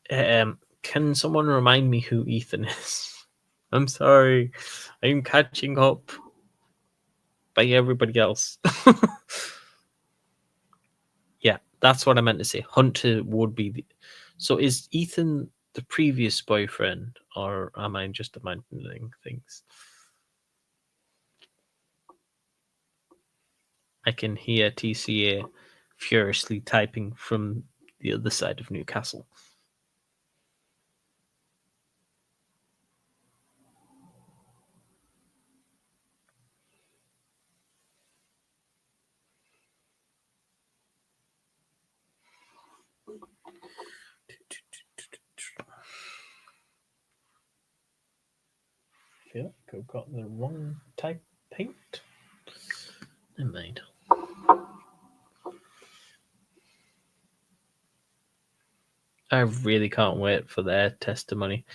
Can someone remind me who Ethan is? I'm sorry. I'm catching up by everybody else. Yeah, that's what I meant to say. Hunter would be the... So is Ethan the previous boyfriend, or am I just imagining things? I can hear TCA furiously typing from the other side of Newcastle. I feel like I've got the wrong type paint. Never mind. I really can't wait for their testimony.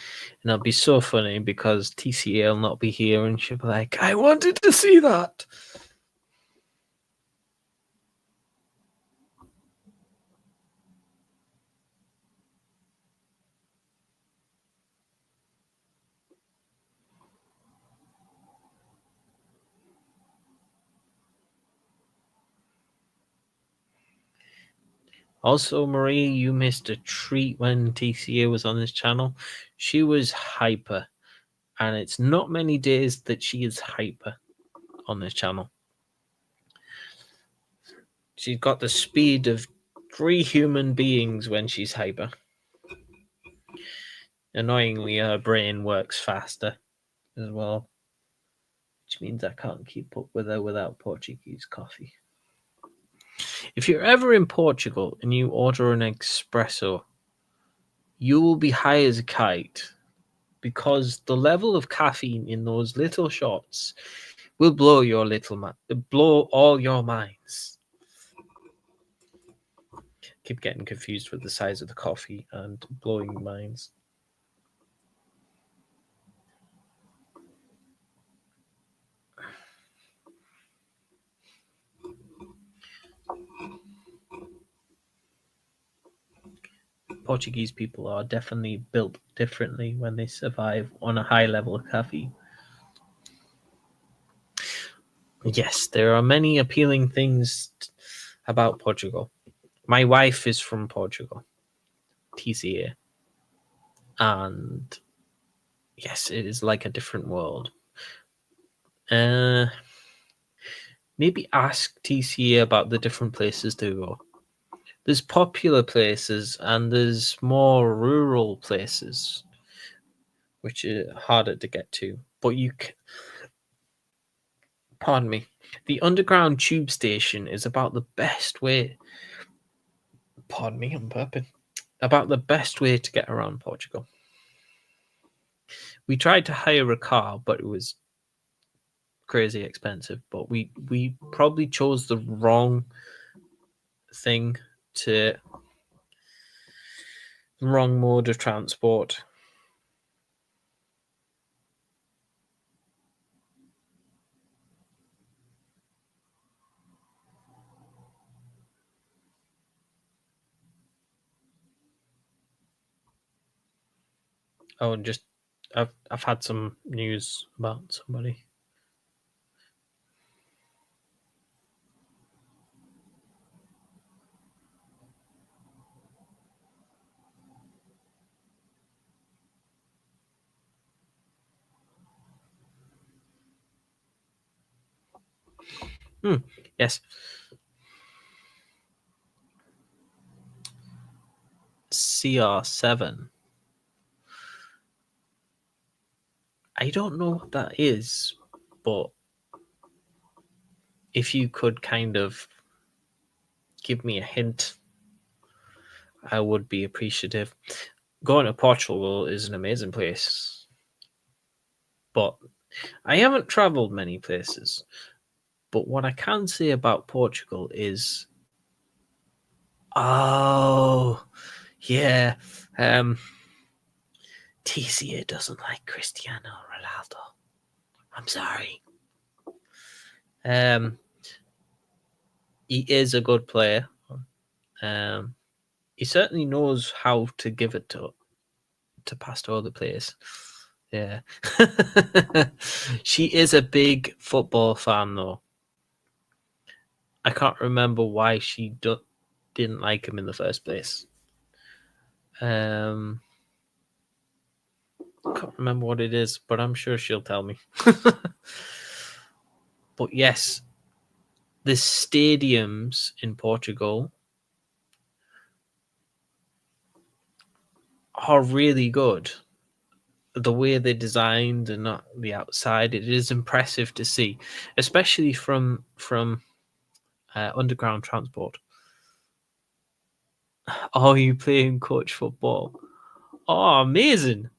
And it'll be so funny because TCA will not be here and she'll be like, I wanted to see that. Also, Marie, you missed a treat when TCA was on this channel. She was hyper. And it's not many days that she is hyper on this channel. She's got the speed of 3 human beings when she's hyper. Annoyingly, her brain works faster as well, which means I can't keep up with her without Portuguese coffee. If you're ever in Portugal and you order an espresso, you will be high as a kite because the level of caffeine in those little shots will blow all your minds. Keep getting confused with the size of the coffee and blowing minds. Portuguese people are definitely built differently when they survive on a high level of caffeine. Yes, there are many appealing things about Portugal. My wife is from Portugal, TCA. And yes, it is like a different world. Maybe ask TCA about the different places to go. There's popular places and there's more rural places, which are harder to get to. But you can... Pardon me. The underground tube station is about the best way... Pardon me, I'm burping. About the best way to get around Portugal. We tried to hire a car, but it was crazy expensive. But we probably chose the wrong thing to... the wrong mode of transport. Oh, and just I've had some news about somebody. Yes. CR7. I don't know what that is, but if you could kind of give me a hint, I would be appreciative. Going to Portugal is an amazing place. but I haven't traveled many places. But what I can say about Portugal is, oh, yeah, TCA doesn't like Cristiano Ronaldo. I'm sorry. He is a good player. He certainly knows how to give it to pass to other players. Yeah. She is a big football fan, though. I can't remember why she didn't like him in the first place. Can't remember what it is, but I'm sure she'll tell me. But yes, the stadiums in Portugal are really good. The way they're designed and not the outside, it is impressive to see, especially from underground transport. Oh, you playing coach football? Oh, amazing!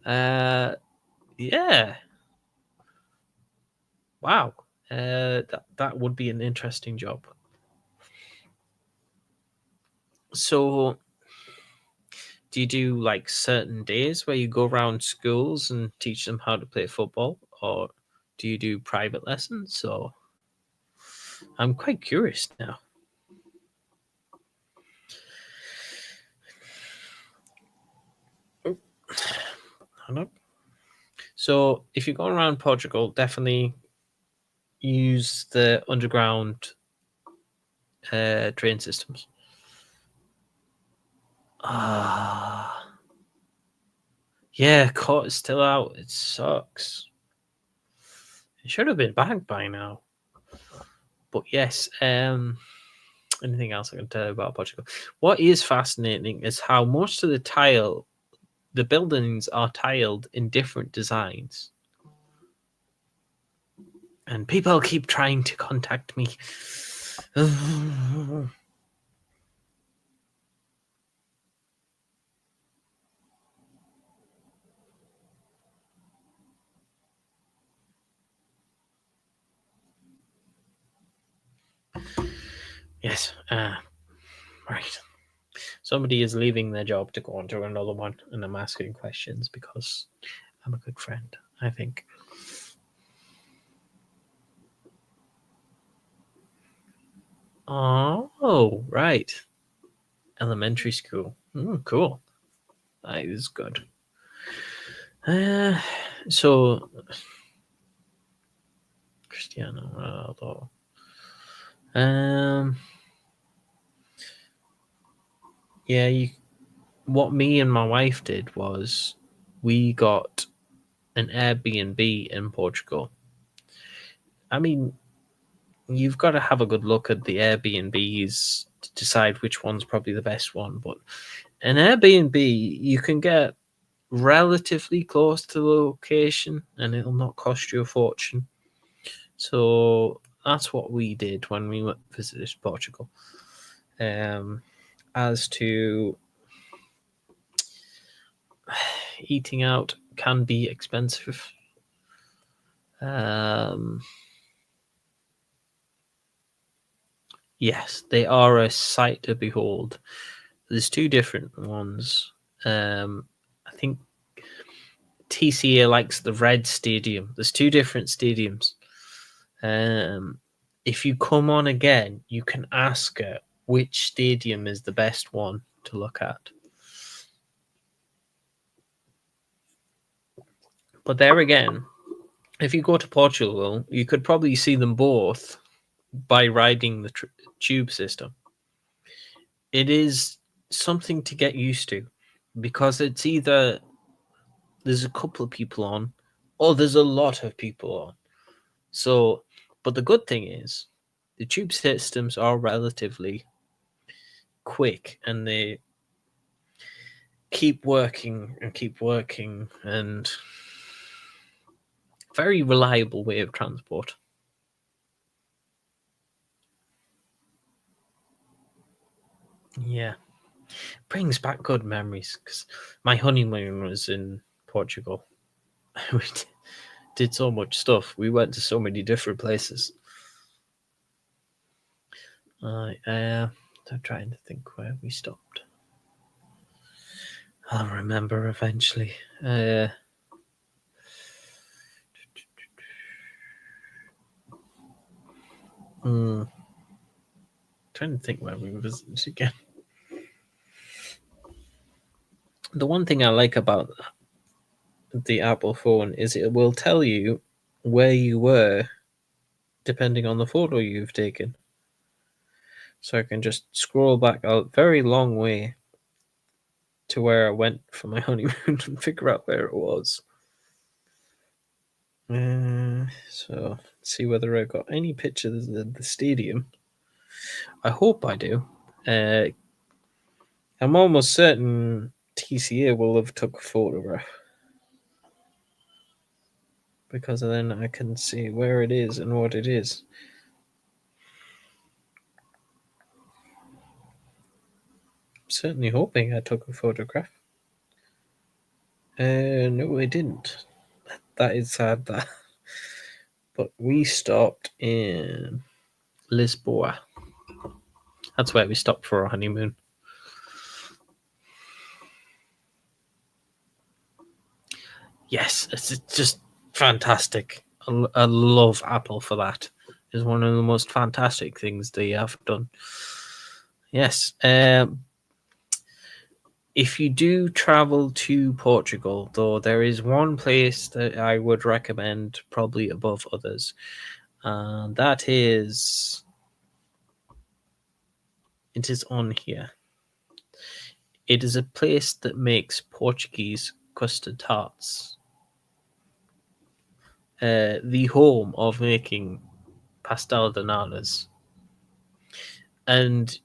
Yeah. Wow. That would be an interesting job. So, do you do like certain days where you go around schools and teach them how to play football, or do you do private lessons? Or I'm quite curious now. So, if you're going around Portugal, definitely use the underground train systems. Yeah, court is still out. It sucks. It should have been back by now. But yes, anything else I can tell you about Portugal? What is fascinating is how most of the buildings are tiled in different designs. And people keep trying to contact me. Yes, right. Somebody is leaving their job to go on to another one, and I'm asking questions because I'm a good friend, I think. Oh, right. Elementary school. Cool. That is good. So, Cristiano Ronaldo. Yeah, what me and my wife did was we got an Airbnb in Portugal. I mean, you've got to have a good look at the Airbnbs to decide which one's probably the best one. But an Airbnb, you can get relatively close to the location and it'll not cost you a fortune. So that's what we did when we visited Portugal. As to eating out can be expensive. Yes, they are a sight to behold. There's two different ones. I think TCA likes the red stadium. There's two different stadiums. If you come on again, you can ask her which stadium is the best one to look at. But there again, if you go to Portugal, you could probably see them both by riding the tube system. It is something to get used to because it's either there's a couple of people on or there's a lot of people on. So, but the good thing is the tube systems are relatively quick and they keep working and very reliable way of transport. Yeah. Brings back good memories because my honeymoon was in Portugal. did so much stuff. We went to so many different places. I'm trying to think where we stopped. I'll remember eventually. Trying to think where we visited again. The one thing I like about the Apple phone is it will tell you where you were depending on the photo you've taken. So I can just scroll back a very long way to where I went for my honeymoon and figure out where it was. So see whether I got any pictures of the stadium. I hope I do. I'm almost certain TCA will have took a photograph, because then I can see where it is and what it is. I'm certainly hoping I took a photograph. No, I didn't. That is sad. That, but we stopped in Lisboa. That's where we stopped for our honeymoon. Yes, it's just fantastic. I love Apple for that. It's one of the most fantastic things they have done. Yes. If you do travel to Portugal, though, there is one place that I would recommend probably above others, and that is, it is on here. It is a place that makes Portuguese custard tarts. The home of making pastel de natas. And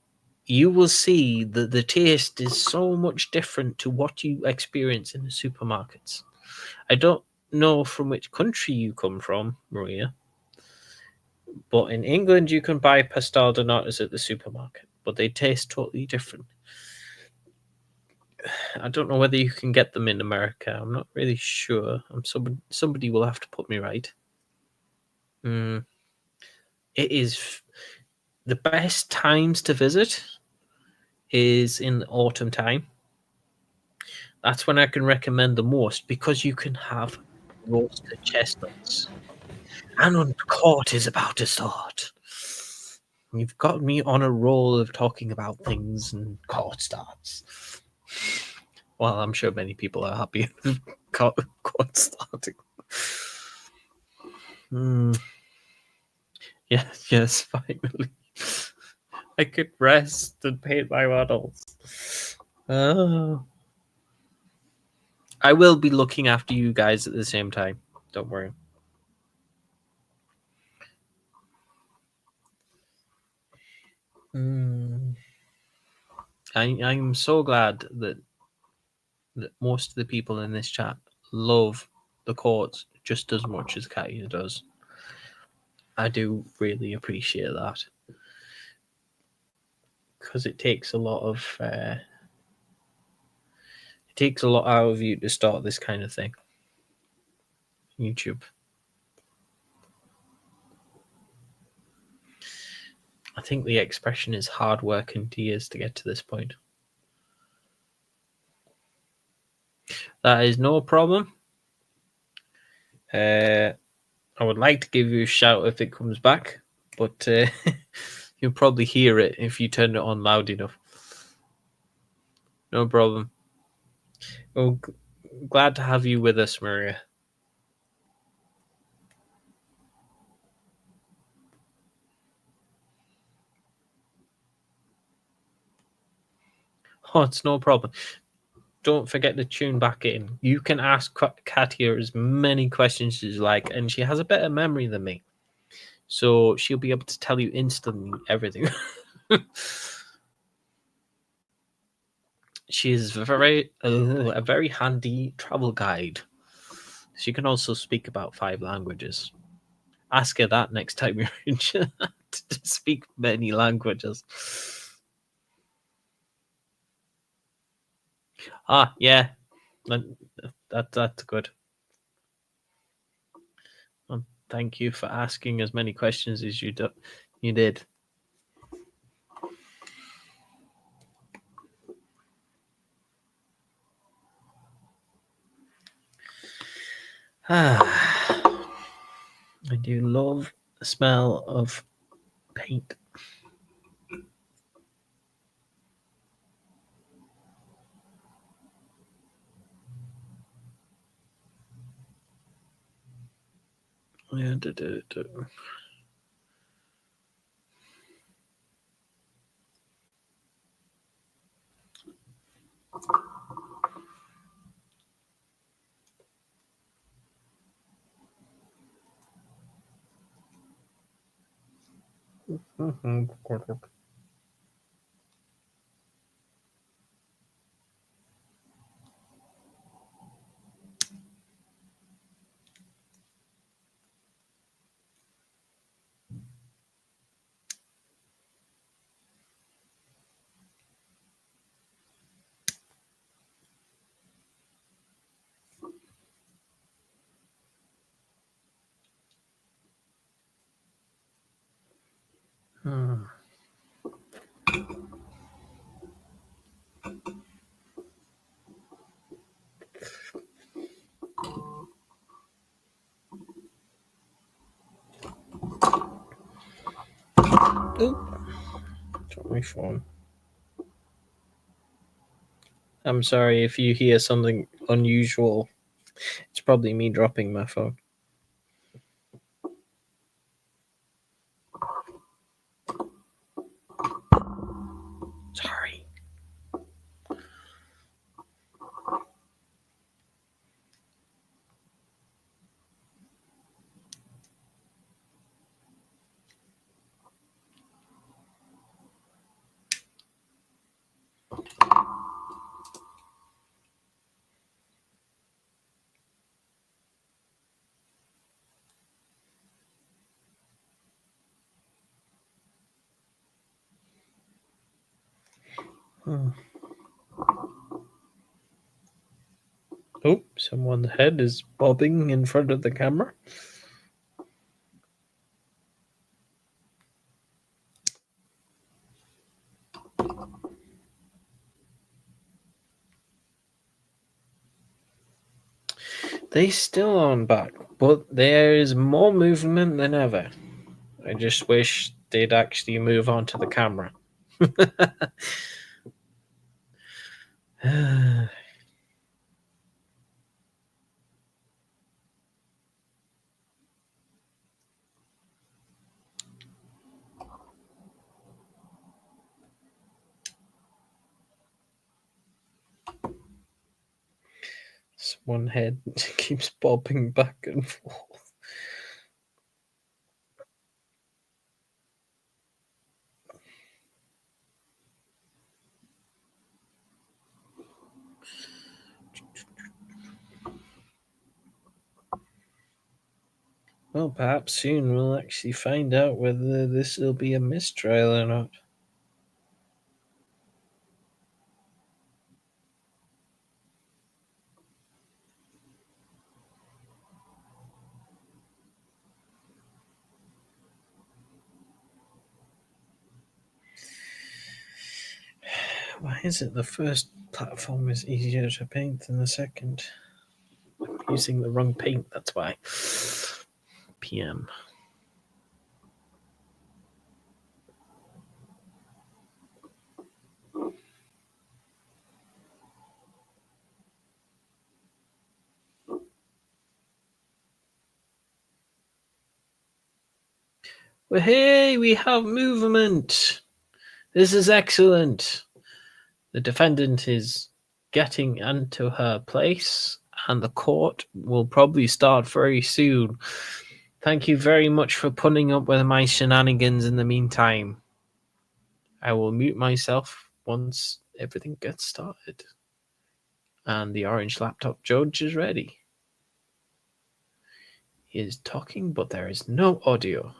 you will see that the taste is so much different to what you experience in the supermarkets. I don't know from which country you come from, Maria, but in England you can buy pastel de natas at the supermarket, but they taste totally different. I don't know whether you can get them in America. I'm not really sure. Somebody will have to put me right. It is the best times to visit is in the autumn time. That's when I can recommend the most, because you can have roasted chestnuts. And Uncourt is about to start. You've got me on a roll of talking about things and court starts. Well, I'm sure many people are happy with court starting. Yes, finally. I could rest and paint my models. Oh. I will be looking after you guys at the same time. Don't worry. I'm so glad that most of the people in this chat love the courts just as much as Katia does. I do really appreciate that, because it takes a lot out of you to start this kind of thing. YouTube. I think the expression is hard work and tears to get to this point. That is no problem. I would like to give you a shout if it comes back, but you'll probably hear it if you turn it on loud enough. No problem. Well, glad to have you with us, Maria. Oh, it's no problem. Don't forget to tune back in. You can ask Katia as many questions as you like, and she has a better memory than me. So she'll be able to tell you instantly everything. She is a very handy travel guide. She can also speak about 5 languages. Ask her that next time you're in chat, to speak many languages. Yeah, that's good. thank you for asking as many questions as you did. I do love the smell of paint. Yeah, Hmm. Oop. Drop my phone. I'm sorry if you hear something unusual. It's probably me dropping my phone. Sorry. Hmm. Oh, someone's head is bobbing in front of the camera. They still aren't back, but there is more movement than ever. I just wish they'd actually move on to the camera. One head keeps bobbing back and forth. Well, perhaps soon we'll actually find out whether this will be a mistrial or not. Why is it the first platform is easier to paint than the second? I'm using the wrong paint, that's why. PM. Well, hey, we have movement. This is excellent. The defendant is getting into her place, and the court will probably start very soon. Thank you very much for putting up with my shenanigans in the meantime. I will mute myself once everything gets started. And the orange laptop judge is ready. He is talking, but there is no audio.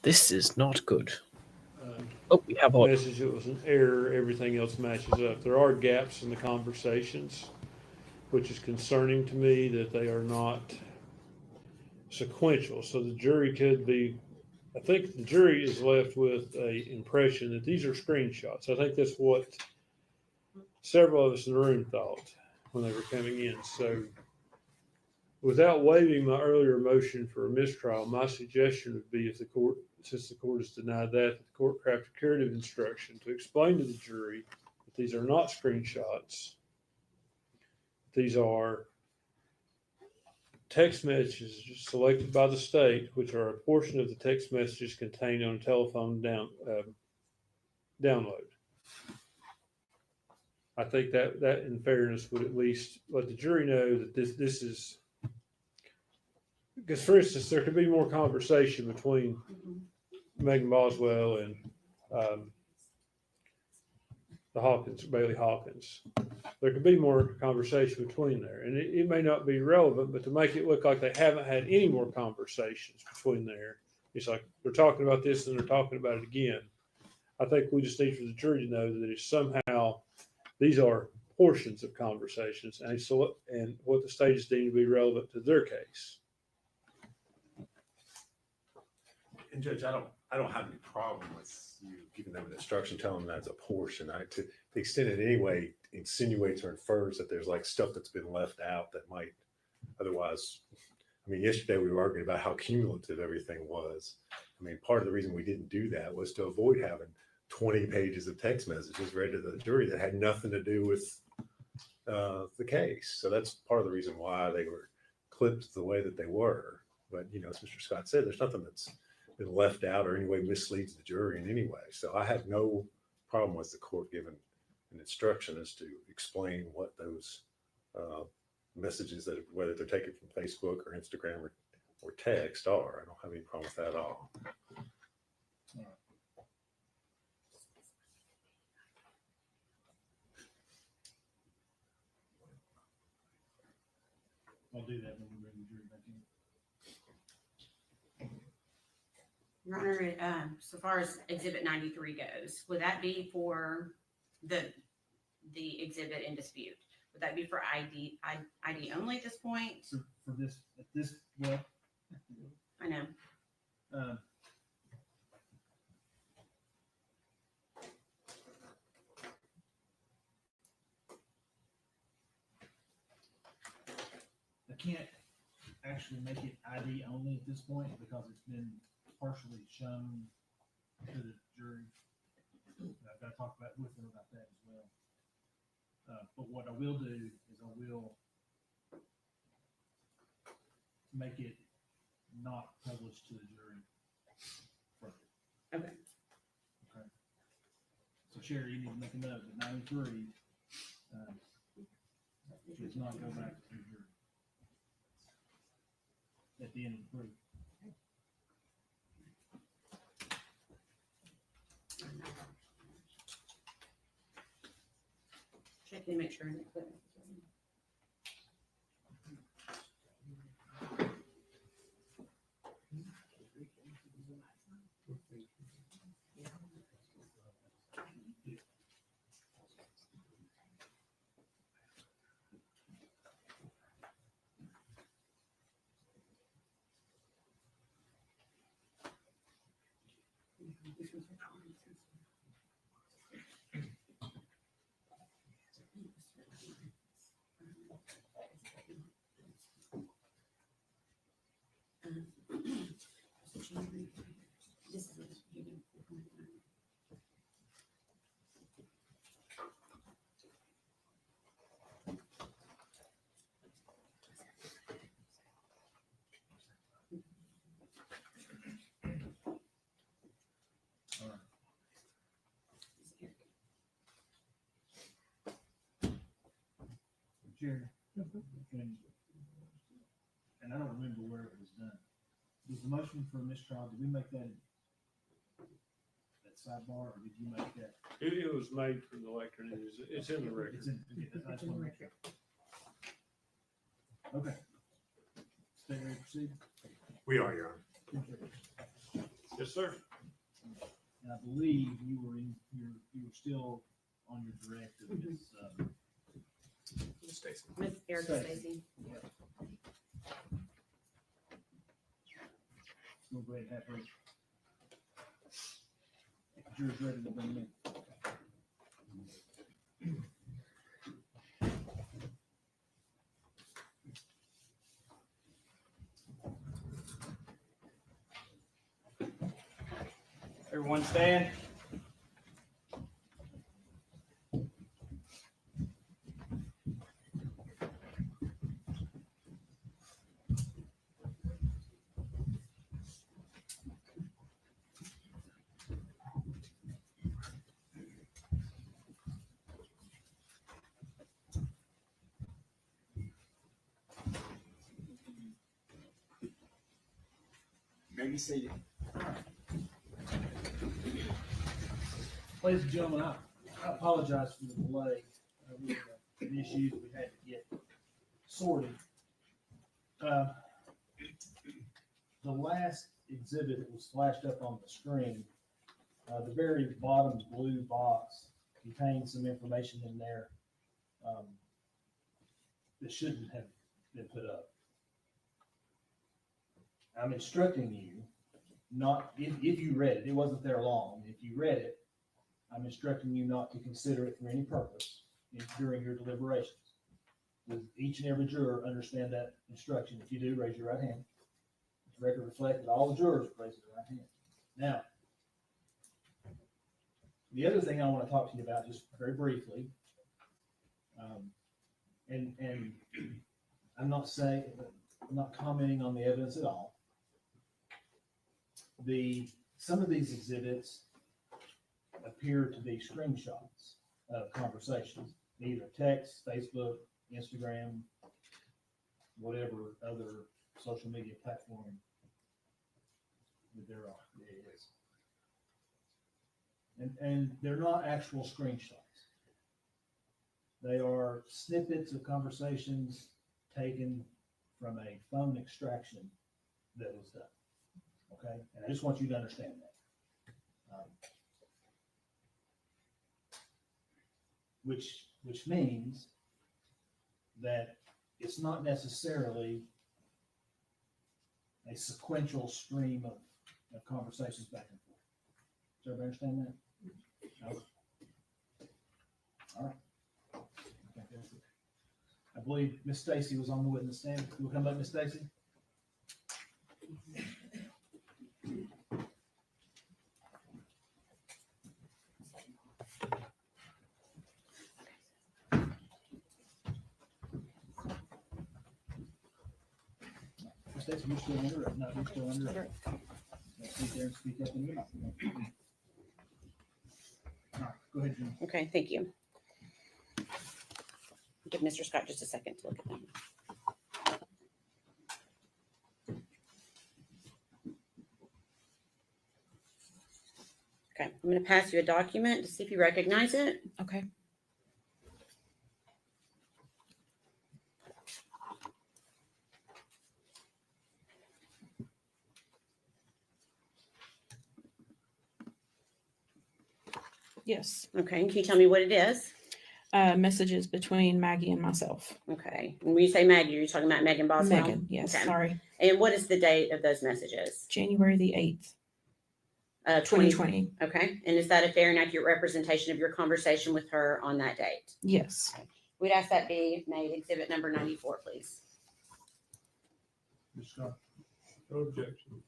This is not good. Oh, we have audio. Message it was an error, everything else matches up. There are gaps in the conversations, which is concerning to me that they are not sequential, so the jury could be, I think the jury is left with a impression that these are screenshots. I think that's what several of us in the room thought when they were coming in. So without waiving my earlier motion for a mistrial, my suggestion would be if the court, since the court has denied that, the court craft a curative instruction to explain to the jury that these are not screenshots. These are text messages selected by the state, which are a portion of the text messages contained on a telephone download. I think that in fairness would at least let the jury know that this is, because for instance, there could be more conversation between Megan Boswell and Bailey Hawkins. There could be more conversation between there, and it may not be relevant, but to make it look like they haven't had any more conversations between there, it's like they're talking about this and they're talking about it again. I think we just need for the jury to know that it's somehow, these are portions of conversations and what the state is deemed to be relevant to their case. And Judge, I don't have any problem with you giving them an instruction, telling them that's a portion. To the extent it anyway insinuates or infers that there's like stuff that's been left out that might otherwise. I mean, yesterday we were arguing about how cumulative everything was. I mean, part of the reason we didn't do that was to avoid having 20 pages of text messages read to the jury that had nothing to do with the case. So that's part of the reason why they were clipped the way that they were. But, you know, as Mr. Scott said, there's nothing that's been left out or any way misleads the jury in any way. So I have no problem with the court giving an instruction as to explain what those messages, that whether they're taken from Facebook or Instagram or text are. I don't have any problem with that at all. I'll do that when we bring the jury back in. Your Honor, so far as Exhibit 93 goes, would that be for the exhibit in dispute? Would that be for ID only at this point? For this, at this, well, I know. I can't actually make it ID only at this point because it's been partially shown to the jury. I've got to talk with them about that as well. But what I will do is I will make it not published to the jury further. Okay. Okay. So Sherry, you need to make a note that 93 does not go back to the jury at the end of the proof. Checking to make sure. Jerry, and I don't remember where it was done. Was the motion for a mistrial, did we make that sidebar, or did you make that? It was made from the lectern. It's in the record. It's in, I just want to make sure. Okay. Stay ready to proceed. We are, Your Honor. Yes, sir. And I believe you were still on your direct of Stacy. Miss Erica Stacy. We'll go ahead and have her. If the jury's ready to bring them in. Everyone stand. Maybe seated. Ladies and gentlemen, I apologize for the delay. We had an issue that we had to get sorted. The last exhibit that was flashed up on the screen, the very bottom blue box contains some information in there that shouldn't have been put up. I'm instructing you not, if you read it, it wasn't there long. If you read it, I'm instructing you not to consider it for any purpose during your deliberations. Does each and every juror understand that instruction? If you do, raise your right hand. The record reflects that all the jurors raise their right hand. Now, the other thing I want to talk to you about just very briefly, and I'm not commenting on the evidence at all. Some of these exhibits appear to be screenshots of conversations, either text, Facebook, Instagram, whatever other social media platform that there is. And they're not actual screenshots. They are snippets of conversations taken from a phone extraction that was done. Okay, and I just want you to understand that. Which means that it's not necessarily a sequential stream of conversations back and forth. Does everybody understand that? No? All right. I believe Miss Stacy was on the witness stand. Will come up, Miss Stacy? Miss Stacy, you're still under it. No, you're still under it. Speak there and speak up in your mouth. All right, go ahead, Jim. Okay, thank you. Give Mr. Scott just a second to look at them. Okay, I'm going to pass you a document to see if you recognize it. Okay. Yes. Okay, can you tell me what it is? Messages between Maggie and myself. Okay, and when you say Maggie, you're talking about Megan Boswell? Megan, yes, Okay. sorry. And what is the date of those messages? January the 8th, 2020. Okay, and is that a fair and accurate representation of your conversation with her on that date? Yes. We'd ask that be made exhibit number 94, please. Mr. Scott? No objection.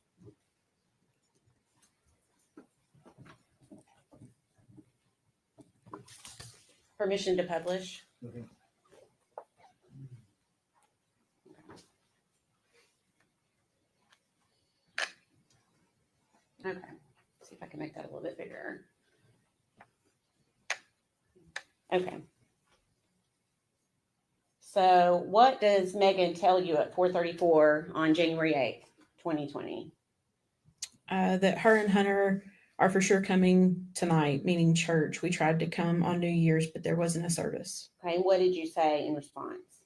Permission to publish? Okay. Okay, see if I can make that a little bit bigger. Okay. So what does Megan tell you at 4:34 on January 8th, 2020? That her and Hunter are for sure coming tonight, meaning church. We tried to come on New Year's, but there wasn't a service. Okay, and what did you say in response?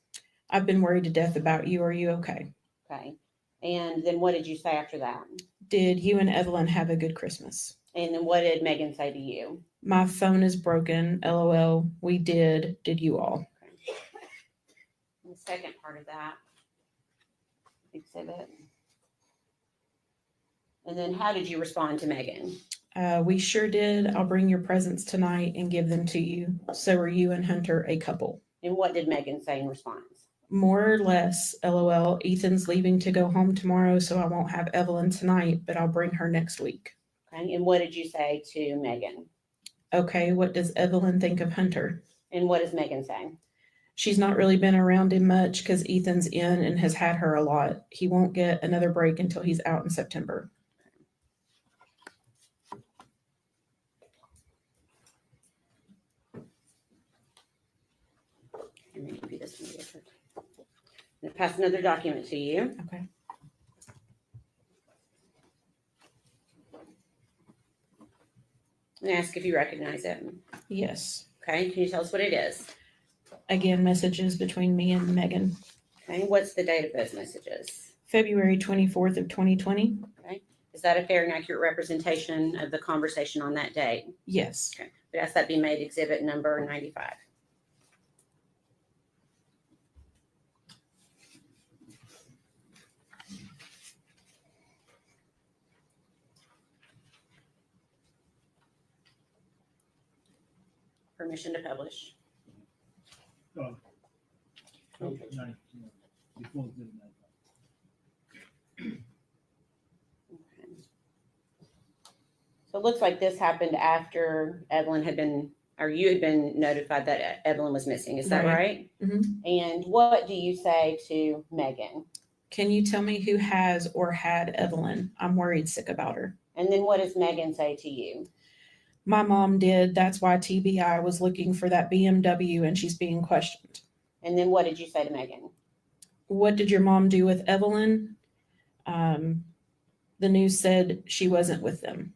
I've been worried to death about you. Are you okay? Okay, and then what did you say after that? Did you and Evelyn have a good Christmas? And then what did Megan say to you? My phone is broken. LOL. We did. Did you all? Okay. And the second part of that exhibit. And then how did you respond to Megan? We sure did. I'll bring your presents tonight and give them to you. So are you and Hunter a couple? And what did Megan say in response? More or less, LOL. Ethan's leaving to go home tomorrow, so I won't have Evelyn tonight, but I'll bring her next week. Okay. And what did you say to Megan? Okay, what does Evelyn think of Hunter? And what does Megan say? She's not really been around him much because Ethan's in and has had her a lot. He won't get another break until he's out in September. I'm going to give you this one. I'm going to pass another document to you. Okay. And ask if you recognize it. Yes. Okay. Can you tell us what it is? Again, messages between me and Megan. Okay. What's the date of those messages? February 24th of 2020. Okay. Is that a fair and accurate representation of the conversation on that date? Yes. Okay. But ask that be made exhibit number 95. Permission to publish. Oh. Okay, nice. Before the night. So it looks like this happened after Evelyn had been, or you had been notified that Evelyn was missing. Is that right? Mm-hmm. And what do you say to Megan? Can you tell me who has or had Evelyn? I'm worried sick about her. And then what does Megan say to you? My mom did. That's why TBI was looking for that BMW and she's being questioned. And then what did you say to Megan? What did your mom do with Evelyn? The news said she wasn't with them.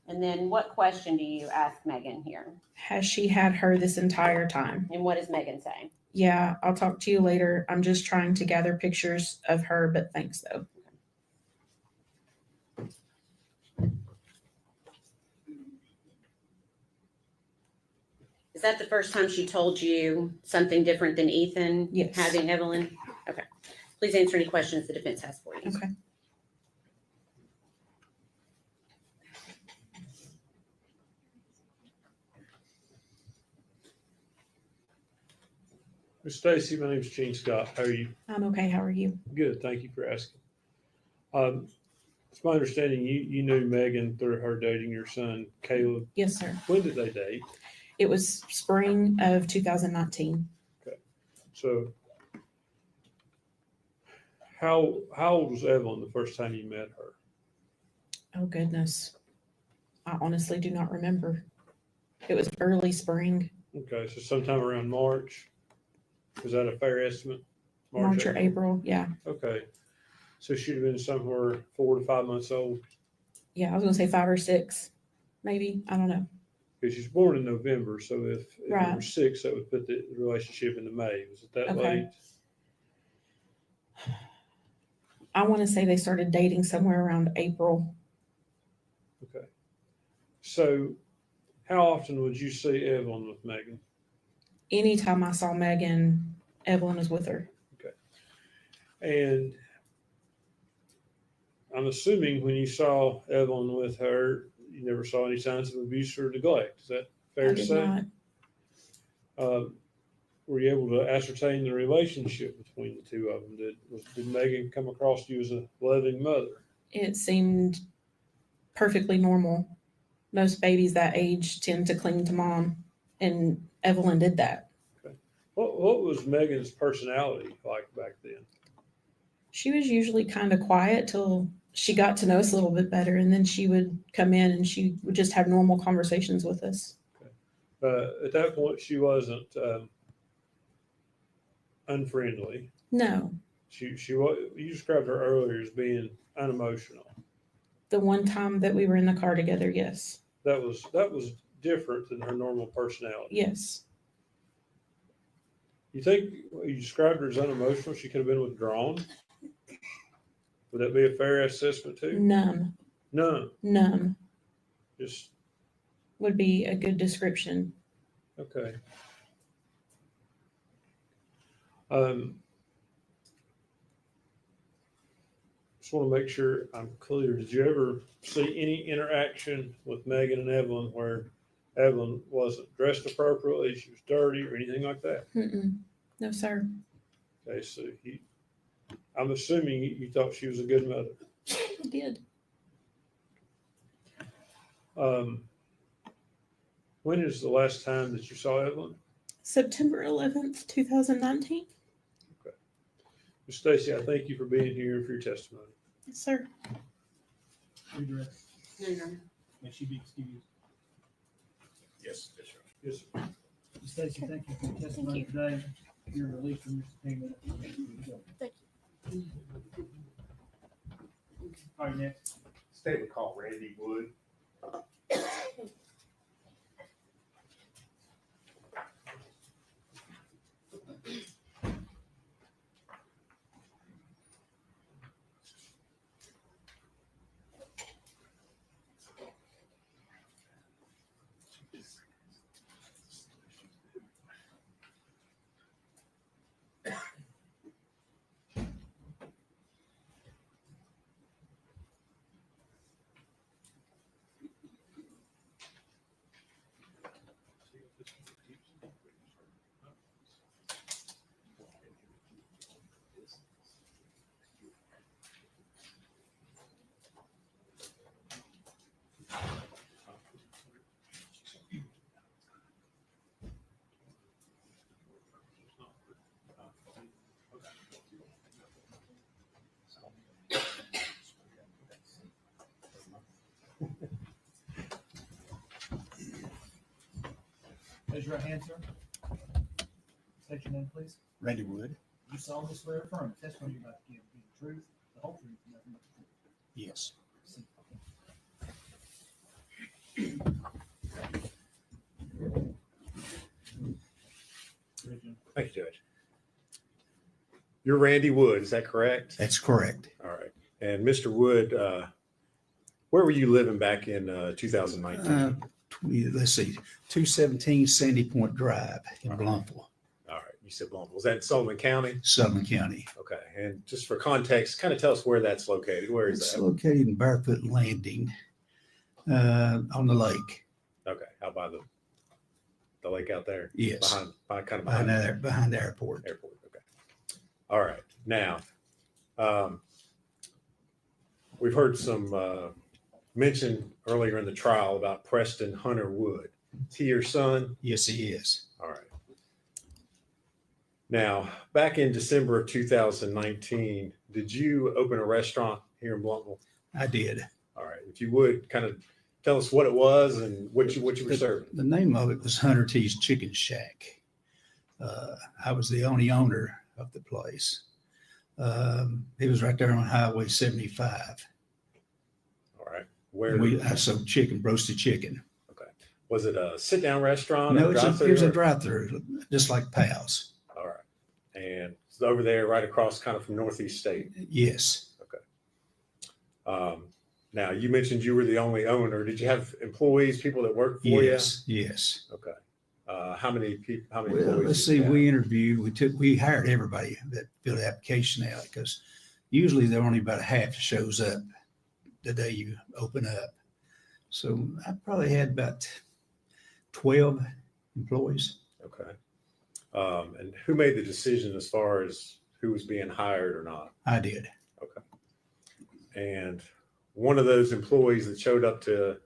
And then what question do you ask Megan here? Has she had her this entire time? And what does Megan say? Yeah, I'll talk to you later. I'm just trying to gather pictures of her, but thanks though. Is that the first time she told you something different than Ethan? Yes. Having Evelyn? Okay. Please answer any questions the defense has for you. Okay. Miss Stacy, my name's Gene Scott. How are you? I'm okay. How are you? Good. Thank you for asking. It's my understanding you knew Megan through her dating your son, Caleb. Yes, sir. When did they date? It was spring of 2019. Okay. So how old was Evelyn the first time you met her? Oh, goodness. I honestly do not remember. It was early spring. Okay, so sometime around March. Is that a fair estimate? March or April. Yeah. Okay. So she'd have been somewhere 4 to 5 months old. Yeah, I was going to say 5 or 6, maybe. I don't know. Because she's born in November, so if it Right. were 6, that would put the relationship into May. Was it that Okay. late? I want to say they started dating somewhere around April. Okay. So how often would you see Evelyn with Megan? Anytime I saw Megan, Evelyn was with her. Okay. And I'm assuming when you saw Evelyn with her, you never saw any signs of abuse or neglect. Is that fair I to did say? not. Were you able to ascertain the relationship between the two of them? Did Megan come across you as a loving mother? It seemed perfectly normal. Most babies that age tend to cling to mom, and Evelyn did that. Okay. What was Megan's personality like back then? She was usually kind of quiet till she got to know us a little bit better, and then she would come in and she would just have normal conversations with us. At that point, she wasn't unfriendly. No, She was. You described her earlier as being unemotional. the one time that we were in the car together, yes. That was different than her normal personality. Yes. You think you described her as unemotional? She could have been withdrawn. Would that be a fair assessment too? Numb. No. Numb Just would be a good description. okay. Just want to make sure I'm clear. Did you ever see any interaction with Megan and Evelyn where Evelyn wasn't dressed appropriately, she was dirty or anything like that? Mm-mm. No, sir. Okay, so I'm assuming you thought she was a good mother. I did. When is the last time that you saw Evelyn? September 11th, 2019. Ms. Stacy, I thank you for being here and for your testimony. Yes, sir. Redirect. No, Your Honor. May she be excused. Yes, yes, sir. Yes, sir. Ms. Stacy, thank you for your testimony today. You're released from your subpoena. Thank you. All right, next. State would call Randy Wood. Raise your right hand, sir. State your name, please. Randy Wood. You solemnly swear or affirm the testimony you're about to give be the truth, the whole truth, and nothing but the truth. Yes. Thank you, Judge. You're Randy Wood, is that correct? That's correct. All right. And Mr. Wood, where were you living back in 2019? Let's see, 217 Sandy Point Drive in Blumpville, All right. You said Blumpville. Was that in Sullivan County? Sullivan County. Okay. And just for context, kind of tell us where that's located. Where is It's that? located in Barefoot Landing on the lake. Okay. Out by the lake out there? Yes. Behind the airport. Airport. Okay. All right. Now, we've heard some mention earlier in the trial about Preston Hunter Wood. Is he your son? Yes, he is. All right. Now, back in December of 2019, did you open a restaurant here in Blumpville? I did. All right. If you would kind of tell us what it was and what you were serving. The name of it was Hunter T's Chicken Shack. I was the only owner of the place. It was right there on Highway 75. All right. Where I sold chicken, roasted chicken. Okay. Was it a sit-down restaurant? No, it was a drive-through, just like Pal's. All right. And it's over there, right across, kind of from Northeast State. Yes. Okay. Now you mentioned you were the only owner. Did you have employees, people that worked for you? Yes. Yes. Okay. How many people? How many Well, employees? let's see. We interviewed. We hired everybody that filled the application out because usually there are only about half shows up the day you open up. So I probably had about 12 employees. Okay. And who made the decision as far as who was being hired or not? I did. Okay. And one of those employees that showed up to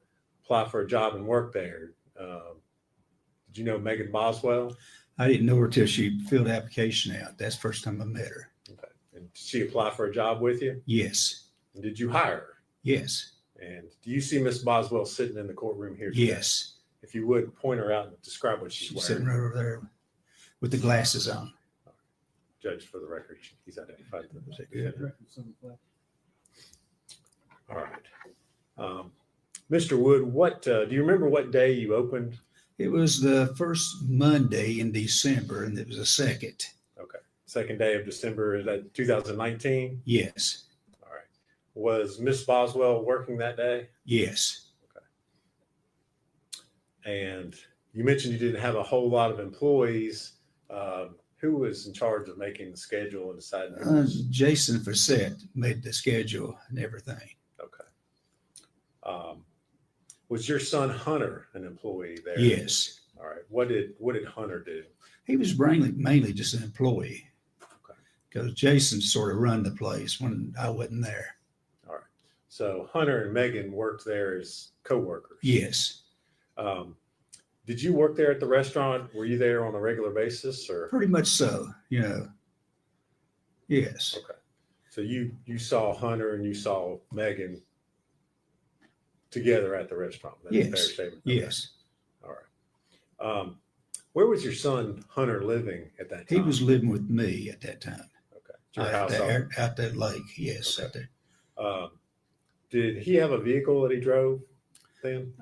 apply for a job and work there, did you know Megan Boswell? I didn't know her till she filled the application out. That's the first time I met her. Okay. And did she apply for a job with you? Yes. And did you hire her? Yes. And do you see Miss Boswell sitting in the courtroom here today? Yes. If you would point her out and describe what she's She's wearing. sitting right over there with the glasses on. Judge, for the record, he's identified. All right. Mr. Wood, what do you remember what day you opened? It was the first Monday in December, and it was the second. Okay. Second day of December, is that 2019? Yes. All right. Was Miss Boswell working that day? Yes. Okay. And you mentioned you didn't have a whole lot of employees. who was in charge of making the schedule and deciding? Jason Facette made the schedule and everything. Okay. Was your son Hunter an employee there? Yes. All right. What did Hunter do? He was mainly just an employee. Okay. Because Jason sort of run the place when I wasn't there. All right. So Hunter and Megan worked there as co-workers. Yes. Did you work there at the restaurant? Were you there on a regular basis, or? Pretty much so, you know. Yes. Okay. So you saw Hunter and you saw Megan together at the restaurant. That's a fair Yes. statement. Yes. All right. Where was your son Hunter living at that time? He was living with me at that time. Okay. Your house Out that lake. Yes. Okay. Out there. Did he have a vehicle that he drove then?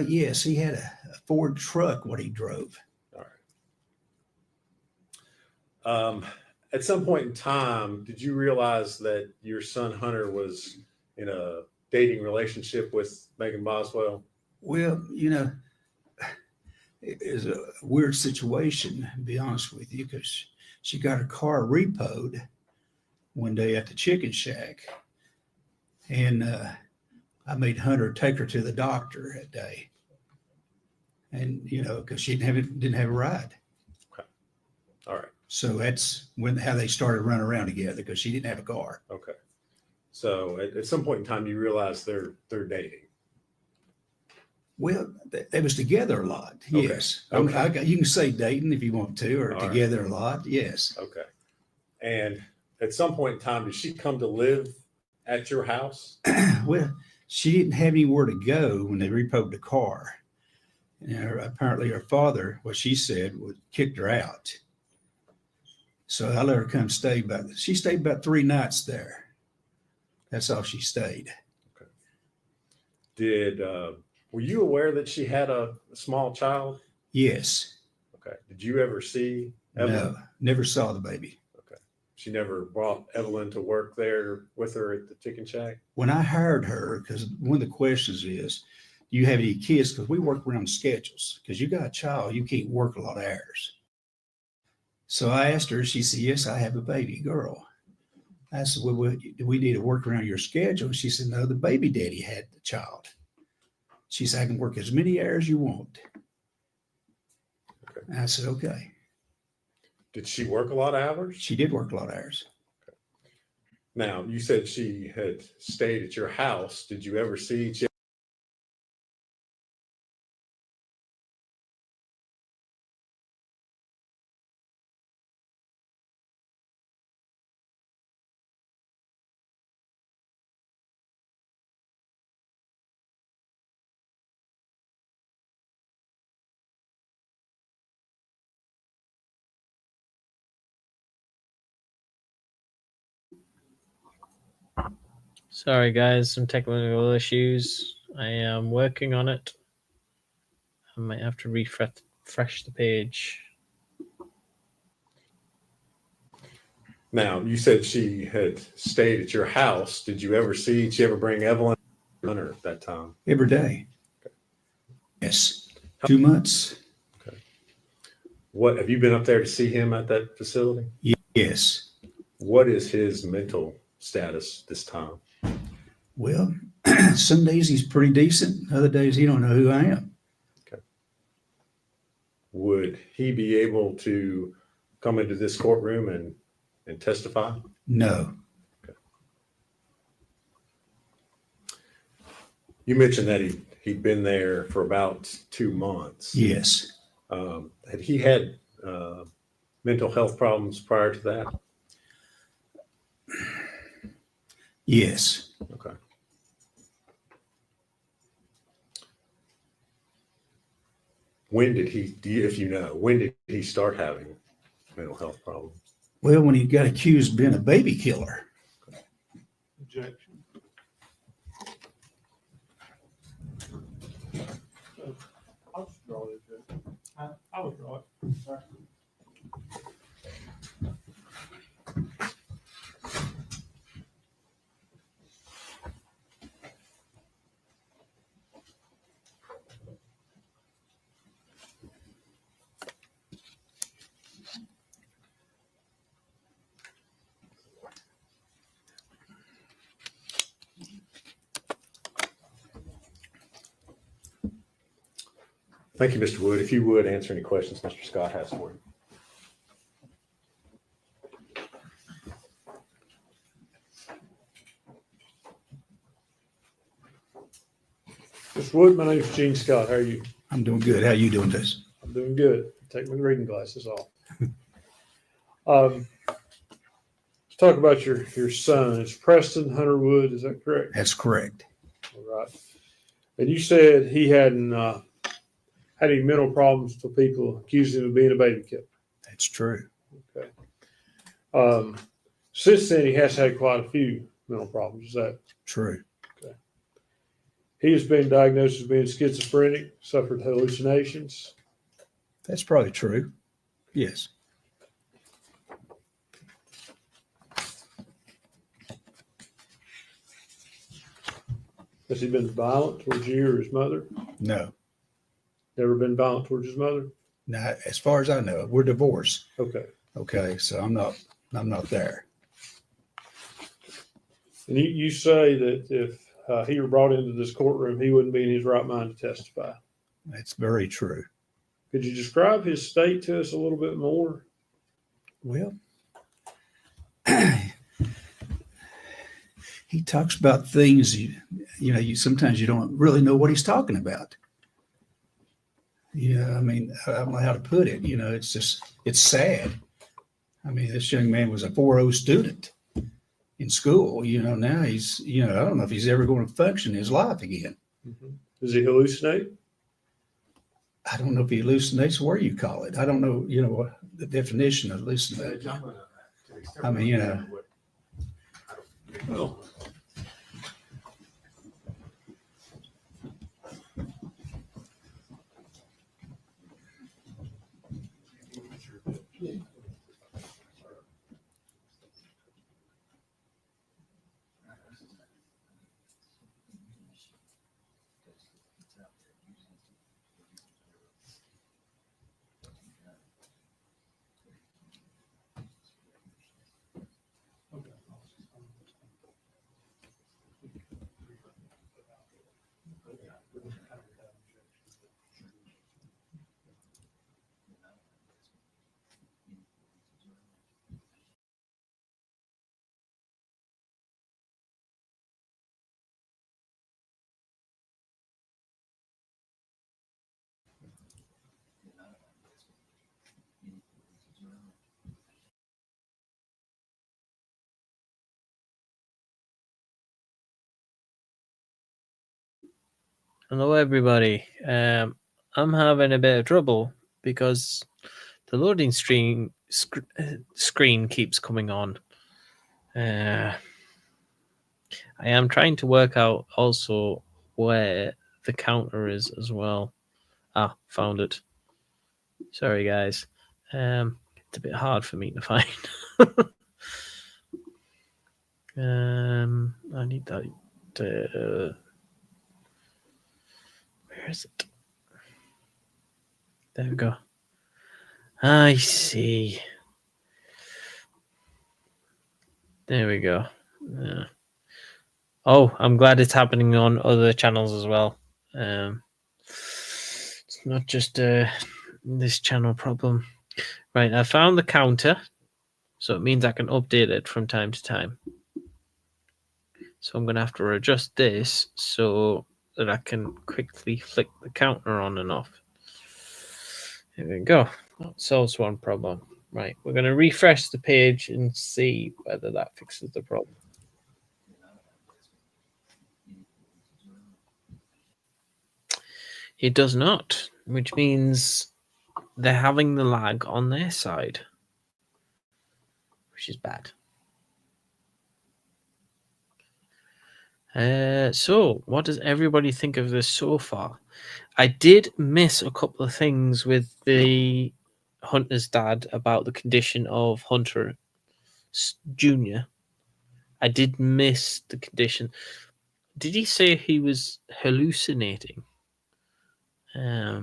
Yes, he had a Ford truck. What he drove. All right. At some point in time, did you realize that your son Hunter was in a dating relationship with Megan Boswell? Well, you know, it is a weird situation, to be honest with you, because she got her car repoed one day at the chicken shack. And I made Hunter take her to the doctor that day. And, you know, because she didn't have a ride. Okay. All right. So that's how they started running around together, because she didn't have a car. Okay. So at some point in time, you realize they're dating. Well, they was together a lot. Okay. Yes. Okay. You can say dating if you want to, or All together a lot. Yes. Okay. And at some point in time, did she come to live at your house? Well, she didn't have anywhere to go when they repoed the car. And apparently her father, what she said, kicked her out. So I let her come stay, she stayed about 3 nights there. That's all she stayed. Okay. Were you aware that she had a small child? Yes. Okay. Did you ever see Evelyn? No, never saw the baby. Okay. She never brought Evelyn to work there with her at the chicken shack? When I hired her, because one of the questions is, do you have any kids? Because we work around schedules. Because you got a child, you can't work a lot of hours. So I asked her, she said, yes, I have a baby girl. I said, well, do we need to work around your schedule? And she said, no, the baby daddy had the child. She said, I can work as many hours you want. Okay. And I said, okay. Did she work a lot of hours? She did work a lot of hours. Okay. Now, you said she had stayed at your house. Did you ever see each? Sorry, guys, some technical issues. I am working on it. I might have to refresh the page. Now, you said she had stayed at your house. Did you ever did she ever bring Evelyn or Hunter at that time? Every day. Okay. Yes. 2 months. Okay. What, have you been up there to see him at that facility? Yes. What is his mental status this time? Well, some days he's pretty decent. Other days he don't know who I am. Okay. Would he be able to come into this courtroom and testify? No. Okay. You mentioned that he'd been there for about 2 months. Yes. Had he had mental health problems prior to that? Yes. Okay. When did when did he start having mental health problems? Well, when he got accused of being a baby killer. Objection. I'll just draw it. I will draw it. Sorry. Thank you, Mr. Wood. If you would answer any questions Mr. Scott has for you. Mr. Wood, my name is Gene Scott. How are you? I'm doing good. How you doing, this? I'm doing good. Take my reading glasses off. Let's talk about your son. It's Preston Hunter Wood. Is that correct? That's correct. All right. And you said he hadn't had any mental problems until people accused him of being a baby killer. That's true. Okay. Since then, he has had quite a few mental problems. Is that true? Okay. He has been diagnosed as being schizophrenic, suffered hallucinations. That's probably true. Yes. Has he been violent towards you or his mother? No. Never been violent towards his mother? Not as far as I know. We're divorced. Okay. Okay. So I'm not there. And you say that if he were brought into this courtroom, he wouldn't be in his right mind to testify. That's very true. Could you describe his state to us a little bit more? Well, he talks about things you sometimes you don't really know what he's talking about. Yeah, I mean, I don't know how to put it. It's sad. I mean, this young man was a 4.0 student in school. Now he's, I don't know if he's ever going to function in his life again. Mm-hmm. Does he hallucinate? I don't know if he hallucinates, where you call it. I don't know, what the definition of hallucinate. I mean, Oh. Hello, everybody. I'm having a bit of trouble because the loading screen keeps coming on. I am trying to work out also where the counter is as well. Ah, found it. Sorry, guys. It's a bit hard for me to find. I need that. Where is it? There we go. I see. There we go. Oh, I'm glad it's happening on other channels as well. It's not just this channel problem. Right, I found the counter, so it means I can update it from time to time. So I'm going to have to adjust this so that I can quickly flick the counter on and off. There we go. That solves one problem. Right, we're going to refresh the page and see whether that fixes the problem. It does not, which means they're having the lag on their side, which is bad. So, what does everybody think of this so far? I did miss a couple of things with the Hunter's dad about the condition of Hunter Jr. I did miss the condition. Did he say he was hallucinating? I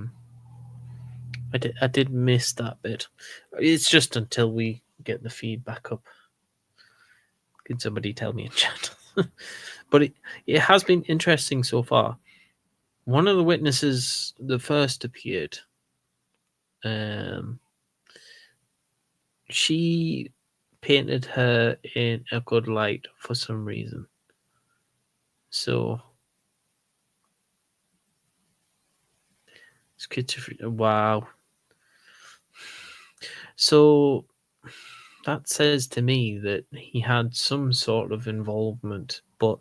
did miss that bit. It's just until we get the feedback up. Could somebody tell me in chat? But it has been interesting so far. one of the witnesses, the first appeared. She painted her in a good light for some reason. So schizophrenia. Wow. So that says to me that he had some sort of involvement, but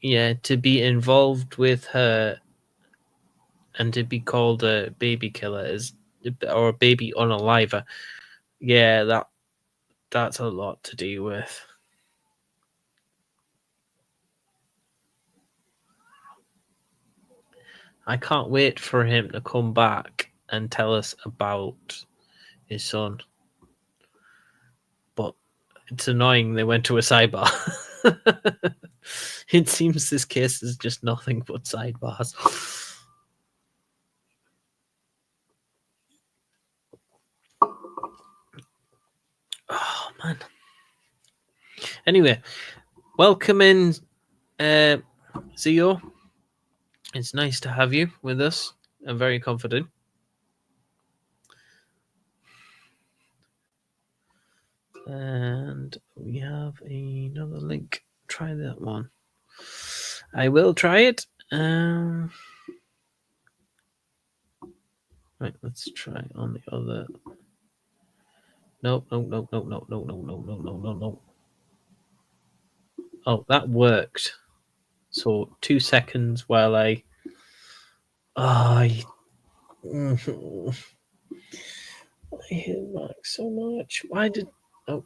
yeah, to be involved with her and to be called a baby killer is, or a baby unaliver, yeah, that's a lot to deal with. I can't wait for him to come back and tell us about his son. But it's annoying they went to a sidebar. It seems this case is just nothing but sidebars. Oh man. Anyway, welcome in, Zio. It's nice to have you with us. I'm very confident. And we have another link. Try that one. I will try it. Right, let's try on the other. Nope. Oh, that worked. So 2 seconds while I. I hate Mark so much. Why did? Oh.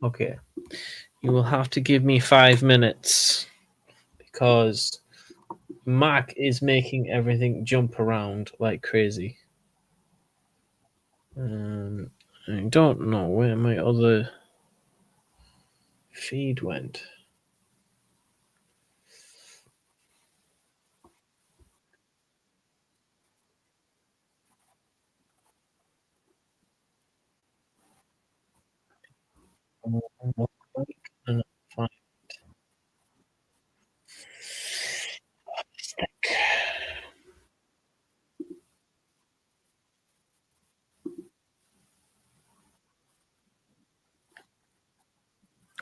Okay. You will have to give me 5 minutes because Mark is making everything jump around like crazy. I don't know where my other feed went.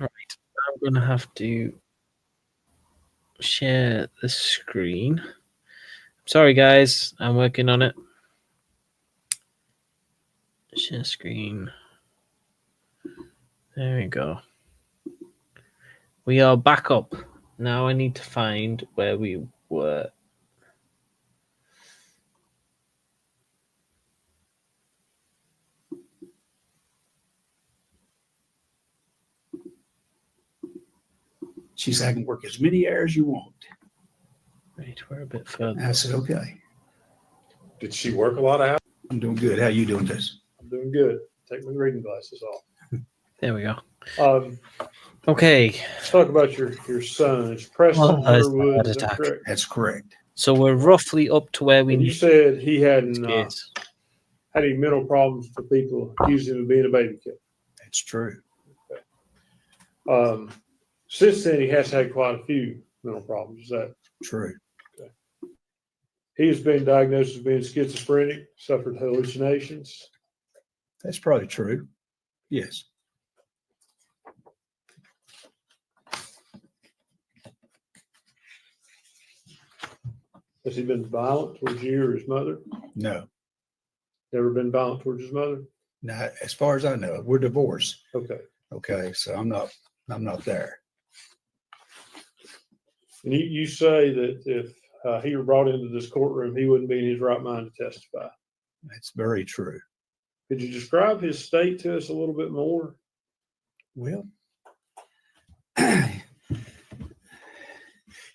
Right, I'm gonna have to share the screen. Sorry, guys, I'm working on it. Share screen. There we go. We are back up. Now I need to find where we were. She said, I can work as many hours as you want. Right, we're a bit further. I said, okay. Did she work a lot of hours? I'm doing good. How you doing, this? I'm doing good. Take my reading glasses off. There we go. Okay. Let's talk about your son. It's Preston Underwood. Is that correct? That's correct. So we're roughly up to where we And you need. said he hadn't had any mental problems for people accusing him of being a baby killer. That's true. Okay. Since then, he has had quite a few mental problems. Is that true? Okay. He has been diagnosed as being schizophrenic, suffered hallucinations. That's probably true. Yes. Has he been violent towards you or his mother? No. Never been violent towards his mother? Not as far as I know. We're divorced. Okay. Okay. So I'm not there. And you say that if he were brought into this courtroom, he wouldn't be in his right mind to testify. That's very true. Could you describe his state to us a little bit more? Well,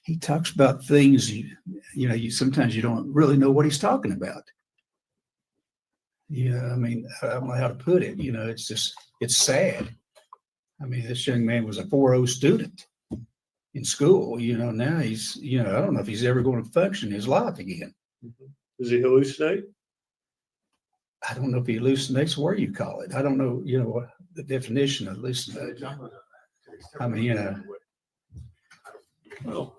he talks about things, you sometimes you don't really know what he's talking about. Yeah, I mean, I don't know how to put it. It's just, it's sad. I mean, this young man was a 4.0 student in school. Now he's, I don't know if he's ever going to function in his life again. Does he hallucinate? I don't know if he hallucinates, where you call it. I don't know, what the definition of hallucinate. I mean, Well,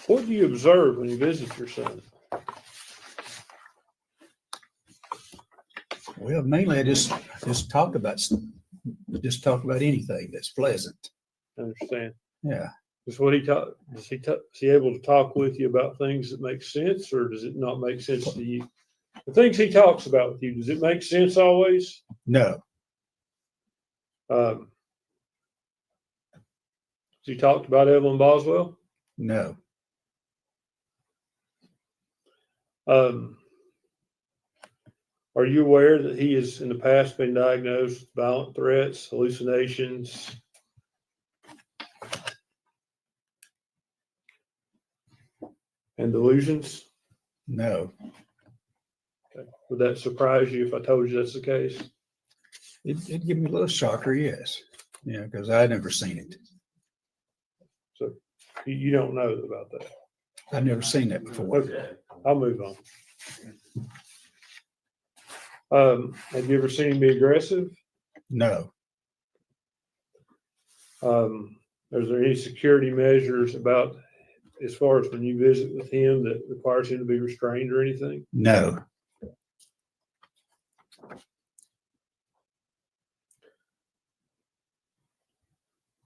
what do you observe when you visit your son? Well, mainly I just talk about anything that's pleasant. I understand. Yeah. Is what he talk? Is he able to talk with you about things that make sense, or does it not make sense to you? The things he talks about with you, does it make sense always? No. Has he talked about Evelyn Boswell? No. Are you aware that he has in the past been diagnosed with violent threats, hallucinations? And delusions? No. Okay. Would that surprise you if I told you that's the case? It'd give me a little shocker, yes. Yeah, because I'd never seen it. So you don't know about that? I've never seen that before. Okay, I'll move on. Have you ever seen him be aggressive? No. Is there any security measures about as far as when you visit with him that requires him to be restrained or anything? No.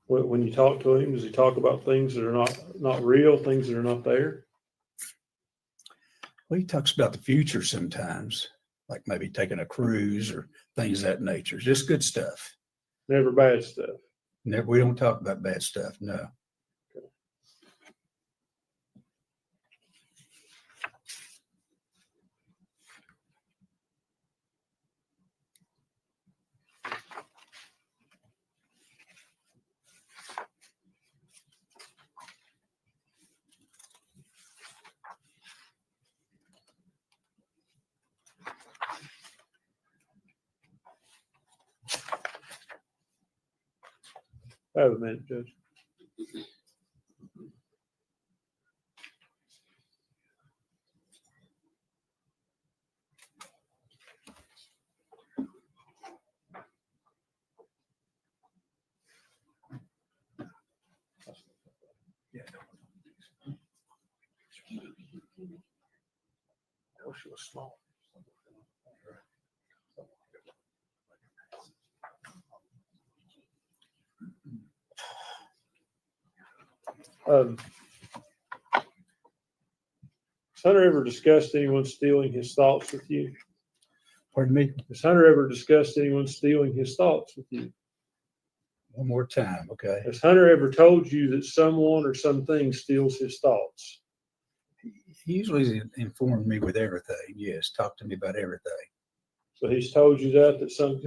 When you talk to him, does he talk about things that are not real, things that are not there? Well, he talks about the future sometimes, like maybe taking a cruise or things of that nature. Just good stuff. Never bad stuff. Never, we don't talk about bad stuff. No. Have a minute, Judge. She was small. Has Hunter ever discussed anyone stealing his thoughts with you? Pardon me? Has Hunter ever discussed anyone stealing his thoughts with you? One more time, okay? Has Hunter ever told you that someone or something steals his thoughts? He usually informed me with everything. Yes, talk to me about everything. So he's told you that some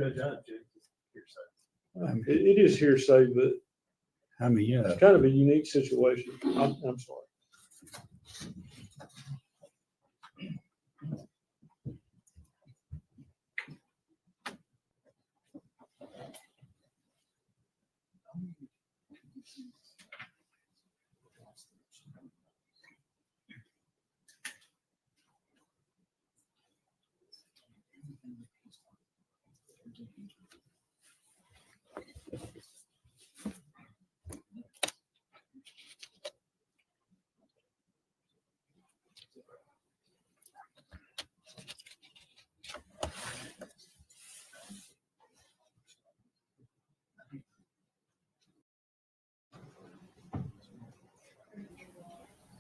it is hearsay, but I mean, yeah. It's kind of a unique situation. I'm sorry.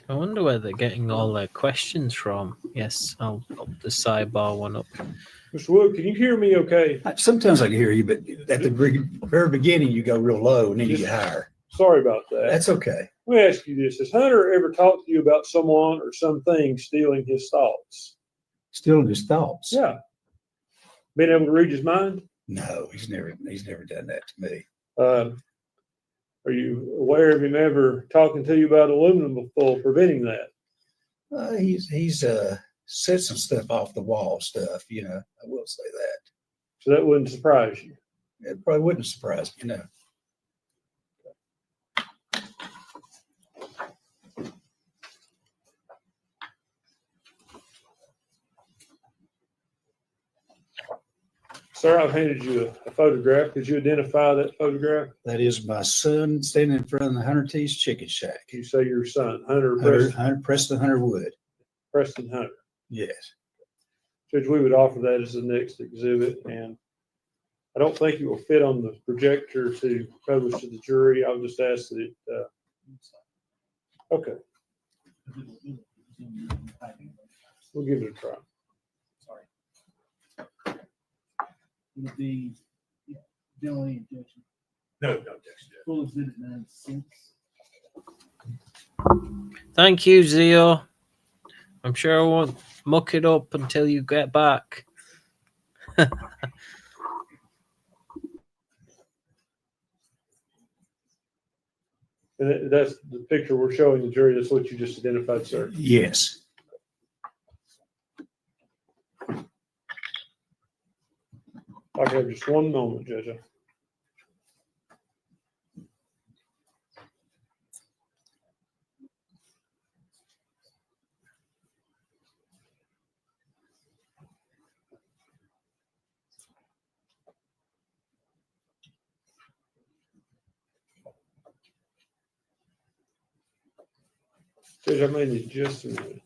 I wonder where they're getting all their questions from. Yes, I'll pop the sidebar one up. Mr. Wood, can you hear me okay? Sometimes I can hear you, but at the very beginning, you go real low and then you get higher. Sorry about that. That's okay. Let me ask you this. Has Hunter ever talked to you about someone or something stealing his thoughts? Stealing his thoughts? Yeah. Been able to read his mind? No, he's never done that to me. Are you aware of him ever talking to you about aluminum foil preventing that? He's said some stuff off the wall stuff, you know. I will say that. So that wouldn't surprise you. It probably wouldn't surprise me, no. Sir, I've handed you a photograph. Could you identify that photograph? That is my son standing in front of the Hunter T's Chicken Shack. You say your son, Hunter Preston Hunter Wood. Preston Hunter. Yes. Judge, we would offer that as the next exhibit, and I don't think it will fit on the projector to publish to the jury. I'll just ask that it, okay. We'll give it a try. Would it be, general any objection? No objection. Full exhibit 9-6. Thank you, Zio. I'm sure I won't muck it up until you get back. And that's the picture we're showing the jury. That's what you just identified, sir. Yes. I can have just one moment, Judge. Judge, I may need just a minute.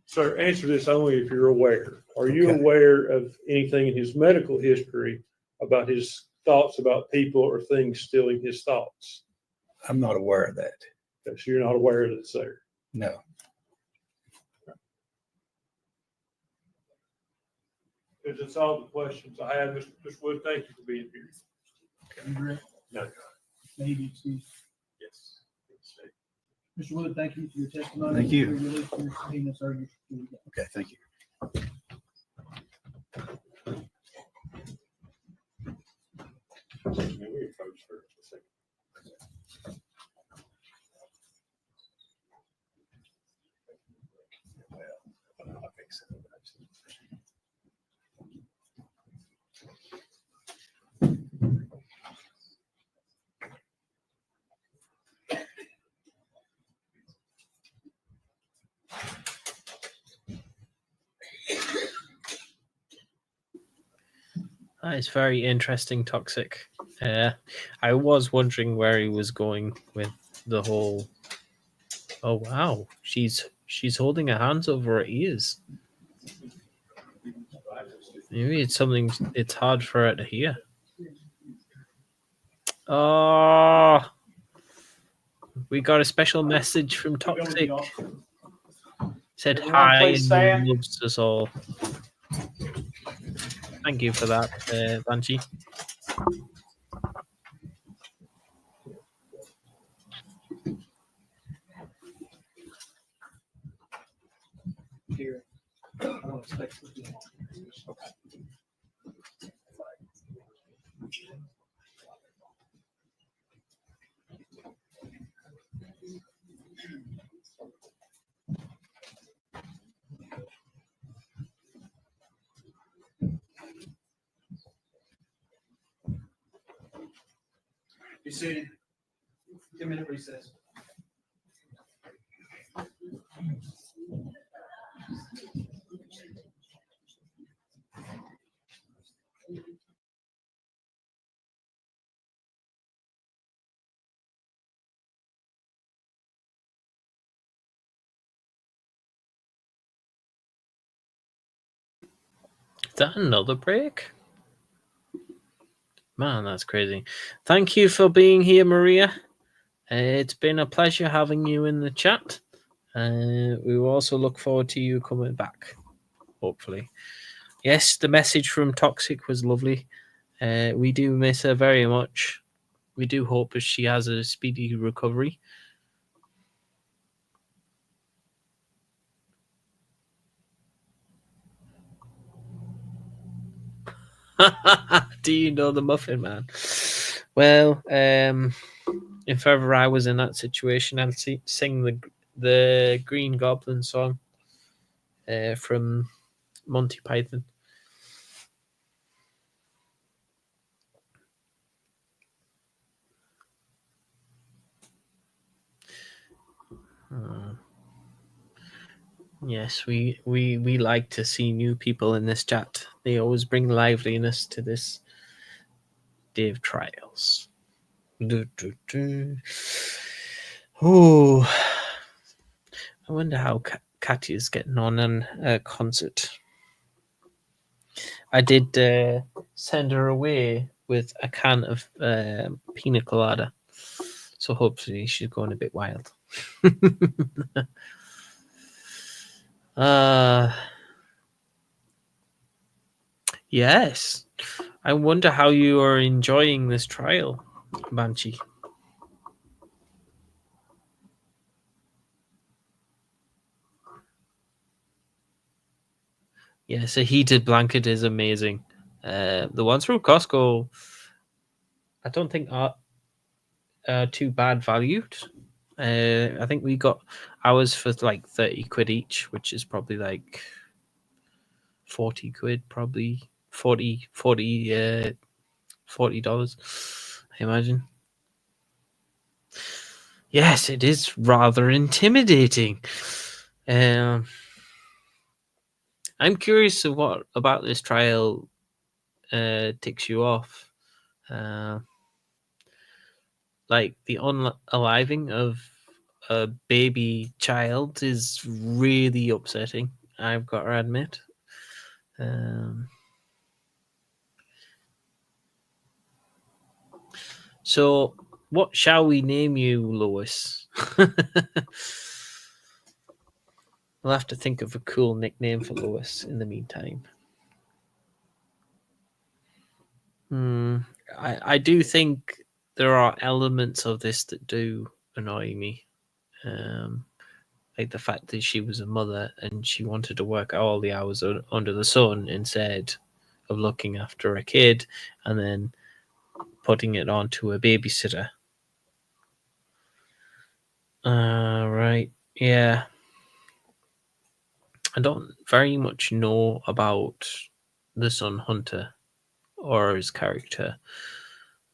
Sir, answer this only if you're aware. Are you aware of anything in his medical history about his thoughts about people or things stealing his thoughts? I'm not aware of that. Okay, so you're not aware that it's there? No. Because that's all the questions I have. Mr. Wood, thank you for being here. No. Maybe excuse. Yes. Mr. Wood, thank you for your testimony. Thank you. Okay, thank you. May we approach for a second? Well, I think so. That is very interesting, Toxic. I was wondering where he was going with the whole. Oh wow, she's holding her hands over her ears. Maybe it's something. It's hard for her to hear. Oh, we got a special message from Toxic. Said Everyone hi please and stand. loves us all. Thank you for that, Banshee. Here. I want to speak with you. Okay. Be seated. 10-minute recess. Is that another break? Man, that's crazy. Thank you for being here, Maria. It's been a pleasure having you in the chat. We will also look forward to you coming back, hopefully. Yes, the message from Toxic was lovely. We do miss her very much. We do hope that she has a speedy recovery. Do you know the Muffin Man? Well, if ever I was in that situation, I'd sing the Green Goblin song from Monty Python. Yes, we like to see new people in this chat. They always bring liveliness to this day of trials. Oh, I wonder how Katya's getting on a concert. I did send her away with a can of pina colada, so hopefully she's going a bit wild. Yes. I wonder how you are enjoying this trial, Banshee. Yes, a heated blanket is amazing. The ones from Costco, I don't think are too bad valued. I think we got ours for like 30 quid each, which is probably like 40 quid, probably $40, I imagine. Yes, it is rather intimidating. I'm curious of what about this trial ticks you off. Like the unaliving of a baby child is really upsetting, I've got to admit. So, what shall we name you, Lois? We'll have to think of a cool nickname for Lois in the meantime. I do think there are elements of this that do annoy me. Like the fact that she was a mother and she wanted to work all the hours under the sun instead of looking after a kid and then putting it onto a babysitter. Right. Yeah. I don't very much know about the Son Hunter or his character.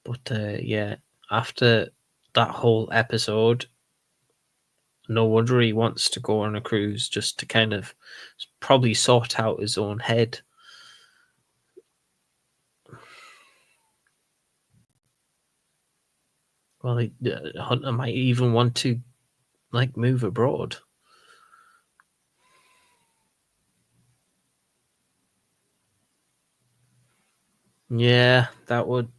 But yeah, after that whole episode, no wonder he wants to go on a cruise just to kind of probably sort out his own head. Well, Hunter might even want to like move abroad. Yeah, that would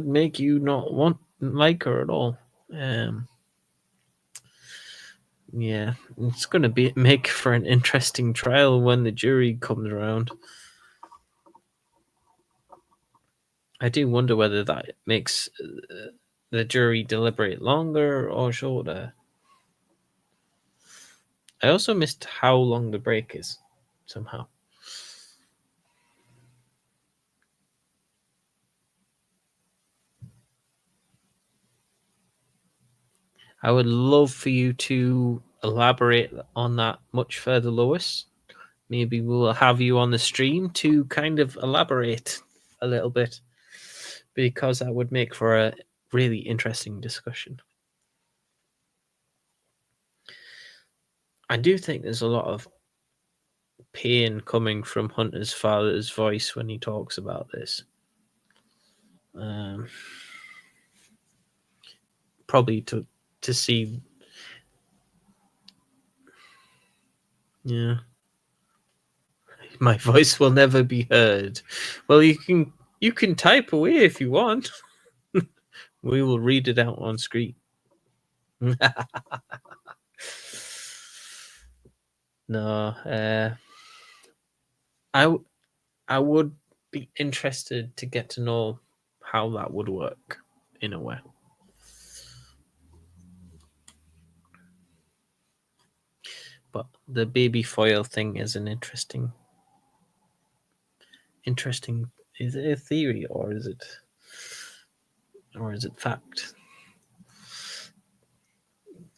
make you not like her at all. Yeah, it's going to make for an interesting trial when the jury comes around. I do wonder whether that makes the jury deliberate longer or shorter. I also missed how long the break is, somehow. I would love for you to elaborate on that much further, Lois. Maybe we'll have you on the stream to kind of elaborate a little bit, because that would make for a really interesting discussion. I do think there's a lot of pain coming from Hunter's father's voice when he talks about this. Probably to see, yeah, my voice will never be heard. Well, you can type away if you want. We will read it out on screen. No, I would be interested to get to know how that would work in a way. But the baby foil thing is an interesting. Is it a theory or is it fact?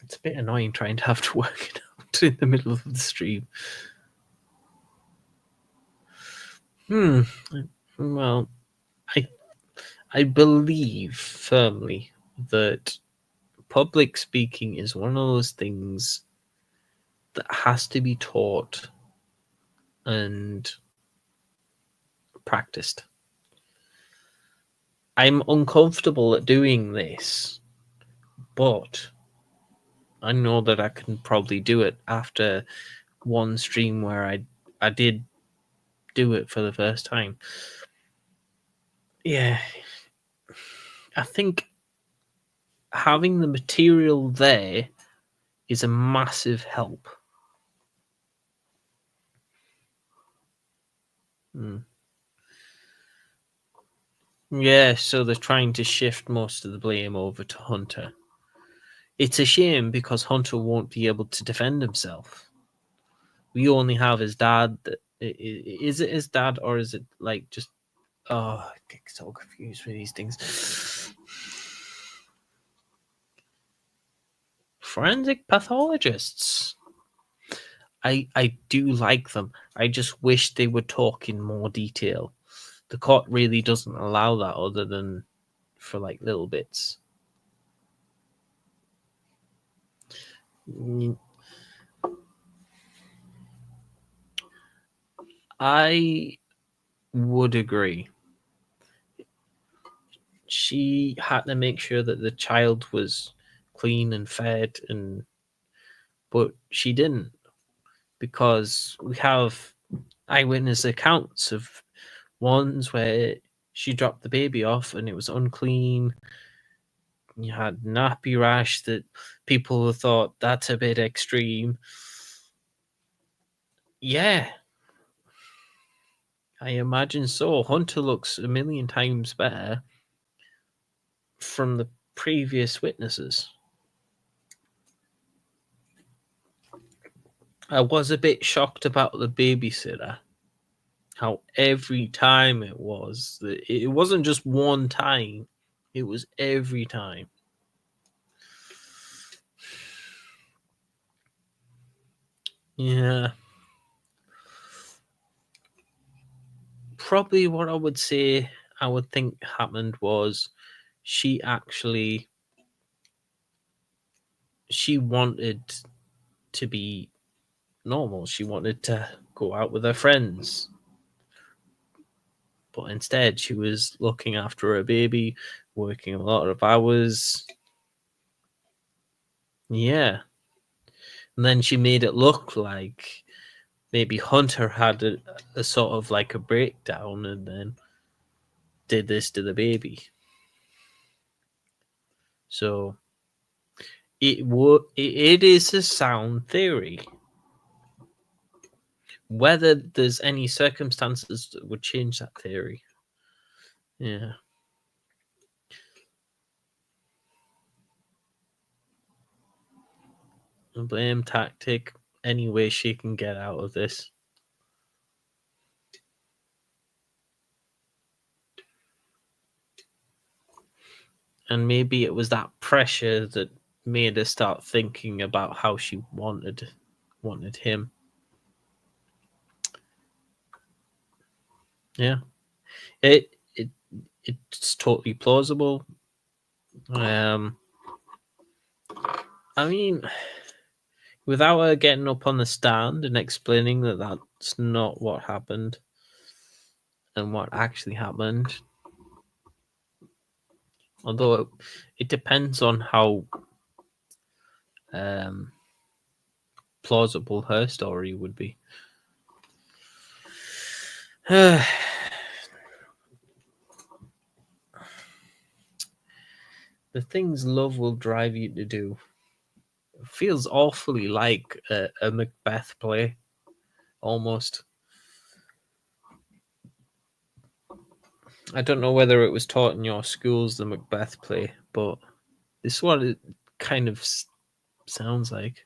It's a bit annoying trying to have to work it out in the middle of the stream. Well, I believe firmly that public speaking is one of those things that has to be taught and practiced. I'm uncomfortable at doing this, but I know that I can probably do it after one stream where I did do it for the first time. Yeah, I think having the material there is a massive help. Yeah, so they're trying to shift most of the blame over to Hunter. It's a shame because Hunter won't be able to defend himself. We only have his dad. Is it his dad or is it like just... Oh, I get so confused with these things. Forensic pathologists. I do like them. I just wish they would talk in more detail. The court really doesn't allow that other than for like little bits. I would agree. She had to make sure that the child was clean and fed, but she didn't, because we have eyewitness accounts of ones where she dropped the baby off and it was unclean. You had nappy rash that people thought that's a bit extreme. Yeah, I imagine so. Hunter looks a million times better from the previous witnesses. I was a bit shocked about the babysitter. How every time it wasn't just one time, it was every time. Yeah. Probably what I would say I would think happened was she wanted to be normal. She wanted to go out with her friends. But instead she was looking after her baby, working a lot of hours. Yeah. And then she made it look like maybe Hunter had a sort of like a breakdown and then did this to the baby. So it is a sound theory. Whether there's any circumstances that would change that theory. Yeah. A blame tactic, any way she can get out of this. And maybe it was that pressure that made her start thinking about how she wanted him. Yeah. It's totally plausible. I mean, without her getting up on the stand and explaining that that's not what happened and what actually happened. Although it depends on how plausible her story would be. The things love will drive you to do. It feels awfully like a Macbeth play, almost. I don't know whether it was taught in your schools, the Macbeth play, but this is what it kind of sounds like.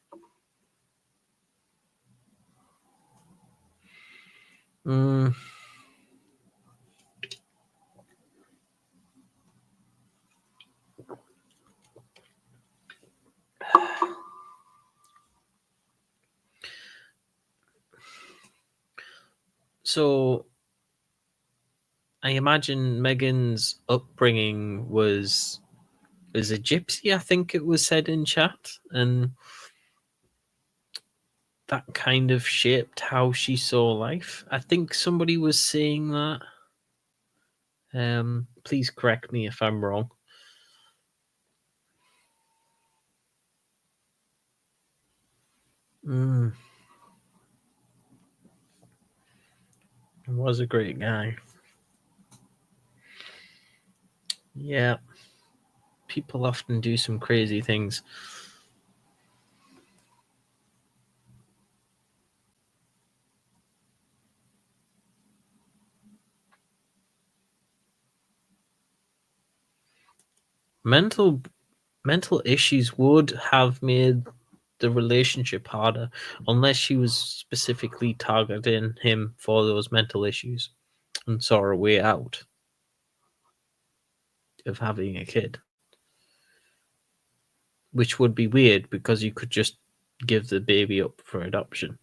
So I imagine Megan's upbringing was a gypsy, I think it was said in chat, and that kind of shaped how she saw life. I think somebody was saying that. Please correct me if I'm wrong. He was a great guy. Yeah. People often do some crazy things. Mental issues would have made the relationship harder unless she was specifically targeting him for those mental issues and saw a way out of having a kid. Which would be weird because you could just give the baby up for adoption.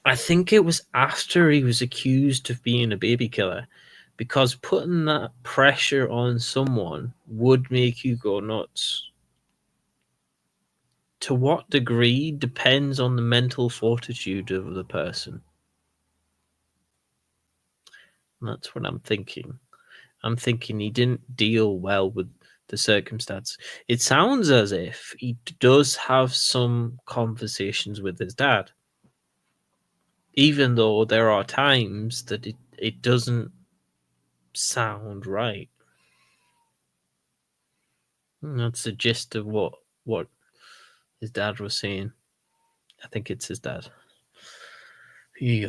I think it was after he was accused of being a baby killer, because putting that pressure on someone would make you go nuts. To what degree depends on the mental fortitude of the person. That's what I'm thinking. I'm thinking he didn't deal well with the circumstance. It sounds as if he does have some conversations with his dad, even though there are times that it doesn't sound right. That's the gist of what his dad was saying. I think it's his dad. Yeah.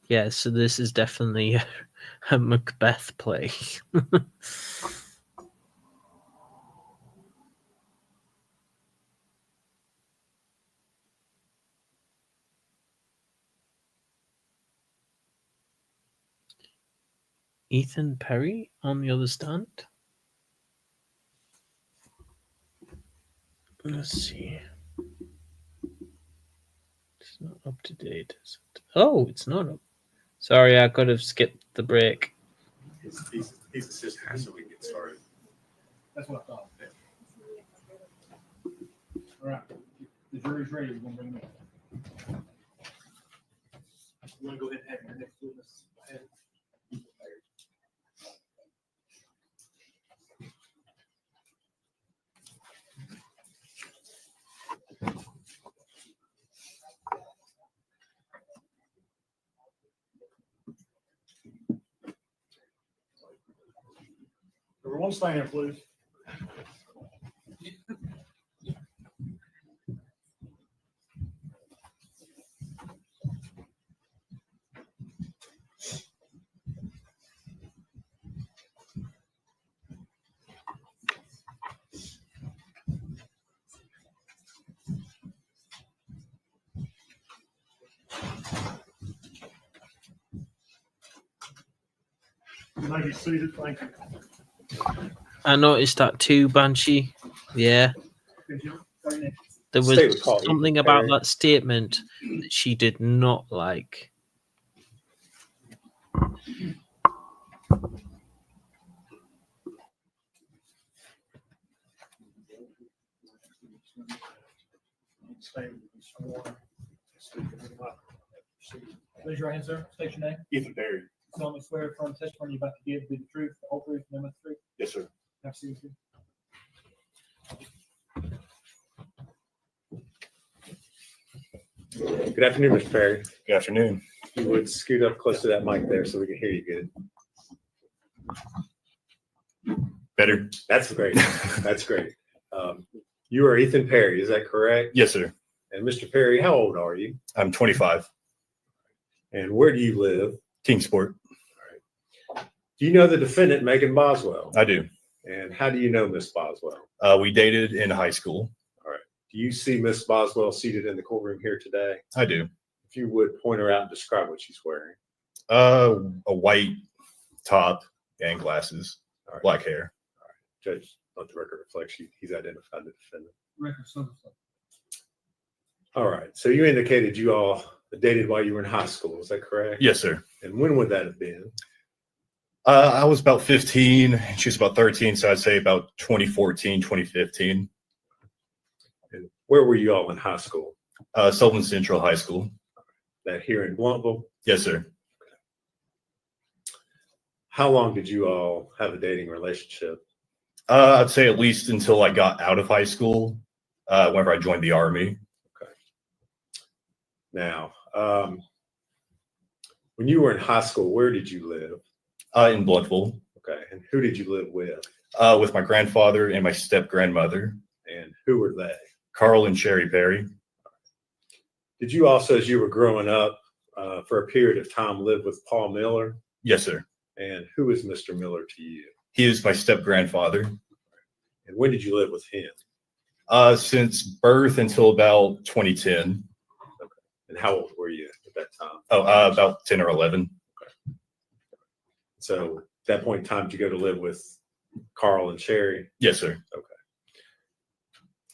Yeah, so this is definitely a Macbeth play. Ethan Perry on the other stand. Let's see. It's not up to date, is it? Oh, it's not up. Sorry, I could have skipped the break. He's assistant, so we can get started. That's what I thought. All right, the jury's ready. We're gonna bring them in. You want to go ahead and have your next witness? Go ahead. Everyone stand, please. You may be seated. Thank you. I noticed that too, Banshee. Yeah. There Stay was with Paul, something Ethan about Perry. that statement that she did not like. Raise your hand, sir. State your name. Ethan Perry. Solemnly swear affirm the testimony you're about to give be the truth, the whole truth, and nothing but the truth. Yes, sir. Have a seat. Good afternoon, Mr. Perry. Good afternoon. If you would scoot up close to that mic there so we can hear you good. Better? That's great. That's great. You are Ethan Perry, is that correct? Yes, sir. And Mr. Perry, how old are you? I'm 25. And where do you live? Kingsport. Do you know the defendant, Megan Boswell? I do. And how do you know Miss Boswell? We dated in high school. All right. Do you see Miss Boswell seated in the courtroom here today? I do. If you would point her out and describe what she's wearing. A white top and glasses, black hair. Judge, let the record reflect he's identified the defendant. Record so. All right. So you indicated you all dated while you were in high school. Is that correct? Yes, sir. And when would that have been? I was about 15. And she was about 13. So I'd say about 2014, 2015. And where were you all in high school? Sullivan Central High School. That here in Blountville? Yes, sir. How long did you all have a dating relationship? I'd say at least until I got out of high school, whenever I joined the Army. Okay. Now, when you were in high school, where did you live? In Blountville. Okay. And who did you live with? With my grandfather and my step-grandmother. And who were they? Carl and Sherry Perry. Did you also, as you were growing up, for a period of time, live with Paul Miller? Yes, sir. And who is Mr. Miller to you? He is my step-grandfather. And when did you live with him? Since birth until about 2010. Okay. And how old were you at that time? Oh, about 10 or 11. Okay. So at that point in time, did you go to live with Carl and Sherry? Yes, sir. Okay.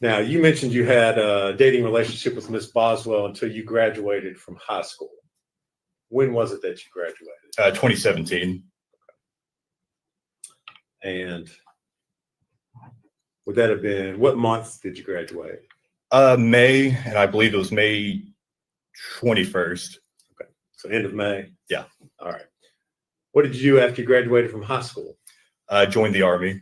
Now, you mentioned you had a dating relationship with Miss Boswell until you graduated from high school. When was it that you graduated? 2017. And would that have been, what month did you graduate? May, and I believe it was May 21st. Okay. So end of May? Yeah. All right. What did you do after you graduated from high school? Joined the Army.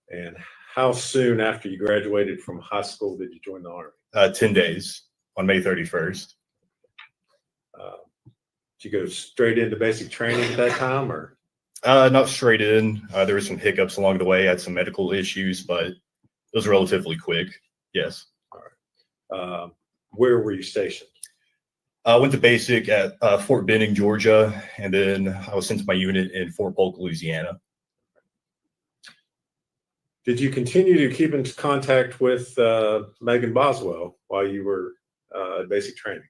And how soon after you graduated from high school did you join the Army? 10 days on May 31st. Did you go straight into basic training at that time, or? Not straight in. There were some hiccups along the way. I had some medical issues, but it was relatively quick. Yes. All right. Where were you stationed? I went to basic at Fort Benning, Georgia, and then I was sent to my unit in Fort Polk, Louisiana. Did you continue to keep in contact with Megan Boswell while you were at basic training?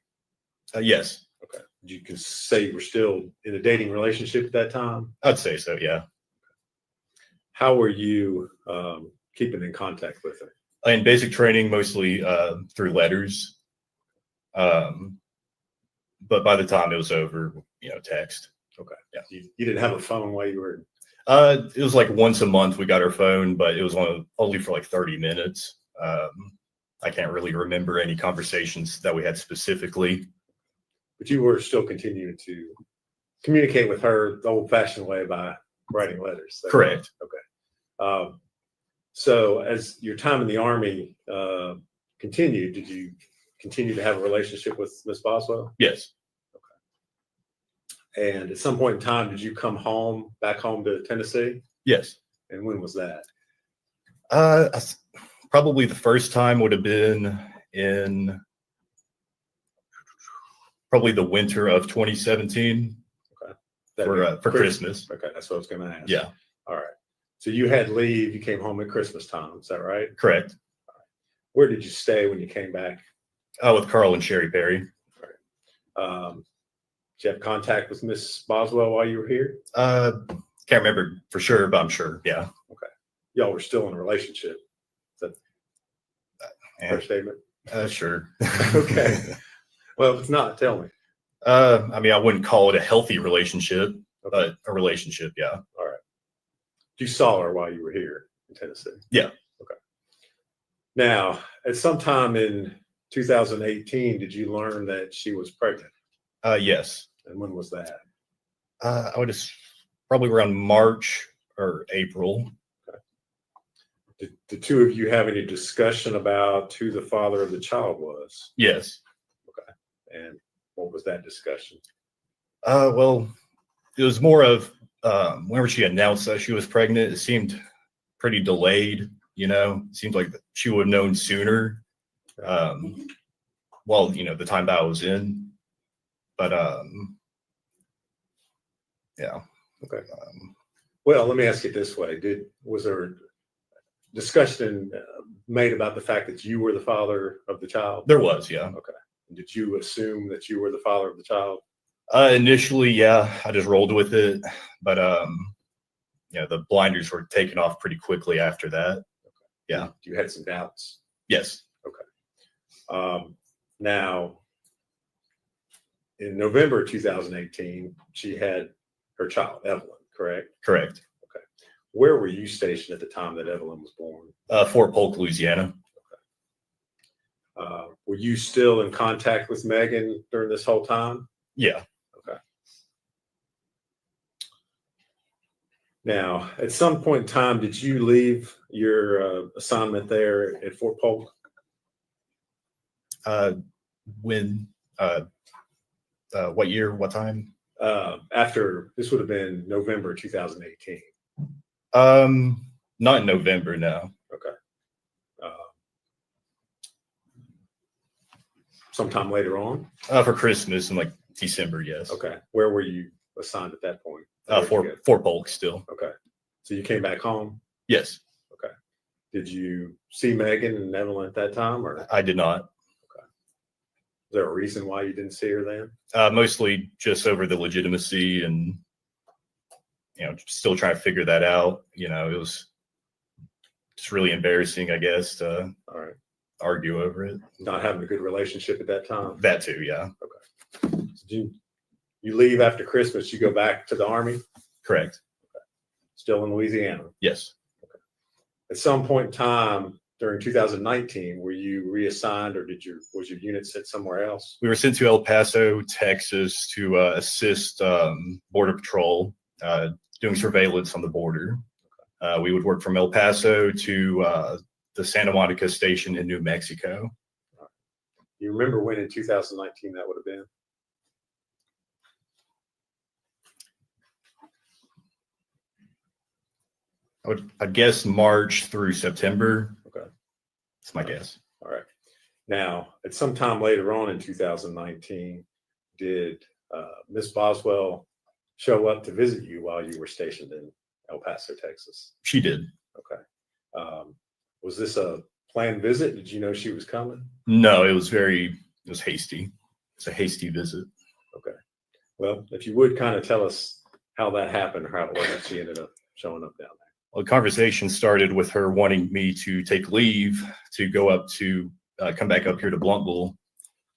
Yes. Okay. You can say you were still in a dating relationship at that time? I'd say so, yeah. How were you keeping in contact with her? In basic training, mostly through letters. But by the time it was over, text. Okay. Yeah. You didn't have a phone while you were? It was like once a month we got our phone, but it was only for like 30 minutes. I can't really remember any conversations that we had specifically. But you were still continuing to communicate with her the old-fashioned way by writing letters. Correct. Okay. So as your time in the Army continued, did you continue to have a relationship with Miss Boswell? Yes. Okay. And at some point in time, did you come back home to Tennessee? Yes. And when was that? Probably the first time would have been in probably the winter of 2017. Okay. For Christmas. Okay, that's what I was going to ask. Yeah. All right. So you had leave. You came home at Christmas time. Is that right? Correct. All right. Where did you stay when you came back? With Carl and Sherry Perry. All right. Did you have contact with Miss Boswell while you were here? Can't remember for sure, but I'm sure. Yeah. Okay. y'all were still in a relationship. Is that a fair statement? Sure. Okay. Well, if it's not, tell me. I mean, I wouldn't call it a healthy relationship, but a relationship, yeah. All right. You saw her while you were here in Tennessee? Yeah. Okay. Now, at some time in 2018, did you learn that she was pregnant? Yes. And when was that? I would have probably around March or April. Did the two of you have any discussion about who the father of the child was? Yes. Okay. And what was that discussion? Well, it was more of whenever she announced that she was pregnant, it seemed pretty delayed. You know, it seemed like she would have known sooner. Well, you know, the time that I was in, but yeah. Okay. Well, let me ask it this way: was there discussion made about the fact that you were the father of the child? There was, yeah. Okay. And did you assume that you were the father of the child? Initially, yeah, I just rolled with it, but you know, the blinders were taken off pretty quickly after that. Yeah. You had some doubts? Yes. Okay. Now, in November 2018, she had her child, Evelyn, correct? Correct. Okay. Where were you stationed at the time that Evelyn was born? Fort Polk, Louisiana. Were you still in contact with Megan during this whole time? Yeah. Okay. Now, at some point in time, did you leave your assignment there at Fort Polk? When? What year? What time? After this would have been November 2018. Not in November, no. Okay. Sometime later on? For Christmas in like December, yes. Okay. Where were you assigned at that point? Fort Polk still. Okay. So you came back home? Yes. Okay. Did you see Megan and Evelyn at that time, or? I did not. Okay. Is there a reason why you didn't see her then? Mostly just over the legitimacy and, you know, still trying to figure that out. You know, it was just really embarrassing, I guess, to All right. argue over it. Not having a good relationship at that time? That too, yeah. Okay. So you leave after Christmas, you go back to the Army? Correct. Okay. Still in Louisiana? Yes. Okay. At some point in time during 2019, were you reassigned, or was your unit sent somewhere else? We were sent to El Paso, Texas to assist Border Patrol doing surveillance on the border. We would work from El Paso to the Santa Monica station in New Mexico. You remember when in 2019 that would have been? I guess March through September. Okay. That's my guess. All right. Now, at some time later on in 2019, did Miss Boswell show up to visit you while you were stationed in El Paso, Texas? She did. Okay. Was this a planned visit? Did you know she was coming? No, it was hasty. It's a hasty visit. Okay. Well, if you would kind of tell us how that happened, or how it was that she ended up showing up down there. Well, the conversation started with her wanting me to take leave to go up to come back up here to Bluntville.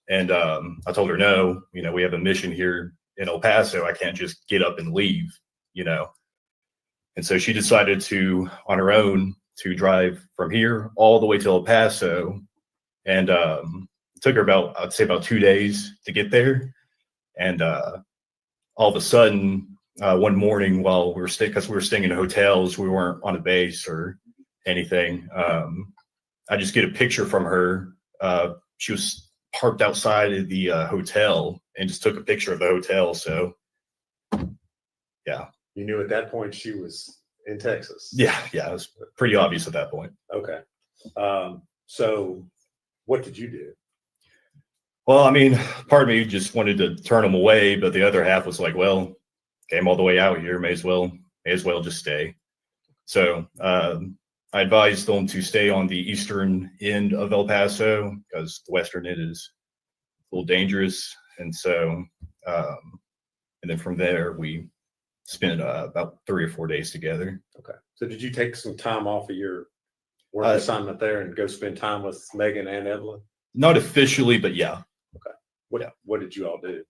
And I told her, no, you know, we have a mission here in El Paso. I can't just get up and leave, you know. And so she decided to, on her own, to drive from here all the way to El Paso. And it took her I'd say about 2 days to get there. And all of a sudden, one morning while because we were staying in hotels, we weren't on a base or anything. I just get a picture from her. She was parked outside of the hotel and just took a picture of the hotel. So, yeah. You knew at that point she was in Texas? Yeah, it was pretty obvious at that point. Okay. So what did you do? Well, I mean, part of me just wanted to turn them away, but the other half was like, well, came all the way out here, may as well just stay. So I advised them to stay on the eastern end of El Paso because the western end is a little dangerous. And so, and then from there, we spent about 3 or 4 days together. Okay. So did you take some time off of your work assignment there and go spend time with Megan and Evelyn? Not officially, but yeah. What did you all do?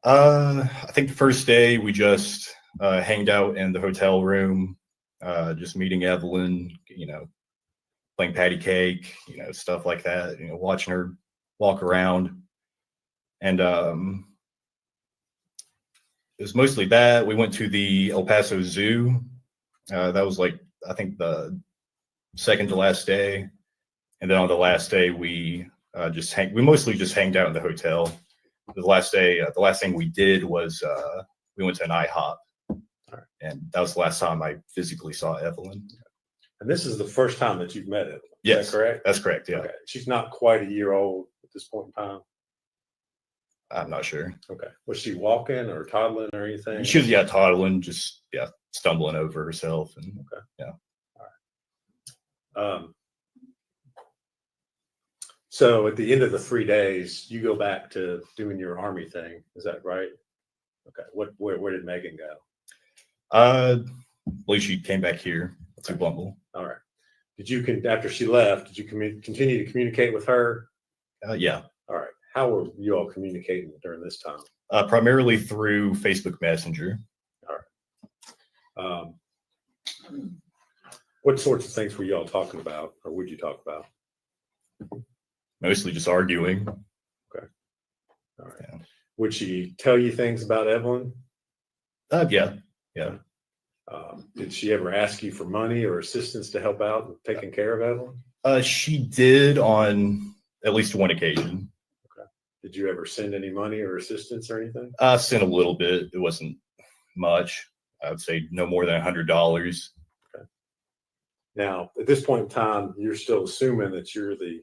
I think the first day we just hanged out in the hotel room, just meeting Evelyn, playing patty cake, stuff like that, watching her walk around. And it was mostly that. We went to the El Paso Zoo. That was like, I think the second to last day. And then on the last day, we mostly just hanged out in the hotel. The last day, the last thing we did was we went to an IHOP. And that was the last time I physically saw Evelyn. And this is the first time that you've met Evelyn. Yes, is that correct? That's correct. Yeah. Okay. She's not quite a year old at this point in time. I'm not sure. Okay. Was she walking or toddling or anything? She was, toddling, just, stumbling over herself. And okay. Yeah. All right. So at the end of the 3 days, you go back to doing your Army thing. Is that right? Okay. Where did Megan go? I believe she came back here to Blumble. All right. Did you, after she left, did you continue to communicate with her? Yeah. All right. How were you all communicating during this time? Primarily through Facebook Messenger. All right. What sorts of things were you all talking about, or would you talk about? Mostly just arguing. Okay. All right. Yeah. Would she tell you things about Evelyn? Yeah. Did she ever ask you for money or assistance to help out with taking care of Evelyn? She did on at least one occasion. Okay. Did you ever send any money or assistance or anything? I sent a little bit. It wasn't much. I would say no more than $100. Okay. Now, at this point in time, you're still assuming that you're the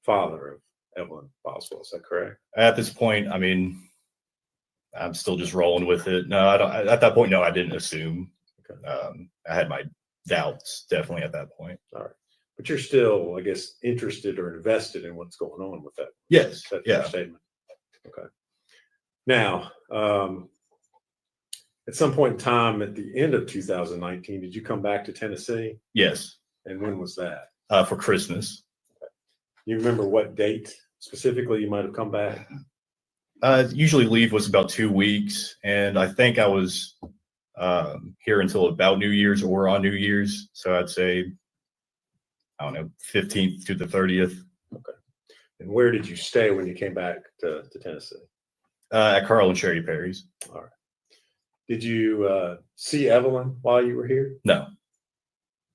father of Evelyn Boswell. Is that correct? At this point, I mean, I'm still just rolling with it. No, I don't. At that point, no, I didn't assume. Okay. I had my doubts definitely at that point. All right. But you're still, I guess, interested or invested in what's going on with that. Yes. That statement. Okay. Now, at some point in time at the end of 2019, did you come back to Tennessee? Yes. And when was that? For Christmas. Okay. You remember what date specifically you might have come back? Usually leave was about 2 weeks, and I think I was here until about New Year's or on New Year's. So I'd say, I don't know, 15th to the 30th. Okay. And where did you stay when you came back to Tennessee? At Carl and Sherry Perry's. All right. Did you see Evelyn while you were here? No.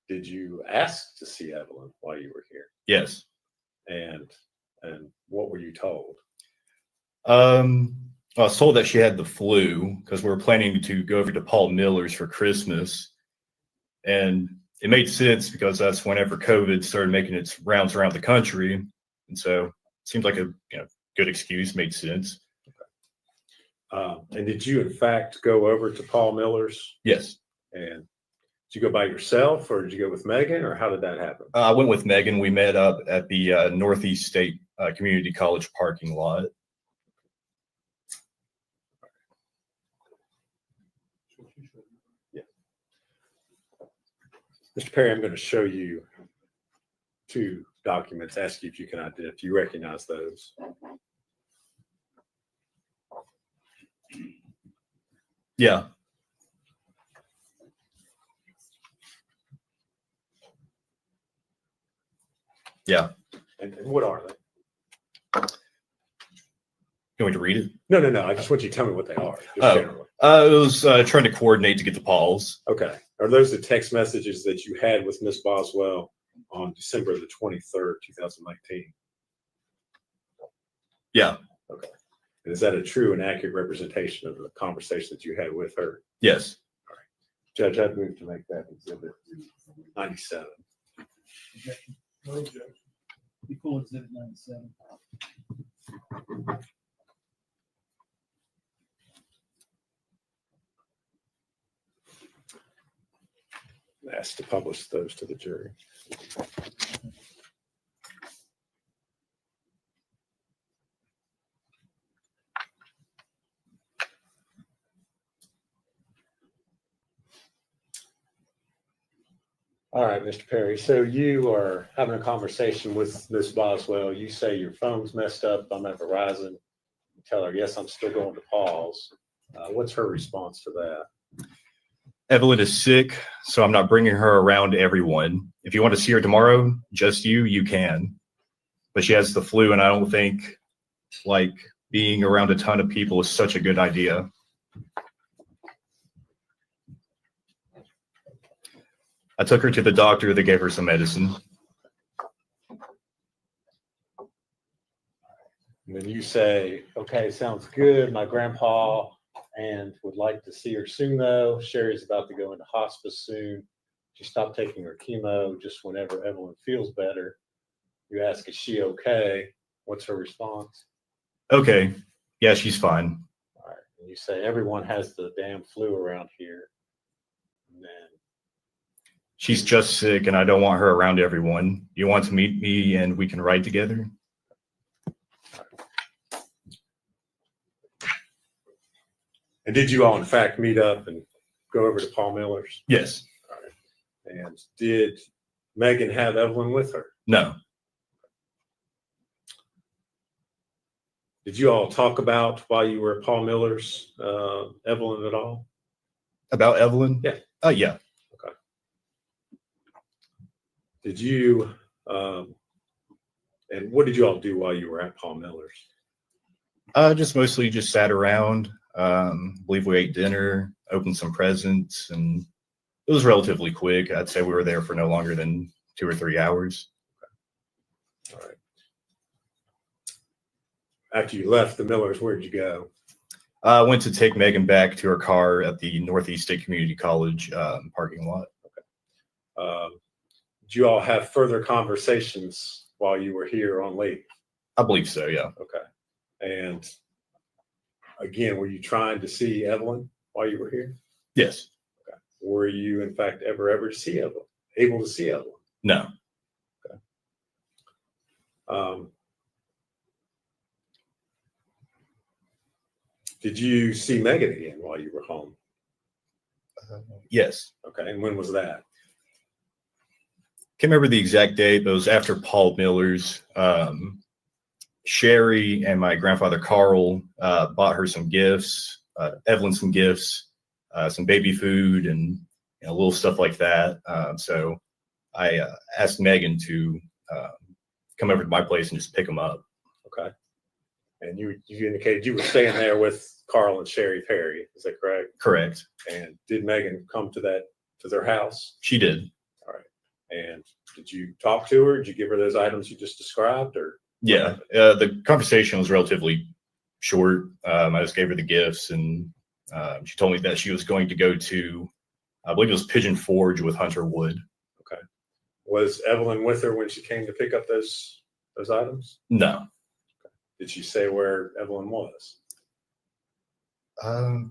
Did you ask to see Evelyn while you were here? Yes. And what were you told? I was told that she had the flu because we were planning to go over to Paul Miller's for Christmas. And it made sense because that's whenever COVID started making its rounds around the country. And so it seemed like a good excuse, made sense. Okay. And did you, in fact, go over to Paul Miller's? Yes. And did you go by yourself or did you go with Megan or how did that happen? I went with Megan. We met up at the Northeast State Community College parking lot. Yeah. Mr. Perry, I'm going to show you 2 documents, ask you if you can identify, if you recognize those. Yeah. Yeah. And what are they? You want me to read it? No. I just want you to tell me what they are. It was trying to coordinate to get the Pauls. Okay. Are those the text messages that you had with Miss Boswell on December the 23rd, 2019? Yeah. Okay. And is that a true and accurate representation of the conversation that you had with her? Yes. All right. Judge, I'd move to make that exhibit 97. Okay. Be cool, exhibit 97. Asked to publish those to the jury. All right, Mr. Perry. So you are having a conversation with Ms. Boswell. You say your phone's messed up. I'm at Verizon. You tell her, yes, I'm still going to Paul's. What's her response to that? Evelyn is sick, so I'm not bringing her around everyone. If you want to see her tomorrow, just you can. But she has the flu, and I don't think like being around a ton of people is such a good idea. I took her to the doctor. They gave her some medicine. And then you say, okay, sounds good. My grandpa and would like to see her soon, though. Sherry's about to go into hospice soon. She stopped taking her chemo just whenever Evelyn feels better. You ask, is she okay? What's her response? Okay. Yeah, she's fine. All right. And you say, everyone has the damn flu around here. And then She's just sick, and I don't want her around everyone. You want to meet me, and we can ride together? And did you all, in fact, meet up and go over to Paul Miller's? Yes. All right. And did Megan have Evelyn with her? No. Did you all talk about while you were at Paul Miller's, Evelyn at all? About Evelyn? Yeah. Yeah. Okay. Did you, and what did you all do while you were at Paul Miller's? Just mostly just sat around. I believe we ate dinner, opened some presents, and it was relatively quick. I'd say we were there for no longer than 2 or 3 hours. All right. After you left the Millers, where'd you go? I went to take Megan back to her car at the Northeast State Community College parking lot. Did you all have further conversations while you were here on leave? I believe so, yeah. Okay. And again, were you trying to see Evelyn while you were here? Yes. Okay. Were you, in fact, able to see Evelyn? No. Okay. Did you see Megan again while you were home? Yes. Okay. And when was that? Can't remember the exact date, but it was after Paul Miller's. Sherry and my grandfather Carl bought her some gifts, Evelyn some gifts, some baby food, and little stuff like that. So I asked Megan to come over to my place and just pick them up. Okay. And you indicated you were staying there with Carl and Sherry Perry. Is that correct? Correct. And did Megan come to their house? She did. All right. And did you talk to her? Did you give her those items you just described, or? Yeah. The conversation was relatively short. I just gave her the gifts, and she told me that she was going to go to, I believe it was Pigeon Forge with Hunter Wood. Okay. Was Evelyn with her when she came to pick up those items? No. Did she say where Evelyn was?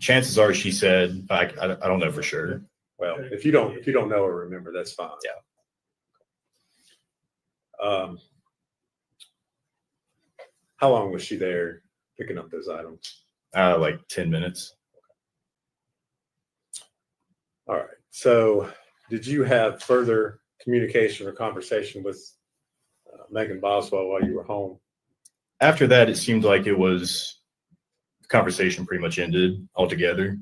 Chances are she said, I don't know for sure. Well, if you don't know or remember, that's fine. Yeah. How long was she there picking up those items? Like 10 minutes. All right. So did you have further communication or conversation with Megan Boswell while you were home? After that, it seemed like the conversation pretty much ended altogether.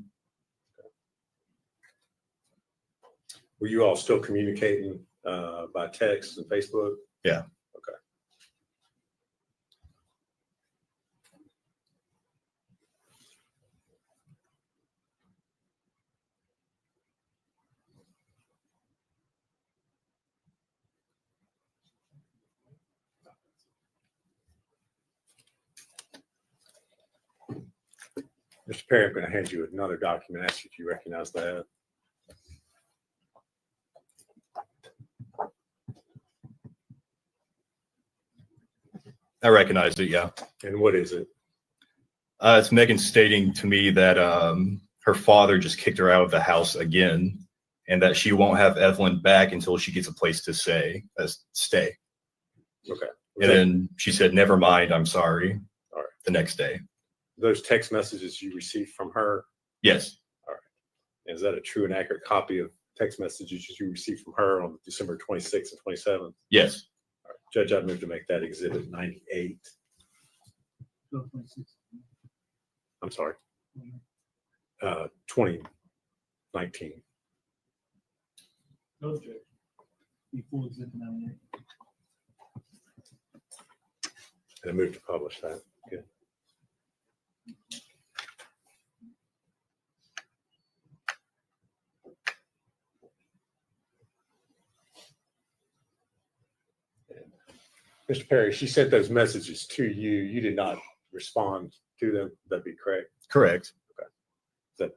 Were you all still communicating by text and Facebook? Yeah. Okay. Mr. Perry, I'm going to hand you another document, ask you if you recognize that. I recognized it, yeah. And what is it? It's Megan stating to me that her father just kicked her out of the house again, and that she won't have Evelyn back until she gets a place to stay. Okay. And then she said, "Never mind, I'm sorry." All right. The next day. Those text messages you received from her? Yes. All right. Is that a true and accurate copy of text messages you received from her on December 26th and 27th? Yes. All right. Judge, I'd move to make that exhibit 98. I'm sorry. 2019. No objection. Before exhibit 98. And I move to publish that. Good. Mr. Perry, she sent those messages to you. You did not respond to them. That'd be correct. Correct. Okay.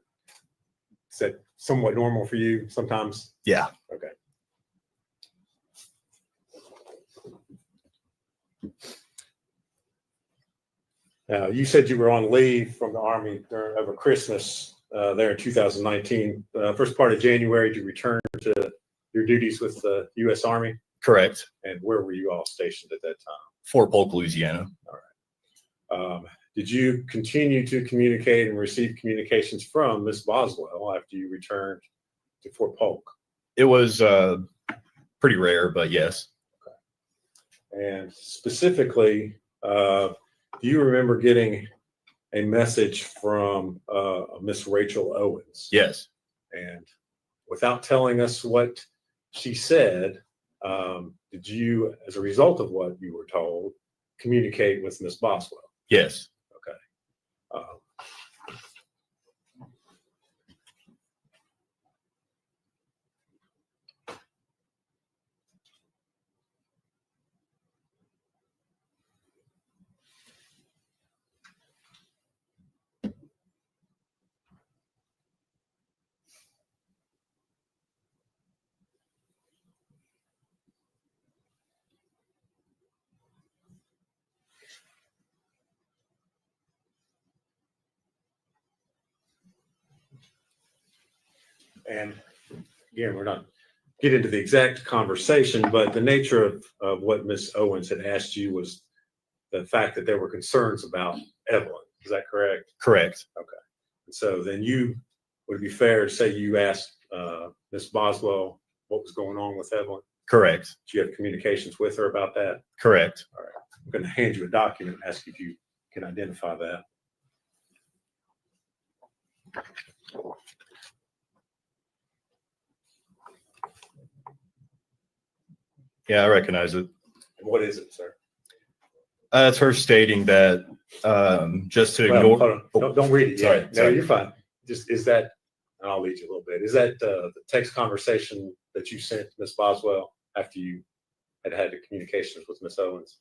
Is that somewhat normal for you sometimes? Yeah. Okay. Now, you said you were on leave from the Army over Christmas there in 2019. First part of January, did you return to your duties with the U.S. Army? Correct. And where were you all stationed at that time? Fort Polk, Louisiana. All right. Did you continue to communicate and receive communications from Miss Boswell after you returned to Fort Polk? It was pretty rare, but yes. Okay. And specifically, do you remember getting a message from Miss Rachel Owens? Yes. And without telling us what she said, did you, as a result of what you were told, communicate with Miss Boswell? Yes. Okay. And again, we're not get into the exact conversation, but the nature of what Miss Owens had asked you was the fact that there were concerns about Evelyn. Is that correct? Correct. Okay. And so then would it be fair to say you asked Miss Boswell what was going on with Evelyn? Correct. Do you have communications with her about that? Correct. All right. I'm going to hand you a document and ask if you can identify that. Yeah, I recognize it. What is it, sir? It's her stating that just to Well, ignore. hold on. Don't read it Sorry, yet. No, sorry. you're fine. Just is that, and I'll lead you a little bit. Is that the text conversation that you sent Miss Boswell after you had the communications with Miss Owens?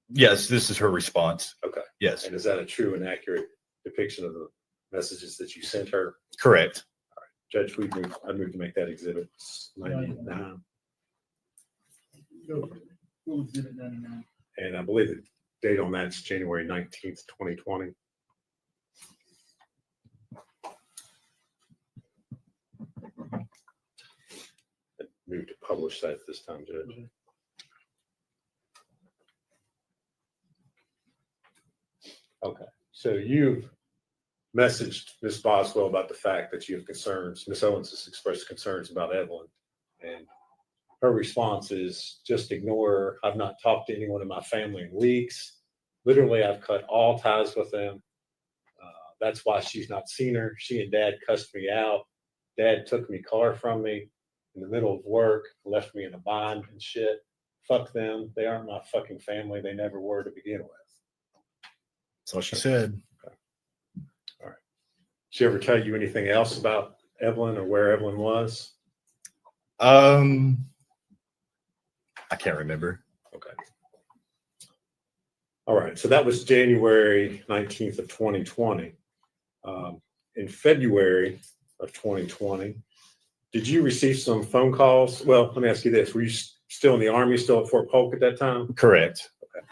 Yes, this is her response. Okay. Yes. And is that a true and accurate depiction of the messages that you sent her? Correct. All right. Judge, I'd move to make that exhibit 99. Go exhibit 99. And I believe the date on that's January 19th, 2020. Move to publish that this time, Judge. Okay, so you've messaged Ms. Boswell about the fact that you have concerns. Ms. Owens has expressed concerns about Evelyn, and her response is just ignore her. I've not talked to anyone in my family in weeks. Literally, I've cut all ties with them. That's why she's not seen her. She and Dad cussed me out. Dad took my car from me in the middle of work, left me in a bind and shit. Fuck them. They aren't my fucking family. They never were to begin with. That's what she said. Okay. All right. Did she ever tell you anything else about Evelyn or where Evelyn was? I can't remember. Okay. All right. So that was January 19th of 2020. In February of 2020, did you receive some phone calls? Well, let me ask you this. Were you still in the Army, still at Fort Polk at that time? Correct. Okay.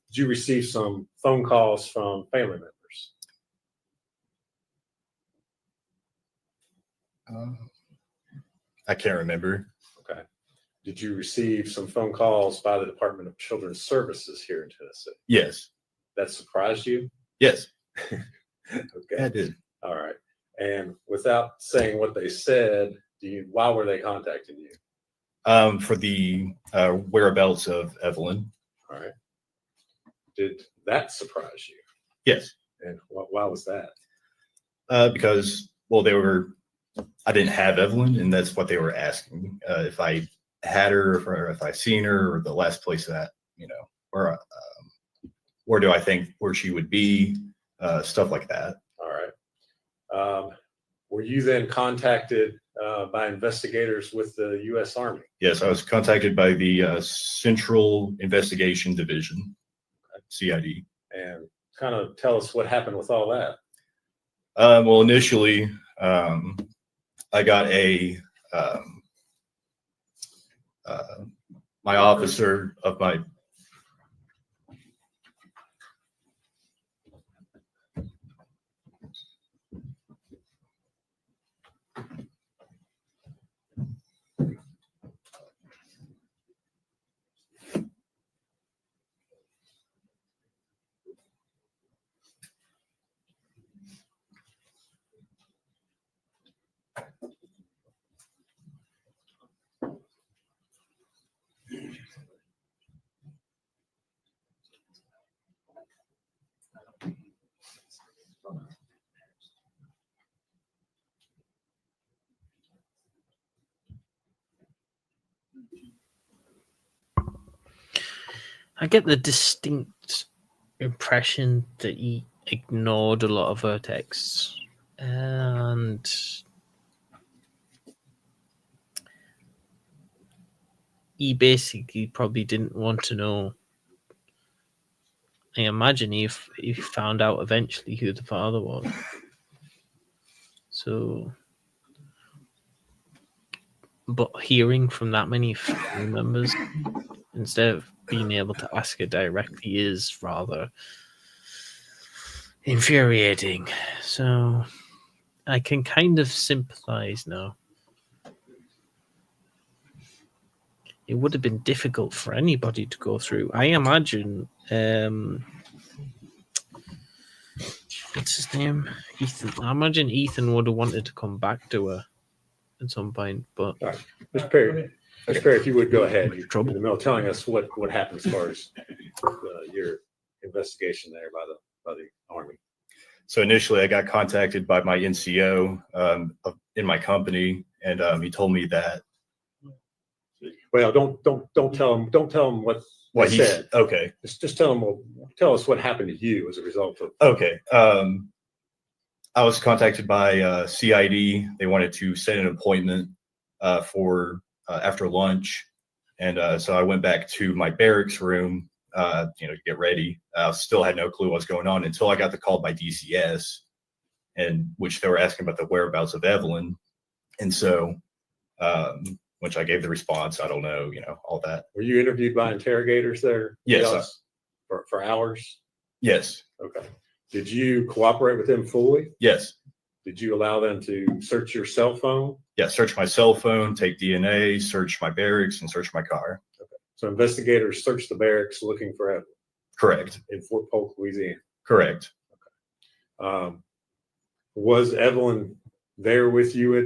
Did you receive some phone calls from family members? I can't remember. Okay. Did you receive some phone calls by the Department of Children's Services here in Tennessee? Yes. That surprised you? Yes. Okay. I did. All right. And without saying what they said, why were they contacting you? For the whereabouts of Evelyn. All right. Did that surprise you? Yes. And why was that? Because, well, I didn't have Evelyn, and that's what they were asking. If I had her, or if I seen her, or the last place that, where do I think where she would be, stuff like that. All right. Were you then contacted by investigators with the U.S. Army? Yes, I was contacted by the Central Investigation Division, CID. And kind of tell us what happened with all that. Well, initially, I got my officer of my I get the distinct impression that he ignored a lot of her texts, and he basically probably didn't want to know. I imagine he found out eventually who the father was. So, but hearing from that many family members instead of being able to ask her directly is rather infuriating. So I can kind of sympathize now. It would have been difficult for anybody to go through. I imagine, what's his name? Ethan. I imagine Ethan would have wanted to come back to her at some point, but... All right. Mr. Perry, Mr. Perry, if you would go ahead, you're in the middle telling us what happened as far as your investigation there by the Army. So initially, I got contacted by my NCO in my company, and he told me that. Well, don't tell him what he said. Okay. Just tell us what happened to you as a result of. Okay. I was contacted by CID. They wanted to set an appointment for after lunch, and so I went back to my barracks room, to get ready. I still had no clue what's going on until I got the call by DCS, and which they were asking about the whereabouts of Evelyn, and so, which I gave the response. I don't know, all that. Were you interviewed by interrogators there? Yes. For hours? Yes. Okay. Did you cooperate with them fully? Yes. Did you allow them to search your cell phone? Yeah, search my cell phone, take DNA, search my barracks, and search my car. Okay. So investigators searched the barracks looking for Evelyn? Correct. In Fort Polk, Louisiana? Correct. Okay. Was Evelyn there with you at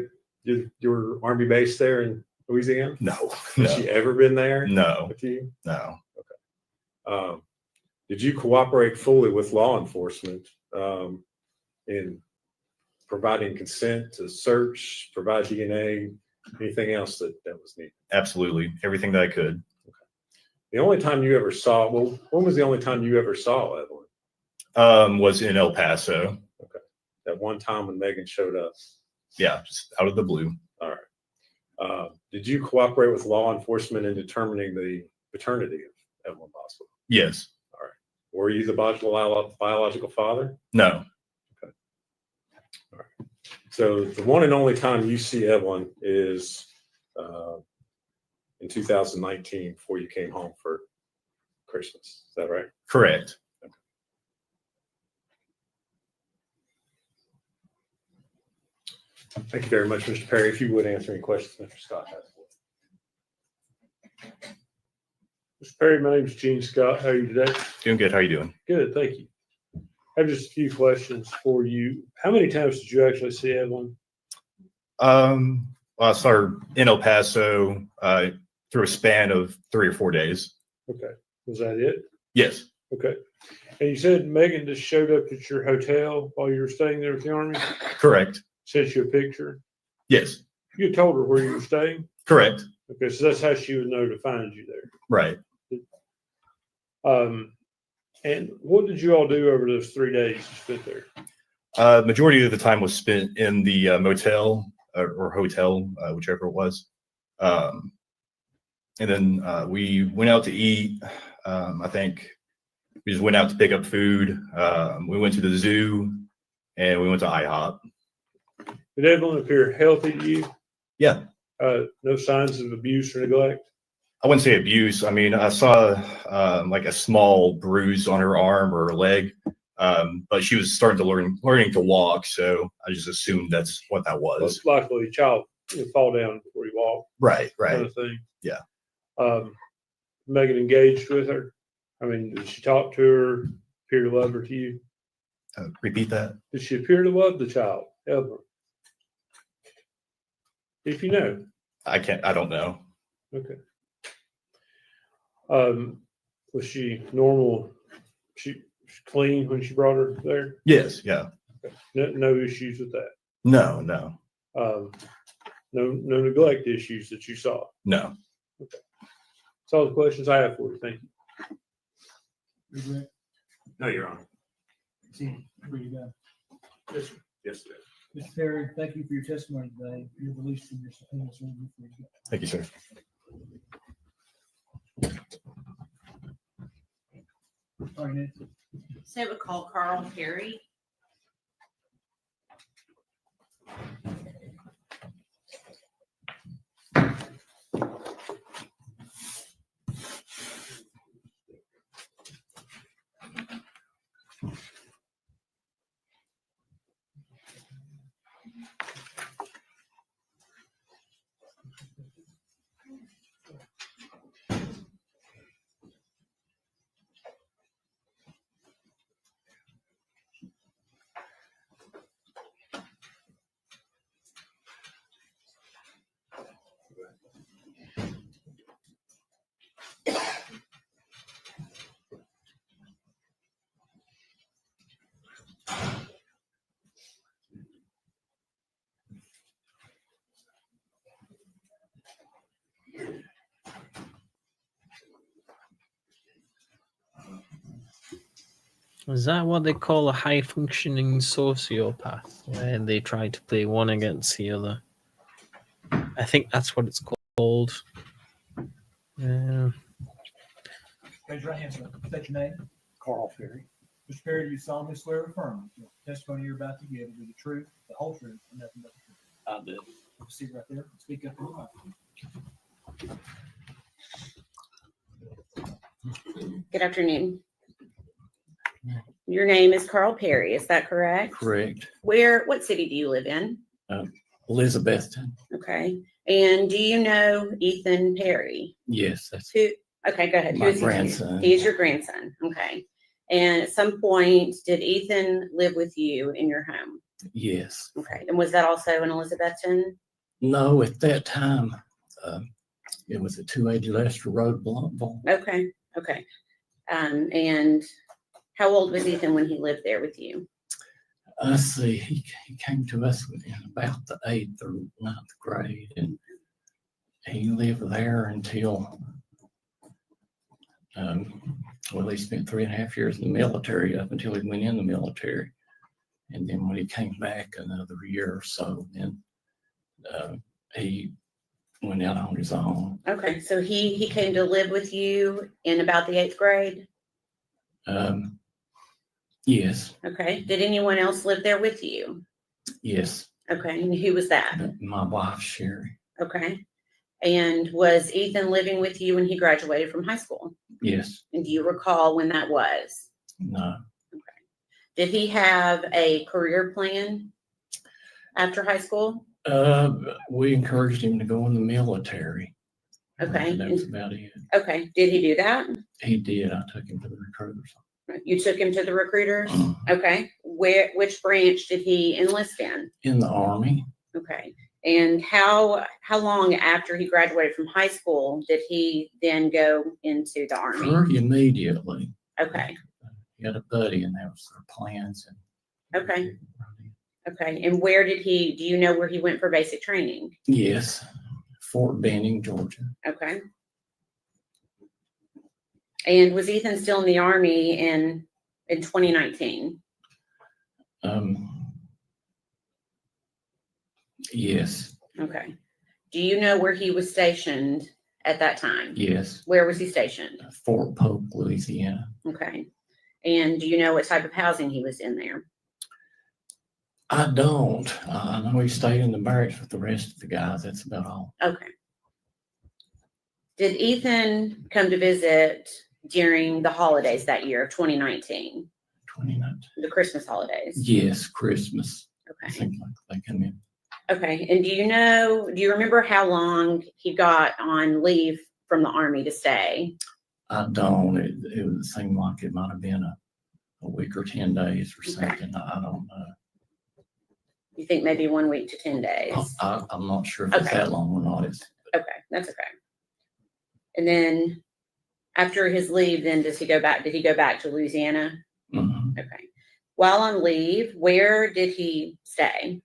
your Army base there in Louisiana? No. Has she ever been there? No. With you? No. Okay. Did you cooperate fully with law enforcement in providing consent to search, provide DNA, anything else that was needed? Absolutely. Everything that I could. Okay. The only time you ever saw, when was the only time you ever saw Evelyn? Was in El Paso. Okay. That one time when Megan showed up? Yeah, just out of the blue. All right. Did you cooperate with law enforcement in determining the paternity of Evelyn Boswell? Yes. All right. Were you the biological father? No. Okay. All right. So the one and only time you see Evelyn is in 2019 before you came home for Christmas. Is that right? Correct. Okay. Thank you very much, Mr. Perry. If you would answer any questions Mr. Scott has. Mr. Perry, my name is Gene Scott. How are you today? Doing good. How are you doing? Good, thank you. I have just a few questions for you. How many times did you actually see Evelyn? Well, I saw in El Paso through a span of 3 or 4 days. Okay. Was that it? Yes. Okay. And you said Megan just showed up at your hotel while you were staying there with the Army? Correct. Sent you a picture? Yes. You told her where you were staying? Correct. Okay, so that's how she would know to find you there. Right. And what did you all do over those 3 days you spent there? Majority of the time was spent in the motel or hotel, whichever it was. And then we went out to eat. I think we just went out to pick up food. We went to the zoo and we went to IHOP. Did Evelyn appear healthy to you? Yeah. No signs of abuse or neglect? I wouldn't say abuse. I mean, I saw like a small bruise on her arm or her leg, but she was starting to learning to walk. So I just assumed that's what that was. Most likely a child would fall down before you walk. Right. Kind of thing. Yeah. Megan engaged with her. I mean, did she talk to her, appear to love her to you? Repeat that. Did she appear to love the child, Evelyn? If you know. I don't know. Okay. Was she normal? She clean when she brought her there? Yes. Yeah. Okay. No issues with that? No. No neglect issues that you saw? No. Okay. That's all the questions I have for you. Thank you. No, Your Honor. Where you go? Yes, sir. Yes, sir. Mr. Perry, thank you for your testimony today. You're released from your subpoena. So before you go. Thank you, sir. All right, Nancy. So we call Carl Perry. Is that what they call a high functioning sociopath, where they try to play one against the other? I think that's what it's called. Yeah. Raise your hand, sir. State your name. Carl Perry. Mr. Perry, do you solemnly swear or affirm that the testimony you're about to give will be the truth, the whole truth, and nothing but the truth? I do. Sit right there. Speak up in the mic. Good afternoon. Your name is Carl Perry, is that correct? Correct. What city do you live in? Elizabethton. Okay. And do you know Ethan Perry? Yes, that's Who? Okay, go ahead. my Who is he? grandson. He is your grandson. Okay. And at some point, did Ethan live with you in your home? Yes. Okay. And was that also in Elizabethton? No, at that time, it was at 280 Lester Road, Blumpville. Okay. Okay. And how old was Ethan when he lived there with you? Let's see, he came to us in about the 8th or 9th grade, and he lived there until, he spent 3.5 years in the military up until he went in the military. And then when he came back another year or so, then he went out on his own. Okay, so he came to live with you in about the 8th grade? Yes. Okay. Did anyone else live there with you? Yes. Okay. And who was that? My wife, Sherry. Okay. And was Ethan living with you when he graduated from high school? Yes. And do you recall when that was? No. Okay. Did he have a career plan after high school? We encouraged him to go in the military. Okay. That was about it. Okay. Did he do that? He did. I took him to the recruiters. You took him to the recruiters? Mhm. Okay. Which branch did he enlist in? In the Army. Okay. And how long after he graduated from high school did he then go into the Army? Pretty immediately. Okay. He had a buddy, and that was their plans. And Okay. Okay. And where did he, do you know where he went for basic training? yes, Fort Benning, Georgia. Okay. And was Ethan still in the Army in 2019? Yes, Okay. Do you know where he was stationed at that time? yes, Where was he stationed? Fort Polk, Louisiana. Okay. And do you know what type of housing he was in there? I don't. I know he stayed in the barracks with the rest of the guys. That's about all. Okay. Did Ethan come to visit during the holidays that year of 2019? 29. The Christmas holidays? Yes, Christmas. Okay. I think like they come in. Okay. And do you remember how long he got on leave from the Army to stay? I don't. It would seem like it might have been a week or 10 days or something. I don't know. You think maybe 1 week to 10 days? I'm not sure if it's Okay. that long or not. Okay, that's okay. And then after his leave, then did he go back to Louisiana? Mhm. Okay. While on leave, where did he stay?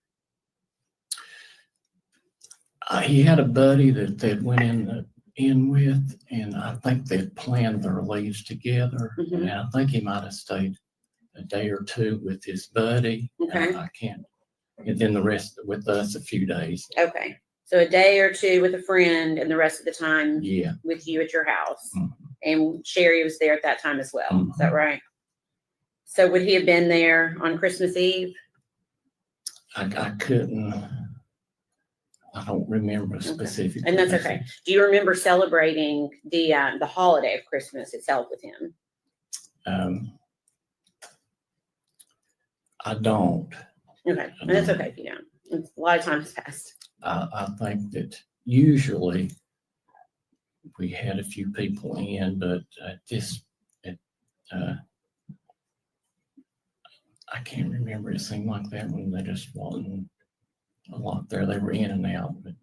He had a buddy that they went in with, and I think they planned their leaves together. Mhm. And I think he might have stayed a day or two with his buddy. Okay. I can't. And then the rest with us a few days. Okay. So a day or two with a friend and the rest of the time Yeah. with you at your house. Mhm. And Sherry was there at that time as well. Is that Mhm. right? So would he have been there on Christmas Eve? I couldn't. I don't remember Okay. specifically. And that's okay. Do you remember celebrating the holiday of Christmas itself with him? I don't. Okay. And that's okay if you don't. It's, a lot of time has passed. I think that usually we had a few people in, but I can't remember. It seemed like that when they just wasn't a lot there. They were in and out. But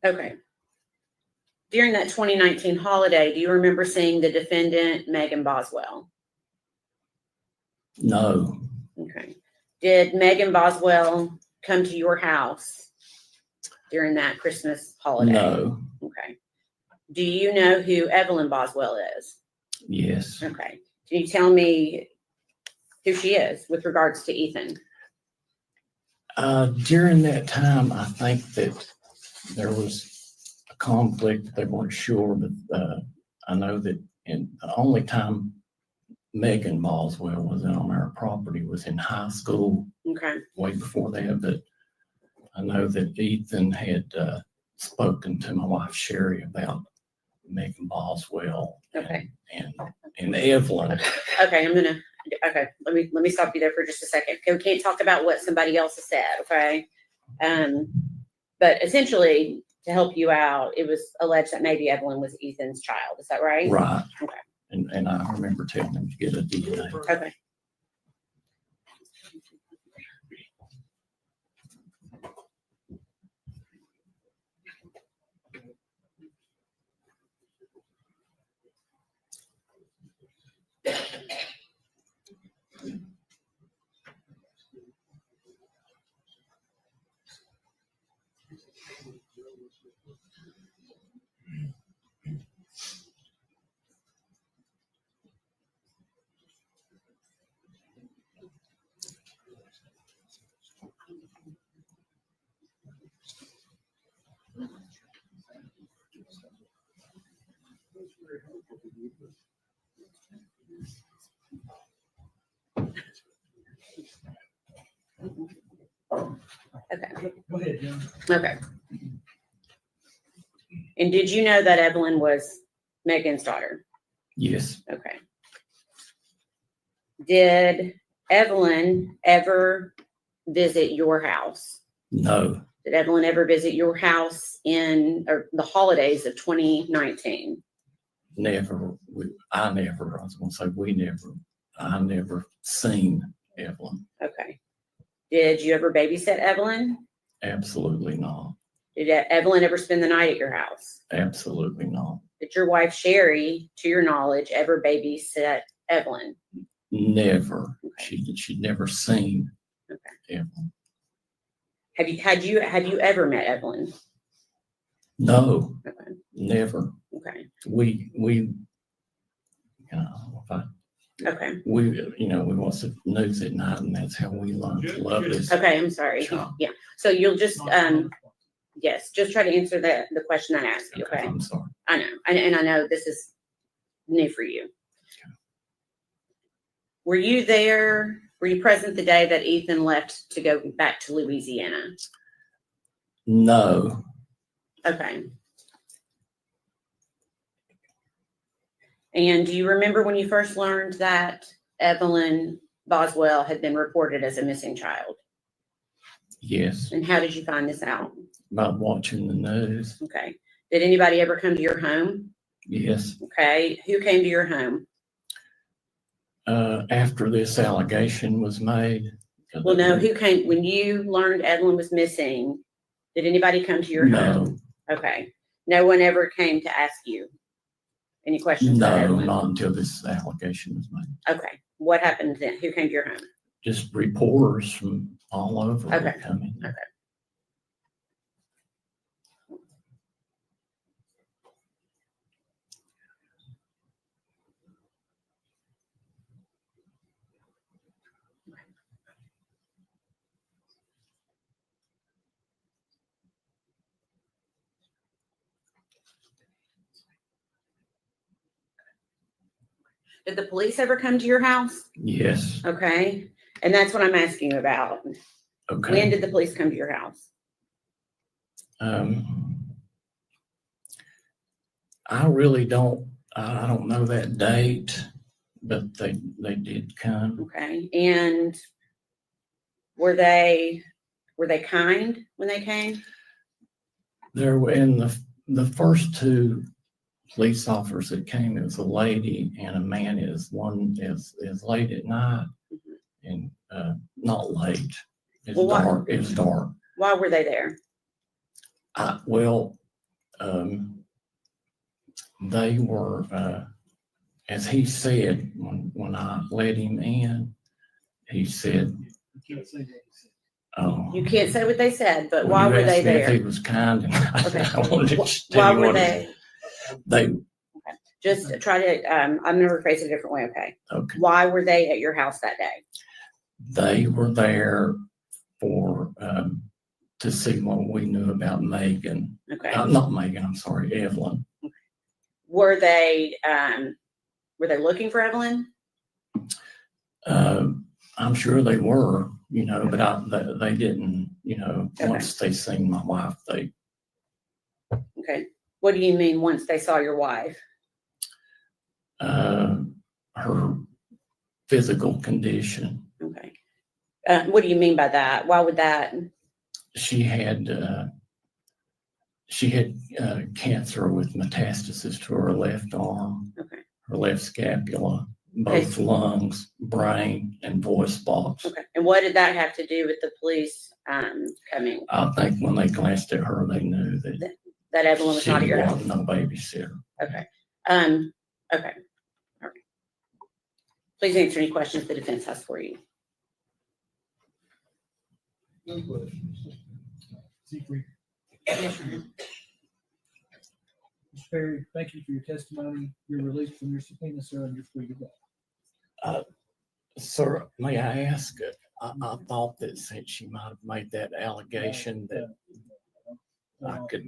Okay. During that 2019 holiday, do you remember seeing the defendant, Megan Boswell? no, Okay. Did Megan Boswell come to your house during that Christmas holiday? no, Okay. Do you know who Evelyn Boswell is? yes. Okay. Can you tell me who she is with regards to Ethan? During that time, I think that there was a conflict. They weren't sure, but I know that the only time Megan Boswell was on our property was in high school, Okay. way before that. But I know that Ethan had spoken to my wife Sherry about Megan Boswell Okay. and Evelyn. Okay. Okay. Let me stop you there for just a second. Okay, we can't talk about what somebody else has said. Okay. But essentially, to help you out, it was alleged that maybe Evelyn was Ethan's child. Is that right? Right. Okay. And I remember telling him to get a DNA. Okay. Okay. Go ahead, Jim. Okay. And did you know that Evelyn was Megan's daughter? Yes. Okay. Did Evelyn ever visit your house? No, Did Evelyn ever visit your house in the holidays of 2019? never. I was going to say we never. I never seen Evelyn. Okay. Did you ever babysit Evelyn? Absolutely not. Did Evelyn ever spend the night at your house? Absolutely not. Did your wife Sherry, to your knowledge, ever babysit Evelyn? Never. She'd never seen Evelyn. Have you ever met Evelyn? No, Okay. never. Okay. We Okay. we watch the news at night, and that's how we learn to love this. Okay, I'm sorry. child. Yeah. So you'll just yes, just try to answer the question I asked you. Okay. I'm sorry. I know, and I know this is new for you. Were you there? Were you present the day that Ethan left to go back to Louisiana? No. Okay. And do you remember when you first learned that Evelyn Boswell had been reported as a missing child? Yes. And how did you find this out? By watching the news. Okay. Did anybody ever come to your home? Yes. Okay. Who came to your home? After this allegation was made. Well, no, who came when you learned Evelyn was missing? Did anybody come to your home? Okay. No one ever came to ask you any questions about No, Evelyn? not until this allegation was made. Okay. What happened then? Who came to your home? Just reporters from all over would Okay. come in. Okay. Did the police ever come to your house? Yes. Okay. And that's what I'm asking you about. Okay. When did the police come to your house? I really don't. I don't know that date, but they did come. Okay. And were they kind when they came? There were in the first two police officers that came. It was a lady and a man. One is late at night and not late. It's dark. It was dark. Why were they there? They were, as he said when I let him in, he said, "Oh, You can't say what they said, but why were they If he there? was kind, and Okay. I wanted to Why tell you were what they? they Just try to. I'm going to rephrase it a different way. Okay. Okay. Why were they at your house that day? They were there for to see what we knew about Megan. Okay. Not Megan. I'm sorry, Evelyn. Were they looking for Evelyn? I'm sure they were, but they didn't, Okay. once they seen my wife, they, Okay. What do you mean once they saw your wife? her physical condition. Okay. What do you mean by that? Why would that? She had cancer with metastasis to her left arm, Okay. her left scapula, both lungs, brain, and voice box. Okay. And what did that have to do with the police coming? I think when they glanced at her, they knew That Evelyn was she not at your house? wasn't no babysitter. Okay. Okay. All right. Please answer any questions the defense has for you. No questions. Secret. Mr. Perry, thank you for your testimony. You're released from your subpoena, sir, and you're free to go. Sir, may I ask? I thought that since she might have made that allegation that I could.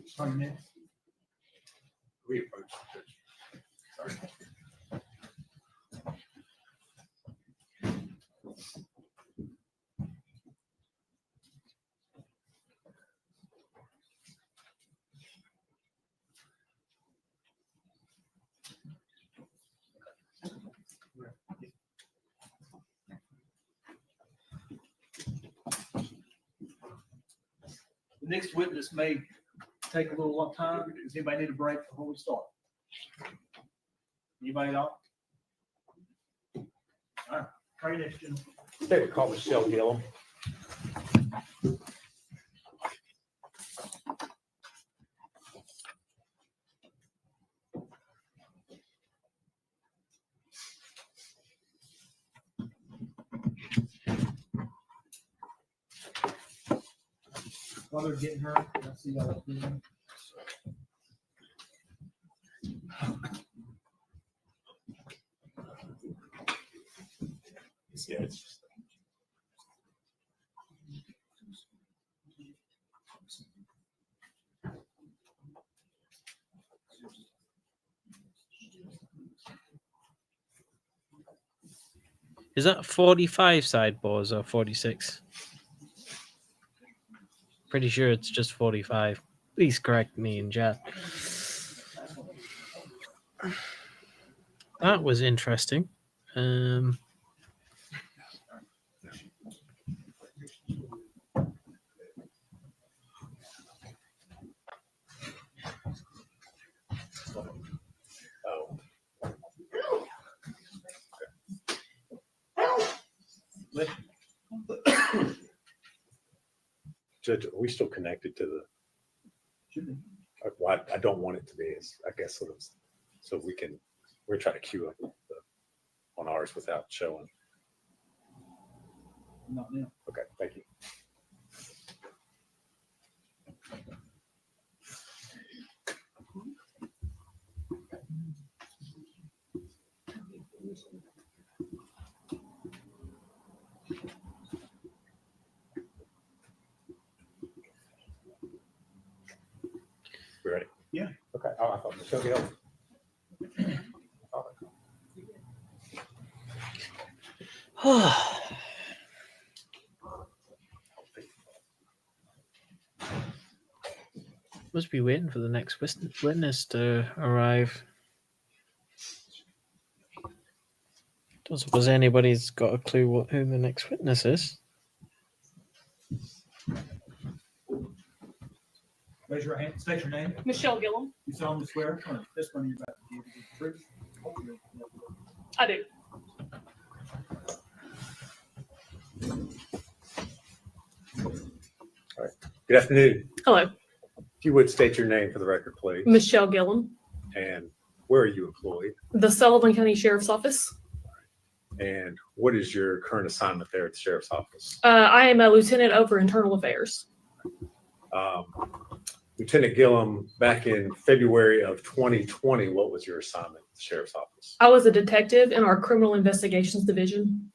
Sorry, man. Reapproach. Sorry. The next witness may take a little long time. Does anybody need a break before we start? Anybody else? All right, try your next gentleman. They would call Michelle Gillum. While they're getting her, let's see y'all doing. Yeah, it's just. Is that 45 sideboards or 46? Pretty sure it's just 45. Please correct me in chat. That was interesting. Judge, are we still connected to the? Well, I don't want it to be. I guess sort of, so we're trying to queue up on ours without showing. Not now. Okay, thank you. We ready? Yeah. Okay. Oh, I thought Michelle Gillum. Must be waiting for the next witness to arrive. Don't suppose anybody's got a clue who the next witness is. Raise your hand. State your name. Michelle Gillum. You solemnly swear on this one you're about to give the truth. I do. All right. Good afternoon. Hello. If you would state your name for the record, please. Michelle Gillum. And where are you employed? The Sullivan County Sheriff's Office. And what is your current assignment there at the Sheriff's Office? I am a lieutenant over internal affairs. Lieutenant Gillum, back in February of 2020, what was your assignment at the Sheriff's Office? I was a detective in our criminal investigations division.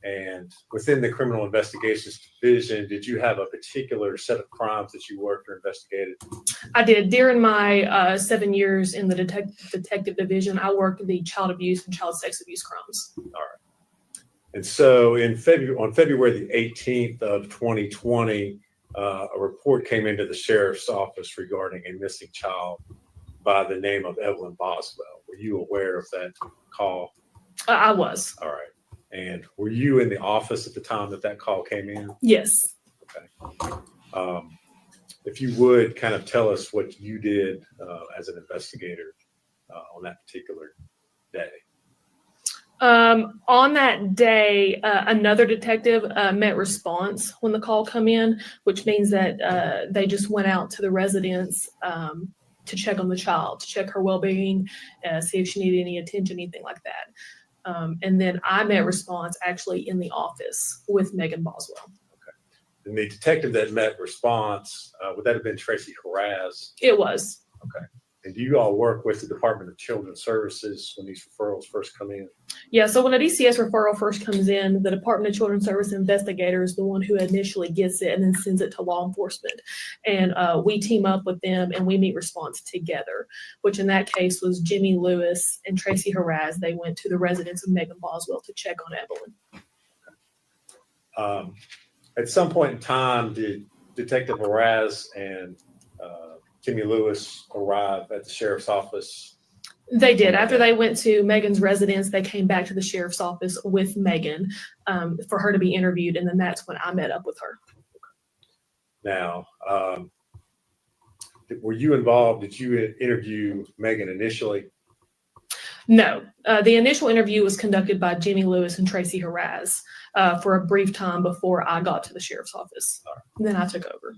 And within the criminal investigations division, did you have a particular set of crimes that you worked or investigated? I did. During my 7 years in the detective division, I worked the child abuse and child sex abuse crimes. All right. And so on February the 18th of 2020, a report came into the Sheriff's Office regarding a missing child by the name of Evelyn Boswell. Were you aware of that call? I was. All right. And were you in the office at the time that call came in? Yes. Okay. If you would kind of tell us what you did as an investigator on that particular day. On that day, another detective met response when the call come in, which means that they just went out to the residence to check on the child, to check her well-being, see if she needed any attention, anything like that. And then I met response actually in the office with Megan Boswell. Okay. And the detective that met response, would that have been Tracy Haraz? It was. Okay. And do you all work with the Department of Children's Services when these referrals first come in? Yeah, so when a DCS referral first comes in, the Department of Children's Service investigator is the one who initially gets it and then sends it to law enforcement. And we team up with them and we meet response together, which in that case was Jimmy Lewis and Tracy Haraz. They went to the residence of Megan Boswell to check on Evelyn. At some point in time, did Detective Haraz and Jimmy Lewis arrive at the Sheriff's Office? They did. After they went to Megan's residence, they came back to the Sheriff's Office with Megan for her to be interviewed. And then that's when I met up with her. Now, were you involved? Did you interview Megan initially? No, the initial interview was conducted by Jimmy Lewis and Tracy Haraz for a brief time before I got to the sheriff's office. And then I took over.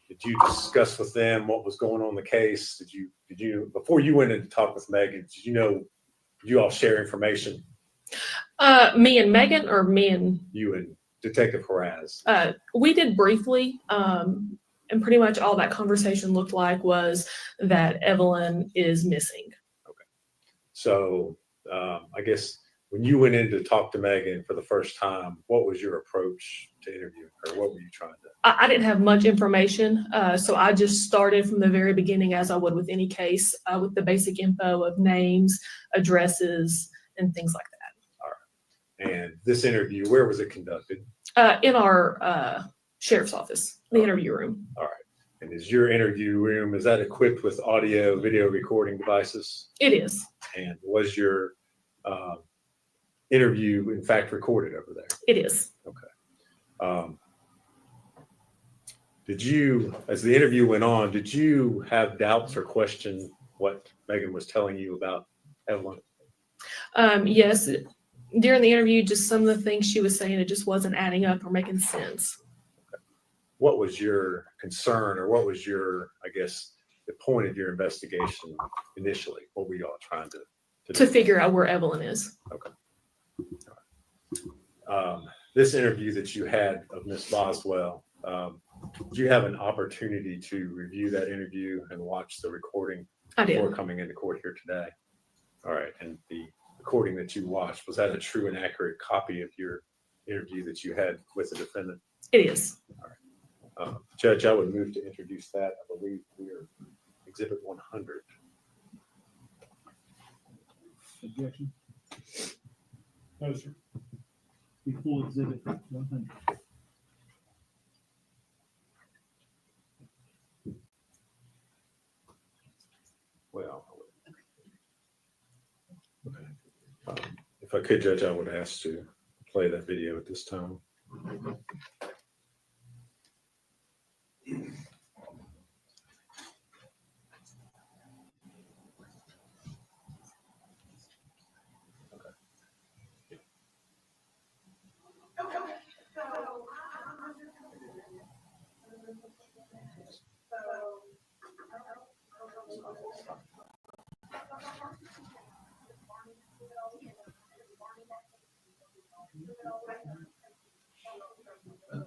Did you discuss with them what was going on in the case? Did you before you went in to talk with Megan? Did you all share information? Me and Megan, or me and you and Detective Haraz? We did briefly, and pretty much all that conversation looked like was that Evelyn is missing. So I guess when you went in to talk to Megan for the first time, what was your approach to interviewing her? What were you trying to? I didn't have much information, so I just started from the very beginning, as I would with any case, with the basic info of names, addresses, and things like that. All right. And this interview, where was it conducted? In our sheriff's office, the interview room. All right. And is your interview room, is that equipped with audio, video recording devices? It is. And was your interview, in fact, recorded over there? It is. Okay. Did you, as the interview went on, did you have doubts or question what Megan was telling you about Evelyn? Yes. During the interview, just some of the things she was saying, it just wasn't adding up or making sense. What was your concern, or what was your, I guess, the point of your investigation initially? What were you all trying to do? Figure out where Evelyn is. Okay. This interview that you had of Miss Boswell, did you have an opportunity to review that interview and watch the recording before coming into court here today? All right. And the recording that you watched, was that a true and accurate copy of your interview that you had with the defendant? It is. All right. Judge, I would move to introduce that. I believe we are Exhibit 100. Objection? No, sir. We pull Exhibit 100. Well, if I could, Judge, I would ask to play that video at this time.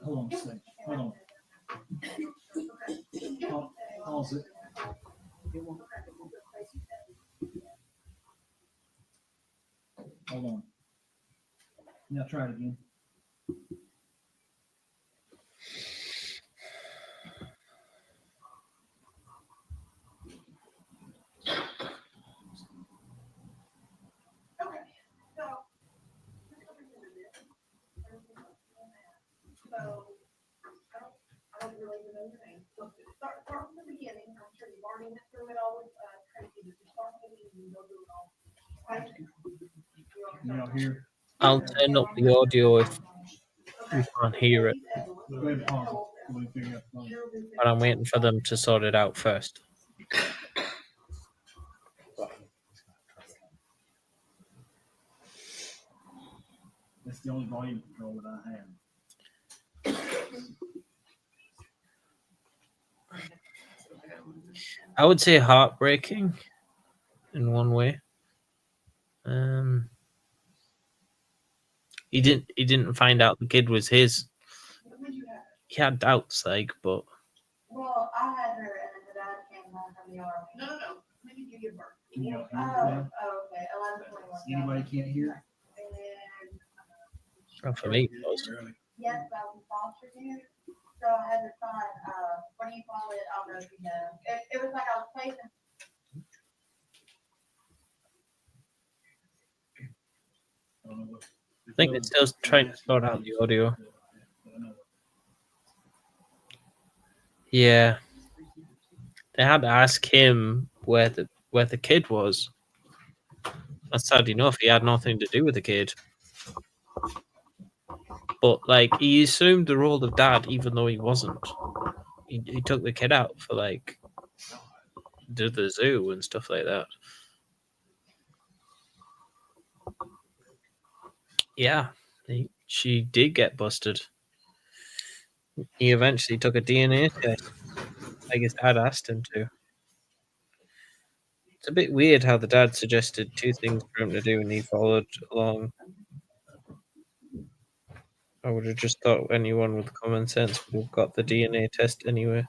Hold on a second. Hold on. Pause it. Hold on. Now try it again. Now here. I'll turn up the audio if you can't hear it. Go ahead and pause it. We'll figure out the phone. But I'm waiting for them to sort it out first. That's the only volume control that I have. I would say heartbreaking in one way. He didn't find out the kid was his. He had doubts, like, but Well, I had her and then the dad came home from the army. No. When did you give birth? Can you hear it Oh, now? okay. 11:21. Anybody can't hear? And then, not for me. It was. yes, I was foster care. So I had to sign, what do you call it? I don't know if you know. It was like I was placing. I think they're still trying to sort out the audio. Yeah, they had to ask him where the kid was. That's sad enough. He had nothing to do with the kid. But like he assumed the role of dad, even though he wasn't. He took the kid out for like the zoo and stuff like that. Yeah, she did get busted. He eventually took a DNA test, like his dad asked him to. It's a bit weird how the dad suggested 2 things for him to do and he followed along. I would have just thought anyone with common sense would have got the DNA test anyway.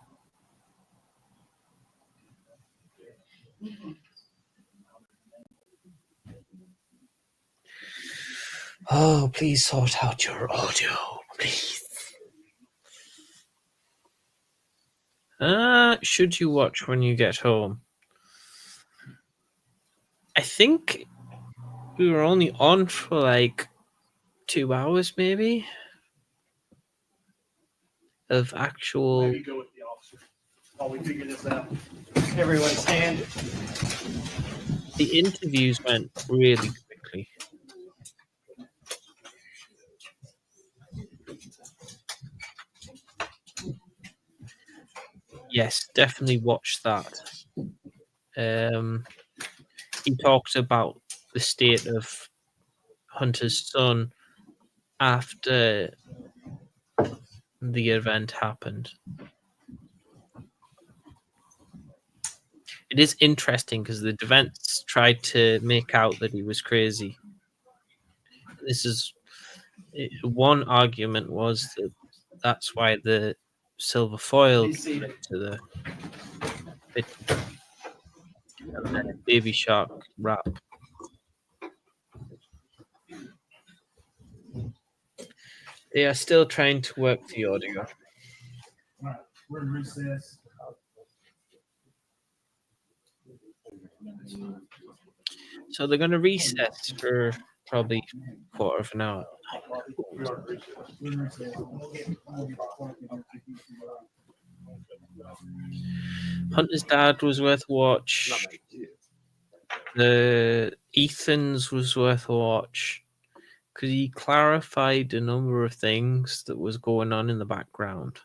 Oh, please sort out your audio, please. Should you watch when you get home? I think we were only on for like 2 hours, maybe, of actual. Maybe go with the officer while we figure this out. Everyone stand. The interviews went really quickly. Yes, definitely watch that. He talked about the state of Hunter's son after the event happened. It is interesting because the defense tried to make out that he was crazy. This is one argument was that that's why the silver foil came into the picture. And then Baby Shark rap. They are still trying to work the audio. All right, we're in recess. So they're going to recess for probably a quarter of an hour. Hunter's dad was worth a watch. The Ethan's was worth a watch because he clarified a number of things that was going on in the background.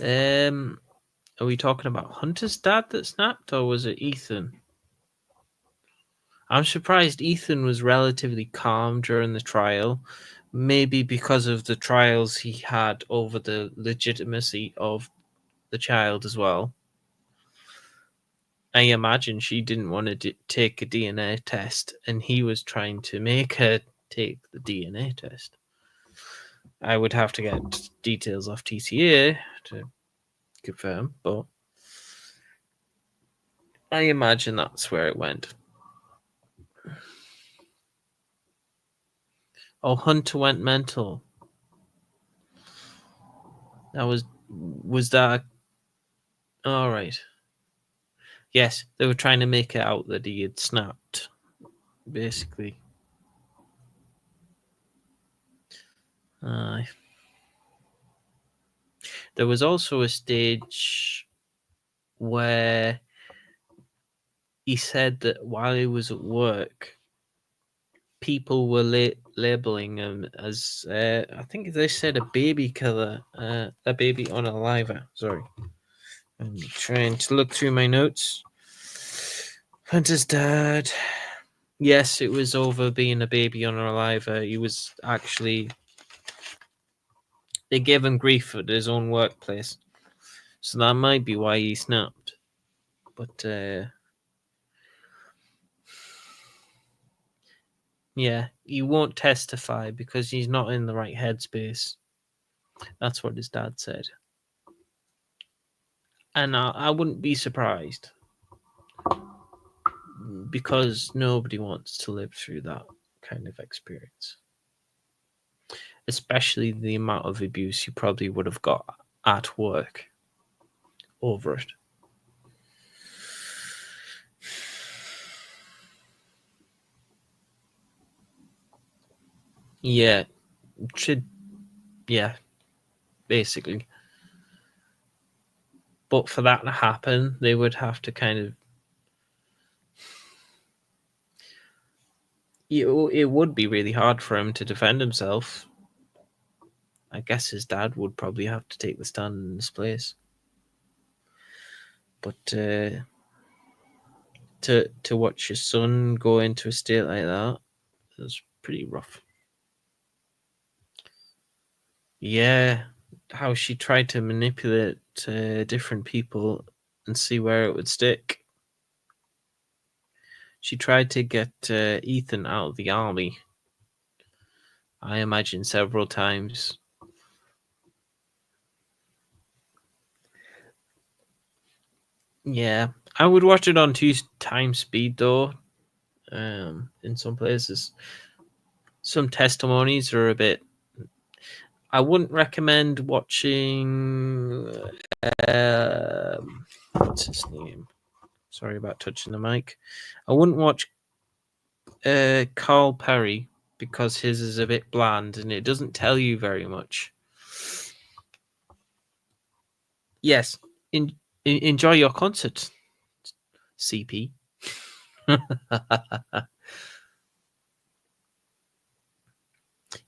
Are we talking about Hunter's dad that snapped, or was it Ethan? I'm surprised Ethan was relatively calm during the trial, maybe because of the trials he had over the legitimacy of the child as well. I imagine she didn't want to take a DNA test, and he was trying to make her take the DNA test. I would have to get details off TCA to confirm, but I imagine that's where it went. Oh, Hunter went mental. Was that all right? Yes, they were trying to make it out that he had snapped, basically. There was also a stage where he said that while he was at work, people were labeling him as, I think they said a baby killer, a baby unaliver. Sorry. I'm trying to look through my notes. Hunter's dad. Yes, it was over being a baby unaliver. He was actually... They gave him grief at his own workplace. So that might be why he snapped. But, yeah, he won't testify because he's not in the right headspace. That's what his dad said. And I wouldn't be surprised. Because nobody wants to live through that kind of experience. Especially the amount of abuse you probably would have got at work over it. Yeah, basically. But for that to happen, they would have to kind of it would be really hard for him to defend himself. I guess his dad would probably have to take the stand in his place. But to watch your son go into a state like that is pretty rough. Yeah, how she tried to manipulate different people and see where it would stick. She tried to get Ethan out of the army, I imagine, several times. Yeah, I would watch it on 2x speed though. In some places, some testimonies are a bit. I wouldn't recommend watching. What's his name? Sorry about touching the mic. I wouldn't watch Carl Perry because his is a bit bland and it doesn't tell you very much. Yes, enjoy your concert, CP.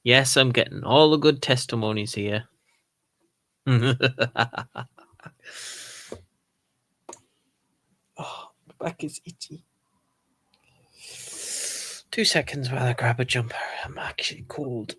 Yes, I'm getting all the good testimonies here. Oh, my back is itchy. 2 seconds while I grab a jumper. I'm actually cold.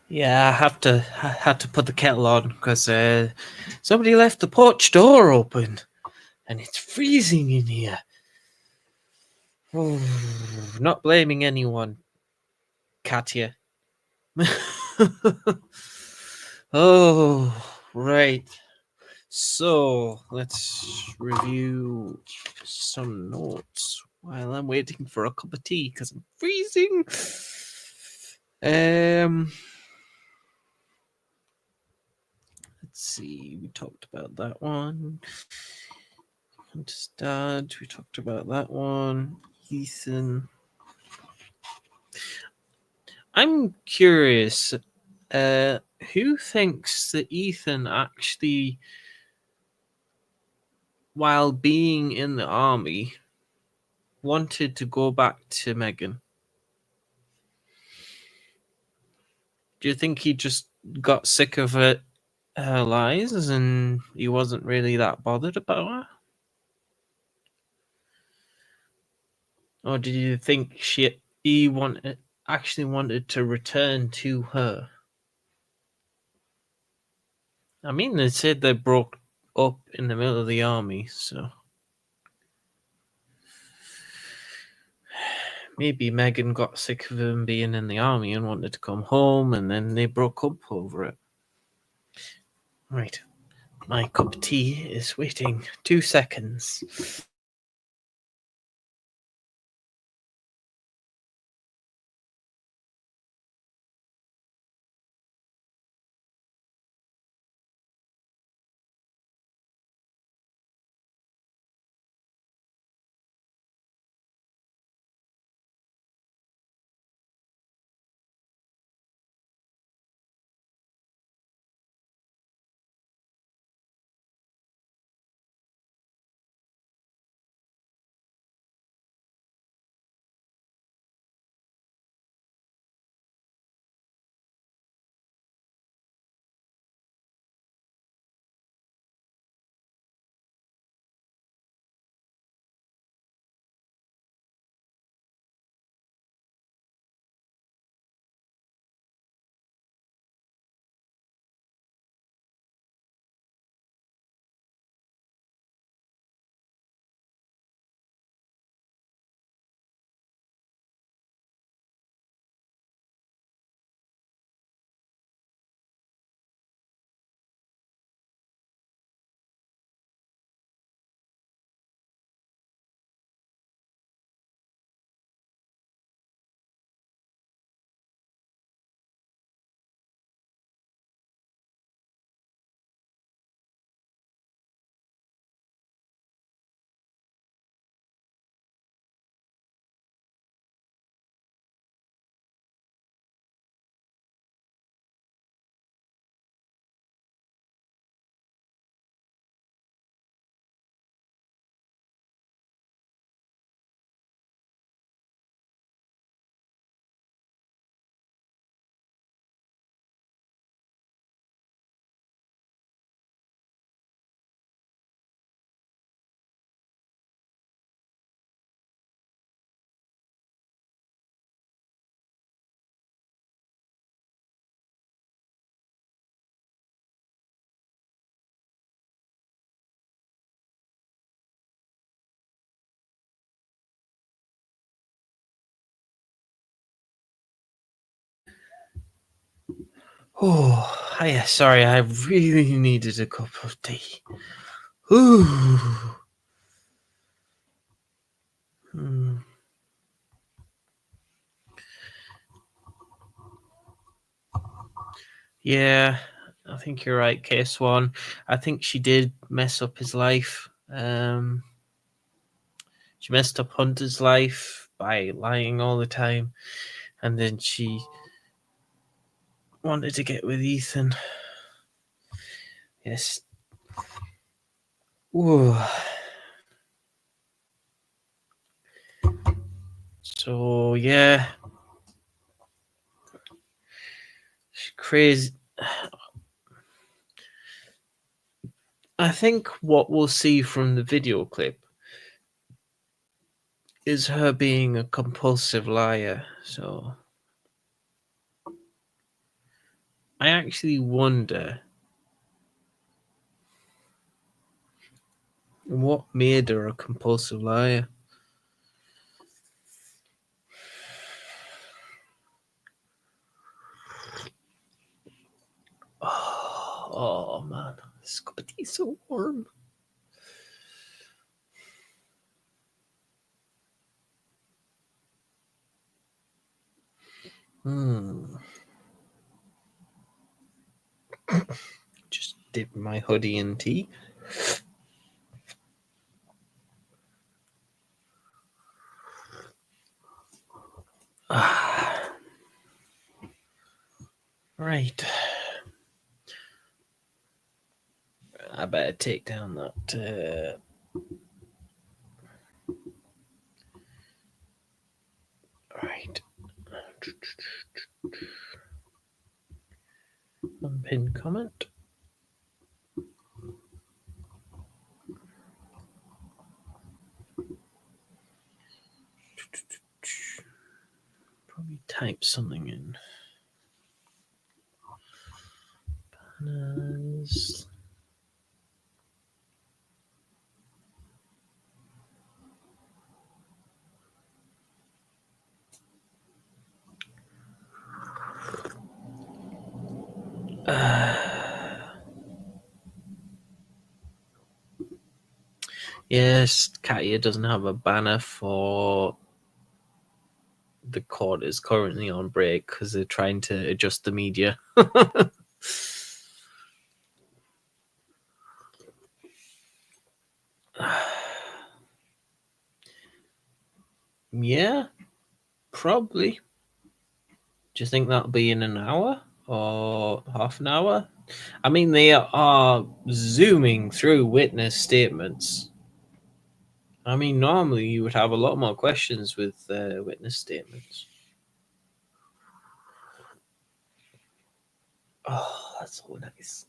Yeah, I had to put the kettle on because somebody left the porch door open, and it's freezing in here. Oh, not blaming anyone, Katya. Oh, right. So let's review some notes while I'm waiting for a cup of tea because I'm freezing. Let's see. We talked about that one. Dad. We talked about that one. Ethan. I'm curious. Who thinks that Ethan actually, while being in the army, wanted to go back to Megan? Do you think he just got sick of her lies and he wasn't really that bothered about her? Or did you think he actually wanted to return to her? I mean, they said they broke up in the middle of the army, so maybe Megan got sick of him being in the army and wanted to come home, and then they broke up over it. Right. My cup of tea is waiting 2 seconds. Oh, yeah, sorry, I really needed a cup of tea. Ooh. Hmm. Yeah, I think you're right, Case One. I think she did mess up his life. She messed up Hunter's life by lying all the time, and then she wanted to get with Ethan. Yes. Ooh. So yeah, she's crazy. I think what we'll see from the video clip is her being a compulsive liar. So I actually wonder what made her a compulsive liar. Oh man, this cup of tea is so warm. Just dip my hoodie in tea. Right. I better take down that. Right. Pin comment. Probably type something in. Banners. Yes, Katia doesn't have a banner for the court is currently on break because they're trying to adjust the media. Yeah, probably. Do you think that'll be in an hour or half an hour? I mean, they are zooming through witness statements. I mean, normally you would have a lot more questions with witness statements. Oh, that's all nice.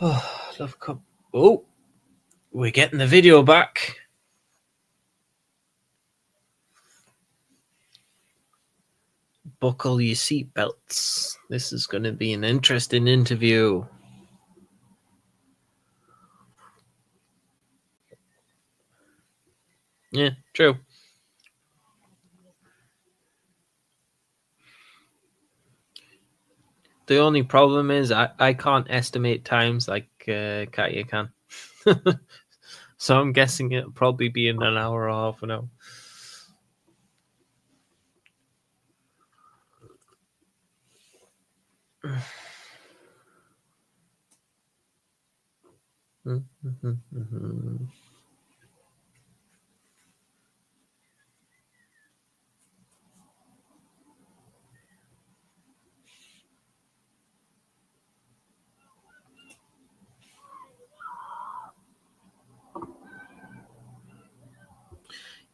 Oh, love cup. Oh, we're getting the video back. Buckle your seatbelts. This is going to be an interesting interview. Yeah, true. The only problem is I can't estimate times like Katya can. So I'm guessing it'll probably be in an hour or half an hour.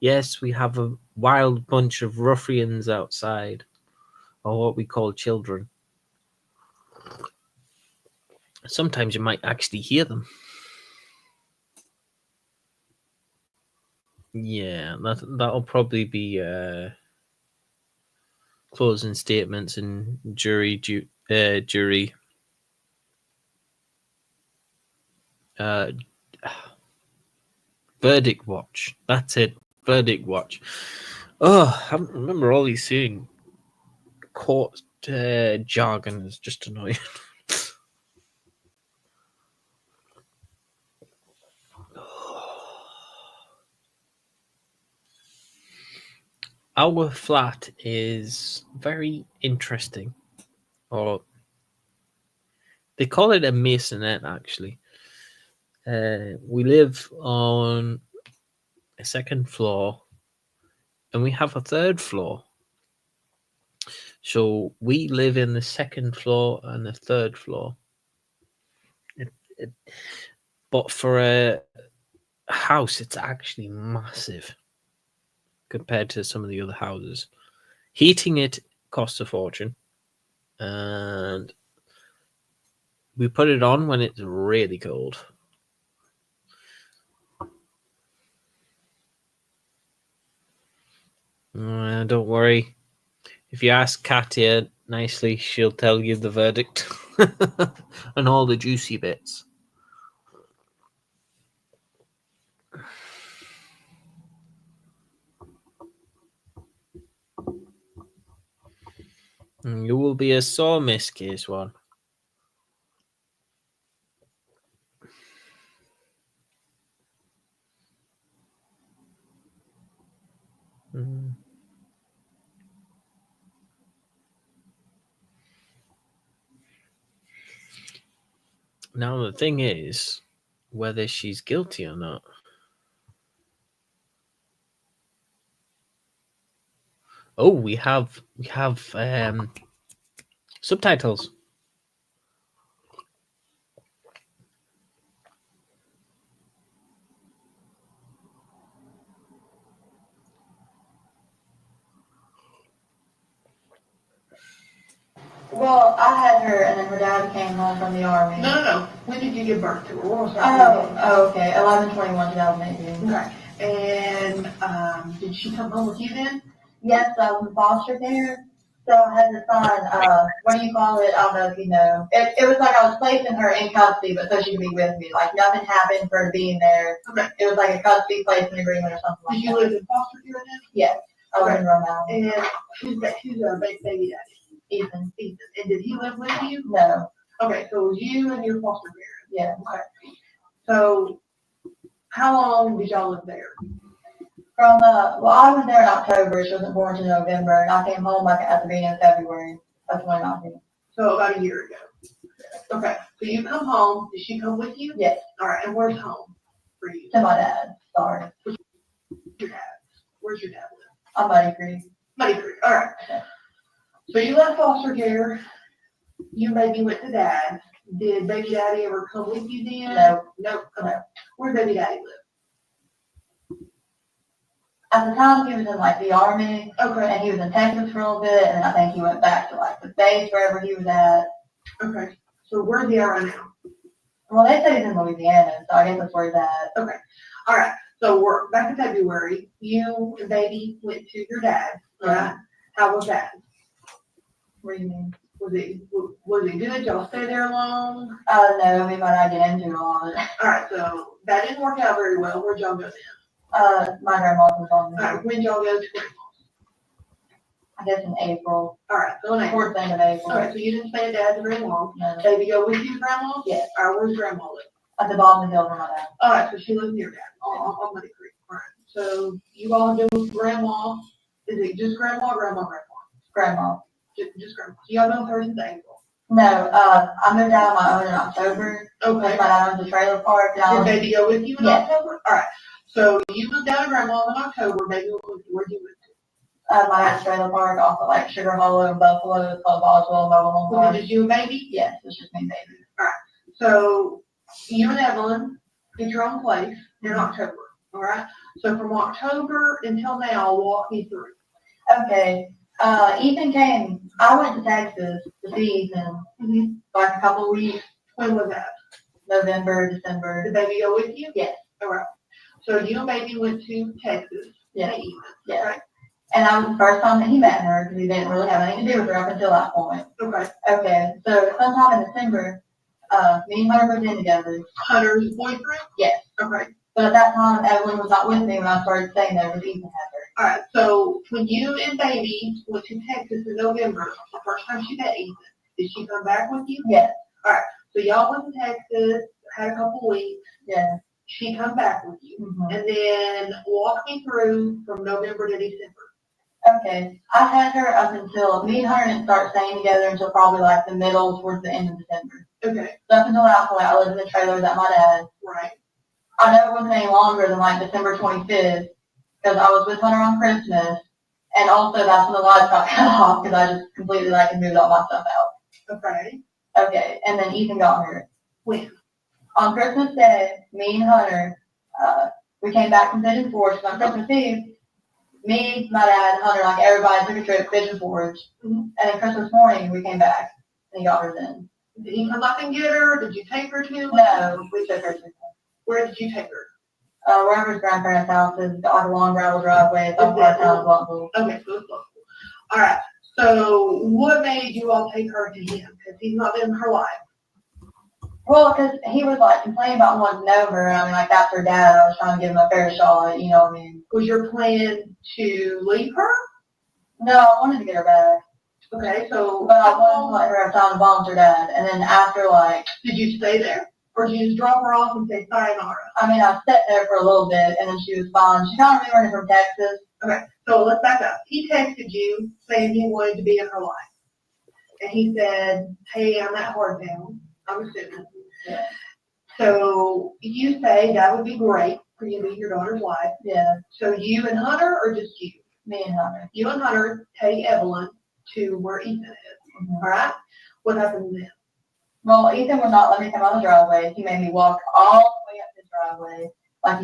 Yes, we have a wild bunch of ruffians outside, or what we call children. Sometimes you might actually hear them. Yeah, that'll probably be closing statements and jury verdict watch. That's it. Verdict watch. Oh, I remember always seeing court jargon is just annoying. Our flat is very interesting, or they call it a masonette actually. We live on a second floor and we have a third floor. So we live in the second floor and the third floor. But for a house, it's actually massive compared to some of the other houses. Heating it costs a fortune. And we put it on when it's really cold. Don't worry. If you ask Katya nicely, she'll tell you the verdict and all the juicy bits. You will be a sore miss, Case One. Now the thing is whether she's guilty or not. Oh, we have subtitles. Well, I had her, and then her dad came home from the army. No. When did you give birth to her? We'll start with Okay. 11/21/2018. Okay. And did she come home with you then? Yes, I was in foster care. So I had to sign, what do you call it? I don't know if you know. It was like I was placing her in custody, but so she could be with me. Like nothing happened for her being there. Okay. It was like a custody placement agreement or something like Did that. you live in foster care then? Yes. I was in Rhode Island. And who's our baby daddy? Ethan. Ethan. And did he live with you? No. Okay, so it was you and your foster parent. Yeah. Okay. So how long did y'all live there? From, well, I was there in October. She wasn't born until November, and I came home like at the beginning of February of 2019. So about a year ago. Okay, so you come home. Did she come with you? Yes. All right, and where's home for you? To my dad. Sorry. Your dad. Where's your dad live? I'm Muddy Creek. Muddy Creek. All right. So you left foster care. You maybe went to dad. Did baby daddy ever come with you then? No. No. Okay. Where did baby daddy live? At the time, he was in like the army. Okay. And he was in Texas for a little bit, and then I think he went back to like the base wherever he was at. Okay. So where's he at right now? Well, they say he's in Louisiana, so I guess that's where he's at. Okay. All right. So we're back in February. You and baby went to your dad, right? How was that? What do you mean? Was it good? Y'all stay there long? No, we might not get into it a lot. All right. So that didn't work out very well. Where'd y'all go then? My grandma was on All right. When y'all go to grandma's? I guess in April. All right. So in April. Fourth thing of April. All right. So you didn't stay at dad's very long. No. Baby go with you to grandma's? Yes. All right. Where's grandma live? At the bottom of the hill for my dad. All right. So she lives near dad on Muddy Creek. All right. So you all go with grandma. Is it just grandma or grandma? Grandma. Just grandma. So y'all been with her since April? No, I moved out on my own in October. Okay. My dad owns a trailer park. Did baby go with you in Yes. October? All right. So you moved down to grandma in October. Baby went with you. Where'd you move to? My dad's trailer park, also like Sugar Hollow and Buffalo. It's called Boswell, Mobile Home Was Park. it just you and baby? Yes, it's just me and baby. All right. So you and Evelyn get your own place in October. All right. So from October until now, walk me through. Okay. Ethan came. I went to Texas to see Ethan like a couple of weeks. When was that? November, December. Did baby go with you? Yes. All right. So you and baby went to Texas. Yes. To Ethan. Yes. Right. And that was the first time that he met her because he didn't really have anything to do with her up until that point. Okay. Okay. So sometime in December, me and Hunter moved in together. Hunter's boyfriend? Yes. Okay. But at that time, Evelyn was not with me when I started staying there because Ethan had her. All right. So when you and baby went to Texas in November, the first time she met Ethan, did she come back with you? Yes. All right. So y'all went to Texas, had a couple weeks. Yeah. She come back with you. And then walk me through from November to December. Okay. I had her up until me and Hunter didn't start staying together until probably like the middle towards the end of December. Okay. So up until that point, I lived in the trailer that my dad. Right. I know it wasn't any longer than like December 25th because I was with Hunter on Christmas, and also that's when the lights got cut off because I just completely like moved all my stuff out. Okay. Okay, and then Ethan got hurt. When? On Christmas Day, me and Hunter, we came back from Pigeon Forge on Christmas Eve. Me, my dad, Hunter, like everybody took a trip to Pigeon Forge, and then Christmas morning we came back and he got her then. Did he come up and get her? Did you take her to him? No, we took her to him. Where did you take her? Wherever his grandparents' house is, like a long gravel driveway, it's up part town of Bluntville. Okay, so it's local. All right. So what made you all take her to him? Because he's not in her life. Well, because he was like complaining about wanting to know her. I mean, like that's her dad. I was trying to give him a fair shot. You know what I mean? Was your plan to leave her? No, I wanted to get her back. Okay, so but I wanted to let her have time to bond with her dad. And then after, like, did you stay there? Or did you just drop her off and say sayonara? I mean, I sat there for a little bit, and then she was fine. She kind of remembered from Texas. Okay, so let's back up. He texted you saying he wanted to be in her life. And he said, hey, I'm at Hardtown. I'm assuming. Yeah. So you say that would be great for you to be your daughter's wife. Yeah. So you and Hunter, or just you? Me and Hunter. You and Hunter take Evelyn to where Ethan is. All right? What happened then? Well, Ethan would not let me come on the driveway. He made me walk all the way up his driveway. like,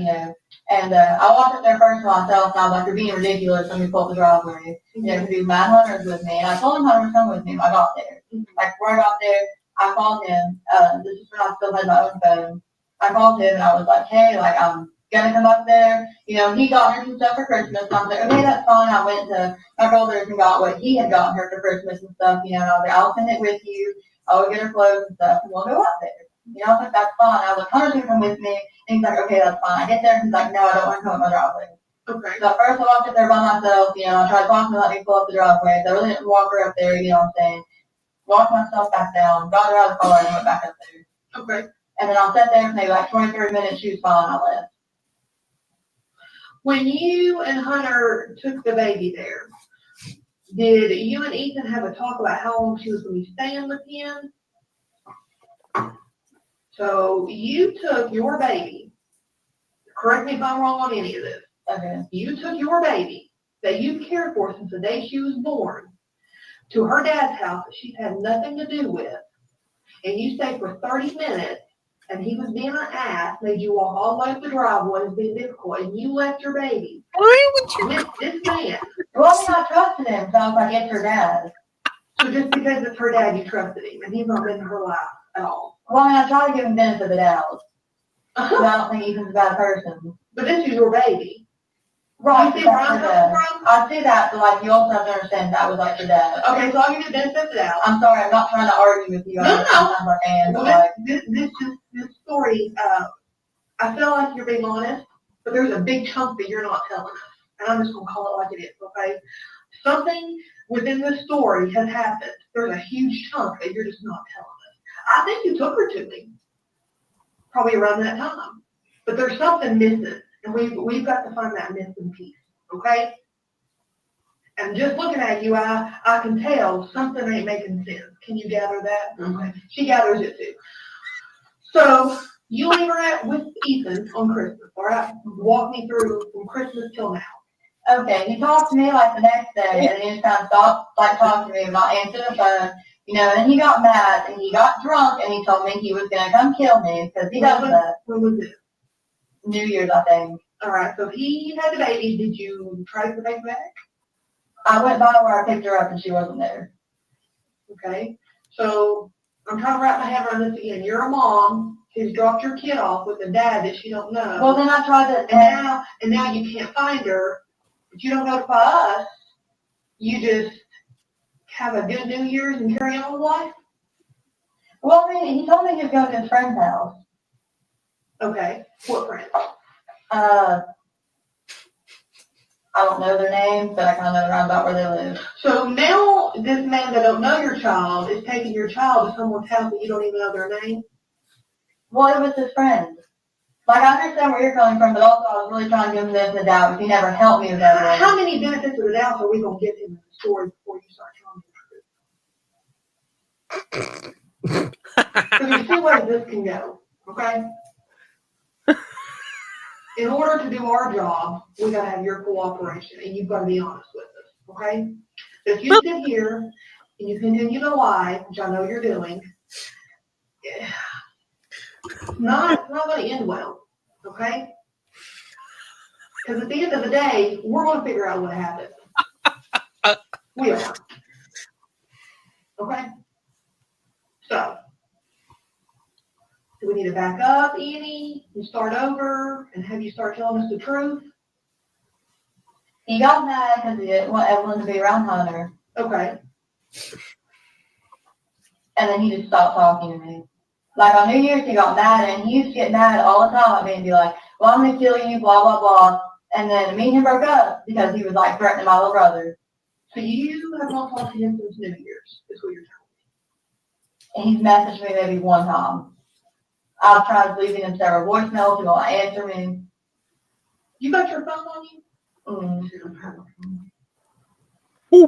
and I walked up there first myself, and I was like, you're being ridiculous, let me pull up the driveway. Because my Hunter's with me, and I told him Hunter was coming with me when I got there. Like, before I got there, I called him, this is when I still had my own phone. I called him, and I was like, hey, like, I'm gonna come up there. He got her some stuff for Christmas, and I was like, okay, that's fine. I went to my brother's and got what he had gotten her for Christmas and stuff, and I was like, I'll send it with you. I'll get her clothes and stuff, and we'll go up there. I was like, that's fine. I was like, Hunter's gonna come with me. And he's like, okay, that's fine. I get there, and he's like, no, I don't want to come up my driveway. Okay. So at first I walked up there by myself, I tried talking to let me pull up the driveway. So I really didn't walk her up there, what I'm saying. Walked myself back down, got her out of the car, and went back up there. Okay. And then I sat there for maybe like 20, 30 minutes. She was fine. I left. When you and Hunter took the baby there, did you and Ethan have a talk about how long she was going to be staying with him? So you took your baby, correct me if I'm wrong on any of this. Okay. You took your baby that you cared for since the day she was born to her dad's house that she's had nothing to do with, and you stayed for 30 minutes, and he was being an ass, made you walk all the way up the driveway, was being difficult, and you left your baby. Why would you? With this man. Well, I mean, I trusted him, so I was like, it's her dad. So just because it's her dad, you trusted him, and he's not been in her life at all. Well, I mean, I try to give him benefit of the doubt. I don't think Ethan's a bad person. But this is your baby. Right. You see where I'm coming from? I see that, but like, you also have to understand that was like your dad. Okay, so I'll give you the benefit of the doubt. I'm sorry, I'm not trying to argue with you. No. Sometimes I can, but Well, like, this story, I feel like you're being honest, but there's a big chunk that you're not telling us. And I'm just going to call it like it is, okay? Something within this story has happened. There's a huge chunk that you're just not telling us. I think you took her to me, probably around that time. But there's something missing, and we've got to find that missing piece, okay? And just looking at you, I can tell something ain't making sense. Can you gather that? Okay. She gathers it too. So you leave her at with Ethan on Christmas, all right? Walk me through from Christmas till now. okay, he talked to me like the next day, and then he just kind of stopped like talking to me about answering the phone, and then he got mad, and he got drunk, and he told me he was going to come kill me, because he does that. When was it? New Year's, I think. All right, so he had the baby. Did you try to get the baby back? I went by where I picked her up, and she wasn't there. Okay, so I'm trying to wrap my head around this again. You're a mom who's dropped your kid off with a dad that you don't know. Well, then I tried to, and now you can't find her, but you don't notify us. You just have a good New Year's and carry on with life? Well, I mean, he told me he was going to his friend's house. Okay, what friend? I don't know their name, but I kind of know around about where they live. So now this man that don't know your child is taking your child to someone's house that you don't even know their name? Well, it was his friend. Like, I understand where you're coming from, but also I was really trying to give him the benefit of the doubt, because he never helped me with that. How many benefits of the doubt are we going to give him in the story before you start telling the truth? Because there's two ways this can go, okay? In order to do our job, we got to have your cooperation, and you've got to be honest with us, okay? If you sit here and you continue to lie, which I know you're doing, it's not going to end well, okay? Because at the end of the day, we're going to figure out what happened. We are. Okay? So, do we need to back up, Annie, and start over, and have you start telling us the truth? He got mad because he didn't want Evelyn to be around Hunter. Okay. And then he just stopped talking to me. Like, on New Year's, he got mad, and he used to get mad all the time at me and be like, well, I'm going to kill you, blah, blah, blah. And then me and him broke up because he was, like, threatening my little brother. So you have not talked to him since New Year's, is what you're telling And he's messaged me maybe one time. I've tried leaving him several voicemails. He won't answer me. You got your phone on you?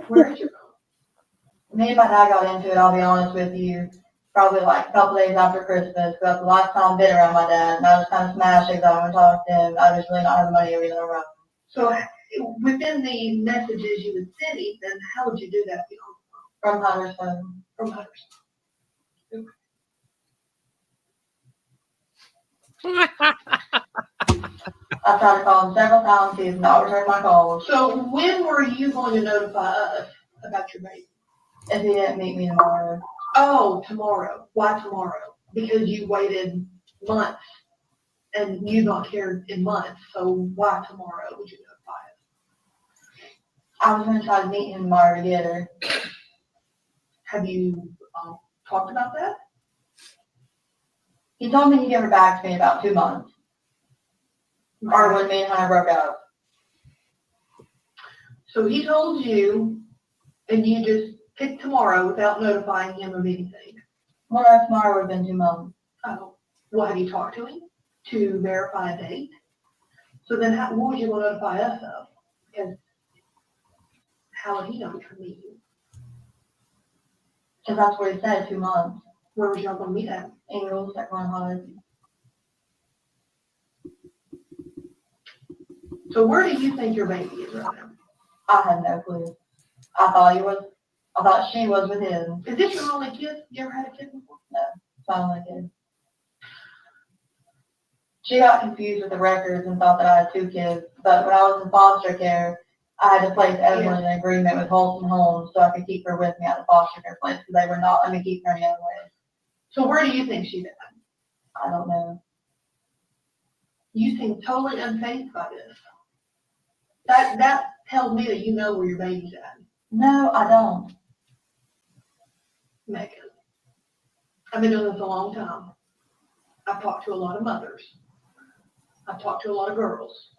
Where is your phone? Me and my dad got into it, I'll be honest with you, probably like a couple days after Christmas. That's the last time I've been around my dad, and I was kind of smashed because I want to talk to him. I just really not have the money or even around. So within the messages you would send Ethan, how would you do that? From Hunter's phone. From Hunter's phone. Okay. I tried to call him several times, he has not returned my calls. So when were you going to notify us about your baby? If he didn't meet me tomorrow. Oh, tomorrow. Why tomorrow? Because you waited months and you not cared in months. So why tomorrow would you notify us? I was gonna try to meet him tomorrow to get her. Have you talked about that? He told me he'd give her back to me in about 2 months. Or when me and Hunter broke up. So he told you, and you just picked tomorrow without notifying him of anything. Well, that tomorrow would have been 2 months. Oh, well, have you talked to him to verify a date? So then what would you want to notify us of? Because how would he know to meet you? Because that's what he said, 2 months. Where was y'all going to meet at? Angels at Glen Hollis. So where do you think your baby is right now? I have no clue. I thought she was with him. Is this your only kid? You ever had a kid before? No, it's my only kid. She got confused with the records and thought that I had 2 kids, but when I was in foster care, I had to place Evelyn in an agreement with Holton Homes so I could keep her with me at the foster care place because they were not letting me keep her any other way. So where do you think she's at? I don't know. You seem totally unfazed by this. That tells me that you know where your baby's at. No, I don't. Megan, I've been doing this a long time. I've talked to a lot of mothers. I've talked to a lot of girls.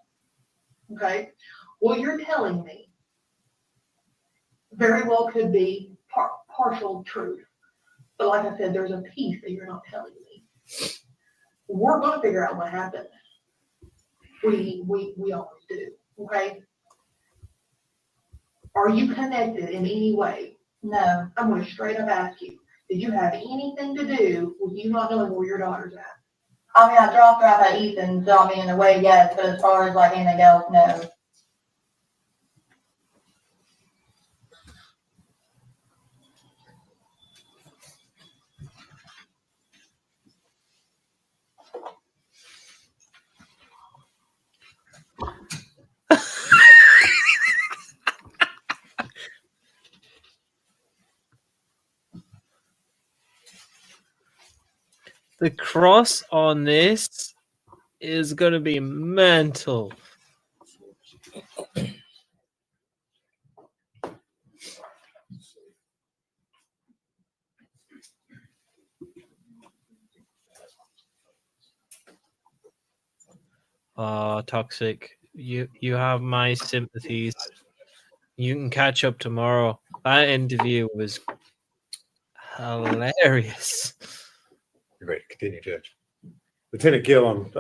Okay? What you're telling me very well could be partial truth. But like I said, there's a piece that you're not telling me. We're going to figure out what happened. We always do. Okay? Are you connected in any way? No. I'm going to straight up ask you, did you have anything to do with you not knowing where your daughter's at? I mean, I dropped her off at Ethan, so I mean, in a way, yes, but as far as like anything else, no. The cross on this is going to be mental. Oh, Toxic. You have my sympathies. You can catch up tomorrow. That interview was hilarious. You're ready to continue, Judge. Lieutenant Gillum,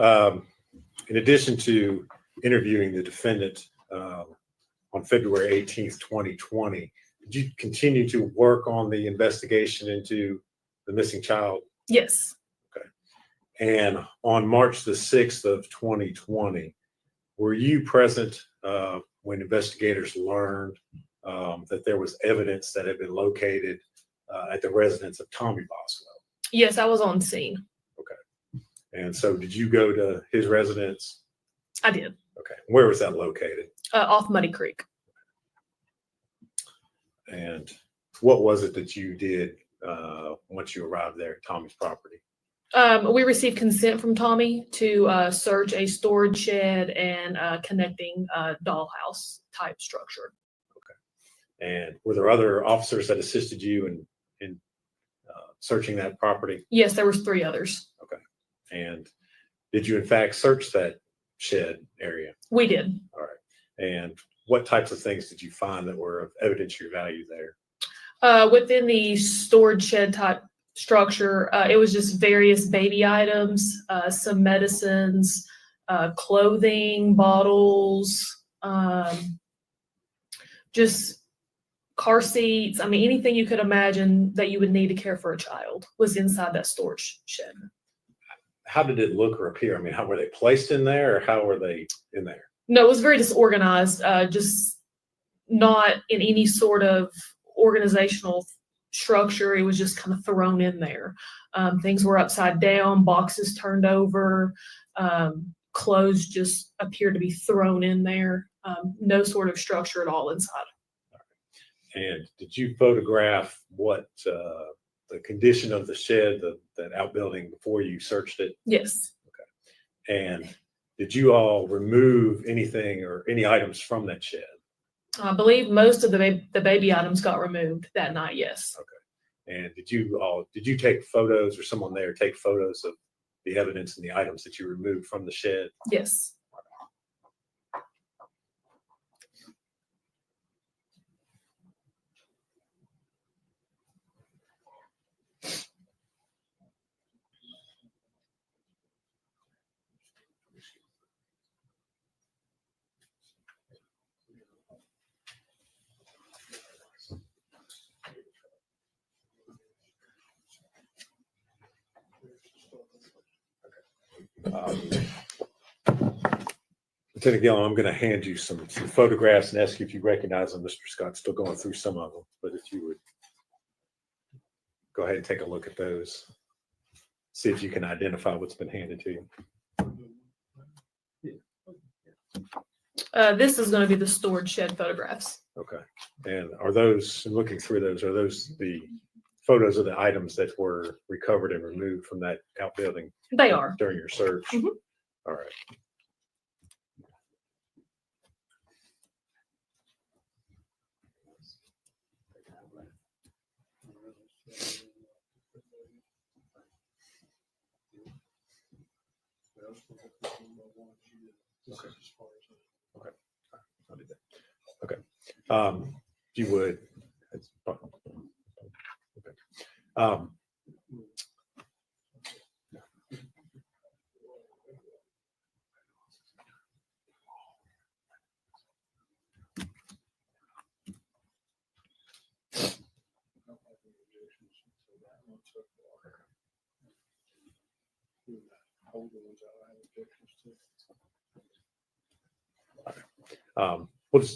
in addition to interviewing the defendant on February 18th, 2020, did you continue to work on the investigation into the missing child? Yes. Okay. And on March the 6th of 2020, were you present when investigators learned that there was evidence that had been located at the residence of Tommy Boswell? Yes, I was on scene. Okay. And so did you go to his residence? I did. Okay. Where was that located? Off Muddy Creek. And what was it that you did once you arrived there at Tommy's property? We received consent from Tommy to search a storage shed and connecting dollhouse type structure. Okay. And were there other officers that assisted you in searching that property? Yes, there was 3 others. Okay. And did you in fact search that shed area? We did. All right. And what types of things did you find that were of evidentiary value there? Within the storage shed type structure, it was just various baby items, some medicines, clothing, bottles, just car seats. I mean, anything you could imagine that you would need to care for a child was inside that storage shed. How did it look or appear? I mean, how were they placed in there, or how were they in there? No, it was very disorganized, just not in any sort of organizational structure. It was just kind of thrown in there. Things were upside down, boxes turned over, clothes just appear to be thrown in there. No sort of structure at all inside. And did you photograph what the condition of the shed, that outbuilding, before you searched it? Yes. And did you all remove anything or any items from that shed? I believe most of the baby items got removed that night. Yes. Okay. And did you take photos, or someone there take photos of the evidence and the items that you removed from the shed? Yes. Lieutenant Gillum, I'm going to hand you some photographs and ask you if you recognize them. Mr. Scott's still going through some of them, but if you would go ahead and take a look at those, see if you can identify what's been handed to you. This is going to be the storage shed photographs. Okay. And are those, looking through those, are those the photos of the items that were recovered and removed from that outbuilding? They are. During your search? Mhm. All right. Okay. Okay. I'll do that. Okay. If you would. Okay.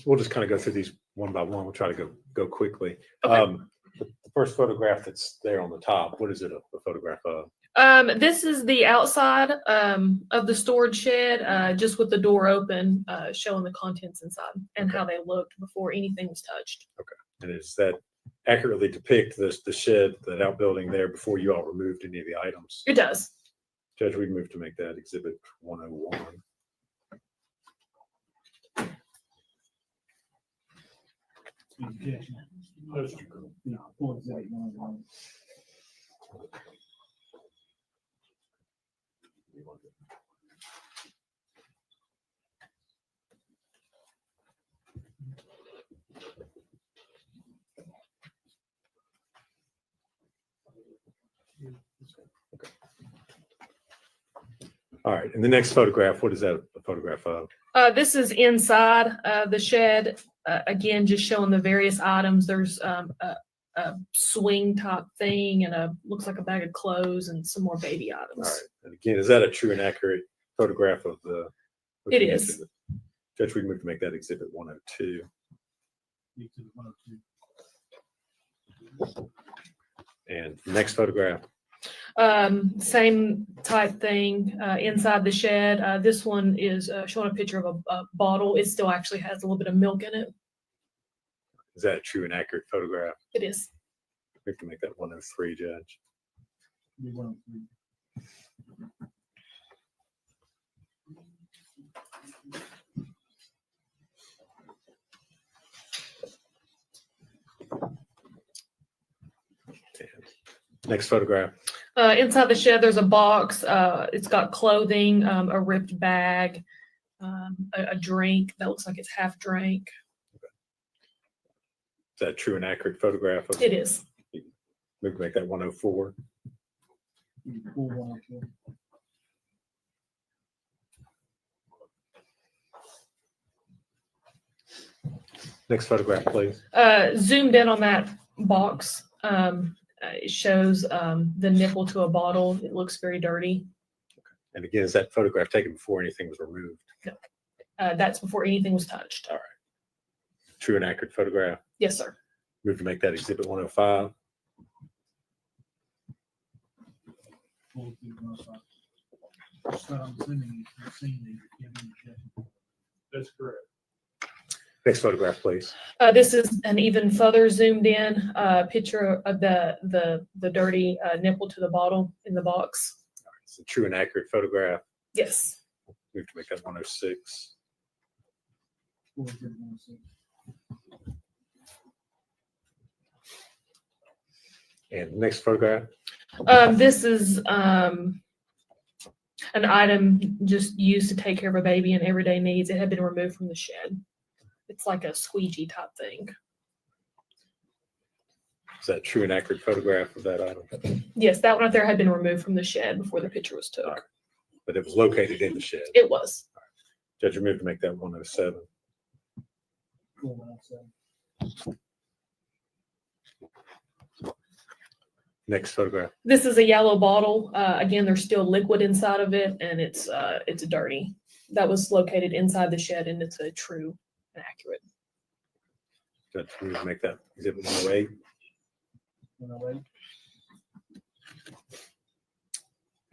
We'll just kind of go through these one by one. We'll try to go quickly. Okay. The first photograph that's there on the top, what is it a photograph of? This is the outside of the storage shed, just with the door open, showing the contents inside and how they looked before anything was touched. Okay. And is that accurately depict the shed, that outbuilding there before you all removed any of the items? It does. Judge, we move to make that exhibit 101. All right, and the next photograph, what is that a photograph of? This is inside the shed. Again, just showing the various items. There's a swing type thing and looks like a bag of clothes and some more baby items. All right, and again, is that a true and accurate photograph of the? It is. Exhibit? Judge, we move to make that exhibit 102. And the next photograph. Same type thing inside the shed. This one is showing a picture of a bottle. It still actually has a little bit of milk in it. Is that a true and accurate photograph? It is. We have to make that 103, Judge. Next photograph. Inside the shed, there's a box. It's got clothing, a ripped bag, a drink that looks like it's half drank. Is that a true and accurate photograph? It is. We can make that 104. Next photograph, please. Zoomed in on that box. It shows the nipple to a bottle. It looks very dirty. And again, is that photograph taken before anything was removed? No. That's before anything was touched. All right. True and accurate photograph? Yes, sir. Move to make that exhibit 105. So I'm assuming you've seen these, you've given the check. That's correct. Next photograph, please. This is an even further zoomed in picture of the dirty nipple to the bottle in the box. It's a true and accurate photograph. Yes. We have to make that 106. And next photograph. This is an item just used to take care of a baby in everyday needs. It had been removed from the shed. It's like a squeegee type thing. Is that a true and accurate photograph of that item? Yes, that one right there had been removed from the shed before the picture was took. But it was located in the shed. It was. Judge, you move to make that 107. Next photograph. This is a yellow bottle. Again, there's still liquid inside of it, and it's dirty. That was located inside the shed, and it's a true and accurate. Judge, we will make that exhibit 108.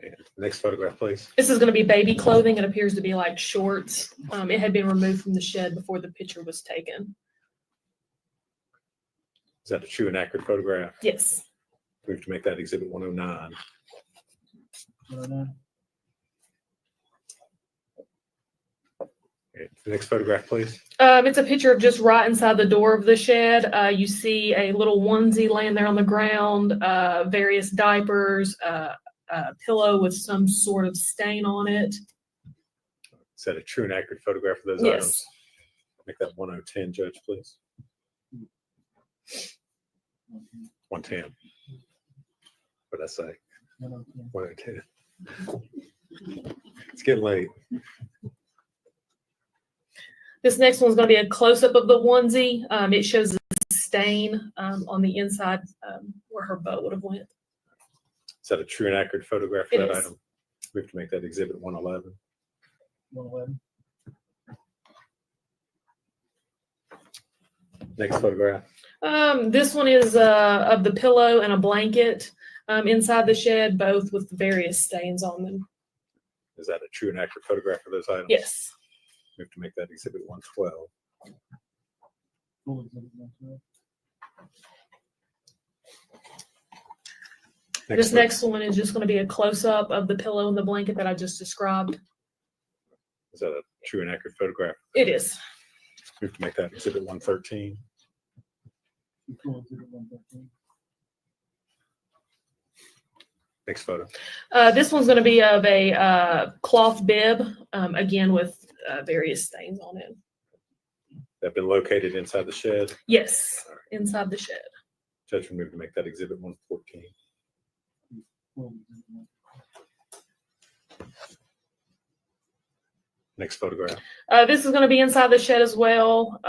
And next photograph, please. This is going to be baby clothing. It appears to be like shorts. It had been removed from the shed before the picture was taken. Is that a true and accurate photograph? Yes. We have to make that exhibit 109. Okay, the next photograph, please. It's a picture of just right inside the door of the shed. You see a little onesie laying there on the ground, various diapers, a pillow with some sort of stain on it. Is that a true and accurate photograph of those Yes. items? Make that 1010, Judge, please. 110. What did I say? 110. It's getting late. This next one's going to be a close-up of the onesie. It shows a stain on the inside where her bow would have went. Is that a true and accurate photograph It of that is. item? We have to make that exhibit 111. 111. Next photograph. This one is of the pillow and a blanket inside the shed, both with various stains on them. Is that a true and accurate photograph of those items? Yes. We have to make that exhibit 112. This next one is just going to be a close-up of the pillow and the blanket that I just described. Is that a true and accurate photograph? It is. We have to make that exhibit 113. Next photo. This one's going to be of a cloth bib, again with various stains on it. That been located inside the shed. Yes, inside the shed. Judge, we move to make that exhibit 114. Next photograph. This is going to be inside the shed as well.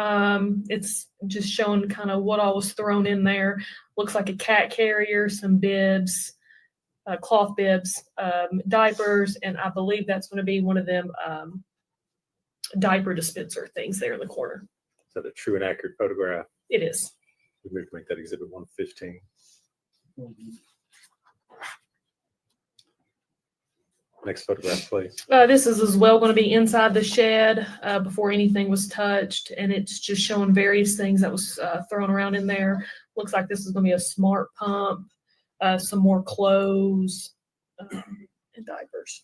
It's just showing kind of what all was thrown in there. Looks like a cat carrier, some bibs, cloth bibs, diapers, and I believe that's going to be one of them diaper dispenser things there in the corner. Is that a true and accurate photograph? It is. We move to make that exhibit 115. Next photograph, please. This is as well going to be inside the shed before anything was touched, and it's just showing various things that was thrown around in there. Looks like this is going to be a smart pump, some more clothes, and diapers.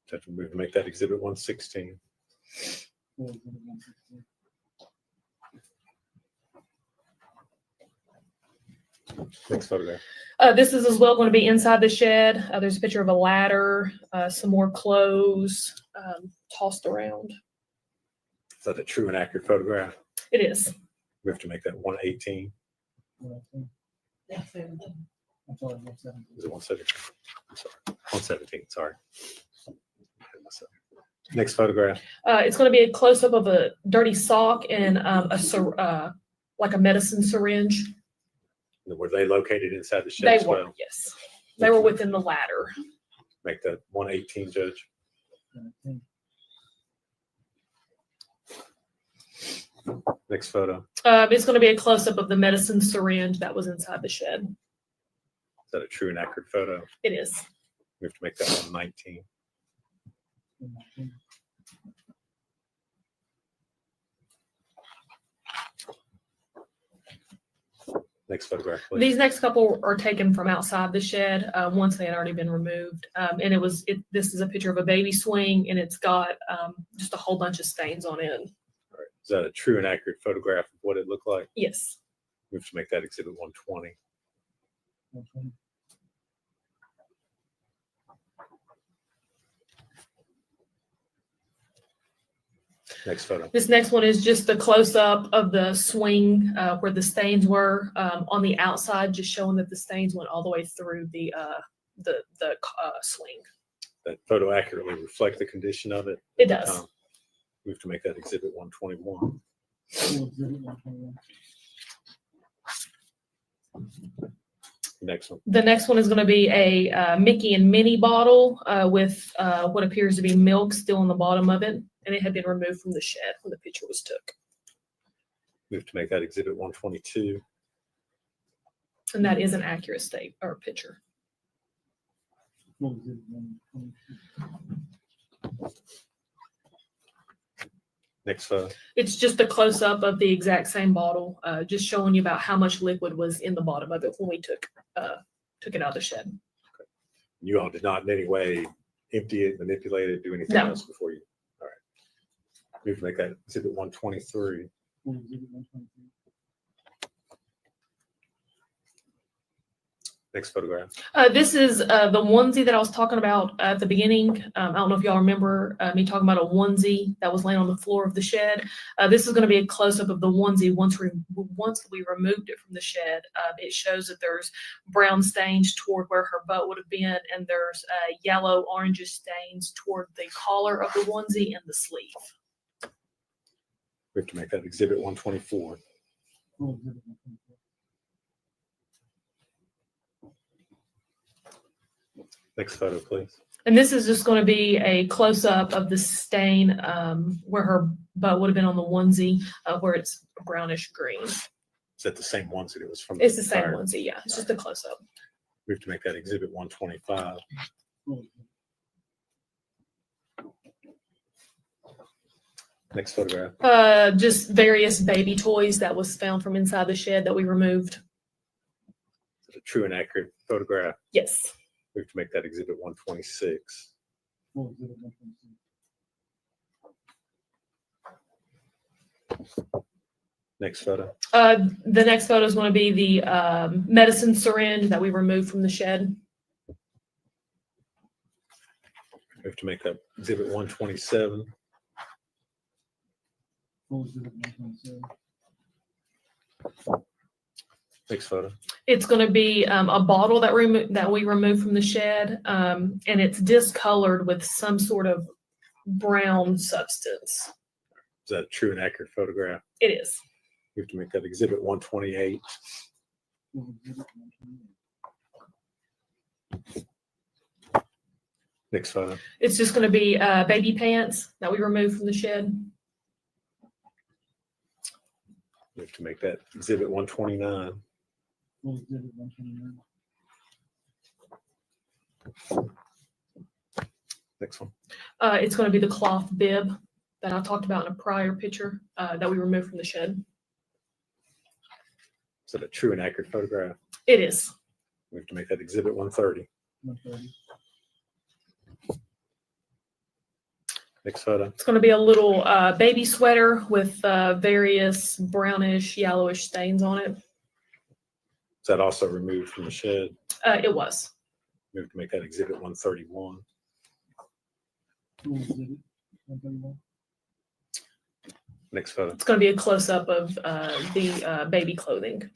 Judge, we move to make that exhibit 116. Next photograph. This is as well going to be inside the shed. There's a picture of a ladder, some more clothes tossed around. Is that a true and accurate photograph? It is. We have to make that 118. Is it 117? I'm sorry. 117, sorry. Next photograph. It's going to be a close-up of a dirty sock and like a medicine syringe. Were they located inside the shed They as were, well? yes. They were within the ladder. Make that 118, Judge. Next photo. It's going to be a close-up of the medicine syringe that was inside the shed. Is that a true and accurate photo? It is. We have to make that 119. Next photograph, please. These next couple are taken from outside the shed once they had already been removed. And this is a picture of a baby swing, and it's got just a whole bunch of stains on it. All right. Is that a true and accurate photograph of what it looked like? Yes. We have to make that exhibit 120. Next photo. This next one is just the close up of the swing where the stains were on the outside, just showing that the stains went all the way through the swing. That photo accurately reflect the condition of it? It does. We have to make that exhibit 121. Next one. The next one is going to be a Mickey and Minnie bottle with what appears to be milk still in the bottom of it, and it had been removed from the shed when the picture was took. We have to make that exhibit 122. And that is an accurate state or picture. Next photo. It's just a close up of the exact same bottle, just showing you about how much liquid was in the bottom of it when we took it out of the shed. Okay. You all did not in any way empty it, manipulate it, do anything No. else before you. All right. We have to make that exhibit 123. Next photograph. This is the onesie that I was talking about at the beginning. I don't know if y'all remember me talking about a onesie that was laying on the floor of the shed. This is going to be a close-up of the onesie once we removed it from the shed. It shows that there's brown stains toward where her butt would have been, and there's yellow orangish stains toward the collar of the onesie and the sleeve. We have to make that exhibit 124. Next photo, please. And this is just going to be a close-up of the stain where her butt would have been on the onesie, where it's brownish green. Is that the same onesie that was from? It's the same prior? onesie, yeah. It's just a close-up. We have to make that exhibit 125. Next photograph. Just various baby toys that was found from inside the shed that we removed. Is it a true and accurate photograph? Yes. We have to make that exhibit 126. Next photo. The next photo is going to be the medicine syringe that we removed from the shed. We have to make that exhibit 127. Next photo. It's going to be a bottle that we removed from the shed, and it's discolored with some sort of brown substance. Is that a true and accurate photograph? It is. We have to make that exhibit 128. Next photo. It's just going to be baby pants that we removed from the shed. We have to make that exhibit 129. Next one. It's going to be the cloth bib that I talked about in a prior picture that we removed from the shed. Is that a true and accurate photograph? It is. We have to make that exhibit 130. Next photo. It's going to be a little baby sweater with various brownish, yellowish stains on it. Is that also removed from the shed? It was. We have to make that exhibit 131. Next photo. It's going to be a close-up of the baby clothing.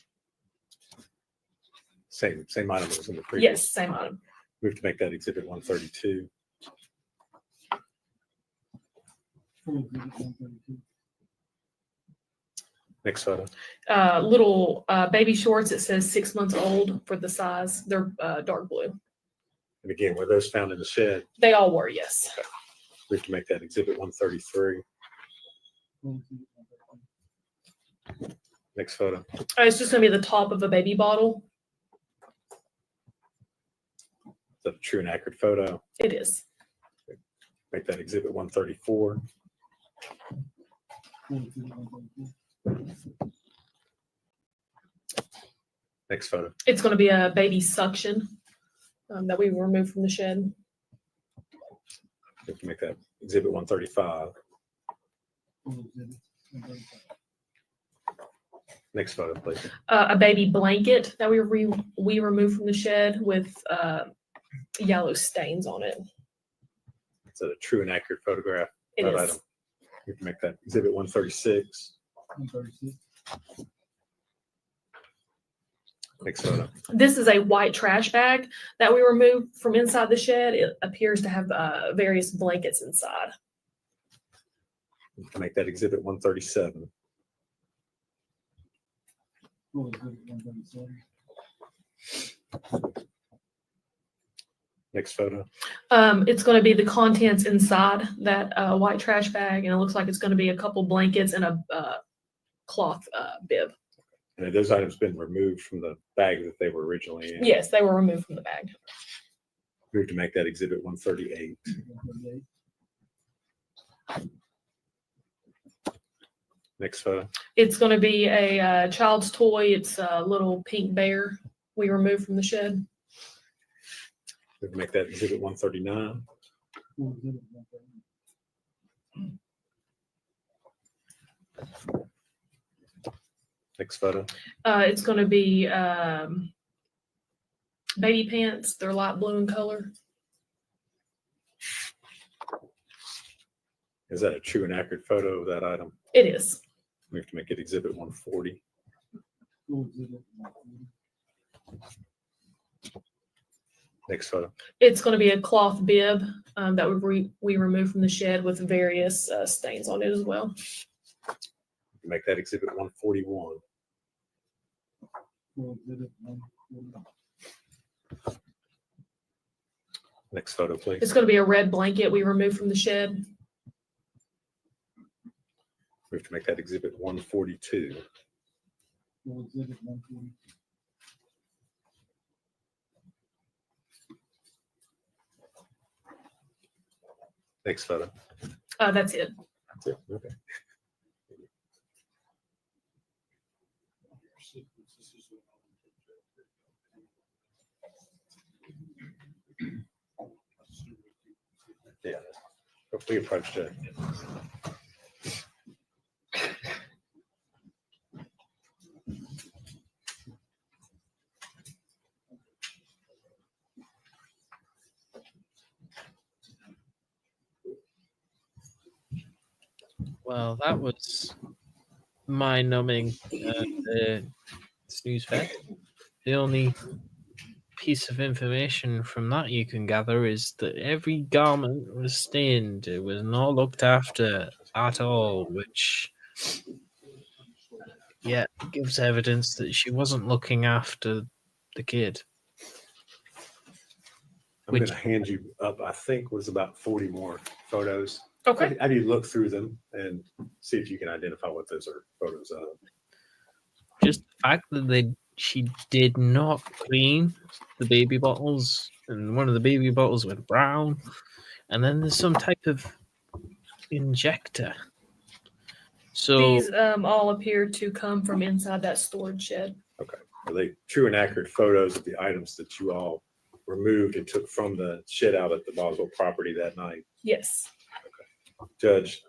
Same item as in the previous. Yes, same item. We have to make that exhibit 132. Next photo. Little baby shorts. It says 6 months old for the size. They're dark blue. And again, were those found in the shed? They all were, yes. Okay. We have to make that exhibit 133. Next photo. It's just going to be the top of a baby bottle. that a true and accurate photo? It is. Make that exhibit 134. Next photo. It's going to be a baby suction that we removed from the shed. We can make that exhibit 135. Next photo, please. A baby blanket that we removed from the shed with yellow stains on it. Is that a true and accurate photograph? It That is. item. We can make that exhibit 136. Next photo. This is a white trash bag that we removed from inside the shed. It appears to have various blankets inside. We can make that exhibit 137. Next photo. It's going to be the contents inside that white trash bag, and it looks like it's going to be a couple blankets and a cloth bib. And have those items been removed from the bag that they were originally in? Yes, they were removed from the bag. Move to make that exhibit 138. Next photo. It's going to be a child's toy. It's a little pink bear we removed from the shed. We can make that exhibit 139. Next photo. It's going to be baby pants. They're light blue in color. Is that a true and accurate photo of that item? It is. We have to make it exhibit 140. Next photo. It's going to be a cloth bib that we removed from the shed with various stains on it as well. Make that exhibit 141. Next photo, please. It's going to be a red blanket we removed from the shed. We have to make that exhibit 142. Next photo. That's it. That's it. Okay. Yeah. Hopefully approached it. Well, that was mind-numbing. Snooze fest. The only piece of information from that you can gather is that every garment was stained. It was not looked after at all, which, yeah, gives evidence that she wasn't looking after the kid. I'm going to hand you up, I think, was about 40 more photos. Okay. How do you look through them and see if you can identify what those are photos of? Just the fact that she did not clean the baby bottles, and one of the baby bottles went brown, and then there's some type of injector. So These all appear to come from inside that storage shed. Okay. Are they true and accurate photos of the items that you all removed and took from the shed out at the Boswell property that night? Yes. Judge,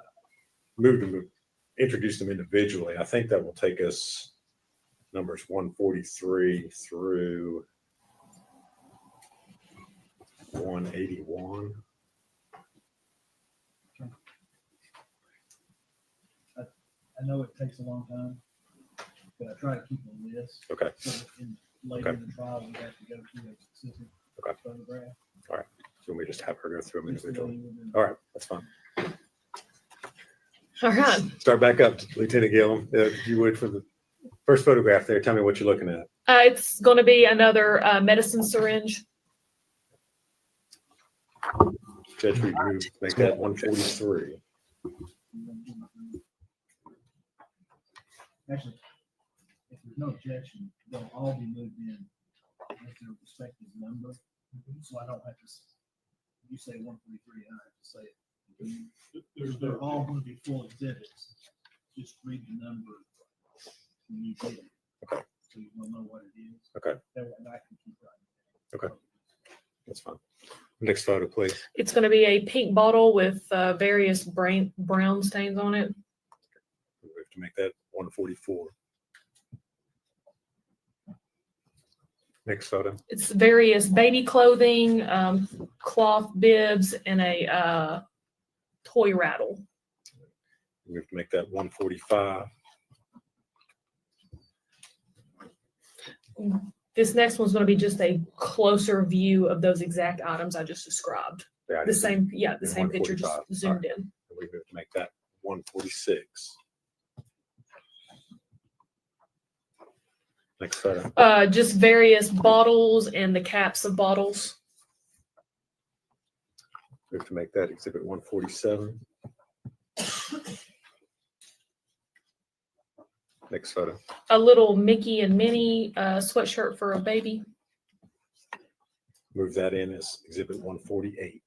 introduce them individually. I think that will take us numbers 143 through 181. I know it takes a long time, but I try to keep a list. Okay. So later in the trial, we have to go through a specific photograph. All right. So we just have her go through them individually. All right. That's fine. All right. Start back up, Lieutenant Gillum. If you would, for the first photograph there, tell me what you're looking at. It's going to be another medicine syringe. Judge, we make that 143. Actually, if there's no objection, they'll all be moved in with their respective number. So I don't have to, you say 143, I have to say it. They're all going to be full exhibits. Just read the number when you get it. Okay. So you will know what it is. Okay. That way I can keep writing. Okay. That's fine. Next photo, please. It's going to be a pink bottle with various brown stains on it. We have to make that 144. Next photo. It's various baby clothing, cloth bibs, and a toy rattle. We have to make that 145. This next one's going to be just a closer view of those exact items I just described. Yeah, The same picture, just 145. zoomed All right. in. We have to make that 146. Next photo. Just various bottles and the caps of bottles. We have to make that exhibit 147. Next photo. A little Mickey and Minnie sweatshirt for a baby. Move that in as exhibit 148.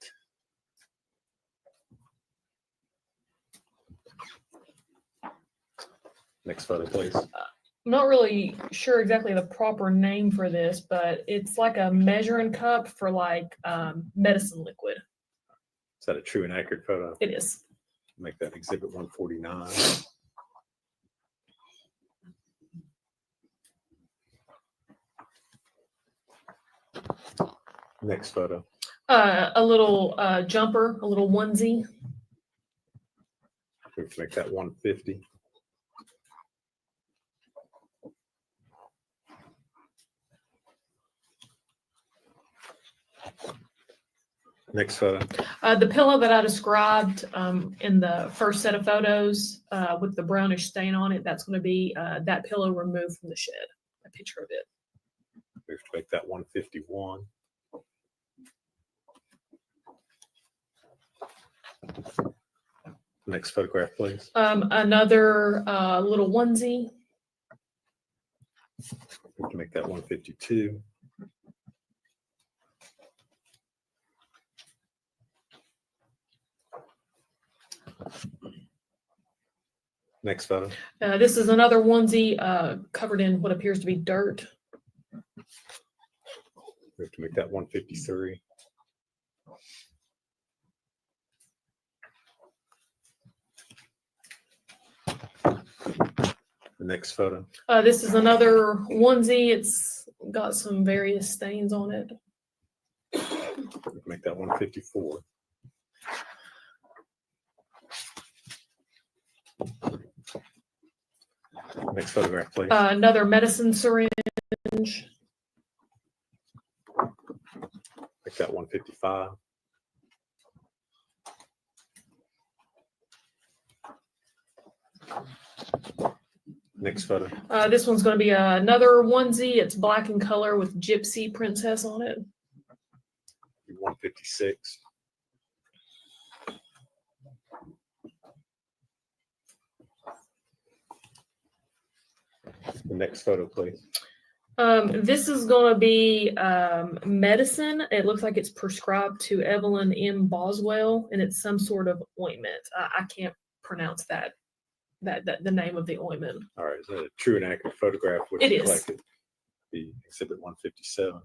Next photo, please. I'm not really sure exactly the proper name for this, but it's like a measuring cup for like medicine liquid. Is that a true and accurate photo? It is. Make that exhibit 149. Next photo. A little jumper, a little onesie. We have to make that 150. Next photo. The pillow that I described in the first set of photos with the brownish stain on it, that's going to be that pillow removed from the shed. A picture of it. We have to make that 151. Next photograph, please. Another little onesie. We have to make that 152. Next photo. This is another onesie covered in what appears to be dirt. We have to make that 153. The next photo. This is another onesie. It's got some various stains on it. Make that 154. Next photograph, please. Another medicine syringe. Make that 155. Next photo. This one's going to be another onesie. It's black in color with Gypsy Princess on it. 156. The next photo, please. This is going to be medicine. It looks like it's prescribed to Evelyn M. Boswell, and it's some sort of ointment. I can't pronounce that the name of the ointment. All right, is that a true and accurate photograph? Which It is. Collected? The exhibit 157.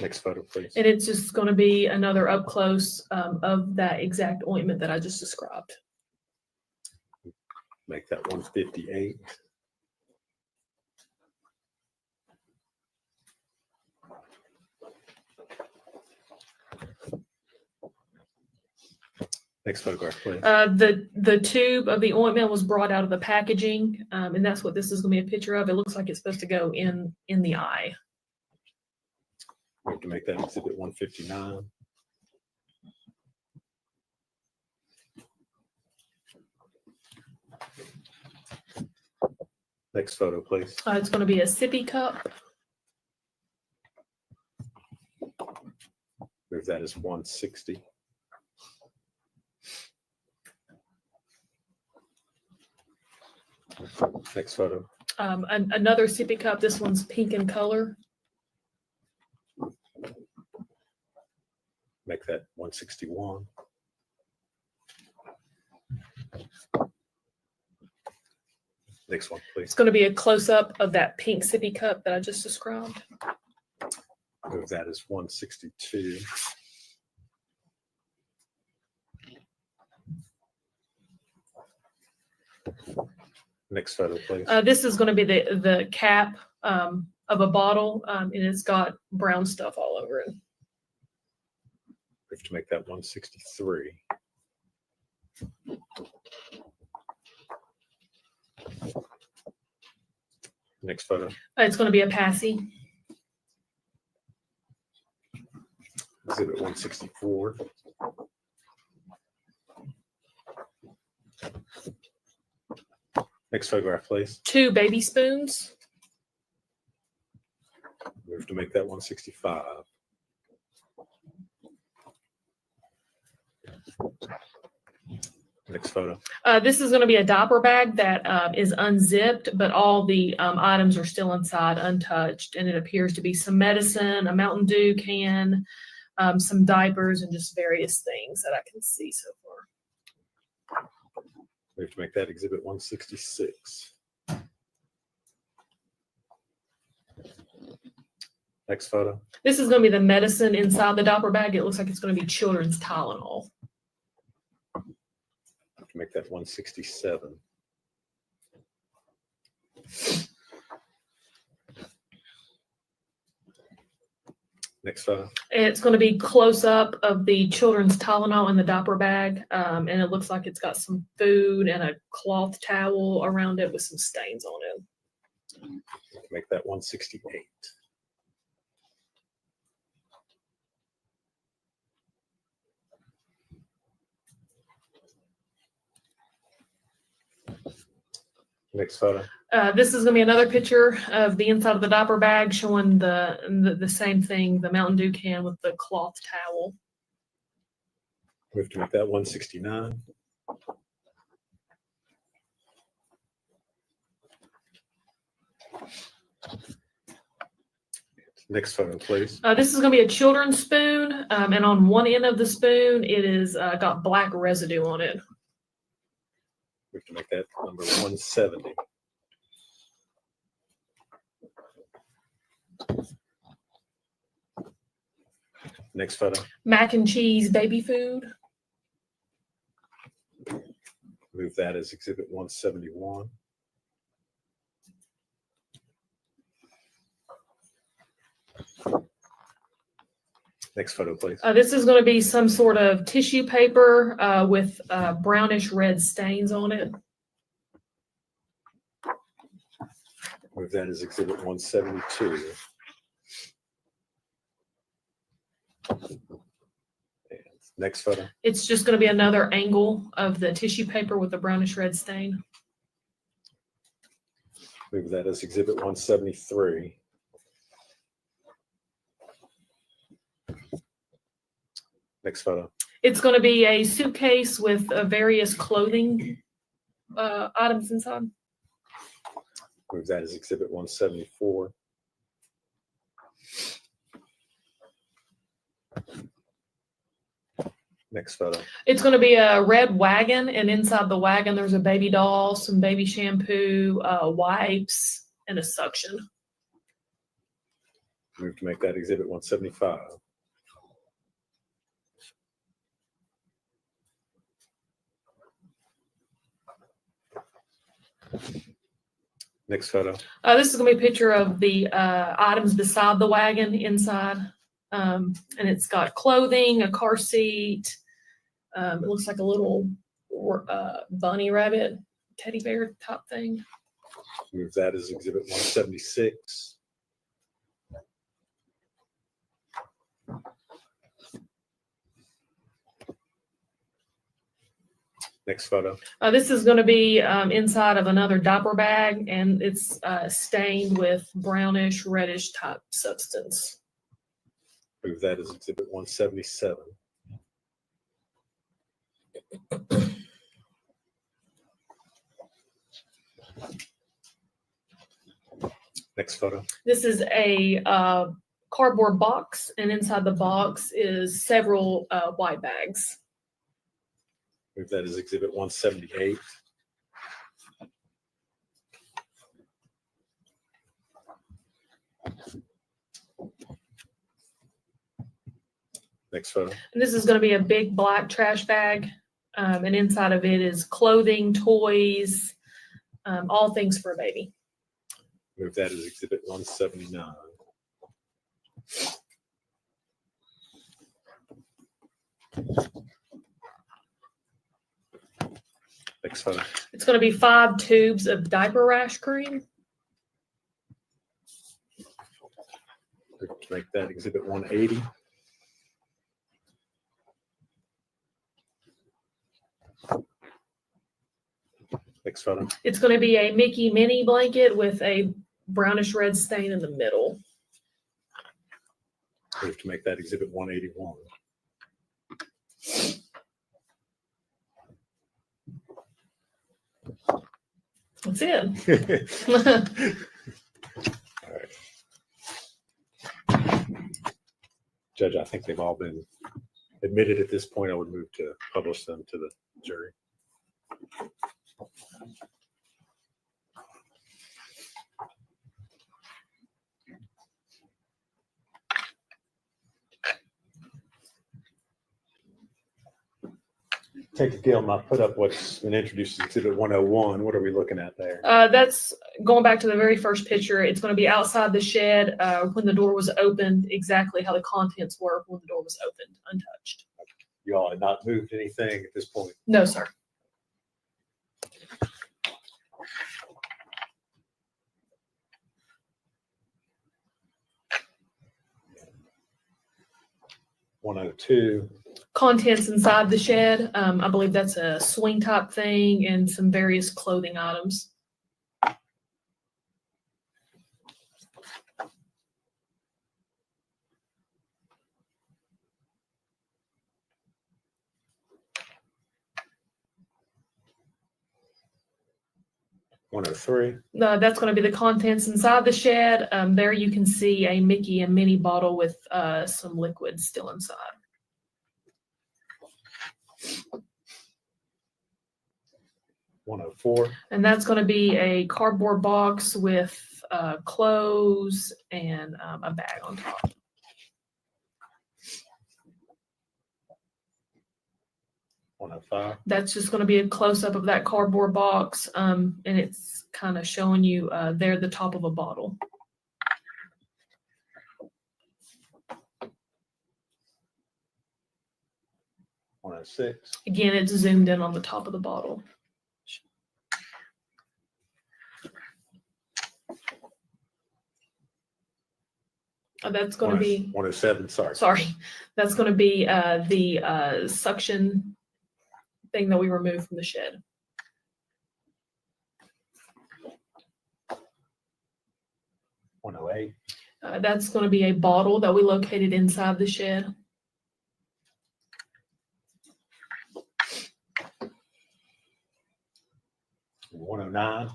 Next photo, please. And it's just going to be another up close of that exact ointment that I just described. Make that 158. Next photograph, please. The tube of the ointment was brought out of the packaging, and that's what this is going to be a picture of. It looks like it's supposed to go in the eye. We have to make that exhibit 159. Next photo, please. It's going to be a sippy cup. Move that as 160. Next photo. Another sippy cup. This one's pink in color. Make that 161. Next one, please. It's going to be a close up of that pink sippy cup that I just described. Move that as 162. Next photo, please. This is going to be the cap of a bottle, and it's got brown stuff all over it. We have to make that 163. Next photo. It's going to be a passy. Exhibit 164. Next photograph, please. 2 baby spoons. We have to make that 165. Next photo. This is going to be a diaper bag that is unzipped, but all the items are still inside untouched. And it appears to be some medicine, a Mountain Dew can, some diapers, and just various things that I can see so far. We have to make that exhibit 166. Next photo. This is going to be the medicine inside the diaper bag. It looks like it's going to be children's Tylenol. Make that 167. Next photo. It's going to be close up of the children's Tylenol in the diaper bag, and it looks like it's got some food and a cloth towel around it with some stains on it. Make that 168. Next photo. This is going to be another picture of the inside of the diaper bag showing the same thing, the Mountain Dew can with the cloth towel. We have to make that 169. Next photo, please. This is going to be a children's spoon, and on one end of the spoon, it is got black residue on it. We have to make that number 170. Next photo. Mac and cheese baby food. Move that as exhibit 171. Next photo, please. This is going to be some sort of tissue paper with brownish red stains on it. Move that as exhibit 172. And next photo. It's just going to be another angle of the tissue paper with a brownish red stain. Move that as exhibit 173. Next photo. It's going to be a suitcase with various clothing items inside. Move that as exhibit 174. Next photo. It's going to be a red wagon, and inside the wagon there's a baby doll, some baby shampoo, wipes, and a suction. Move to make that exhibit 175. Next photo. This is going to be a picture of the items beside the wagon inside. And it's got clothing, a car seat. It looks like a little bunny rabbit, teddy bear type thing. Move that as exhibit 176. Next photo. This is going to be inside of another diaper bag, and it's stained with brownish, reddish type substance. Move that as exhibit 177. Next photo. This is a cardboard box, and inside the box is several white bags. Move that as exhibit 178. Next photo. And this is going to be a big black trash bag, and inside of it is clothing, toys, all things for a baby. Move that as exhibit 179. Next photo. It's going to be 5 tubes of diaper rash cream. Make that exhibit 180. Next photo. It's going to be a Mickey mini blanket with a brownish red stain in the middle. Move to make that exhibit 181. That's it. All right. Judge, I think they've all been admitted at this point. I would move to publish them to the jury. Take the Gil, I put up what's been introduced as exhibit 101. What are we looking at there? That's going back to the very first picture. It's going to be outside the shed when the door was opened, exactly how the contents were when the door was opened, untouched. You all had not moved anything at this point? No, sir. $102. Contents inside the shed. I believe that's a swing type thing and some various clothing items. $103. That's going to be the contents inside the shed. There you can see a Mickey and Minnie bottle with some liquid still inside. $104. And that's going to be a cardboard box with clothes and a bag on top. $105. That's just going to be a close-up of that cardboard box, and it's kind of showing you there the top of a bottle. $106. Again, it's zoomed in on the top of the bottle. That's going to be 107. sorry. That's going to be the suction thing that we removed from the shed. $108. That's going to be a bottle that we located inside the shed. $109.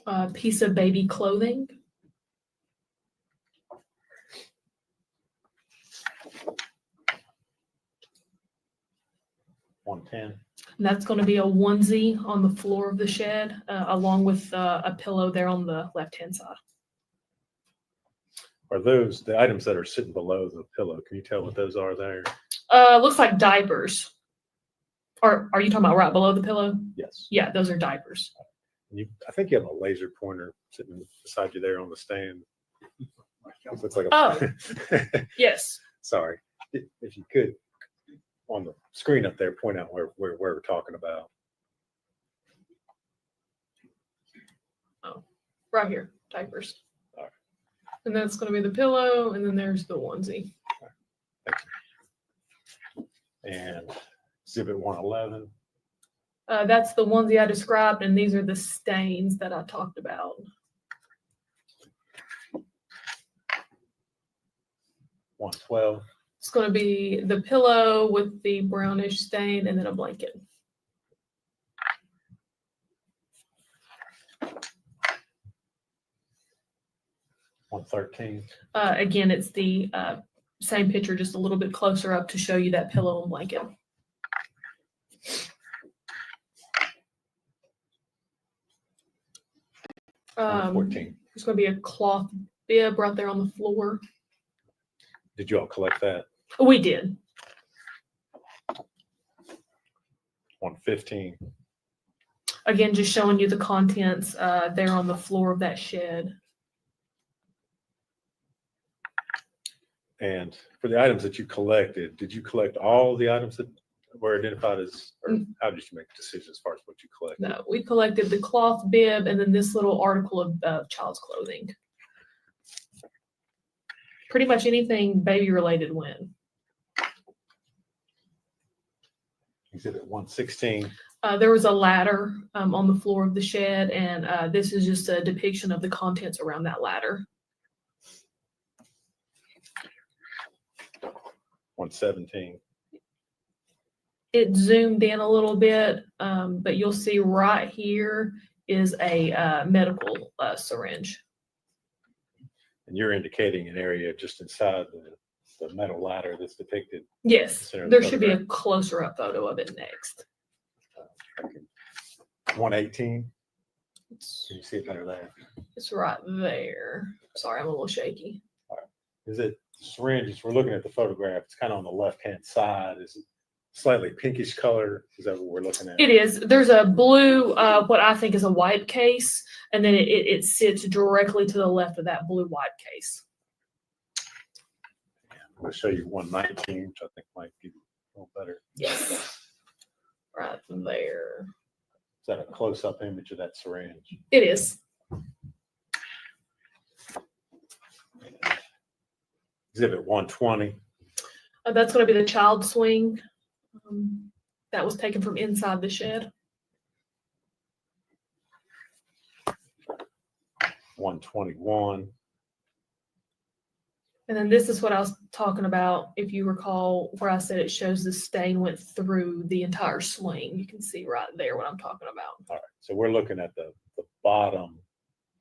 A piece of baby clothing. $110. And that's going to be a onesie on the floor of the shed, along with a pillow there on the left-hand side. Are those the items that are sitting below the pillow? Can you tell what those are there? Looks like diapers. Or are you talking about right below the pillow? Yes. Yeah, those are diapers. I think you have a laser pointer sitting beside you there on the stand. It looks like Oh, yes. Sorry. If you could, on the screen up there, point out where we're talking about. Oh, right here, diapers. All right. And that's going to be the pillow, and then there's the onesie. Thank you. And exhibit 111. That's the onesie I described, and these are the stains that I talked about. 112. It's going to be the pillow with the brownish stain and then a blanket. 113. Again, it's the same picture, just a little bit closer up to show you that pillow and blanket. There's going to be a cloth bib right there on the floor. Did you all collect that? We did. 115. Again, just showing you the contents there on the floor of that shed. And for the items that you collected, did you collect all the items that were identified as, or how did you make a decision as far as what you collected? No, we collected the cloth bib and then this little article of child's clothing. Pretty much anything baby related went. Exhibit 116. There was a ladder on the floor of the shed, and this is just a depiction of the contents around that ladder. 117. It zoomed in a little bit, but you'll see right here is a medical syringe. And you're indicating an area just inside the metal ladder that's depicted. Yes, The there should be a photograph. closer up photo of it next. 118. Can you see it better there? It's right there. Sorry, I'm a little shaky. Is it syringe? We're looking at the photograph. It's kind of on the left-hand side. Is it slightly pinkish color? Is that what we're looking at? It is. There's a blue, what I think is a white case, and then it sits directly to the left of that blue white case. I'm going to show you 119, which I think might give you a little better. Yes. Right there. Is that a close-up image of that syringe? It is. Exhibit 120. That's going to be the child swing that was taken from inside the shed. 121. And then this is what I was talking about, if you recall, where I said it shows the stain went through the entire swing. You can see right there what I'm talking about. All right. So we're looking at the bottom.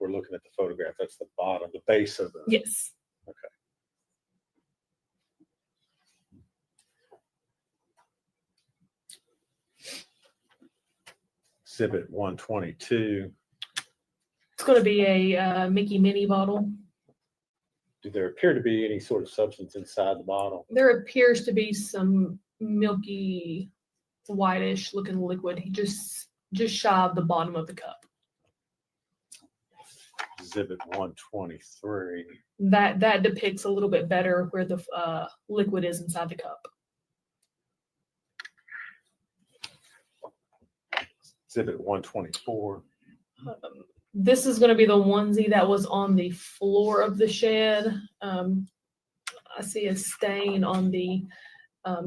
We're looking at the photograph. That's the bottom, the base of the. Yes. Okay. Exhibit 122. It's going to be a Mickey Minnie bottle. Do there appear to be any sort of substance inside the bottle? There appears to be some milky, whitish looking liquid. He just shy of the bottom of the cup. Exhibit 123. That depicts a little bit better where the liquid is inside the cup. Exhibit 124. This is going to be the onesie that was on the floor of the shed. I see a stain on the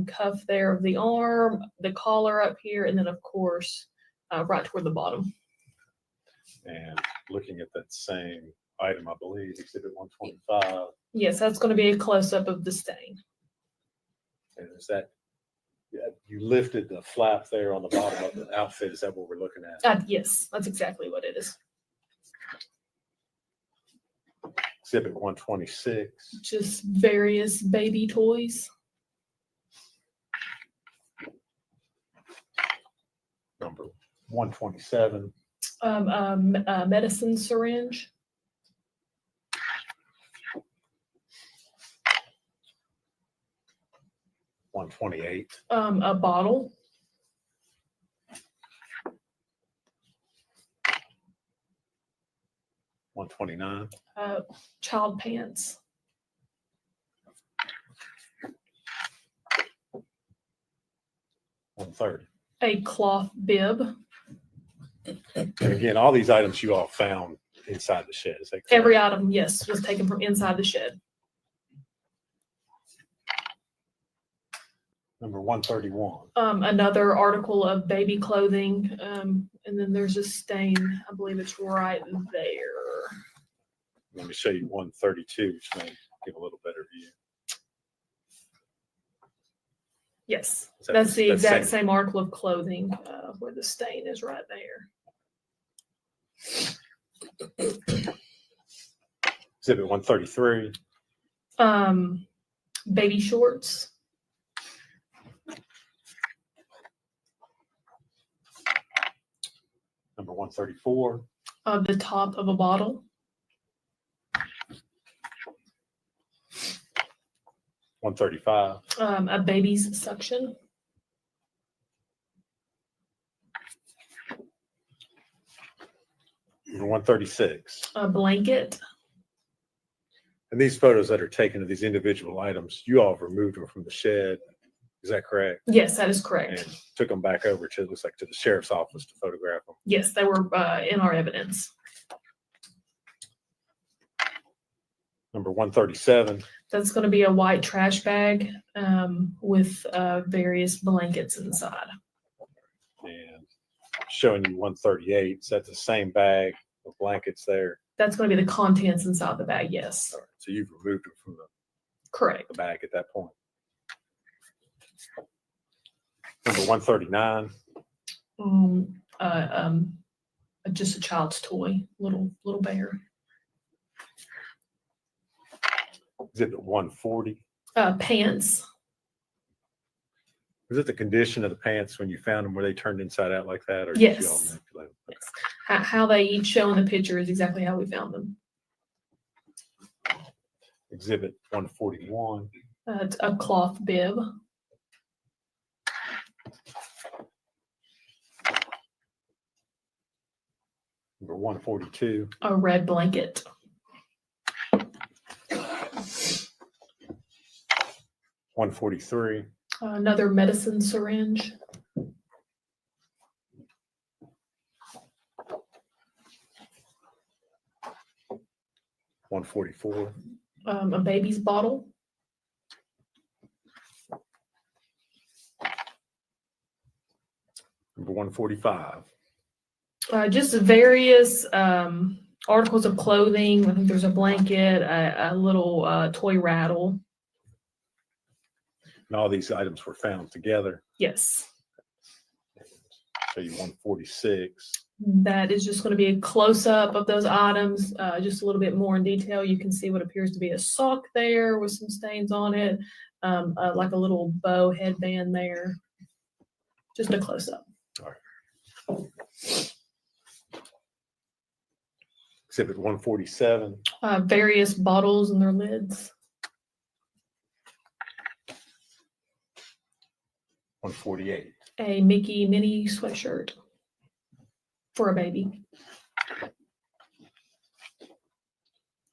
cuff there of the arm, the collar up here, and then of course, right toward the bottom. And looking at that same item, I believe, exhibit 125. Yes, that's going to be a close-up of the stain. And is that, you lifted the flap there on the bottom of the outfit. Is that what we're looking at? Yes, that's exactly what it is. Exhibit 126. Just various baby toys. Number 127. A medicine syringe. $128. A bottle. $129. Child pants. $130. A cloth bib. And again, all these items you all found inside the shed. Is that correct? Every item, yes, was taken from inside the shed. Number 131. Another article of baby clothing, and then there's a stain. I believe it's right there. Let me show you 132, which may give a little better view. Yes, Is that- that's the that's exact same- same article of clothing where the stain is right there. Exhibit 133. Baby shorts. Number 134. The top of a bottle. 135. A baby's suction. Number 136. A blanket. And these photos that are taken of these individual items, you all have removed them from the shed. Is that correct? Yes, that is correct. And took them back over to, it looks like, to the sheriff's office to photograph them. Yes, they were in our evidence. Number 137. That's going to be a white trash bag with various blankets inside. And showing you 138. Is that the same bag of blankets there? That's going to be the contents inside the bag, yes. All right, so you've removed them from Correct. the bag at that point. Number 139. Just a child's toy, little bear. Exhibit 140. Pants. Was it the condition of the pants when you found them? Were they turned inside out like that? Or did you all Yes. manipulate them? Yes. How they each show in the picture is exactly how we found them. Exhibit 141. It's a cloth bib. Number 142. A red blanket. 143. Another medicine syringe. 144. A baby's bottle. Number 145. Just various articles of clothing. I think there's a blanket, a little toy rattle. And all these items were found together. Yes. Show you 146. That is just going to be a close-up of those items, just a little bit more in detail. You can see what appears to be a sock there with some stains on it, like a little bow headband there. Just a close-up. All right. Exhibit 147. Various bottles and their lids. 148. A Mickey mini sweatshirt for a baby.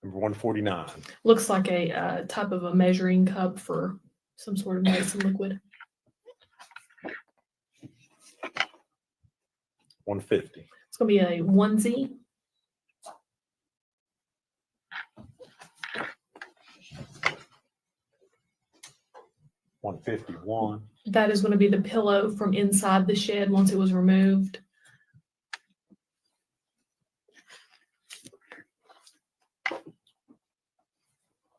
Number 149. Looks like a type of a measuring cup for some sort of medicine liquid. 150. It's going to be a onesie. $151. That is going to be the pillow from inside the shed once it was removed.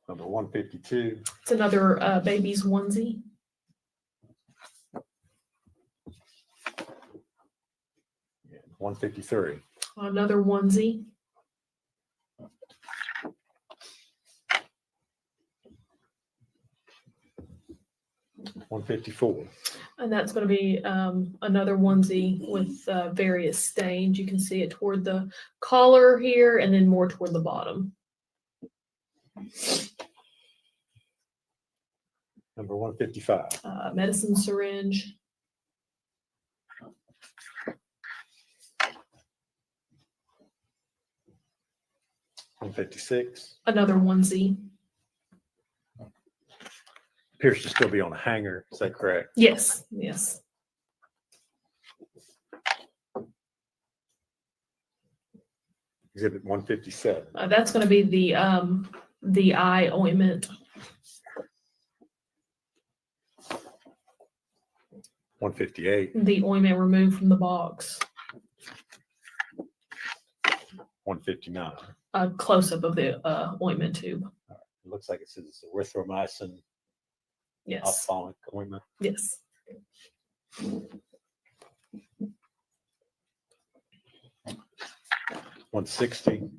Number 152. It's another baby's onesie. Yeah, 153. Another onesie. $154. And that's going to be another onesie with various stains. You can see it toward the collar here and then more toward the bottom. Number 155. Medicine syringe. $156. Another onesie. Appears to still be on a hanger. Is that correct? Yes, yes. Exhibit 157. That's going to be the eye ointment. 158. The ointment removed from the box. 159. A close-up of the ointment tube. It looks like it says erythromycin Yes. ophthalmic ointment. Yes. 160.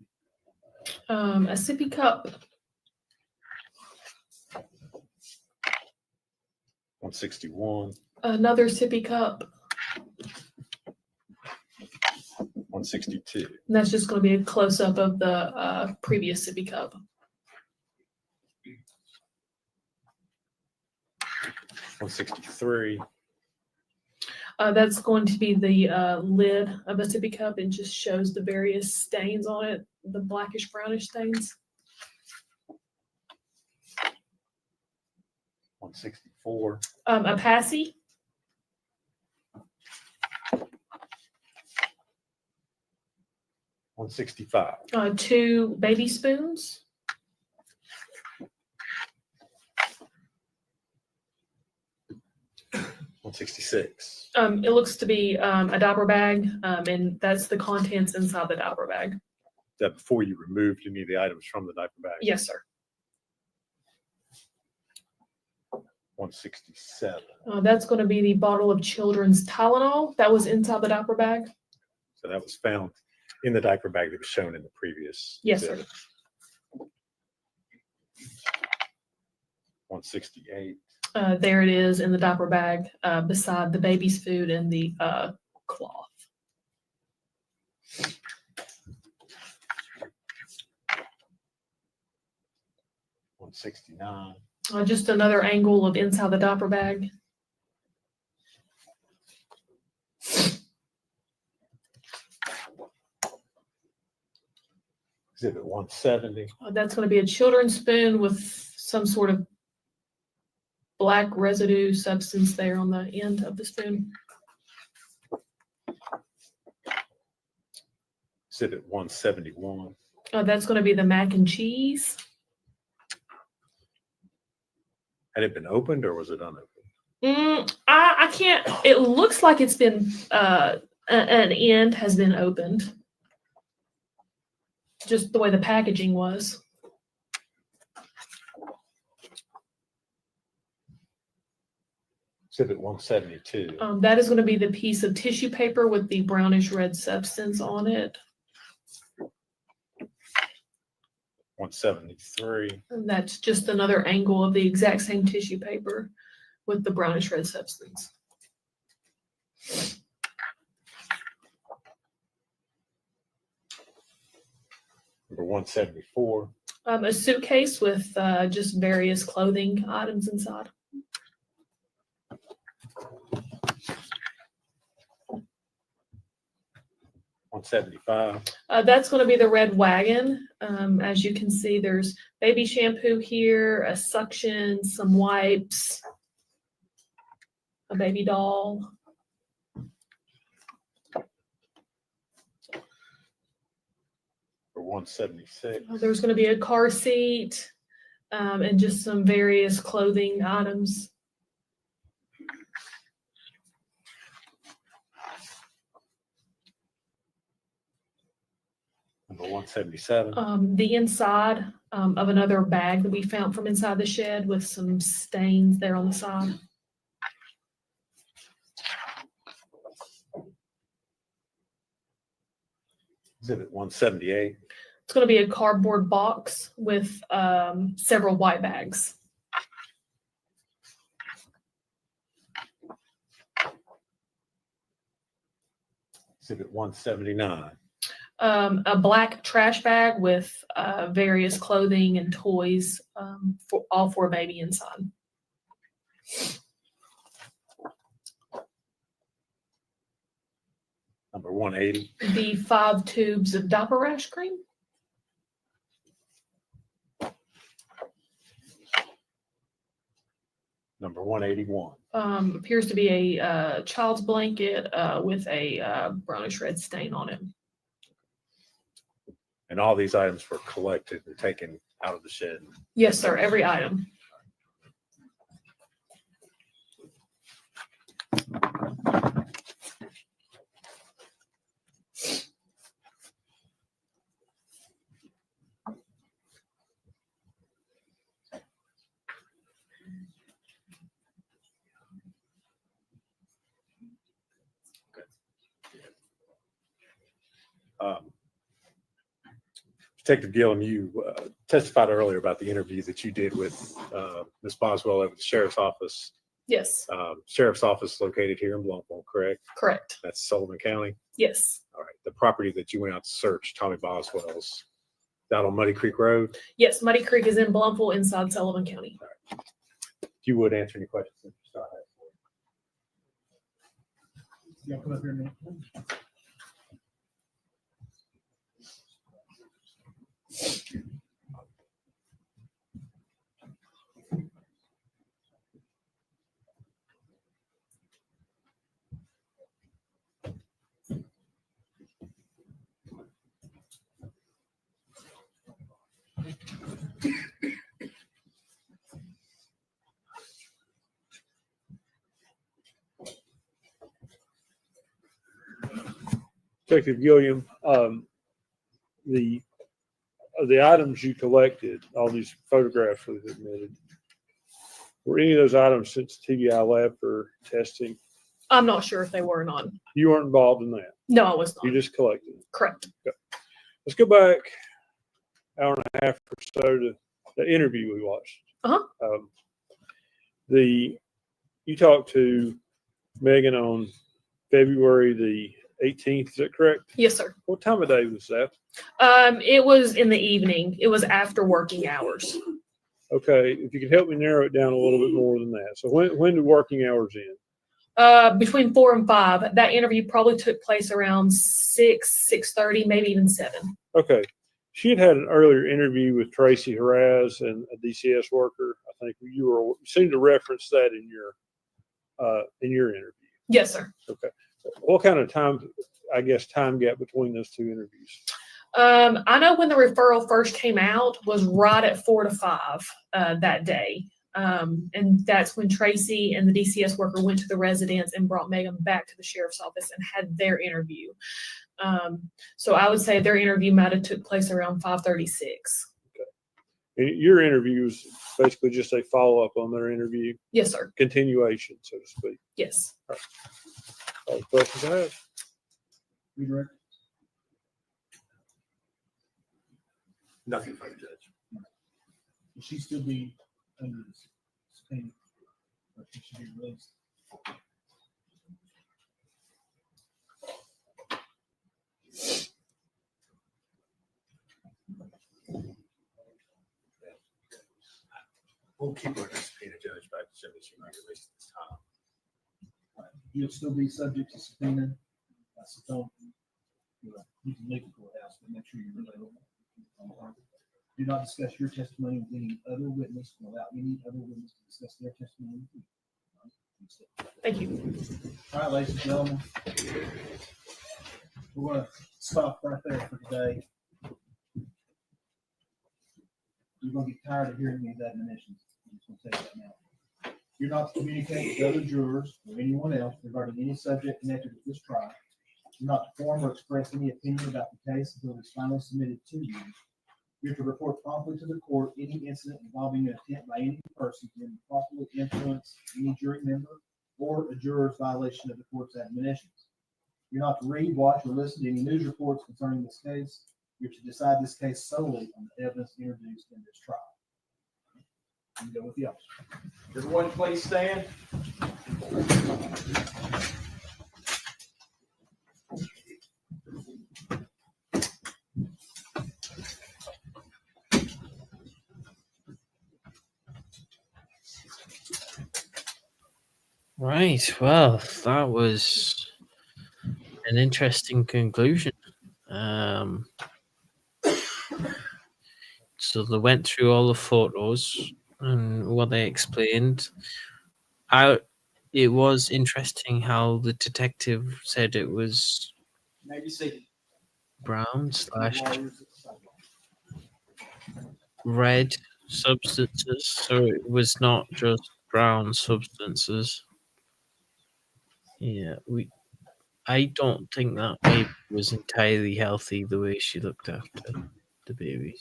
A sippy cup. 161, Another sippy cup. 162, And that's just going to be a close up of the previous sippy cup. 163, That's going to be the lid of a sippy cup and just shows the various stains on it, the blackish brownish stains. 164, A passy. 165, 2 baby spoons. 166. It looks to be a diaper bag, and that's the contents inside the diaper bag. Is that before you removed any of the items from the diaper bag? Yes, sir. 167. That's going to be the bottle of children's Tylenol that was inside the diaper bag. So that was found in the diaper bag that was shown in the previous. Yes, exhibit. sir. 168. There it is in the diaper bag beside the baby's food and the cloth. 169. Just another angle of inside the diaper bag. Exhibit 170. That's going to be a children's spoon with some sort of black residue substance there on the end of the spoon. Exhibit 171. That's going to be the mac and cheese. Had it been opened or was it unopened? I can't. It looks like it's been an end has been opened. Just the way the packaging was. Exhibit 172. That is going to be the piece of tissue paper with the brownish red substance on it. 173. And that's just another angle of the exact same tissue paper with the brownish red substance. Number 174. A suitcase with just various clothing items inside. 175. That's going to be the red wagon. As you can see, there's baby shampoo here, a suction, some wipes, a baby doll. For 176. There's going to be a car seat and just some various clothing items. Number 177. The inside of another bag that we found from inside the shed with some stains there on the side. Exhibit 178. It's going to be a cardboard box with several white bags. Exhibit 179. A black trash bag with various clothing and toys for all for a baby inside. Number 180. The 5 tubes of diaper rash cream. Number 181. Appears to be a child's blanket with a brownish red stain on it. And all these items were collected and taken out of the shed. Yes, sir. Every item. Detective Gillum, you testified earlier about the interview that you did with Ms. Boswell over the sheriff's office. Yes, Sheriff's office located here in Bluntville, correct? correct. That's Sullivan County. Yes, All right. The property that you went out to search, Tommy Boswell's, down on Muddy Creek Road. yes. Muddy Creek is in Bluntville, inside Sullivan County. If you would answer any questions that you start having. Yeah, come up here a minute. Detective Gilliam, the items you collected, all these photographs we've admitted, were any of those items sent to TBI lab for testing? I'm not sure if they were or not. You weren't involved in that. No, I was not. You just collected them. Correct. Okay. Let's go back hour and a half or so to the interview we watched. Uh-huh. You talked to Megan on February the 18th. Is that correct? Yes, sir. What time of day was that? It was in the evening. It was after working hours. Okay, if you could help me narrow it down a little bit more than that. So when do working hours end? Between 4 and 5. That interview probably took place around 6:30, maybe even 7. Okay. She had an earlier interview with Tracy Haraz and a DCS worker. I think you seemed to reference that in your interview. Yes, sir. Okay. What kind of time gap between those two interviews? I know when the referral first came out was right at 4 to 5 that day. And that's when Tracy and the DCS worker went to the residence and brought Megan back to the sheriff's office and had their interview. So I would say their interview might have took place around 5:36. Okay. And your interview was basically just a follow-up on their interview? Yes, sir. Continuation, so to speak. Yes. All right. All the questions I have. You direct? Nothing for the judge. Will she still be under the subpoena? Or should she be released? We'll keep her under subpoena, judge, but she might be released this time. You'll still be subject to subpoena. So don't, you can leave the courthouse, but make sure you're available. Do not discuss your testimony with any other witness, or allow any other witness to discuss their testimony with you. Thank you. All right, ladies and gentlemen, we're going to stop right there for today. You're going to get tired of hearing these admonitions. I'm just going to tell you that now. You're not to communicate with other jurors or anyone else regarding any subject connected with this trial. You're not to form or express any opinion about the case until it is finally submitted to you. You're to report promptly to the court any incident involving an attempt by any person to improperly influence any jury member or a juror's violation of the court's admonitions. You're not to read, watch, or listen to any news reports concerning this case. You're to decide this case solely on the evidence introduced in this trial. You can go with the officer. Everyone, please stand. Right. Well, that was an interesting conclusion. So they went through all the photos and what they explained. It was interesting how the detective said it was brown / red substances, so it was not just brown substances. Yeah, I don't think that baby was entirely healthy the way she looked after the baby.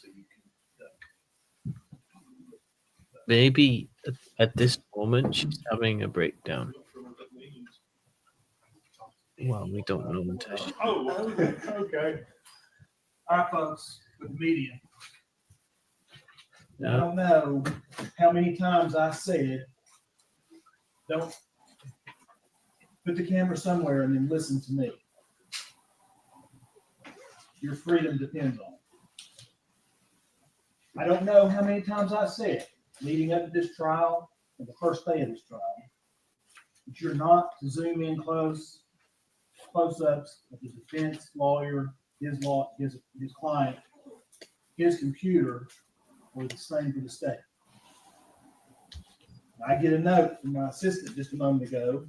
Maybe at this moment she's having a breakdown. Well, we don't know until she... Oh, okay. All right, folks. with the media. Now, I don't know how many times I said, don't put the camera somewhere and then listen to me. Your freedom depends on it. I don't know how many times I said, leading up to this trial, and the first day of this trial, that you're not to zoom in close-ups of the defense lawyer, his client, his computer, or the same for the state. I get a note from my assistant just a moment ago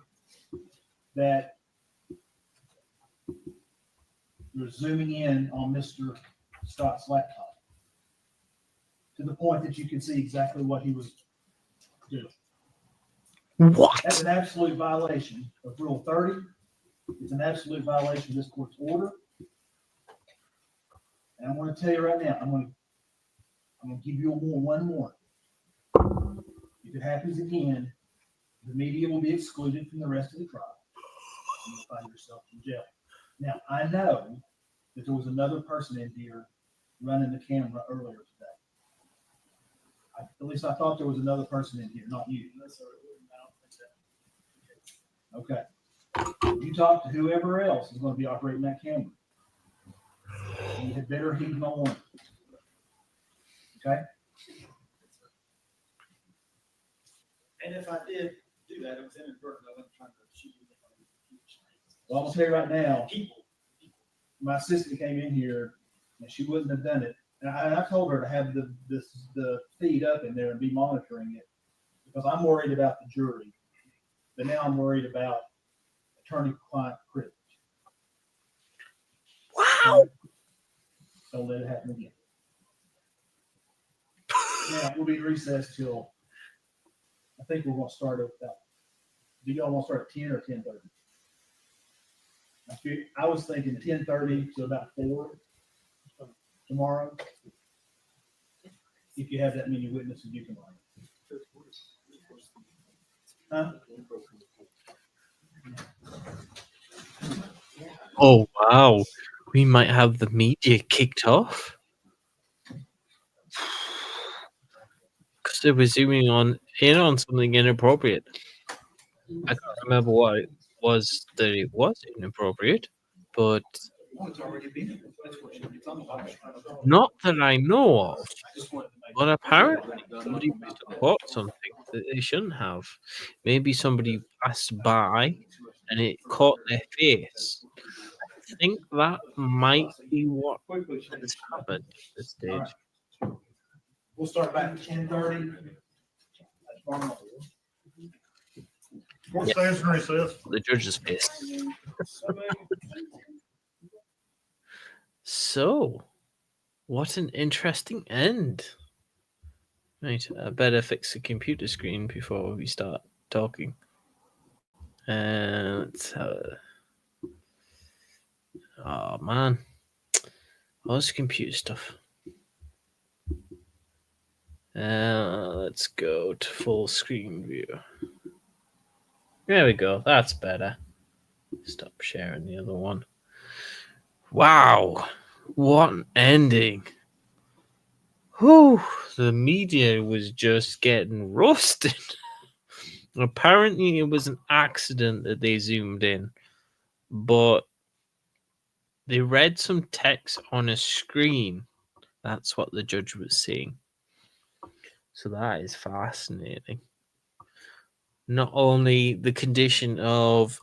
that you're zooming in on Mr. Scott's laptop to the point that you can see exactly what he was doing. What? That's an absolute violation of Rule 30. It's an absolute violation of this court's order. And I'm going to tell you right now, I'm going to give you one more. If it happens again, the media will be excluded from the rest of the trial. You'll find yourself in jail. Now, I know that there was another person in here running the camera earlier today. At least I thought there was another person in here, not you. Okay. You talk to whoever else is going to be operating that camera. You had better heed my warning. Okay? And if I did do that, it was inadvertent. I wasn't trying to shoot you. Well, I'm going to tell you right now, my assistant came in here and she wouldn't have done it. And I told her to have the feed up in there and be monitoring it because I'm worried about the jury. But now I'm worried about attorney-client privilege. Wow. Don't let it happen again. Now, we'll be recessed till, I think we're going to start at about, do y'all want to start at 10 or 10:30? I was thinking 10:30 to about 4 tomorrow. If you have that many witnesses, you can line. Huh? Oh, wow. We might have the media kicked off. Because they were zooming in on something inappropriate. I can't remember what it was that it was inappropriate, but not that I know of. But apparently somebody must have caught something that they shouldn't have. Maybe somebody passed by and it caught their face. I think that might be what has happened at this stage. We'll start back at 10:30. Yeah. The judge's face. So, what an interesting end. Right, I better fix the computer screen before we start talking. Let's oh man, all this computer stuff. Let's go to full screen view. There we go. That's better. Stop sharing the other one. Wow, what an ending. Whew, the media was just getting roasted. Apparently, it was an accident that they zoomed in, but they read some text on a screen. That's what the judge was seeing. So that is fascinating. Not only the condition of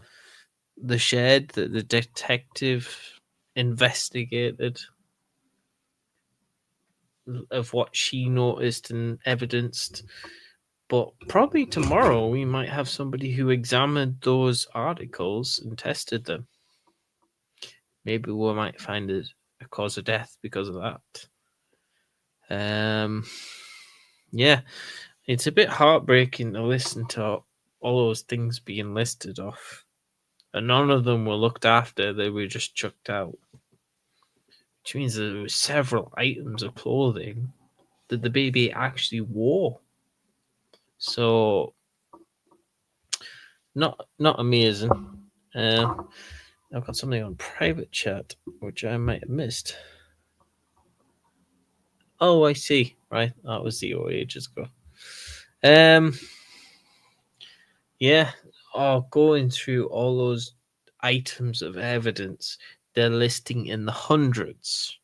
the shed that the detective investigated, of what she noticed and evidenced, but probably tomorrow we might have somebody who examined those articles and tested them. Maybe we might find a cause of death because of that. Yeah, it's a bit heartbreaking to listen to all those things being listed off, and none of them were looked after. They were just chucked out, which means there were several items of clothing that the baby actually wore. So, not amazing. I've got something on private chat which I might have missed. Oh, I see. Right, that was the ages ago. Yeah. Oh, going through all those items of evidence they're listing in the hundreds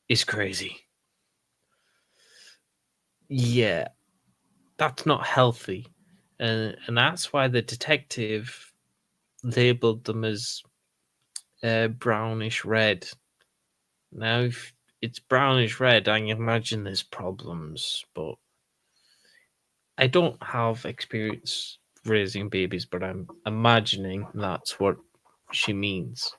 is crazy. Yeah, that's not healthy, and that's why the detective labeled them as brownish red. Now, if it's brownish red, I imagine there's problems, but I don't have experience raising babies, but I'm imagining that's what she means.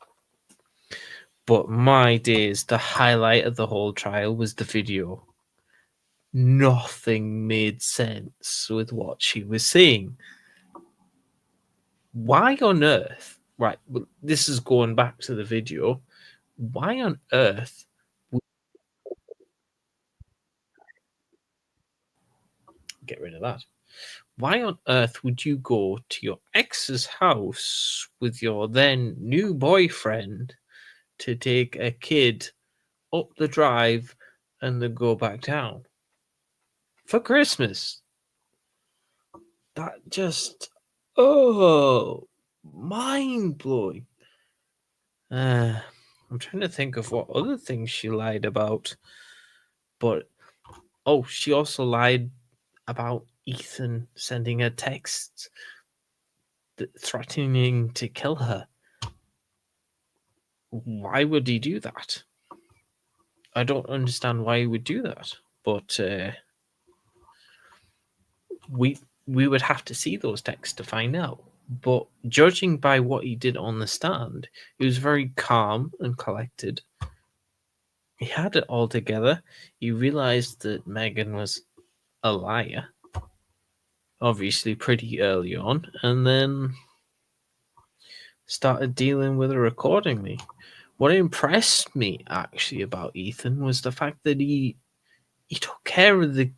But my days, the highlight of the whole trial was the video. Nothing made sense with what she was saying. Why on earth? Right, well, this is going back to the video. Why on earth? Get rid of that. Why on earth would you go to your ex's house with your then new boyfriend to take a kid up the drive and then go back down for Christmas? That just, oh, mind blowing. I'm trying to think of what other things she lied about, but oh, she also lied about Ethan sending her texts threatening to kill her. Why would he do that? I don't understand why he would do that, but we would have to see those texts to find out. But judging by what he did on the stand, he was very calm and collected. He had it all together. He realized that Megan was a liar, obviously pretty early on, and then started dealing with her accordingly. What impressed me actually about Ethan was the fact that he took care of the,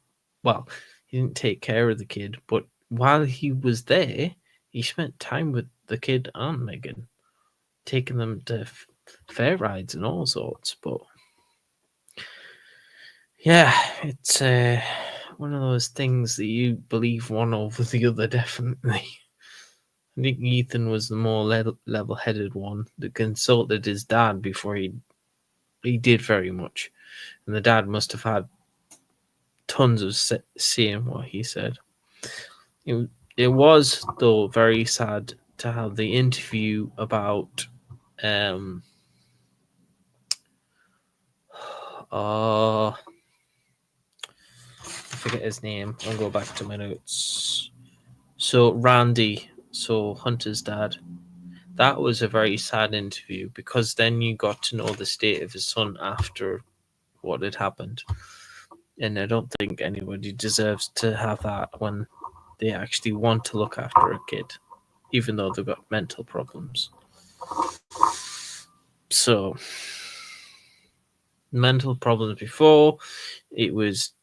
well, he didn't take care of the kid, but while he was there, he spent time with the kid and Megan, taking them to fair rides and all sorts. But yeah, it's one of those things that you believe one over the other, definitely. I think Ethan was the more level-headed one that consulted his dad before he did very much, and the dad must have had tons of seeing what he said. It was though very sad to have the interview about I forget his name. I'll go back to my notes. So Randy, so Hunter's dad. That was a very sad interview because then you got to know the state of his son after what had happened. And I don't think anybody deserves to have that when they actually want to look after a kid, even though they've got mental problems. So, mental problems before, it was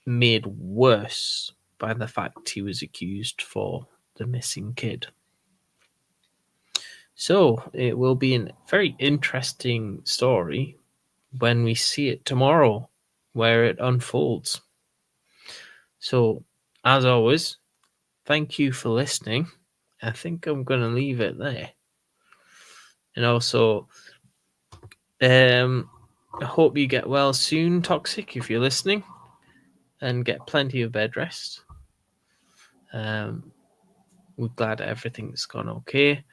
made worse by the fact he was accused for the missing kid. So, it will be a very interesting story when we see it tomorrow, where it unfolds. So, as always, thank you for listening. I think I'm going to leave it there. And also, I hope you get well soon, Toxic, if you're listening, and get plenty of bed rest. We're glad everything's gone okay.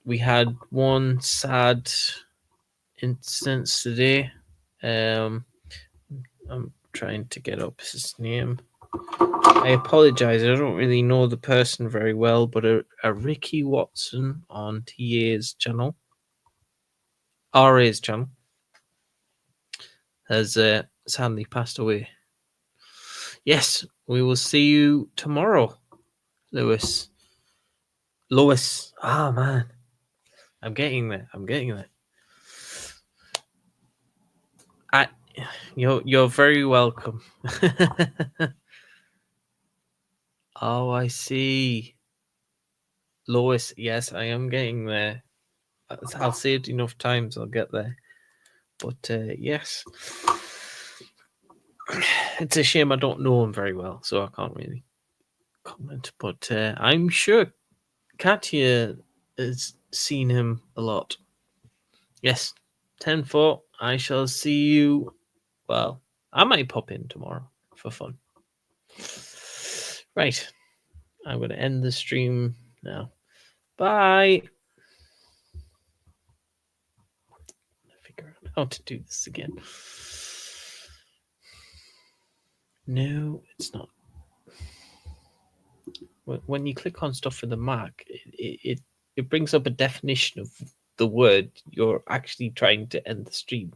We had one sad instance today. I'm trying to get up his name. I apologize. I don't really know the person very well, but a Ricky Watson on TA's channel, RA's channel, has sadly passed away. Yes, we will see you tomorrow, Lewis. Lois. Ah, man. I'm getting there. You're very welcome. Oh, I see. Lois, yes, I am getting there. I'll say it enough times, I'll get there. But yes, it's a shame I don't know him very well, so I can't really comment. But I'm sure Katya has seen him a lot. Yes, 10-4. I shall see you. Well, I might pop in tomorrow for fun. Right. I'm going to end the stream now. Bye. Figure out how to do this again. No, it's not. When you click on stuff for the Mac, it brings up a definition of the word you're actually trying to end the stream.